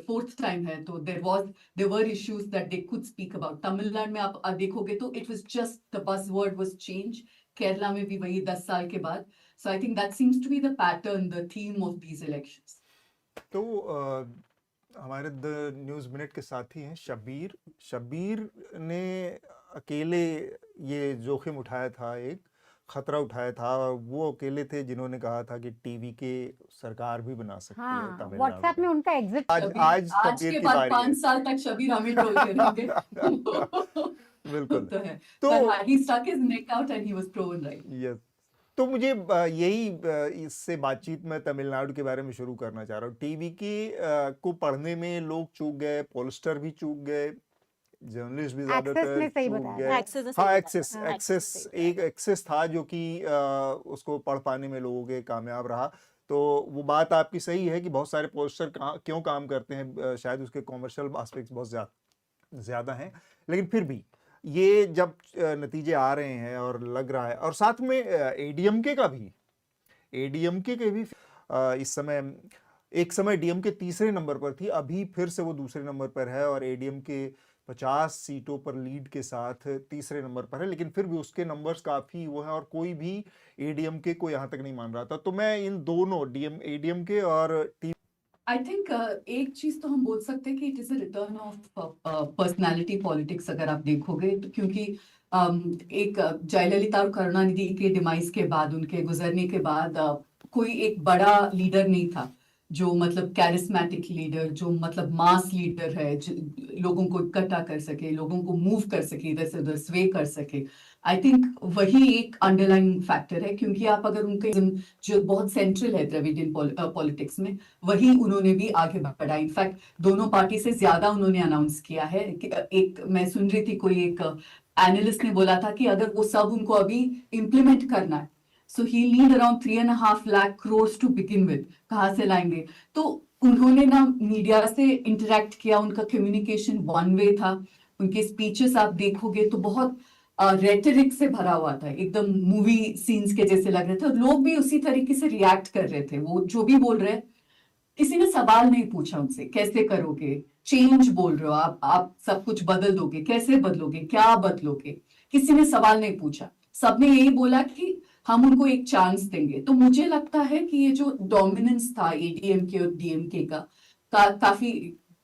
फोर्थ टाइम है, तो there were issues that they could speak about. Tamil Nadu में आप देखोगे तो it was just the buzzword was change. Kerala में भी वही 10 साल के बाद. So I think that seems to be the pattern, the theme of these elections. तो हमारे द न्यूज़ मिनट के साथी हैं शब्बीर ने अकेले ये जोखिम उठाया था, एक खतरा उठाया था, वो अकेले थे जिन्होंने कहा था कि टीवी के सरकार भी बना सकती है तमिलनाडु। व्हाट्सएप में उनका एग्जिट आज के बाद 5 साल तक शब्बीर हमें ट्रोल करेंगे। बिल्कुल। तो है, but he stuck his neck out and he was proven right. Yes. तो मुझे यही इससे बातचीत में तमिलनाडु के बारे में शुरू करना चाह रहा हूँ। टीवी की को पढ़ने में लोग चूक गए, पोलस्टर भी चूक गए, जर्नलिस्ट भी ज्यादातर चूक गए। हाँ, एक्सेस एक एक्सेस था जो कि उसको पढ़ पाने में लोगों के कामयाब रहा। तो वो बात आपकी सही है कि बहुत सारे पोस्टर क्यों काम करते हैं, शायद उसके कॉमर्शियल एस्पेक्ट्स बहुत ज्यादा हैं, लेकिन फिर भी ये जब नतीजे आ रहे हैं और लग रहा है, और साथ में एडीएमके के भी इस समय, एक समय डीएमके तीसरे नंबर पर थी, अभी फिर से वो दूसरे नंबर पर है और एडीएमके 50 सीटों पर लीड के साथ तीसरे नंबर पर है, लेकिन फिर भी उसके नंबर्स काफी वो है और कोई भी एडीएमके को यहाँ तक नहीं मान रहा था। तो मैं इन दोनों एडीएमके और आई थिंक एक चीज तो हम बोल सकते हैं कि it is a return of personality politics, अगर आप देखोगे तो, क्योंकि एक जयललिता और करुणानिधि के डिमाइस के बाद, उनके गुजरने के बाद कोई एक बड़ा लीडर नहीं था जो मतलब कैरिस्मेटिक लीडर, जो मतलब मास लीडर है, लोगों को इकट्ठा कर सके, लोगों को मूव कर सके, इधर से उधर स्वे कर सके। आई थिंक वही एक अंडरलाइंग फैक्टर है, क्योंकि आप अगर उनके जो बहुत सेंट्रल है द्रविडियन पॉलिटिक्स में, वही उन्होंने भी आगे बढ़ा। इनफैक्ट दोनों पार्टी से ज्यादा उन्होंने अनाउंस किया है। एक मैं सुन रही थी, कोई एक एनालिस्ट ने बोला था कि अगर वो सब उनको अभी इम्प्लीमेंट करना है, so he'll need around 3.5 lakh crores to begin with. कहाँ से लाएंगे? तो उन्होंने ना मीडिया से इंटरेक्ट किया, उनका कम्युनिकेशन वन वे था, उनके स्पीचेस आप देखोगे तो बहुत रेटरिक से भरा हुआ था, एकदम मूवी सीन्स के जैसे लग रहे थे, और लोग भी उसी तरीके से रिएक्ट कर रहे थे। वो जो भी बोल रहे, किसी ने सवाल नहीं पूछा उनसे, कैसे करोगे, चेंज बोल रहे हो आप सब कुछ बदल दोगे, कैसे बदलोगे, क्या बदलोगे, किसी ने सवाल नहीं पूछा। सबने यही बोला कि हम उनको एक चांस देंगे। तो मुझे लगता है कि ये जो डोमिनेंस था एडीएमके और डीएमके का काफी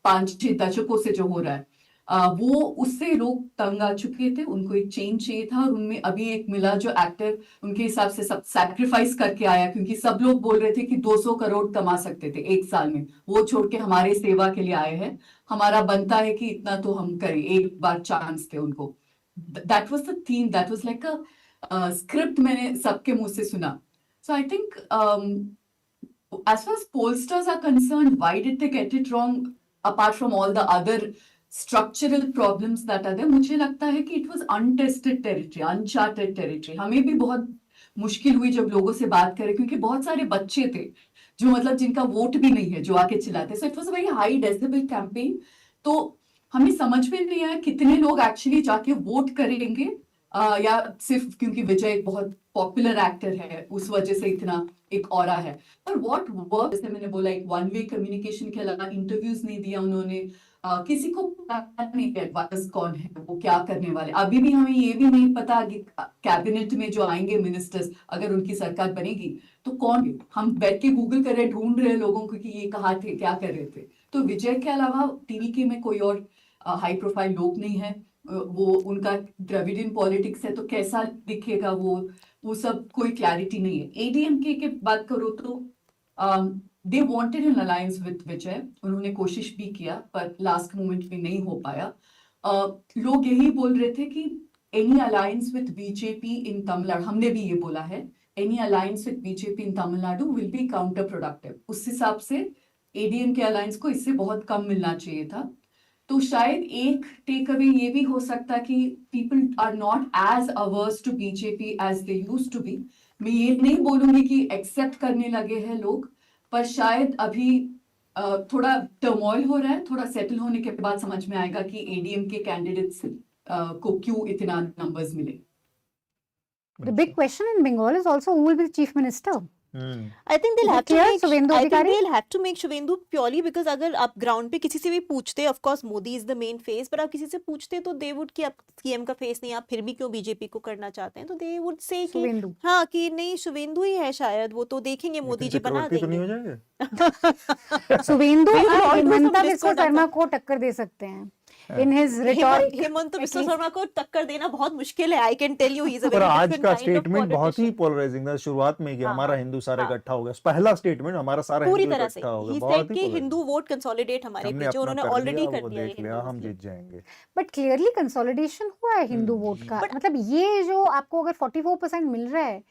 5-6 दशकों से जो हो रहा है, वो उससे लोग तंग आ चुके थे, उनको एक चेंज चाहिए था। और उनमें अभी एक मिला जो एक्टर उनके हिसाब से सब सैक्रिफाइस करके आया, क्योंकि सब लोग बोल रहे थे कि 200 करोड़ कमा सकते थे एक साल में, वो छोड़ के हमारे सेवा के लिए आए हैं, हमारा बनता है कि इतना तो हम करें, एक बार चांस थे उनको। That was the theme, that was like a script मैंने सबके मुंह से सुना। So I think as far as pollsters are concerned, why did they get it wrong apart from all the other structural problems that are there? मुझे लगता है कि it was untested territory, uncharted territory. हमें भी बहुत मुश्किल हुई जब लोगों से बात करें, क्योंकि बहुत सारे बच्चे थे जो मतलब जिनका वोट भी नहीं है, जो आके चिल्लाते। So it was a very high decibel campaign. तो हमें समझ में नहीं आया कितने लोग एक्चुअली जाके वोट करेंगे, या सिर्फ क्योंकि विजय एक बहुत पॉपुलर एक्टर है उस वजह से इतना एक ऑरा है। पर व्हाट वर्क, जैसे मैंने बोला, एक वन वे कम्युनिकेशन के अलावा इंटरव्यूज नहीं दिया उन्होंने, किसी को पता नहीं एडवाइस कौन है, वो क्या करने वाले। अभी भी हमें ये भी नहीं पता कि कैबिनेट में जो आएंगे मिनिस्टर्स, अगर उनकी सरकार बनेगी तो कौन। हम बैठ के गूगल कर रहे, ढूंढ रहे लोगों को कि ये कहाँ थे, क्या कर रहे थे। तो विजय के अलावा टीवी में कोई और हाई प्रोफाइल लोग नहीं है। वो उनका द्रविडियन पॉलिटिक्स है तो कैसा दिखेगा वो सब कोई क्लैरिटी नहीं है। एडीएमके की बात करो तो they wanted an alliance with Vijay, उन्होंने कोशिश भी किया पर लास्ट मोमेंट में नहीं हो पाया। लोग यही बोल रहे थे कि any alliance with BJP in Tamil Nadu, हमने भी ये बोला है, any alliance with BJP in Tamil Nadu will be counter productive. उस हिसाब से एडीएम के अलायंस को इससे बहुत कम मिलना चाहिए था। तो शायद एक टेक अवे ये भी हो सकता कि people are not as averse to BJP as they used to be. मैं ये नहीं बोलूंगी कि एक्सेप्ट करने लगे हैं लोग, पर शायद अभी थोड़ा टर्मोइल हो रहा है, थोड़ा सेटल होने के बाद समझ में आएगा कि एडीएम के कैंडिडेट्स को क्यों इतना नंबर्स मिले। The big question in Bengal is also who will be the chief minister. I think they'll have to Clear, make Shubhendu I think Adhikari? they'll have to make Shubhendu purely because अगर आप ground पे किसी से भी पूछते, of course Modi is the main face, पर आप किसी से पूछते तो they would कि आप सीएम का फेस नहीं, आप फिर भी क्यों बीजेपी को करना चाहते हैं, तो they would say कि शुभेंदु। हाँ कि नहीं शुभेंदु ही है शायद, वो तो देखेंगे मोदी जी बना चक्रवर्ती तो नहीं देंगे। हो जाएंगे? सुवेंदु We will और all do Hemant some Biswa discount Sharma को टक्कर दे सकते हैं in his rhetoric. Hemant at Biswa least. Sharma को टक्कर देना बहुत मुश्किल है, I can tell you he is a पर very आज different का kind of स्टेटमेंट बहुत ही politician. पोलराइजिंग था शुरुआत में कि हाँ, हमारा हिंदू सारा हाँ। इकट्ठा हो गया। पहला स्टेटमेंट हमारा सारा पूरी हिंदू तरह से इकट्ठा हो he गया, said बहुत ही कि polarizing। हिंदू वोट कंसोलिडेट हमारे हमने पीछे, अपना उन्होंने कर ऑलरेडी लिया, कर वो दिया है देख लिया, हिंदू हम मुस्लिम। जीत जाएंगे। बट क्लियरली कंसोलिडेशन हुआ है हिंदू वोट का, मतलब ये जो आपको अगर 44% मिल रहा है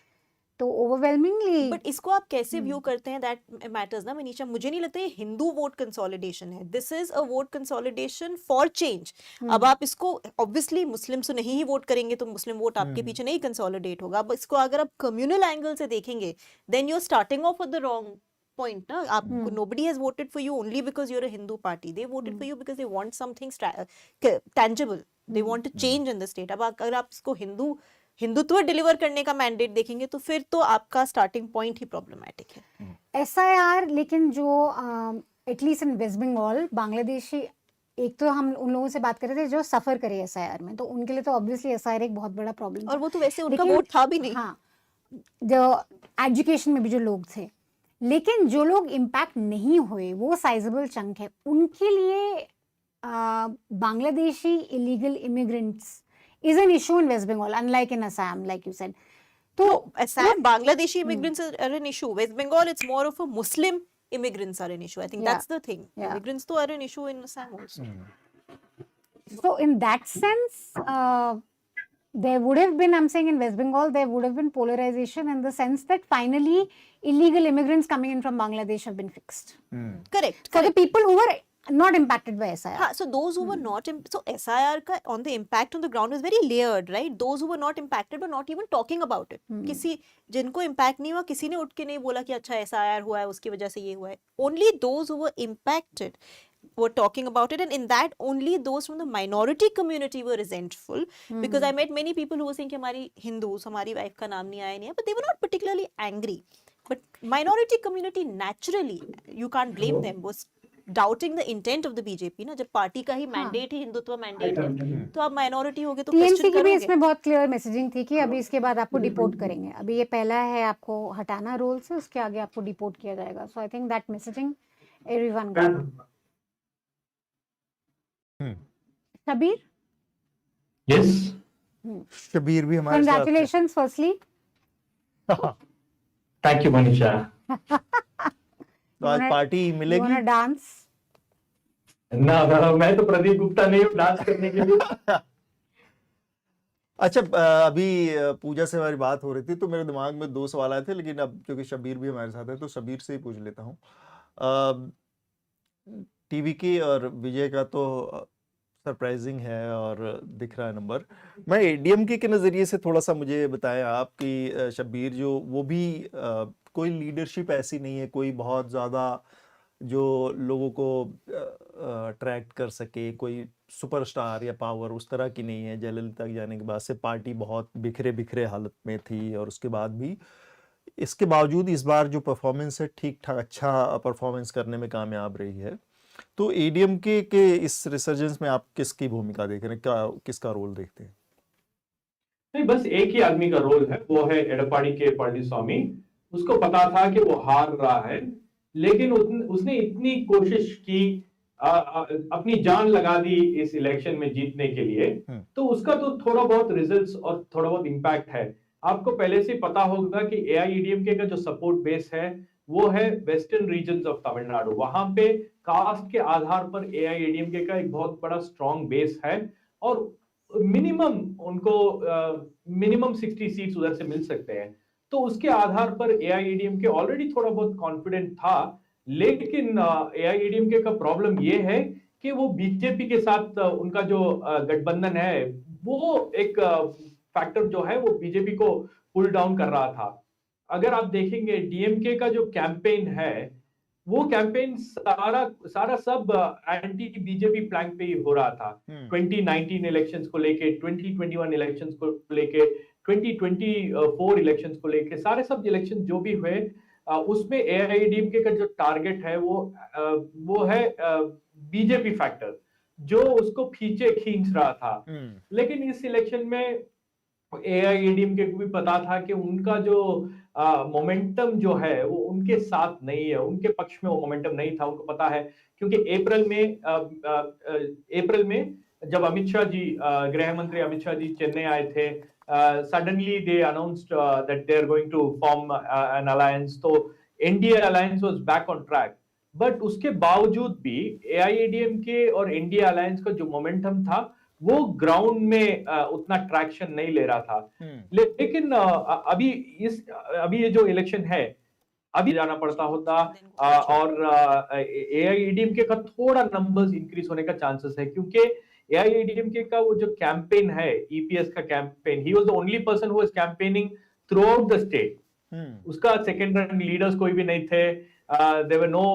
तो ओवरवेलमिंगली। बट इसको आप कैसे व्यू करते हैं, दैट मैटर्स ना मनीषा। मुझे नहीं लगता ये हिंदू वोट कंसोलिडेशन है, this is a vote consolidation for change. अब आप इसको ऑब्वियसली मुस्लिम से नहीं ही वोट करेंगे तो मुस्लिम वोट आपके पीछे नहीं कंसोलिडेट होगा। अब इसको अगर आप कम्युनल एंगल से देखेंगे then you are starting off at the wrong point ना। आपको nobody has voted for you only because you're a Hindu party, they voted for you because they want something tangible, they want to change in the state। अब अगर आप इसको Hindutva deliver करने का mandate देखेंगे तो फिर तो आपका स्टार्टिंग पॉइंट ही प्रॉब्लमैटिक है। SIR लेकिन जो at least in West Bengal Bangladeshi, एक तो हम उन लोगों से बात कर रहे थे जो सफर करे SIR में, तो उनके लिए तो ऑब्वियसली SIR एक बहुत बड़ा प्रॉब्लम और वो तो वैसे उनका वोट था भी नहीं। हाँ, जो एजुकेशन में भी जो लोग थे, लेकिन जो लोग इम्पैक्ट नहीं हुए वो साइजेबल चंक है। उनके लिए Bangladeshi illegal immigrants is an issue in West Bengal, unlike in Assam, like you said. So Assam, Bangladeshi immigrants are an issue. West Bengal, it's more of a Muslim immigrants are an issue. I think that's the thing. Immigrants too are an issue in Assam also. So in that sense, there would have been, I'm saying in West Bengal, there would have been polarization in the sense that finally illegal immigrants coming in from Bangladesh have been fixed. Correct. For the people who were not impacted by SIR. हाँ, so those who were not, so SIR का on the impact on the ground was very layered, right? Those who were not impacted were not even talking about it. किसी जिनको impact नहीं हुआ, किसी ने उठ के नहीं बोला कि अच्छा SIR हुआ है, उसकी वजह से ये हुआ है. Only those who were impacted were talking about it, and in that only those from the minority community were resentful, because I met many people who were saying कि हमारी Hindus, हमारी wife का नाम नहीं आया नहीं है, but they were not particularly angry. But minority community naturally, you can't blame them, was doubting the intent of the BJP ना। जब पार्टी का ही मैंडेट ही हिंदुत्व मैंडेट है तो आप माइनॉरिटी होगे तो TMC क्वेश्चन की भी करोगे। इसमें बहुत क्लियर मैसेजिंग थी कि अभी इसके बाद आपको डिपोर्ट करेंगे। अभी ये पहला है आपको हटाना रोल से, उसके आगे आपको डिपोर्ट किया जाएगा। So I think that messaging everyone got. Shabir? Yes, Shabir भी हमारे साथ है। Congratulations firstly. Thank you Manisha. तो आज पार्टी मिलेगी? You wanna dance? ना, मैं तो प्रदीप गुप्ता नहीं हूँ डांस करने के लिए। अच्छा, अभी पूजा से हमारी बात हो रही थी तो मेरे दिमाग में दो सवाल आए थे, लेकिन अब क्योंकि शबीर भी हमारे साथ है तो शबीर से ही पूछ लेता हूँ। टीवी की और विजय का तो सरप्राइजिंग है और दिख रहा है नंबर। मैं एडीएम के नज़रिए से थोड़ा सा मुझे बताएं आप कि शबीर जो वो भी कोई लीडरशिप ऐसी नहीं है, कोई बहुत ज़्यादा जो लोगों को अट्रैक्ट कर सके, कोई सुपरस्टार या पावर उस तरह की नहीं है। जयललिता के जाने के बाद से पार्टी बहुत बिखरे बिखरे हालत में थी और उसके बाद भी, इसके बावजूद इस बार जो परफॉर्मेंस है ठीक ठाक अच्छा परफॉर्मेंस करने में कामयाब रही है। तो एडीएम के इस रिसर्जेंस में आप किसकी भूमिका देख रहे हैं, क्या किसका रोल देखते हैं? नहीं, बस एक ही आदमी का रोल है, वो है एडपाड़ी के पळनिस्वामी। उसको पता था कि वो हार रहा है, लेकिन उसने इतनी कोशिश की, अपनी जान लगा दी इस इलेक्शन में जीतने के लिए, तो उसका तो थोड़ा बहुत रिजल्ट्स और थोड़ा बहुत इम्पैक्ट है। आपको पहले से पता होगा कि एआईएडीएमके का जो सपोर्ट बेस है वो है वेस्टर्न रीजन्स ऑफ तमिलनाडु। वहां पे कास्ट के आधार पर एआईएडीएमके का एक बहुत बड़ा स्ट्रॉन्ग बेस है और मिनिमम उनको मिनिमम 60 सीट्स उधर से मिल सकते हैं। तो उसके आधार पर एआईएडीएमके ऑलरेडी थोड़ा बहुत कॉन्फिडेंट था लेकिन AIADMK का प्रॉब्लम ये है कि वो बीजेपी के साथ उनका जो गठबंधन है वो एक फैक्टर जो है वो बीजेपी को पुल डाउन कर रहा था। अगर आप देखेंगे डीएमके का जो कैंपेन है वो कैंपेन सारा सब एंटी बीजेपी प्लैंक पे ही हो रहा था। 2019 इलेक्शंस को लेके, 2021 इलेक्शंस को लेके, 2024 इलेक्शंस को लेके, सारे सब इलेक्शन जो भी हुए उसमें AIADMK का जो टारगेट है वो है बीजेपी फैक्टर जो उसको पीछे खींच रहा था। लेकिन इस इलेक्शन में AIADMK को भी पता था कि उनका जो मोमेंटम जो है वो उनके साथ नहीं है, उनके पक्ष में वो मोमेंटम नहीं था। उनको पता है क्योंकि अप्रैल में जब अमित शाह जी, गृह मंत्री अमित शाह जी चेन्नई आए थे, suddenly they announced that they are going to form an alliance, तो NDA alliance was back on track. But उसके बावजूद भी AIADMK और एनडीए अलायंस का जो मोमेंटम था वो ग्राउंड में उतना ट्रैक्शन नहीं ले रहा था। लेकिन अभी ये जो इलेक्शन है अभी जाना पड़ता होता और AIADMK का थोड़ा नंबर्स इंक्रीज होने का चांसेस है, क्योंकि AIADMK का वो जो कैंपेन है, EPS का campaign, he was the only person who was campaigning through out the state. उसका सेकेंड रन लीडर्स कोई भी नहीं थे। There were no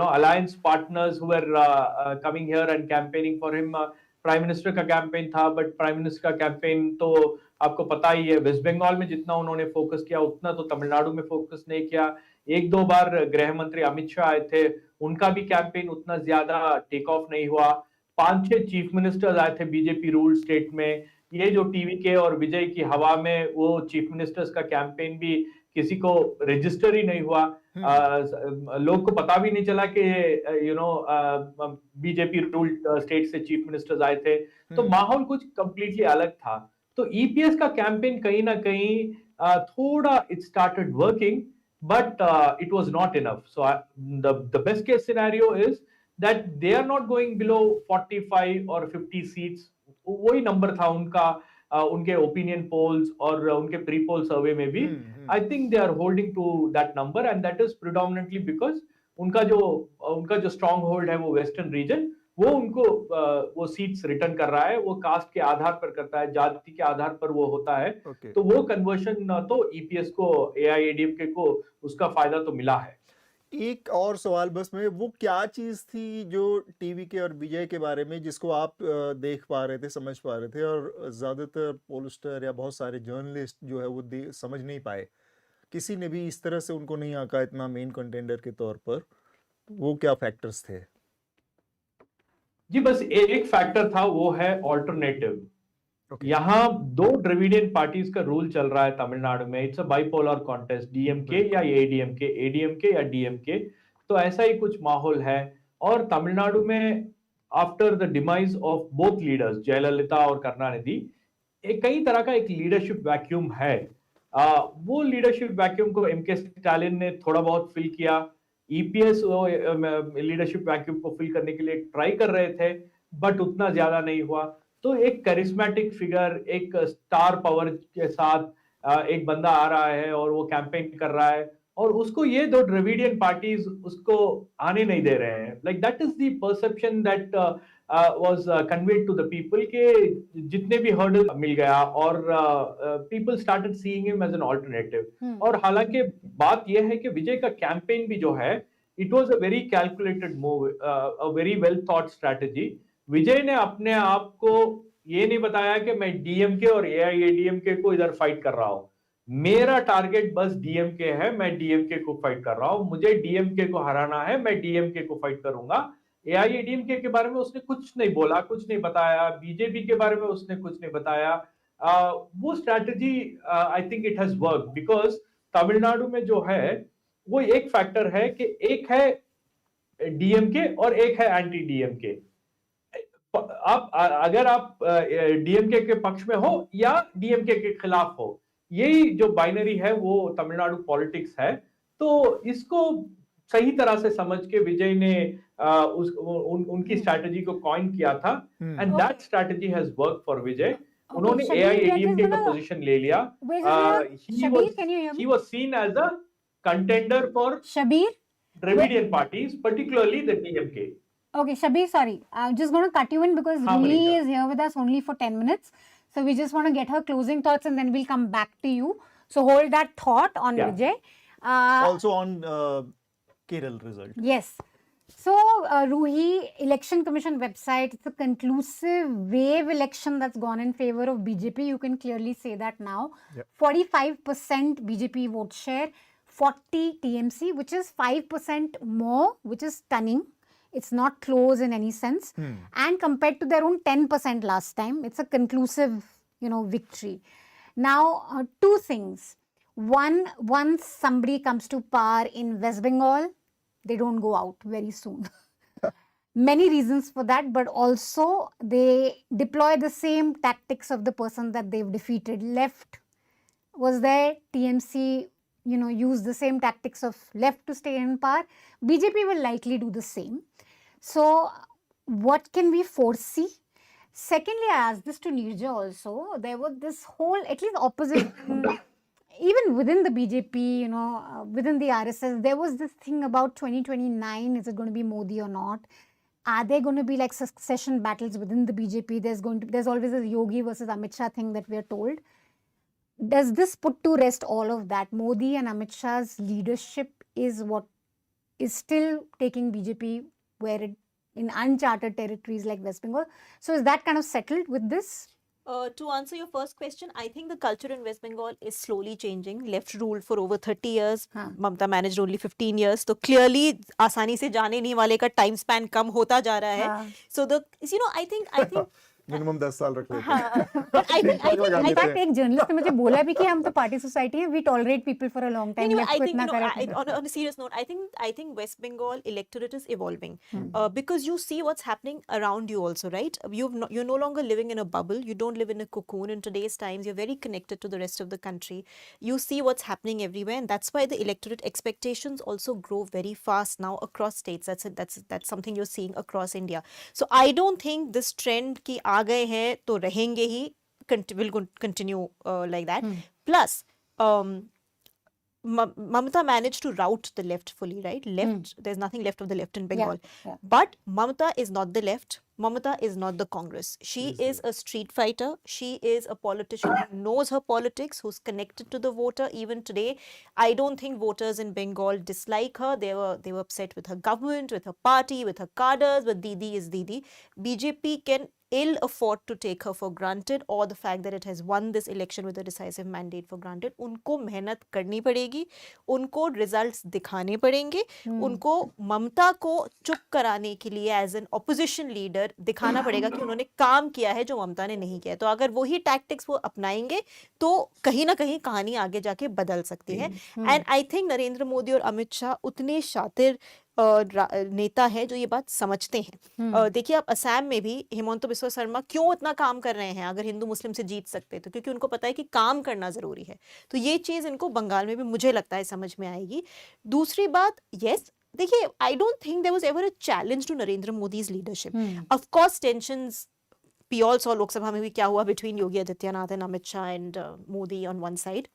alliance partners who were coming here and campaigning for him. Prime minister का campaign था, but prime minister का campaign तो आपको पता ही है, वेस्ट बंगाल में जितना उन्होंने फोकस किया उतना तो तमिलनाडु में फोकस नहीं किया। एक दो बार गृह मंत्री अमित शाह आए थे, उनका भी कैंपेन उतना ज्यादा टेक ऑफ नहीं हुआ। 5-6 चीफ मिनिस्टर्स आए थे बीजेपी रूल स्टेट में। ये जो टीवीके और विजय की हवा में वो चीफ मिनिस्टर्स का कैंपेन भी किसी को रजिस्टर ही नहीं हुआ। लोग को पता भी नहीं चला कि बीजेपी रूल स्टेट से चीफ मिनिस्टर्स आए थे। तो माहौल कुछ कंप्लीटली अलग था। तो EPS का कैंपेन कहीं ना कहीं थोड़ा it started working, but it was not enough. So the best case scenario is that they are not going below 45 और 50 सीट्स। वही नंबर था उनका उनके ओपिनियन पोल्स और उनके प्री पोल सर्वे में भी। I think they are holding to that number and that is predominantly because उनका जो स्ट्रॉन्ग होल्ड है वो वेस्टर्न रीजन, वो उनको वो सीट्स रिटर्न कर रहा है। वो कास्ट के आधार पर करता है, जाति के आधार पर वो होता है। तो वो कन्वर्शन तो EPS को, AIADMK को उसका फायदा तो मिला है। एक और सवाल बस में, वो क्या चीज थी जो टीवीके और विजय के बारे में जिसको आप देख पा रहे थे, समझ पा रहे थे, और ज्यादातर पोलस्टर या बहुत सारे जर्नलिस्ट जो है वो समझ नहीं पाए, किसी ने भी इस तरह से उनको नहीं आंका इतना मेन कंटेंडर के तौर पर? वो क्या फैक्टर्स थे? जी बस एक फैक्टर था, वो है ऑल्टरनेटिव। यहाँ 2 द्रविडियन पार्टीज का रूल चल रहा है तमिलनाडु में। It's a bipolar contest, DMK या ADMK या DMK। तो ऐसा ही कुछ माहौल है। और तमिलनाडु में after the demise of both leaders Jayalalithaa और करुणानिधि, कई तरह का एक लीडरशिप वैक्यूम है। वो लीडरशिप वैक्यूम को MK स्टालिन ने थोड़ा बहुत फिल किया। EPS लीडरशिप वैक्यूम को फिल करने के लिए ट्राई कर रहे थे, बट उतना ज्यादा नहीं हुआ। तो एक करिस्मेटिक फिगर, एक स्टार पावर के साथ एक बंदा आ रहा है और वो कैंपेन कर रहा है, और उसको ये 2 द्रविडियन पार्टीज उसको आने नहीं दे रहे हैं। Like that is the perception that was conveyed to the people के जितने भी हर्डल मिल गया, और people started seeing him as an alternative. और हालांकि बात यह है कि विजय का कैंपेन भी जो है, it was a very calculated move, a very well thought strategy. Vijay ने अपने आप को ये नहीं बताया कि मैं DMK और AIADMK को इधर फाइट कर रहा हूं, मेरा टारगेट बस DMK है, मैं DMK को फाइट कर रहा हूं, मुझे DMK को हराना है, मैं DMK को फाइट करूंगा। AIADMK के बारे में उसने कुछ नहीं बोला, कुछ नहीं बताया। बीजेपी के बारे में उसने कुछ नहीं बताया। वो strategy I think it has work, because Tamil Nadu में जो है वो एक फैक्टर है कि एक है DMK और एक है एंटी DMK। अगर आप DMK के पक्ष में हो या DMK के खिलाफ हो, यही जो बाइनरी है वो तमिलनाडु पॉलिटिक्स है। तो इसको सही तरह से समझ के विजय ने उनकी स्ट्रैटेजी को कॉइन किया था, and that strategy has work for Vijay. उन्होंने AIADMK का पोजीशन ले लिया। He was seen as a contender for Shabir, Dravidian parties, particularly the DMK. Okay, Shabir, sorry. I'm just going to cut you in because Rui is here with us only for 10 minutes. So we just want to get her closing thoughts and then we'll come back to you. So hold that thought on Vijay. Also on Kerala result. Yes. So, Ruhi, Election Commission website, it's a conclusive wave election that's gone in favor of BJP. You can clearly say that now. Yep. 45% BJP vote share, 40 TMC, which is 5% more, which is stunning. It's not close in any sense. And compared to their own 10% last time, it's a conclusive, victory. Now, two things. One, once somebody comes to power in West Bengal, they don't go out very soon. Many reasons for that, but also they deploy the same tactics of the person that they've defeated. Left was there, TMC, use the same tactics of left to stay in power. BJP will likely do the same. So, what can we foresee? Secondly, I asked this to Nirja also. There was this whole, at least opposition, even within the BJP, within the RSS, there was this thing about 2029, is it going to be Modi or not? Are there going to be like succession battles within the BJP? There's always a Yogi versus Amit Shah thing that we are told. Does this put to rest all of that? Modi and Amit Shah's leadership is what is still taking BJP in uncharted territories like West Bengal. So is that kind of settled with this? To answer your first question, I think the culture in West Bengal is slowly changing. Left ruled for over 30 years. Mamata managed only 15 years. So clearly, आसानी से जाने नहीं वाले का time span कम होता जा रहा है. So I think मिनिमम 10 साल रख लेते हैं. In fact, एक जर्नलिस्ट ने मुझे बोला भी कि हम तो पार्टी सोसाइटी हैं, we tolerate people for a long time. Anyway, I think on a serious note, I think West Bengal electorate is evolving because you see what's happening around you also, right? You're no longer living in a bubble. You don't live in a cocoon. In today's times, you're very connected to the rest of the country. You see what's happening everywhere, and that's why the electorate expectations also grow very fast now across states. That's something you're seeing across India. So I don't think this trend ki आ गए हैं तो रहेंगे ही, will continue like that. Plus, Mamata managed to rout the left fully, right? There's nothing left of the left in Bengal. Yeah. But Mamata is not the left. Mamata is not the Congress. She is a street fighter. She is a politician who knows her politics, who's connected to the voter. Even today, I don't think voters in Bengal dislike her. They were upset with her government, with her party, with her cadres, but Didi is Didi. BJP can ill afford to take her for granted, or the fact that it has won this election with a decisive mandate for granted. उनको मेहनत करनी पड़ेगी, उनको results दिखाने पड़ेंगे, उनको ममता को चुप कराने के लिए as an opposition leader दिखाना पड़ेगा कि उन्होंने काम किया है जो ममता ने नहीं किया. तो अगर वही tactics वो अपनाएंगे तो कहीं ना कहीं कहानी आगे जाके बदल सकती है. And I think Narendra Modi और अमित शाह उतने शातिर नेता है जो ये बात समझते हैं. देखिए आप असम में भी हेमंत बिस्वा शर्मा क्यों इतना काम कर रहे हैं अगर हिंदू मुस्लिम से जीत सकते तो क्योंकि उनको पता है कि काम करना जरूरी है. तो ये चीज इनको बंगाल में भी मुझे लगता है समझ में आएगी. दूसरी बात, यस देखिए, I don't think there was ever a challenge to Narendra Modi's leadership. Of course tensions we all saw Lok Sabha में भी क्या हुआ between Yogi Adityanath and Amit Shah and Modi on one side.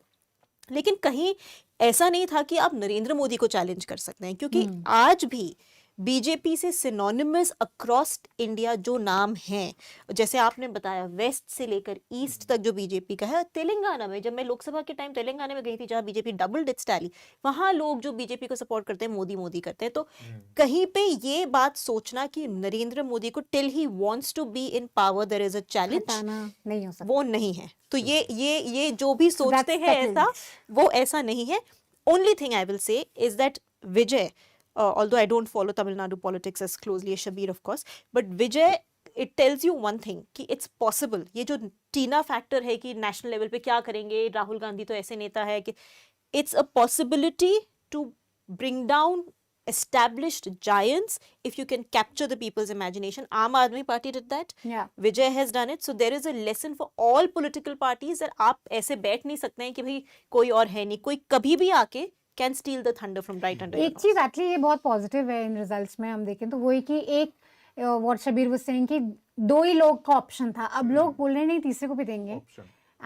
लेकिन कहीं ऐसा नहीं था कि आप नरेंद्र मोदी को चैलेंज कर सकते हैं, क्योंकि आज भी बीजेपी से सिनोनिमस अक्रॉस इंडिया जो नाम हैं, जैसे आपने बताया वेस्ट से लेकर ईस्ट तक जो बीजेपी का है. तेलंगाना में, जब मैं लोकसभा के टाइम तेलंगाना में गई थी जहां बीजेपी डबल डिजिट टैली, वहां लोग जो बीजेपी को सपोर्ट करते हैं मोदी मोदी करते हैं. तो कहीं पे ये बात सोचना कि नरेंद्र मोदी को till he wants to be in power there is a challenge, नहीं हो सकता, वो नहीं है. तो ये जो भी सोचते हैं ऐसा, वो ऐसा नहीं है. Only thing I will say is that Vijay, although I don't follow Tamil Nadu politics as closely as Shabir, of course, but Vijay, it tells you one thing कि it's possible. ये जो टीना फैक्टर है कि national level पे क्या करेंगे, राहुल गांधी तो ऐसे नेता है कि it's a possibility to bring down established giants if you can capture the people's imagination. Aam Aadmi Party did that. Yeah. Vijay has done it. So there is a lesson for all political parties that आप ऐसे बैठ नहीं सकते हैं कि भाई कोई और है नहीं, कोई कभी भी आके can steal the thunder from right under your nose. एक चीज एक्चुअली ये बहुत पॉजिटिव है इन रिजल्ट्स में हम देखें तो वो है कि एक व्हाट शबीर वाज सेइंग कि दो ही लोग का ऑप्शन था, अब लोग बोल रहे नहीं तीसरे को भी देंगे.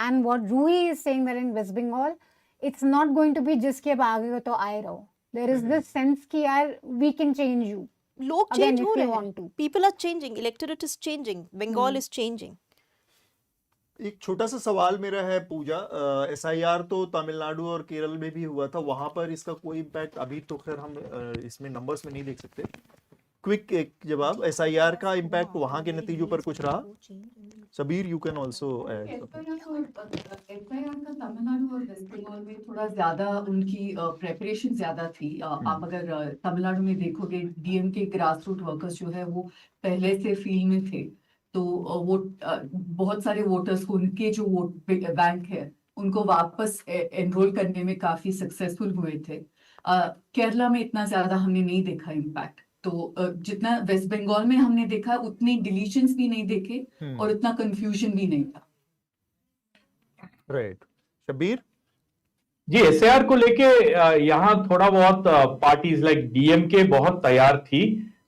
And what Roohi is saying that in West Bengal it's not going to be जिसके अब आगे तो आए रहो. There is this sense कि यार we can change you. लोग Again, change if हो we रहे want हैं. to. People are changing. Electorate is changing. Bengal is changing. एक छोटा सा सवाल मेरा है पूजा, एसआईआर तो तमिलनाडु और केरल में भी हुआ था, वहां पर इसका कोई इम्पैक्ट अभी तो खैर हम इसमें नंबर्स में नहीं देख सकते। क्विक एक जवाब, एसआईआर का इम्पैक्ट वहां के नतीजों पर कुछ रहा? Sabir, you can also add. FIR का तमिलनाडु और वेस्ट बंगाल में थोड़ा ज्यादा उनकी प्रेपरेशन ज्यादा थी। आप अगर तमिलनाडु में देखोगे डीएम के ग्रास रूट वर्कर्स जो है वो पहले से फील्ड में थे, तो वो बहुत सारे वोटर्स को उनके जो वोट बैंक है उनको वापस एनरोल करने में काफी सक्सेसफुल हुए थे। केरला में इतना ज्यादा हमने नहीं देखा इम्पैक्ट, तो जितना वेस्ट बंगाल में हमने देखा उतनी डिलीशंस भी नहीं देखे और उतना कंफ्यूजन भी नहीं था। राइट, शबीर जी, एसआईआर को लेके यहाँ थोड़ा बहुत पार्टीज लाइक डीएमके बहुत तैयार थी।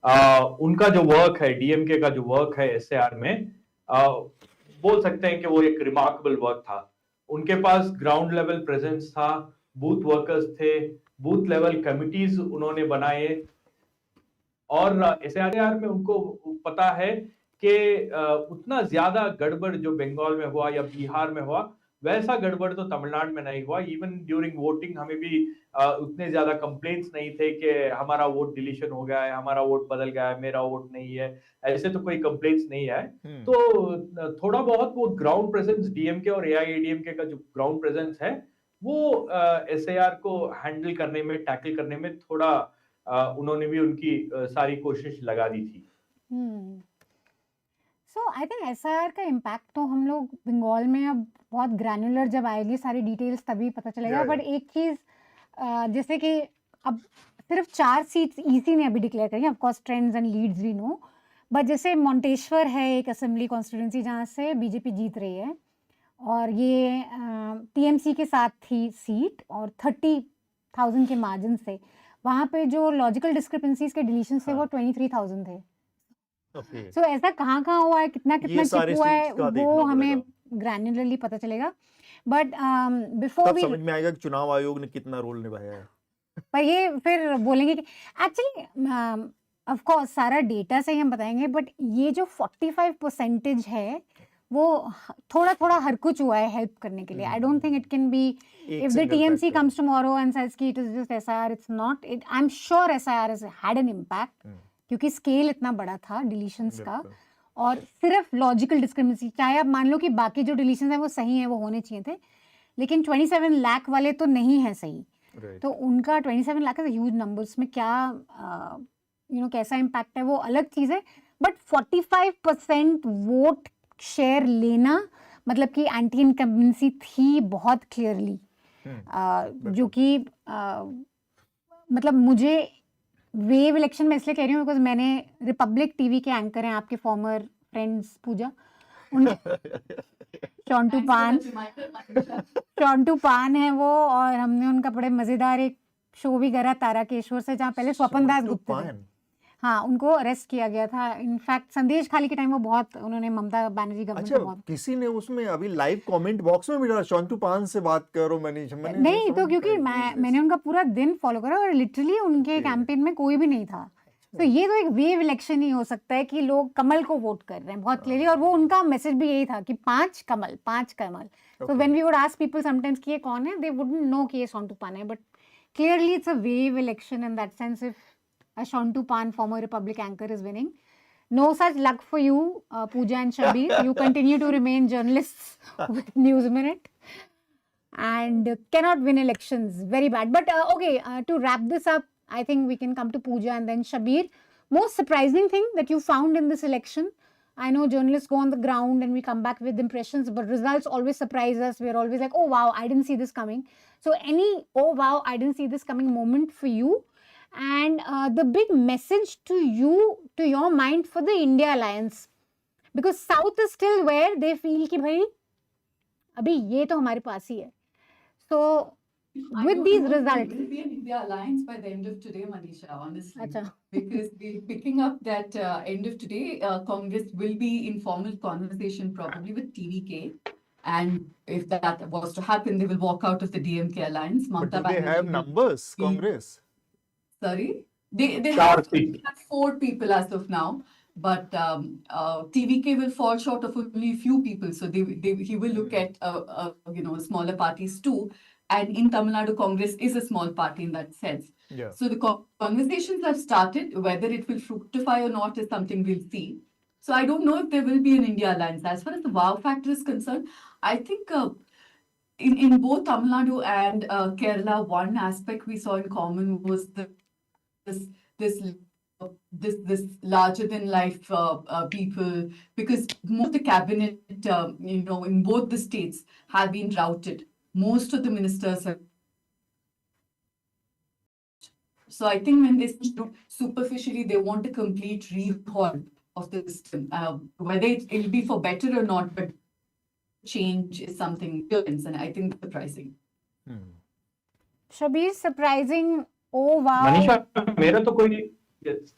उनका जो वर्क है, डीएमके का जो वर्क है एसआईआर में, बोल सकते हैं कि वो एक रिमार्केबल वर्क था। उनके पास ग्राउंड लेवल प्रेजेंस था, बूथ वर्कर्स थे, बूथ लेवल कमिटीज उन्होंने बनाए, और एसआईआर में उनको पता है कि उतना ज्यादा गड़बड़ जो बंगाल में हुआ या बिहार में हुआ वैसा गड़बड़ तो तमिलनाडु में नहीं हुआ। इवन ड्यूरिंग वोटिंग हमें भी उतने ज्यादा कंप्लेंट्स नहीं थे कि हमारा वोट डिलीशन हो गया है, हमारा वोट बदल गया है, मेरा वोट नहीं है, ऐसे तो कोई कंप्लेंट्स नहीं है। तो थोड़ा बहुत वो ग्राउंड प्रेजेंस डीएमके और एआईएडीएमके का जो ग्राउंड प्रेजेंस है वो एसआईआर को हैंडल करने में, टैकल करने में थोड़ा उन्होंने भी उनकी सारी कोशिश लगा दी थी। सो आई थिंक एसआईआर का इम्पैक्ट तो हम लोग बंगाल में अब बहुत ग्रैनुलर जब आएगी सारी डिटेल्स तभी पता चलेगा। बट एक चीज़ जैसे कि अब सिर्फ 4 सीट्स ईसी ने अभी डिक्लेयर करी, of course trends and leads we know, but जैसे मोंटेश्वर है एक असेंबली कॉन्स्टिट्यूंसी जहाँ से बीजेपी जीत रही है, और ये टीएमसी के साथ थी सीट, और 30,000 के मार्जिन से वहाँ पे जो लॉजिकल डिस्क्रिपेंसीज के डिलीशन से वो 23,000 थे। सो ऐसा कहाँ हुआ है, कितना चिप हुआ है, वो हमें ग्रैन्युलरली पता चलेगा। बट बिफोर वी समझ में आएगा कि चुनाव आयोग ने कितना रोल निभाया है। पर ये फिर बोलेंगे कि एक्चुअली ऑफ कोर्स सारा डेटा से ही हम बताएंगे, बट ये जो 45% है वो थोड़ा हर कुछ हुआ है हेल्प करने के लिए। I don't think it can be if the TMC comes tomorrow and says कि it is just SIR, it's not it. I am sure SIR has had an impact क्योंकि स्केल इतना बड़ा था डिलीशंस का, और सिर्फ लॉजिकल डिस्क्रिमिनेंसी, चाहे आप मान लो कि बाकी जो डिलीशंस हैं वो सही हैं, वो होने चाहिए थे, लेकिन 27 लाख वाले तो नहीं है सही। तो उनका 27 लाख इज ह्यूज नंबर, उसमें क्या कैसा इम्पैक्ट है वो अलग चीज़ है, बट 45% वोट शेयर लेना मतलब कि एंटी इनकम्बेंसी थी बहुत क्लियरली, जो कि मतलब मुझे वेव इलेक्शन में इसलिए कह रही हूँ बिकॉज मैंने रिपब्लिक टीवी के एंकर हैं आपके फॉर्मर फ्रेंड्स पूजा, चौंटू पान है वो, और हमने उनका बड़े मजेदार एक शो भी करा ताराकेश्वर से, जहाँ पहले स्वपन दास गुप्ता थे, हाँ उनको अरेस्ट किया गया था। इनफैक्ट संदेश खाली के टाइम वो बहुत उन्होंने ममता बनर्जी गवर्नमेंट को बहुत, किसी ने उसमें अभी लाइव कमेंट बॉक्स में भी डाला चौंटू पान से बात करो, मैंने नहीं तो क्योंकि मैंने उनका पूरा दिन फॉलो करा और लिटरली उनके कैंपेन में कोई भी नहीं था। तो ये तो एक वेव इलेक्शन ही हो सकता है कि लोग कमल को वोट कर रहे हैं बहुत क्लियरली, और वो उनका मैसेज भी यही था कि 5 Kamal. So when we would ask people sometimes कि ये कौन है, दे वुडंट नो कि ये चौंटू पान है, but clearly it's a wave election in that sense. If a Chontu Pan, former Republic anchor, is winning. No such luck for you, Pooja and Shabir. You continue to remain journalists with News Minute and cannot win elections. Very bad. But okay, to wrap this up, I think we can come to Pooja and then Shabir. Most surprising thing that you found in this election? I know journalists go on the ground and we come back with impressions, but results always surprise us. We're always like, oh wow, I didn't see this coming. So any, oh wow, I didn't see this coming moment for you? And the big message to you, to your mind for the India alliance, because South is still where they feel कि भाई अभी ये तो हमारे पास ही है. So with these results, it will be an India alliance by the end of today, Manisha, honestly. Because we're picking up that end of today, Congress will be in formal conversation probably with TVK. And if that was to happen, they will walk out of the DMK alliance. But do they have numbers, Congress? Sorry, they Four have seats. 4 people as of now, but TVK will fall short of only few people. So he will look at smaller parties too. And in Tamil Nadu, Congress is a small party in that sense. Yeah. So the conversations have started. Whether it will fructify or not is something we'll see. So I don't know if there will be an India alliance. As far as the wow factor is concerned, I think in both Tamil Nadu and Kerala, one aspect we saw in common was this larger than life people, because most of the cabinet in both the states have been routed. Most of the ministers have. So I think when they superficially, they want a complete rehaul of the system. Whether it'll be for better or not, but change is something different, and I think surprising. Shabir, surprising. Oh wow. Manisha मेरा तो कोई yes.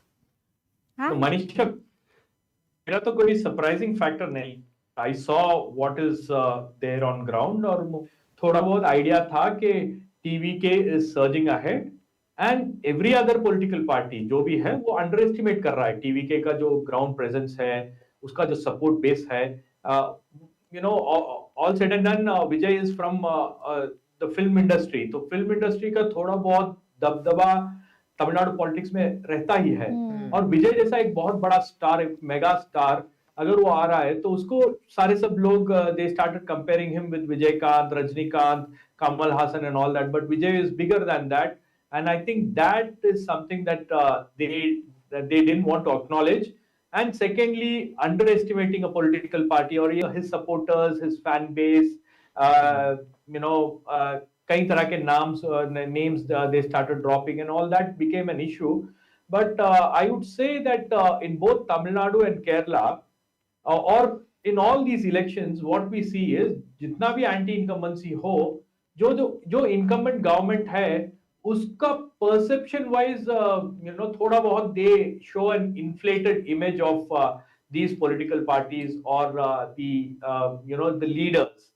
हाँ? तो मनीषा मेरा तो कोई surprising factor नहीं. I saw what is there on ground और थोड़ा बहुत आइडिया था कि TVK is surging ahead and every other political party जो भी है वो अंडर कर रहा है TVK का जो ग्राउंड प्रेजेंस है, उसका जो सपोर्ट बेस है. All said and done, Vijay is from the film industry. तो फिल्म इंडस्ट्री का थोड़ा बहुत दबदबा तमिलनाडु पॉलिटिक्स में रहता ही है. और विजय जैसा एक बहुत बड़ा स्टार, एक मेगा स्टार अगर वो आ रहा है तो उसको सारे सब लोग they started comparing him with Vijayakanth, Rajinikanth, Kamal Haasan and all that. But Vijay is bigger than that and I think that is something that they didn't want to acknowledge. And secondly, underestimating a political party or his supporters, his fan base, कई तरह के names they started dropping and all that became an issue. But I would say that in both Tamil Nadu and Kerala, or in all these elections, what we see is जितना भी anti incumbency हो, जो incumbent government है उसका perception wise थोड़ा बहुत they show an inflated image of these political parties or the leaders.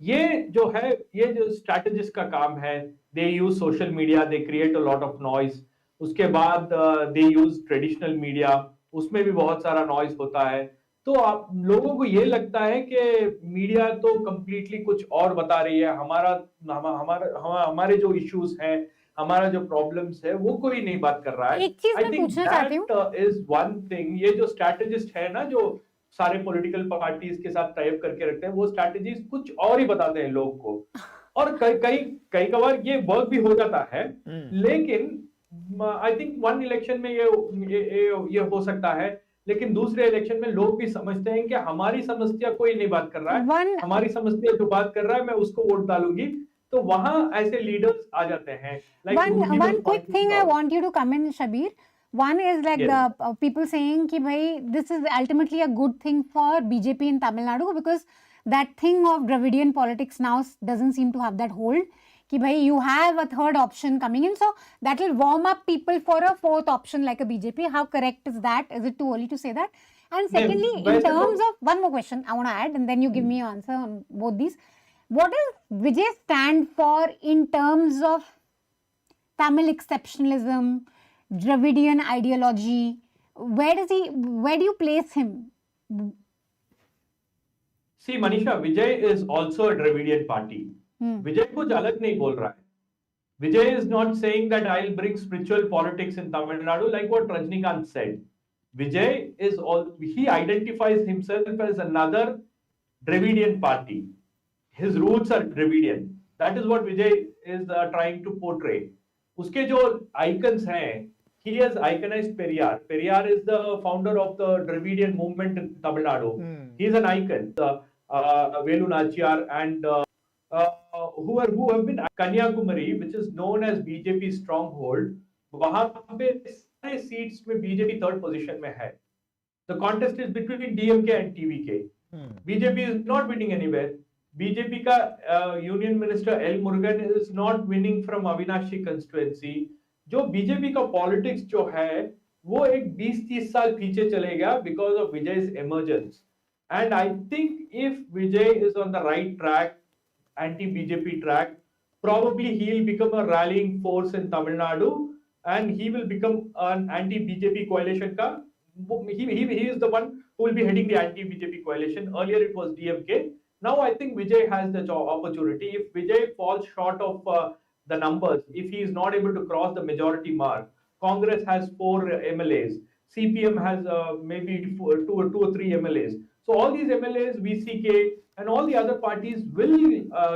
ये जो है, ये जो strategist का काम है, they use social media, they create a lot of noise. उसके बाद they use traditional media, उसमें भी बहुत सारा noise होता है. तो आप लोगों को ये लगता है कि मीडिया तो completely कुछ और बता रही है, हमारे जो issues हैं, हमारा जो प्रॉब्लम्स है वो कोई नहीं बात कर रहा है. एक चीज मैं पूछना चाहती हूँ. That is one thing. ये जो strategist है ना, जो सारे पॉलिटिकल पार्टीज के साथ टाइप करके रखते हैं, वो स्ट्रैटेजीज कुछ और ही बताते हैं लोग को. और कई कबार ये वर्क भी हो जाता है. लेकिन आई थिंक वन इलेक्शन में ये हो सकता है, लेकिन दूसरे इलेक्शन में लोग भी समझते हैं कि हमारी समस्या कोई नहीं बात कर रहा है, हमारी समस्या जो बात कर रहा है मैं उसको वोट डालूंगी. तो वहां ऐसे लीडर्स आ जाते हैं. One quick thing I want you to come in, Shabir. One is like the people saying कि भाई this is ultimately a good thing for BJP in Tamil Nadu, because that thing of Dravidian politics now doesn't seem to have that hold. कि भाई you have a third option coming in, so that will warm up people for a fourth option like a BJP. How correct is that? Is it too early to say that? And secondly, in terms of, one more question I want to add, and then you give me your answer on both these. What does Vijay stand for in terms of Tamil exceptionalism, Dravidian ideology? Where do you place him? See, Manisha, Vijay is also a Dravidian party. Vijay कुछ अलग नहीं बोल रहा है. Vijay is not saying that I'll bring spiritual politics in Tamil Nadu like what Rajnikant said. Vijay he identifies himself as another Dravidian party. His roots are Dravidian. That is what Vijay is trying to portray. उसके जो icons हैं, he has iconized Periyar. Periyar is the founder of the Dravidian movement in Tamil Nadu. He is an icon. Velu Nachiyar and who have been Kanyakumari, which is known as BJP stronghold. वहाँ पे सारे seats में BJP third position में है. The contest is between DMK and TVK. BJP is not winning anywhere. BJP का Union Minister L. Murugan is not winning from Avinashi constituency. जो BJP का politics जो है, वो एक 20-30 साल पीछे चलेगा because of Vijay's emergence. And I think if Vijay is on the right track, anti-BJP track, probably he'll become a rallying force in Tamil Nadu and he will become an anti-BJP coalition ka. He is the one who will be heading the anti-BJP coalition. Earlier it was DMK. Now I think Vijay has the opportunity. If Vijay falls short of the numbers, if he is not able to cross the majority mark, Congress has 4 MLAs. CPM has maybe 2 or 3 MLAs. So all these MLAs, VCK, and all the other parties will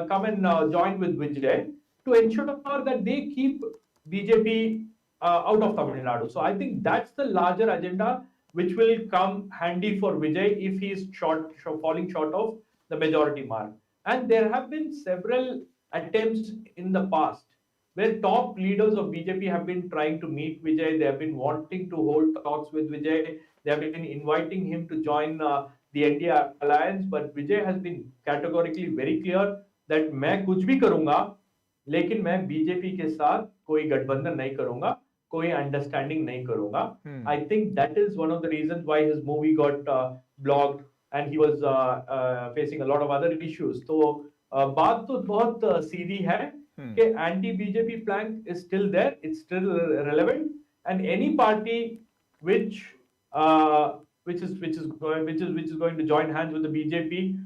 come and join with Vijay to ensure that they keep BJP out of Tamil Nadu. So I think that's the larger agenda which will come handy for Vijay if he is falling short of the majority mark. And there have been several attempts in the past where top leaders of BJP have been trying to meet Vijay. They have been wanting to hold talks with Vijay. They have been inviting him to join the NDA alliance. But Vijay has been categorically very clear that मैं कुछ भी करूंगा, लेकिन मैं BJP के साथ कोई गठबंधन नहीं करूंगा, कोई अंडरस्टैंडिंग नहीं करूंगा. I think that is one of the reasons why his movie got blocked and he was facing a lot of other issues. तो बात तो बहुत सीधी है कि anti-BJP plank is still there, it's still relevant, and any party which is going to join hands with the BJP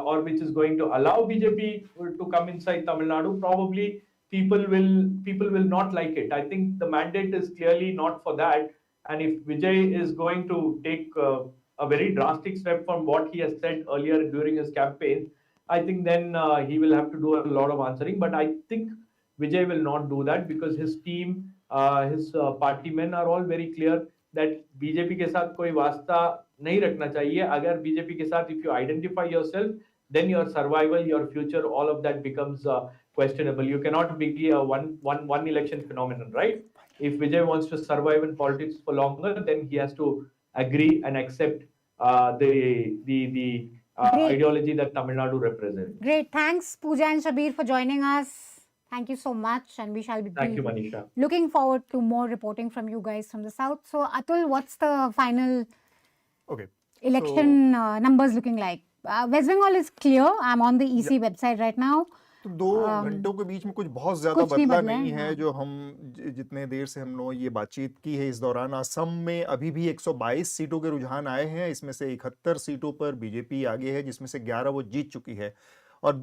or which is going to allow BJP to come inside Tamil Nadu, probably people will not like it. I think the mandate is clearly not for that, and if Vijay is going to take a very drastic step from what he has said earlier during his campaign, I think then he will have to do a lot of answering. But I think Vijay will not do that because his team, his party men are all very clear that BJP के साथ कोई वास्ता नहीं रखना चाहिए. अगर BJP के साथ, if you identify yourself, then your survival, your future, all of that becomes questionable. You cannot be a one election phenomenon, right? If Vijay wants to survive in politics for longer, then he has to agree and accept the ideology that Tamil Nadu represents. Great. Thanks, Pooja and Shabir, for joining us. Thank you so much. And we shall be Thank you, Manisha. looking forward to more reporting from you guys from the south. So, Atul, what's the final election numbers looking like? West Bengal is clear. I'm on the EC website right now. तो 2 घंटों के बीच में कुछ बहुत ज्यादा बदला नहीं है. जो हम जितने देर से हम लोग ये बातचीत की है इस दौरान, असम में अभी भी 122 सीटों के रुझान आए हैं. इसमें से 71 सीटों पर बीजेपी आगे है, जिसमें से 11 वो जीत चुकी है. और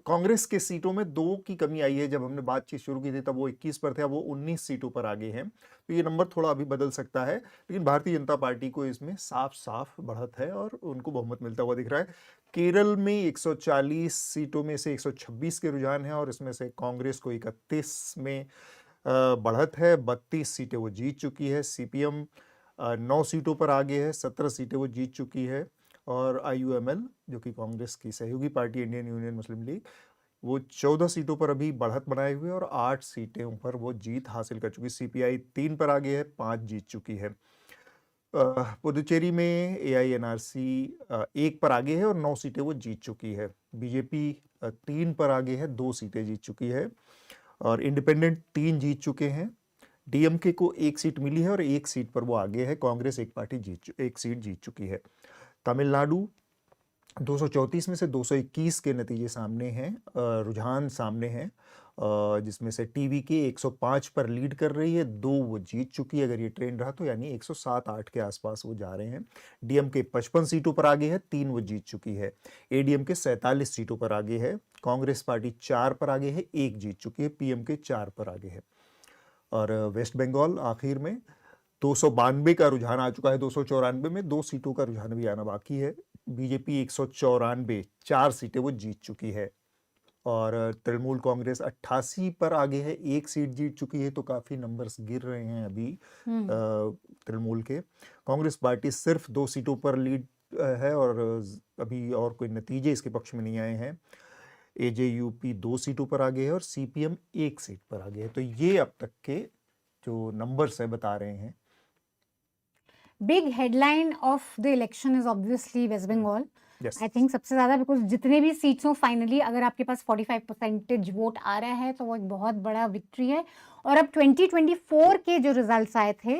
कांग्रेस के सीटों में 2 की कमी आई है. जब हमने बातचीत शुरू की थी तब वो 21 पर थे, अब वो 19 सीटों पर आगे हैं. तो ये नंबर थोड़ा अभी बदल सकता है, लेकिन भारतीय जनता पार्टी को इसमें साफ बढ़त है और उनको बहुमत मिलता हुआ दिख रहा है. केरल में 140 सीटों में से 126 के रुझान है और इसमें से कांग्रेस को 31 में बढ़त है. 32 सीटें वो जीत चुकी है. CPM 9 सीटों पर आगे है, 17 सीटें वो जीत चुकी है. और IUML जो कि कांग्रेस की सहयोगी पार्टी, इंडियन यूनियन मुस्लिम लीग, वो 14 सीटों पर अभी बढ़त बनाए हुए और 8 सीटों पर वो जीत हासिल कर चुकी. CPI 3 पर आगे है, 5 जीत चुकी है. पुदुचेरी में AINRC 1 पर आगे है और 9 सीटें वो जीत चुकी है. बीजेपी 3 पर आगे है, 2 सीटें जीत चुकी है. और इंडिपेंडेंट 3 जीत चुके हैं. DMK को 1 सीट मिली है और 1 सीट पर वो आगे है. कांग्रेस 1 सीट जीत चुकी है. तमिलनाडु 234 में से 221 के नतीजे सामने हैं, रुझान सामने हैं, जिसमें से TVK 105 पर लीड कर रही है, 2 वो जीत चुकी है. अगर ये ट्रेंड रहा तो यानी 107-8 के आसपास वो जा रहे हैं. DMK 55 सीटों पर आगे है, 3 वो जीत चुकी है. ADMK 47 सीटों पर आगे है. कांग्रेस पार्टी 4 पर आगे है, 1 जीत चुकी है. PMK 4 पर आगे है. और वेस्ट बंगाल आखिर में 292 का रुझान आ चुका है. 294 में 2 सीटों का रुझान भी आना बाकी है. बीजेपी 194, 4 सीटें वो जीत चुकी है. और तृणमूल कांग्रेस 88 पर आगे है, 1 सीट जीत चुकी है. तो काफी नंबर्स गिर रहे हैं अभी तृणमूल के. कांग्रेस पार्टी सिर्फ 2 सीटों पर लीड है और अभी और कोई नतीजे इसके पक्ष में नहीं आए हैं. AJUP 2 सीटों पर आगे है और CPM 1 सीट पर आगे है. तो ये अब तक के जो नंबर्स है बता रहे हैं. Big headline of the election is obviously West Bengal. Yes. I think सबसे ज्यादा बिकॉज जितने भी सीट्स हो फाइनली अगर आपके पास 45% वोट आ रहा है तो वो एक बहुत बड़ा विक्ट्री है. और अब 2024 के जो रिजल्ट्स आए थे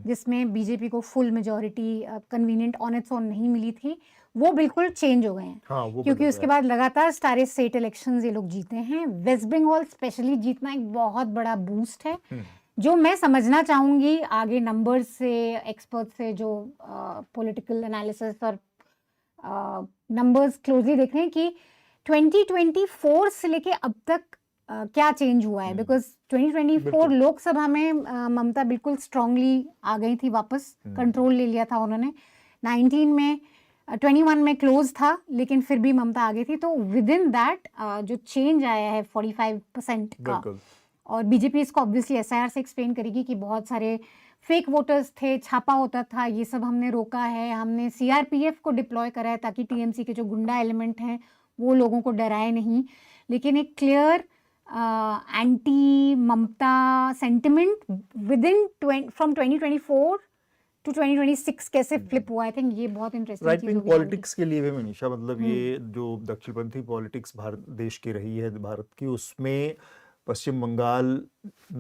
जिसमें बीजेपी को full majority convenient on its own नहीं मिली थी, वो बिल्कुल चेंज हो गए हैं. क्योंकि उसके बाद लगातार सारे स्टेट इलेक्शंस ये लोग जीते हैं. वेस्ट बंगाल स्पेशली जीतना एक बहुत बड़ा बूस्ट है. जो मैं समझना चाहूँगी आगे नंबर्स से, एक्सपर्ट से, जो पॉलिटिकल एनालिसिस और नंबर्स क्लोजली देख रहे हैं कि 2024 से लेके अब तक क्या चेंज हुआ है, बिकॉज 2024 लोकसभा में ममता बिल्कुल स्ट्रांगली आ गई थी वापस, कंट्रोल ले लिया था उन्होंने। 19 में 21 में क्लोज था, लेकिन फिर भी ममता आ गई थी। तो विद इन दैट जो चेंज आया है 45% का, और बीजेपी इसको ऑब्वियसली एसआईआर से एक्सप्लेन करेगी कि बहुत सारे फेक वोटर्स थे, छापा होता था, ये सब हमने रोका है, हमने सीआरपीएफ को डिप्लॉय करा है ताकि टीएमसी के जो गुंडा एलिमेंट हैं वो लोगों को डराए नहीं। लेकिन एक clear anti Mamata sentiment within फ्रॉम 2024 टू 2026 कैसे फ्लिप हुआ, आई थिंक ये बहुत इंटरेस्टिंग राइट विंग पॉलिटिक्स के लिए भी मनीषा, मतलब ये जो दक्षिणपंथी पॉलिटिक्स भारत देश की रही है भारत की, उसमें पश्चिम बंगाल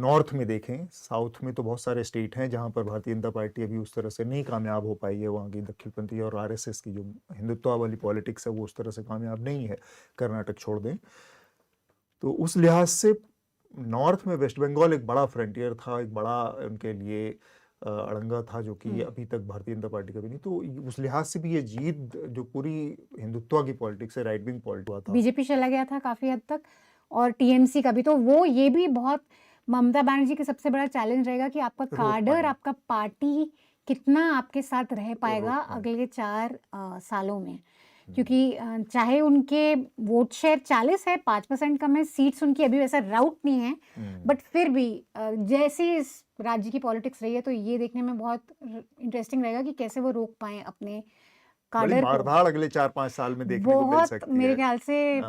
नॉर्थ में देखें, साउथ में तो बहुत सारे स्टेट हैं जहां पर भारतीय जनता पार्टी अभी उस तरह से नहीं कामयाब हो पाई है। वहाँ की दक्षिणपंथी और आरएसएस की जो हिंदुत्व वाली पॉलिटिक्स है वो उस तरह से कामयाब नहीं है, कर्नाटक छोड़ दें तो। उस लिहाज से नॉर्थ में वेस्ट बंगाल एक बड़ा फ्रंटियर था, एक बड़ा उनके लिए अड़ंगा था, जो कि अभी तक भारतीय जनता पार्टी का भी नहीं। तो उस लिहाज से भी ये जीत जो पूरी हिंदुत्व की पॉलिटिक्स है, राइट विंग पॉलिटिक्स हुआ था, बीजेपी चला गया था काफी हद तक, और टीएमसी का भी। तो वो ये भी बहुत ममता बनर्जी के सबसे बड़ा चैलेंज रहेगा कि आपका कार्डर, आपका पार्टी कितना आपके साथ रह पाएगा अगले 4 सालों में, क्योंकि चाहे उनके वोट शेयर 40 है, 5% कम है, सीट्स उनकी अभी वैसा राउट नहीं है, बट फिर भी जैसे इस राज्य की पॉलिटिक्स रही है, तो ये देखने में बहुत इंटरेस्टिंग रहेगा कि कैसे वो रोक पाए अपने कार्डर को। अगले 4-5 साल में देखने को मिल सकती है मेरे ख्याल से।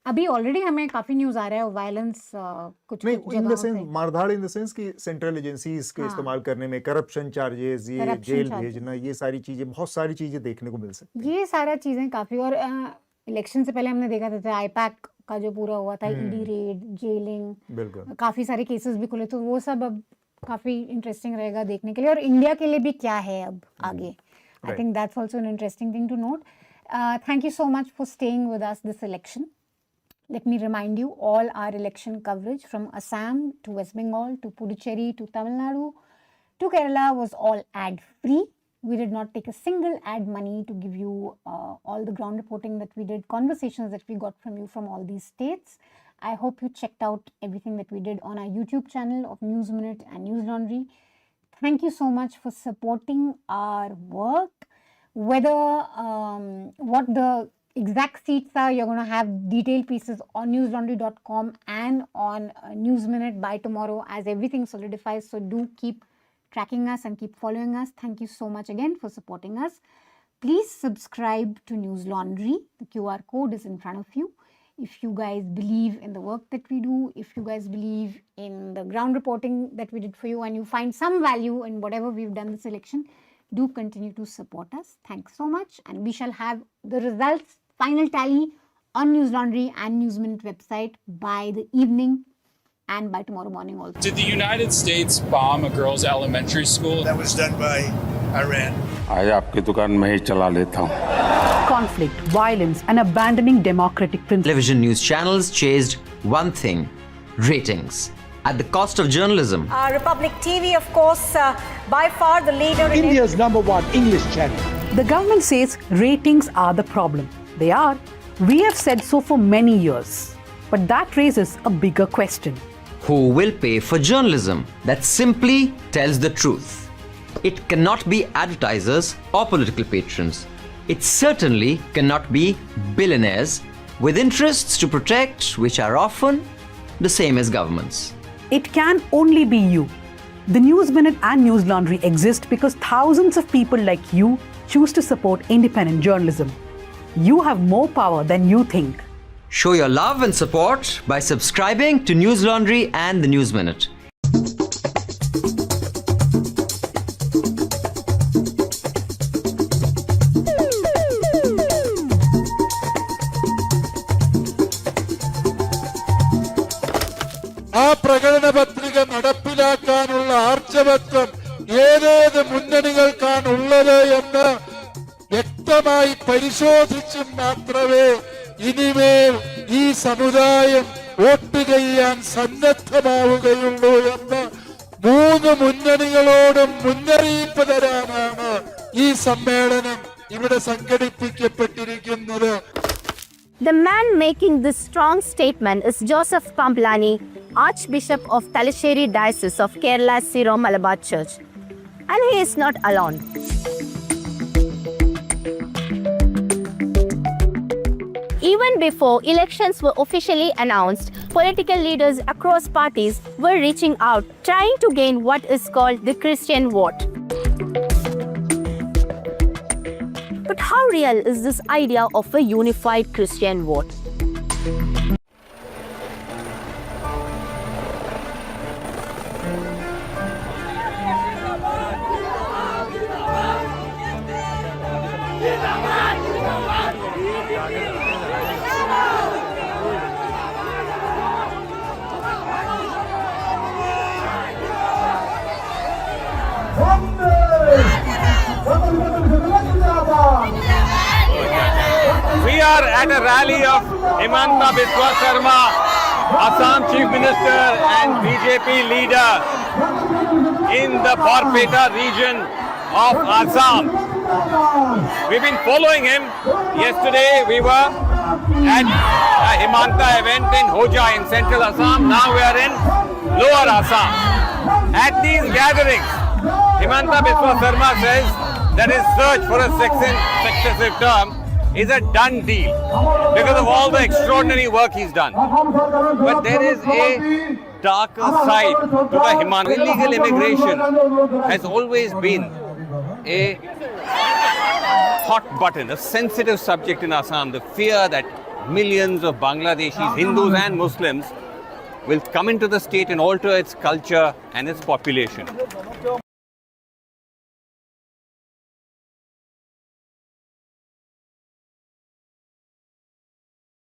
अभी ऑलरेडी हमें काफी न्यूज आ रहा है वायलेंस कुछ नहीं, इन द सेंस मारधाड़ इन द सेंस कि सेंट्रल एजेंसीज के इस्तेमाल करने में, करप्शन चार्जेस, ये जेल भेजना, ये सारी चीजें, बहुत सारी चीजें देखने को मिल सकती है। ये सारा चीजें काफी, और इलेक्शन से पहले हमने देखा था आईपैक का जो पूरा हुआ था, ईडी रेड, जेलिंग, काफी सारे केसेस भी खुले, तो वो सब अब काफी इंटरेस्टिंग रहेगा देखने के लिए। और इंडिया के लिए भी क्या है अब आगे, I think that's also an interesting thing to note. Thank you so much for staying with us this election. Let me remind you, all our election coverage from Assam to West Bengal to Puducherry to Tamil Nadu to Kerala was all ad-free. We did not take a single ad money to give you all the ground reporting that we did, conversations that we got from you from all these states. I hope you checked out everything that we did on our YouTube channel of News Minute and Newslaundry. Thank you so much for supporting our work. Whether what the exact seats are, you're going to have detailed pieces on newslaundry.com and on News Minute by tomorrow as everything solidifies. So do keep tracking us and keep following us. Thank you so much again for supporting us. Please subscribe to Newslaundry. The QR code is in front of you. If you guys believe in the work that we do, if you guys believe in the ground reporting that we did for you, and you find some value in whatever we've done this election, do continue to support us. Thanks so much, and we shall have the results, final tally on Newslaundry and News Minute website by the evening and by tomorrow morning also. Did the United States bomb a girls' elementary school? That was done by Iran. आज आपकी दुकान मैं ही चला लेता हूँ. Conflict, violence, and abandoning democratic principles. Television news channels chased one thing: ratings, at the cost of journalism. Republic TV, of course, by far the leader in India's #1 English channel. The government says ratings are the problem. They are. We have said so for many years. But that raises a bigger question. Who will pay for journalism that simply tells the truth? It cannot be advertisers or political patrons. It certainly cannot be billionaires with interests to protect, which are often the same as governments. It can only be you. The News Minute and Newslaundry exist because thousands of people like you choose to support independent journalism. You have more power than you think. Show your love and support by subscribing to Newslaundry and the News Minute. ആ പ്രകടന പത്രിക നടപ്പിലാക്കാനുള്ള ആർജവത്വം ഏതേത് മുന്നണികൾക്കാണ് ഉള്ളത് എന്ന് വ്യക്തമായി പരിശോധിച്ച് മാത്രമേ ഇനിമേൽ ഈ സമുദായം വോട്ട് ചെയ്യാൻ സന്നദ്ധമാവുകയുള്ളൂ എന്ന് മുന്നറിയിപ്പ് തരാനാണ് ഈ സമ്മേളനം ഇവിടെ സംഘടിപ്പിക്കപ്പെട്ടിരിക്കുന്നത്. The man making this strong statement is Joseph Pamplani, Archbishop of Talasheri Diocese of Kerala Syro Malabar Church. And he is not alone. Even before elections were officially announced, political leaders across parties were reaching out, trying to gain what is called the Christian vote. But how real is this idea of a unified Christian vote? We are at a rally of Himanta Biswa Sarma, Assam Chief Minister and BJP leader in the Barpeta region of Assam. We've been following him. Yesterday we were at a Himanta event in Hoja in central Assam. Now we are in lower Assam. At these gatherings, Himanta Biswa Sarma says that his search for a successive term is a done deal because of all the extraordinary work he's done. But there is a darker side to the Himanta. Illegal immigration has always been a hot button, a sensitive subject in Assam. The fear that millions of Bangladeshis, Hindus and Muslims will come into the state and alter its culture and its population.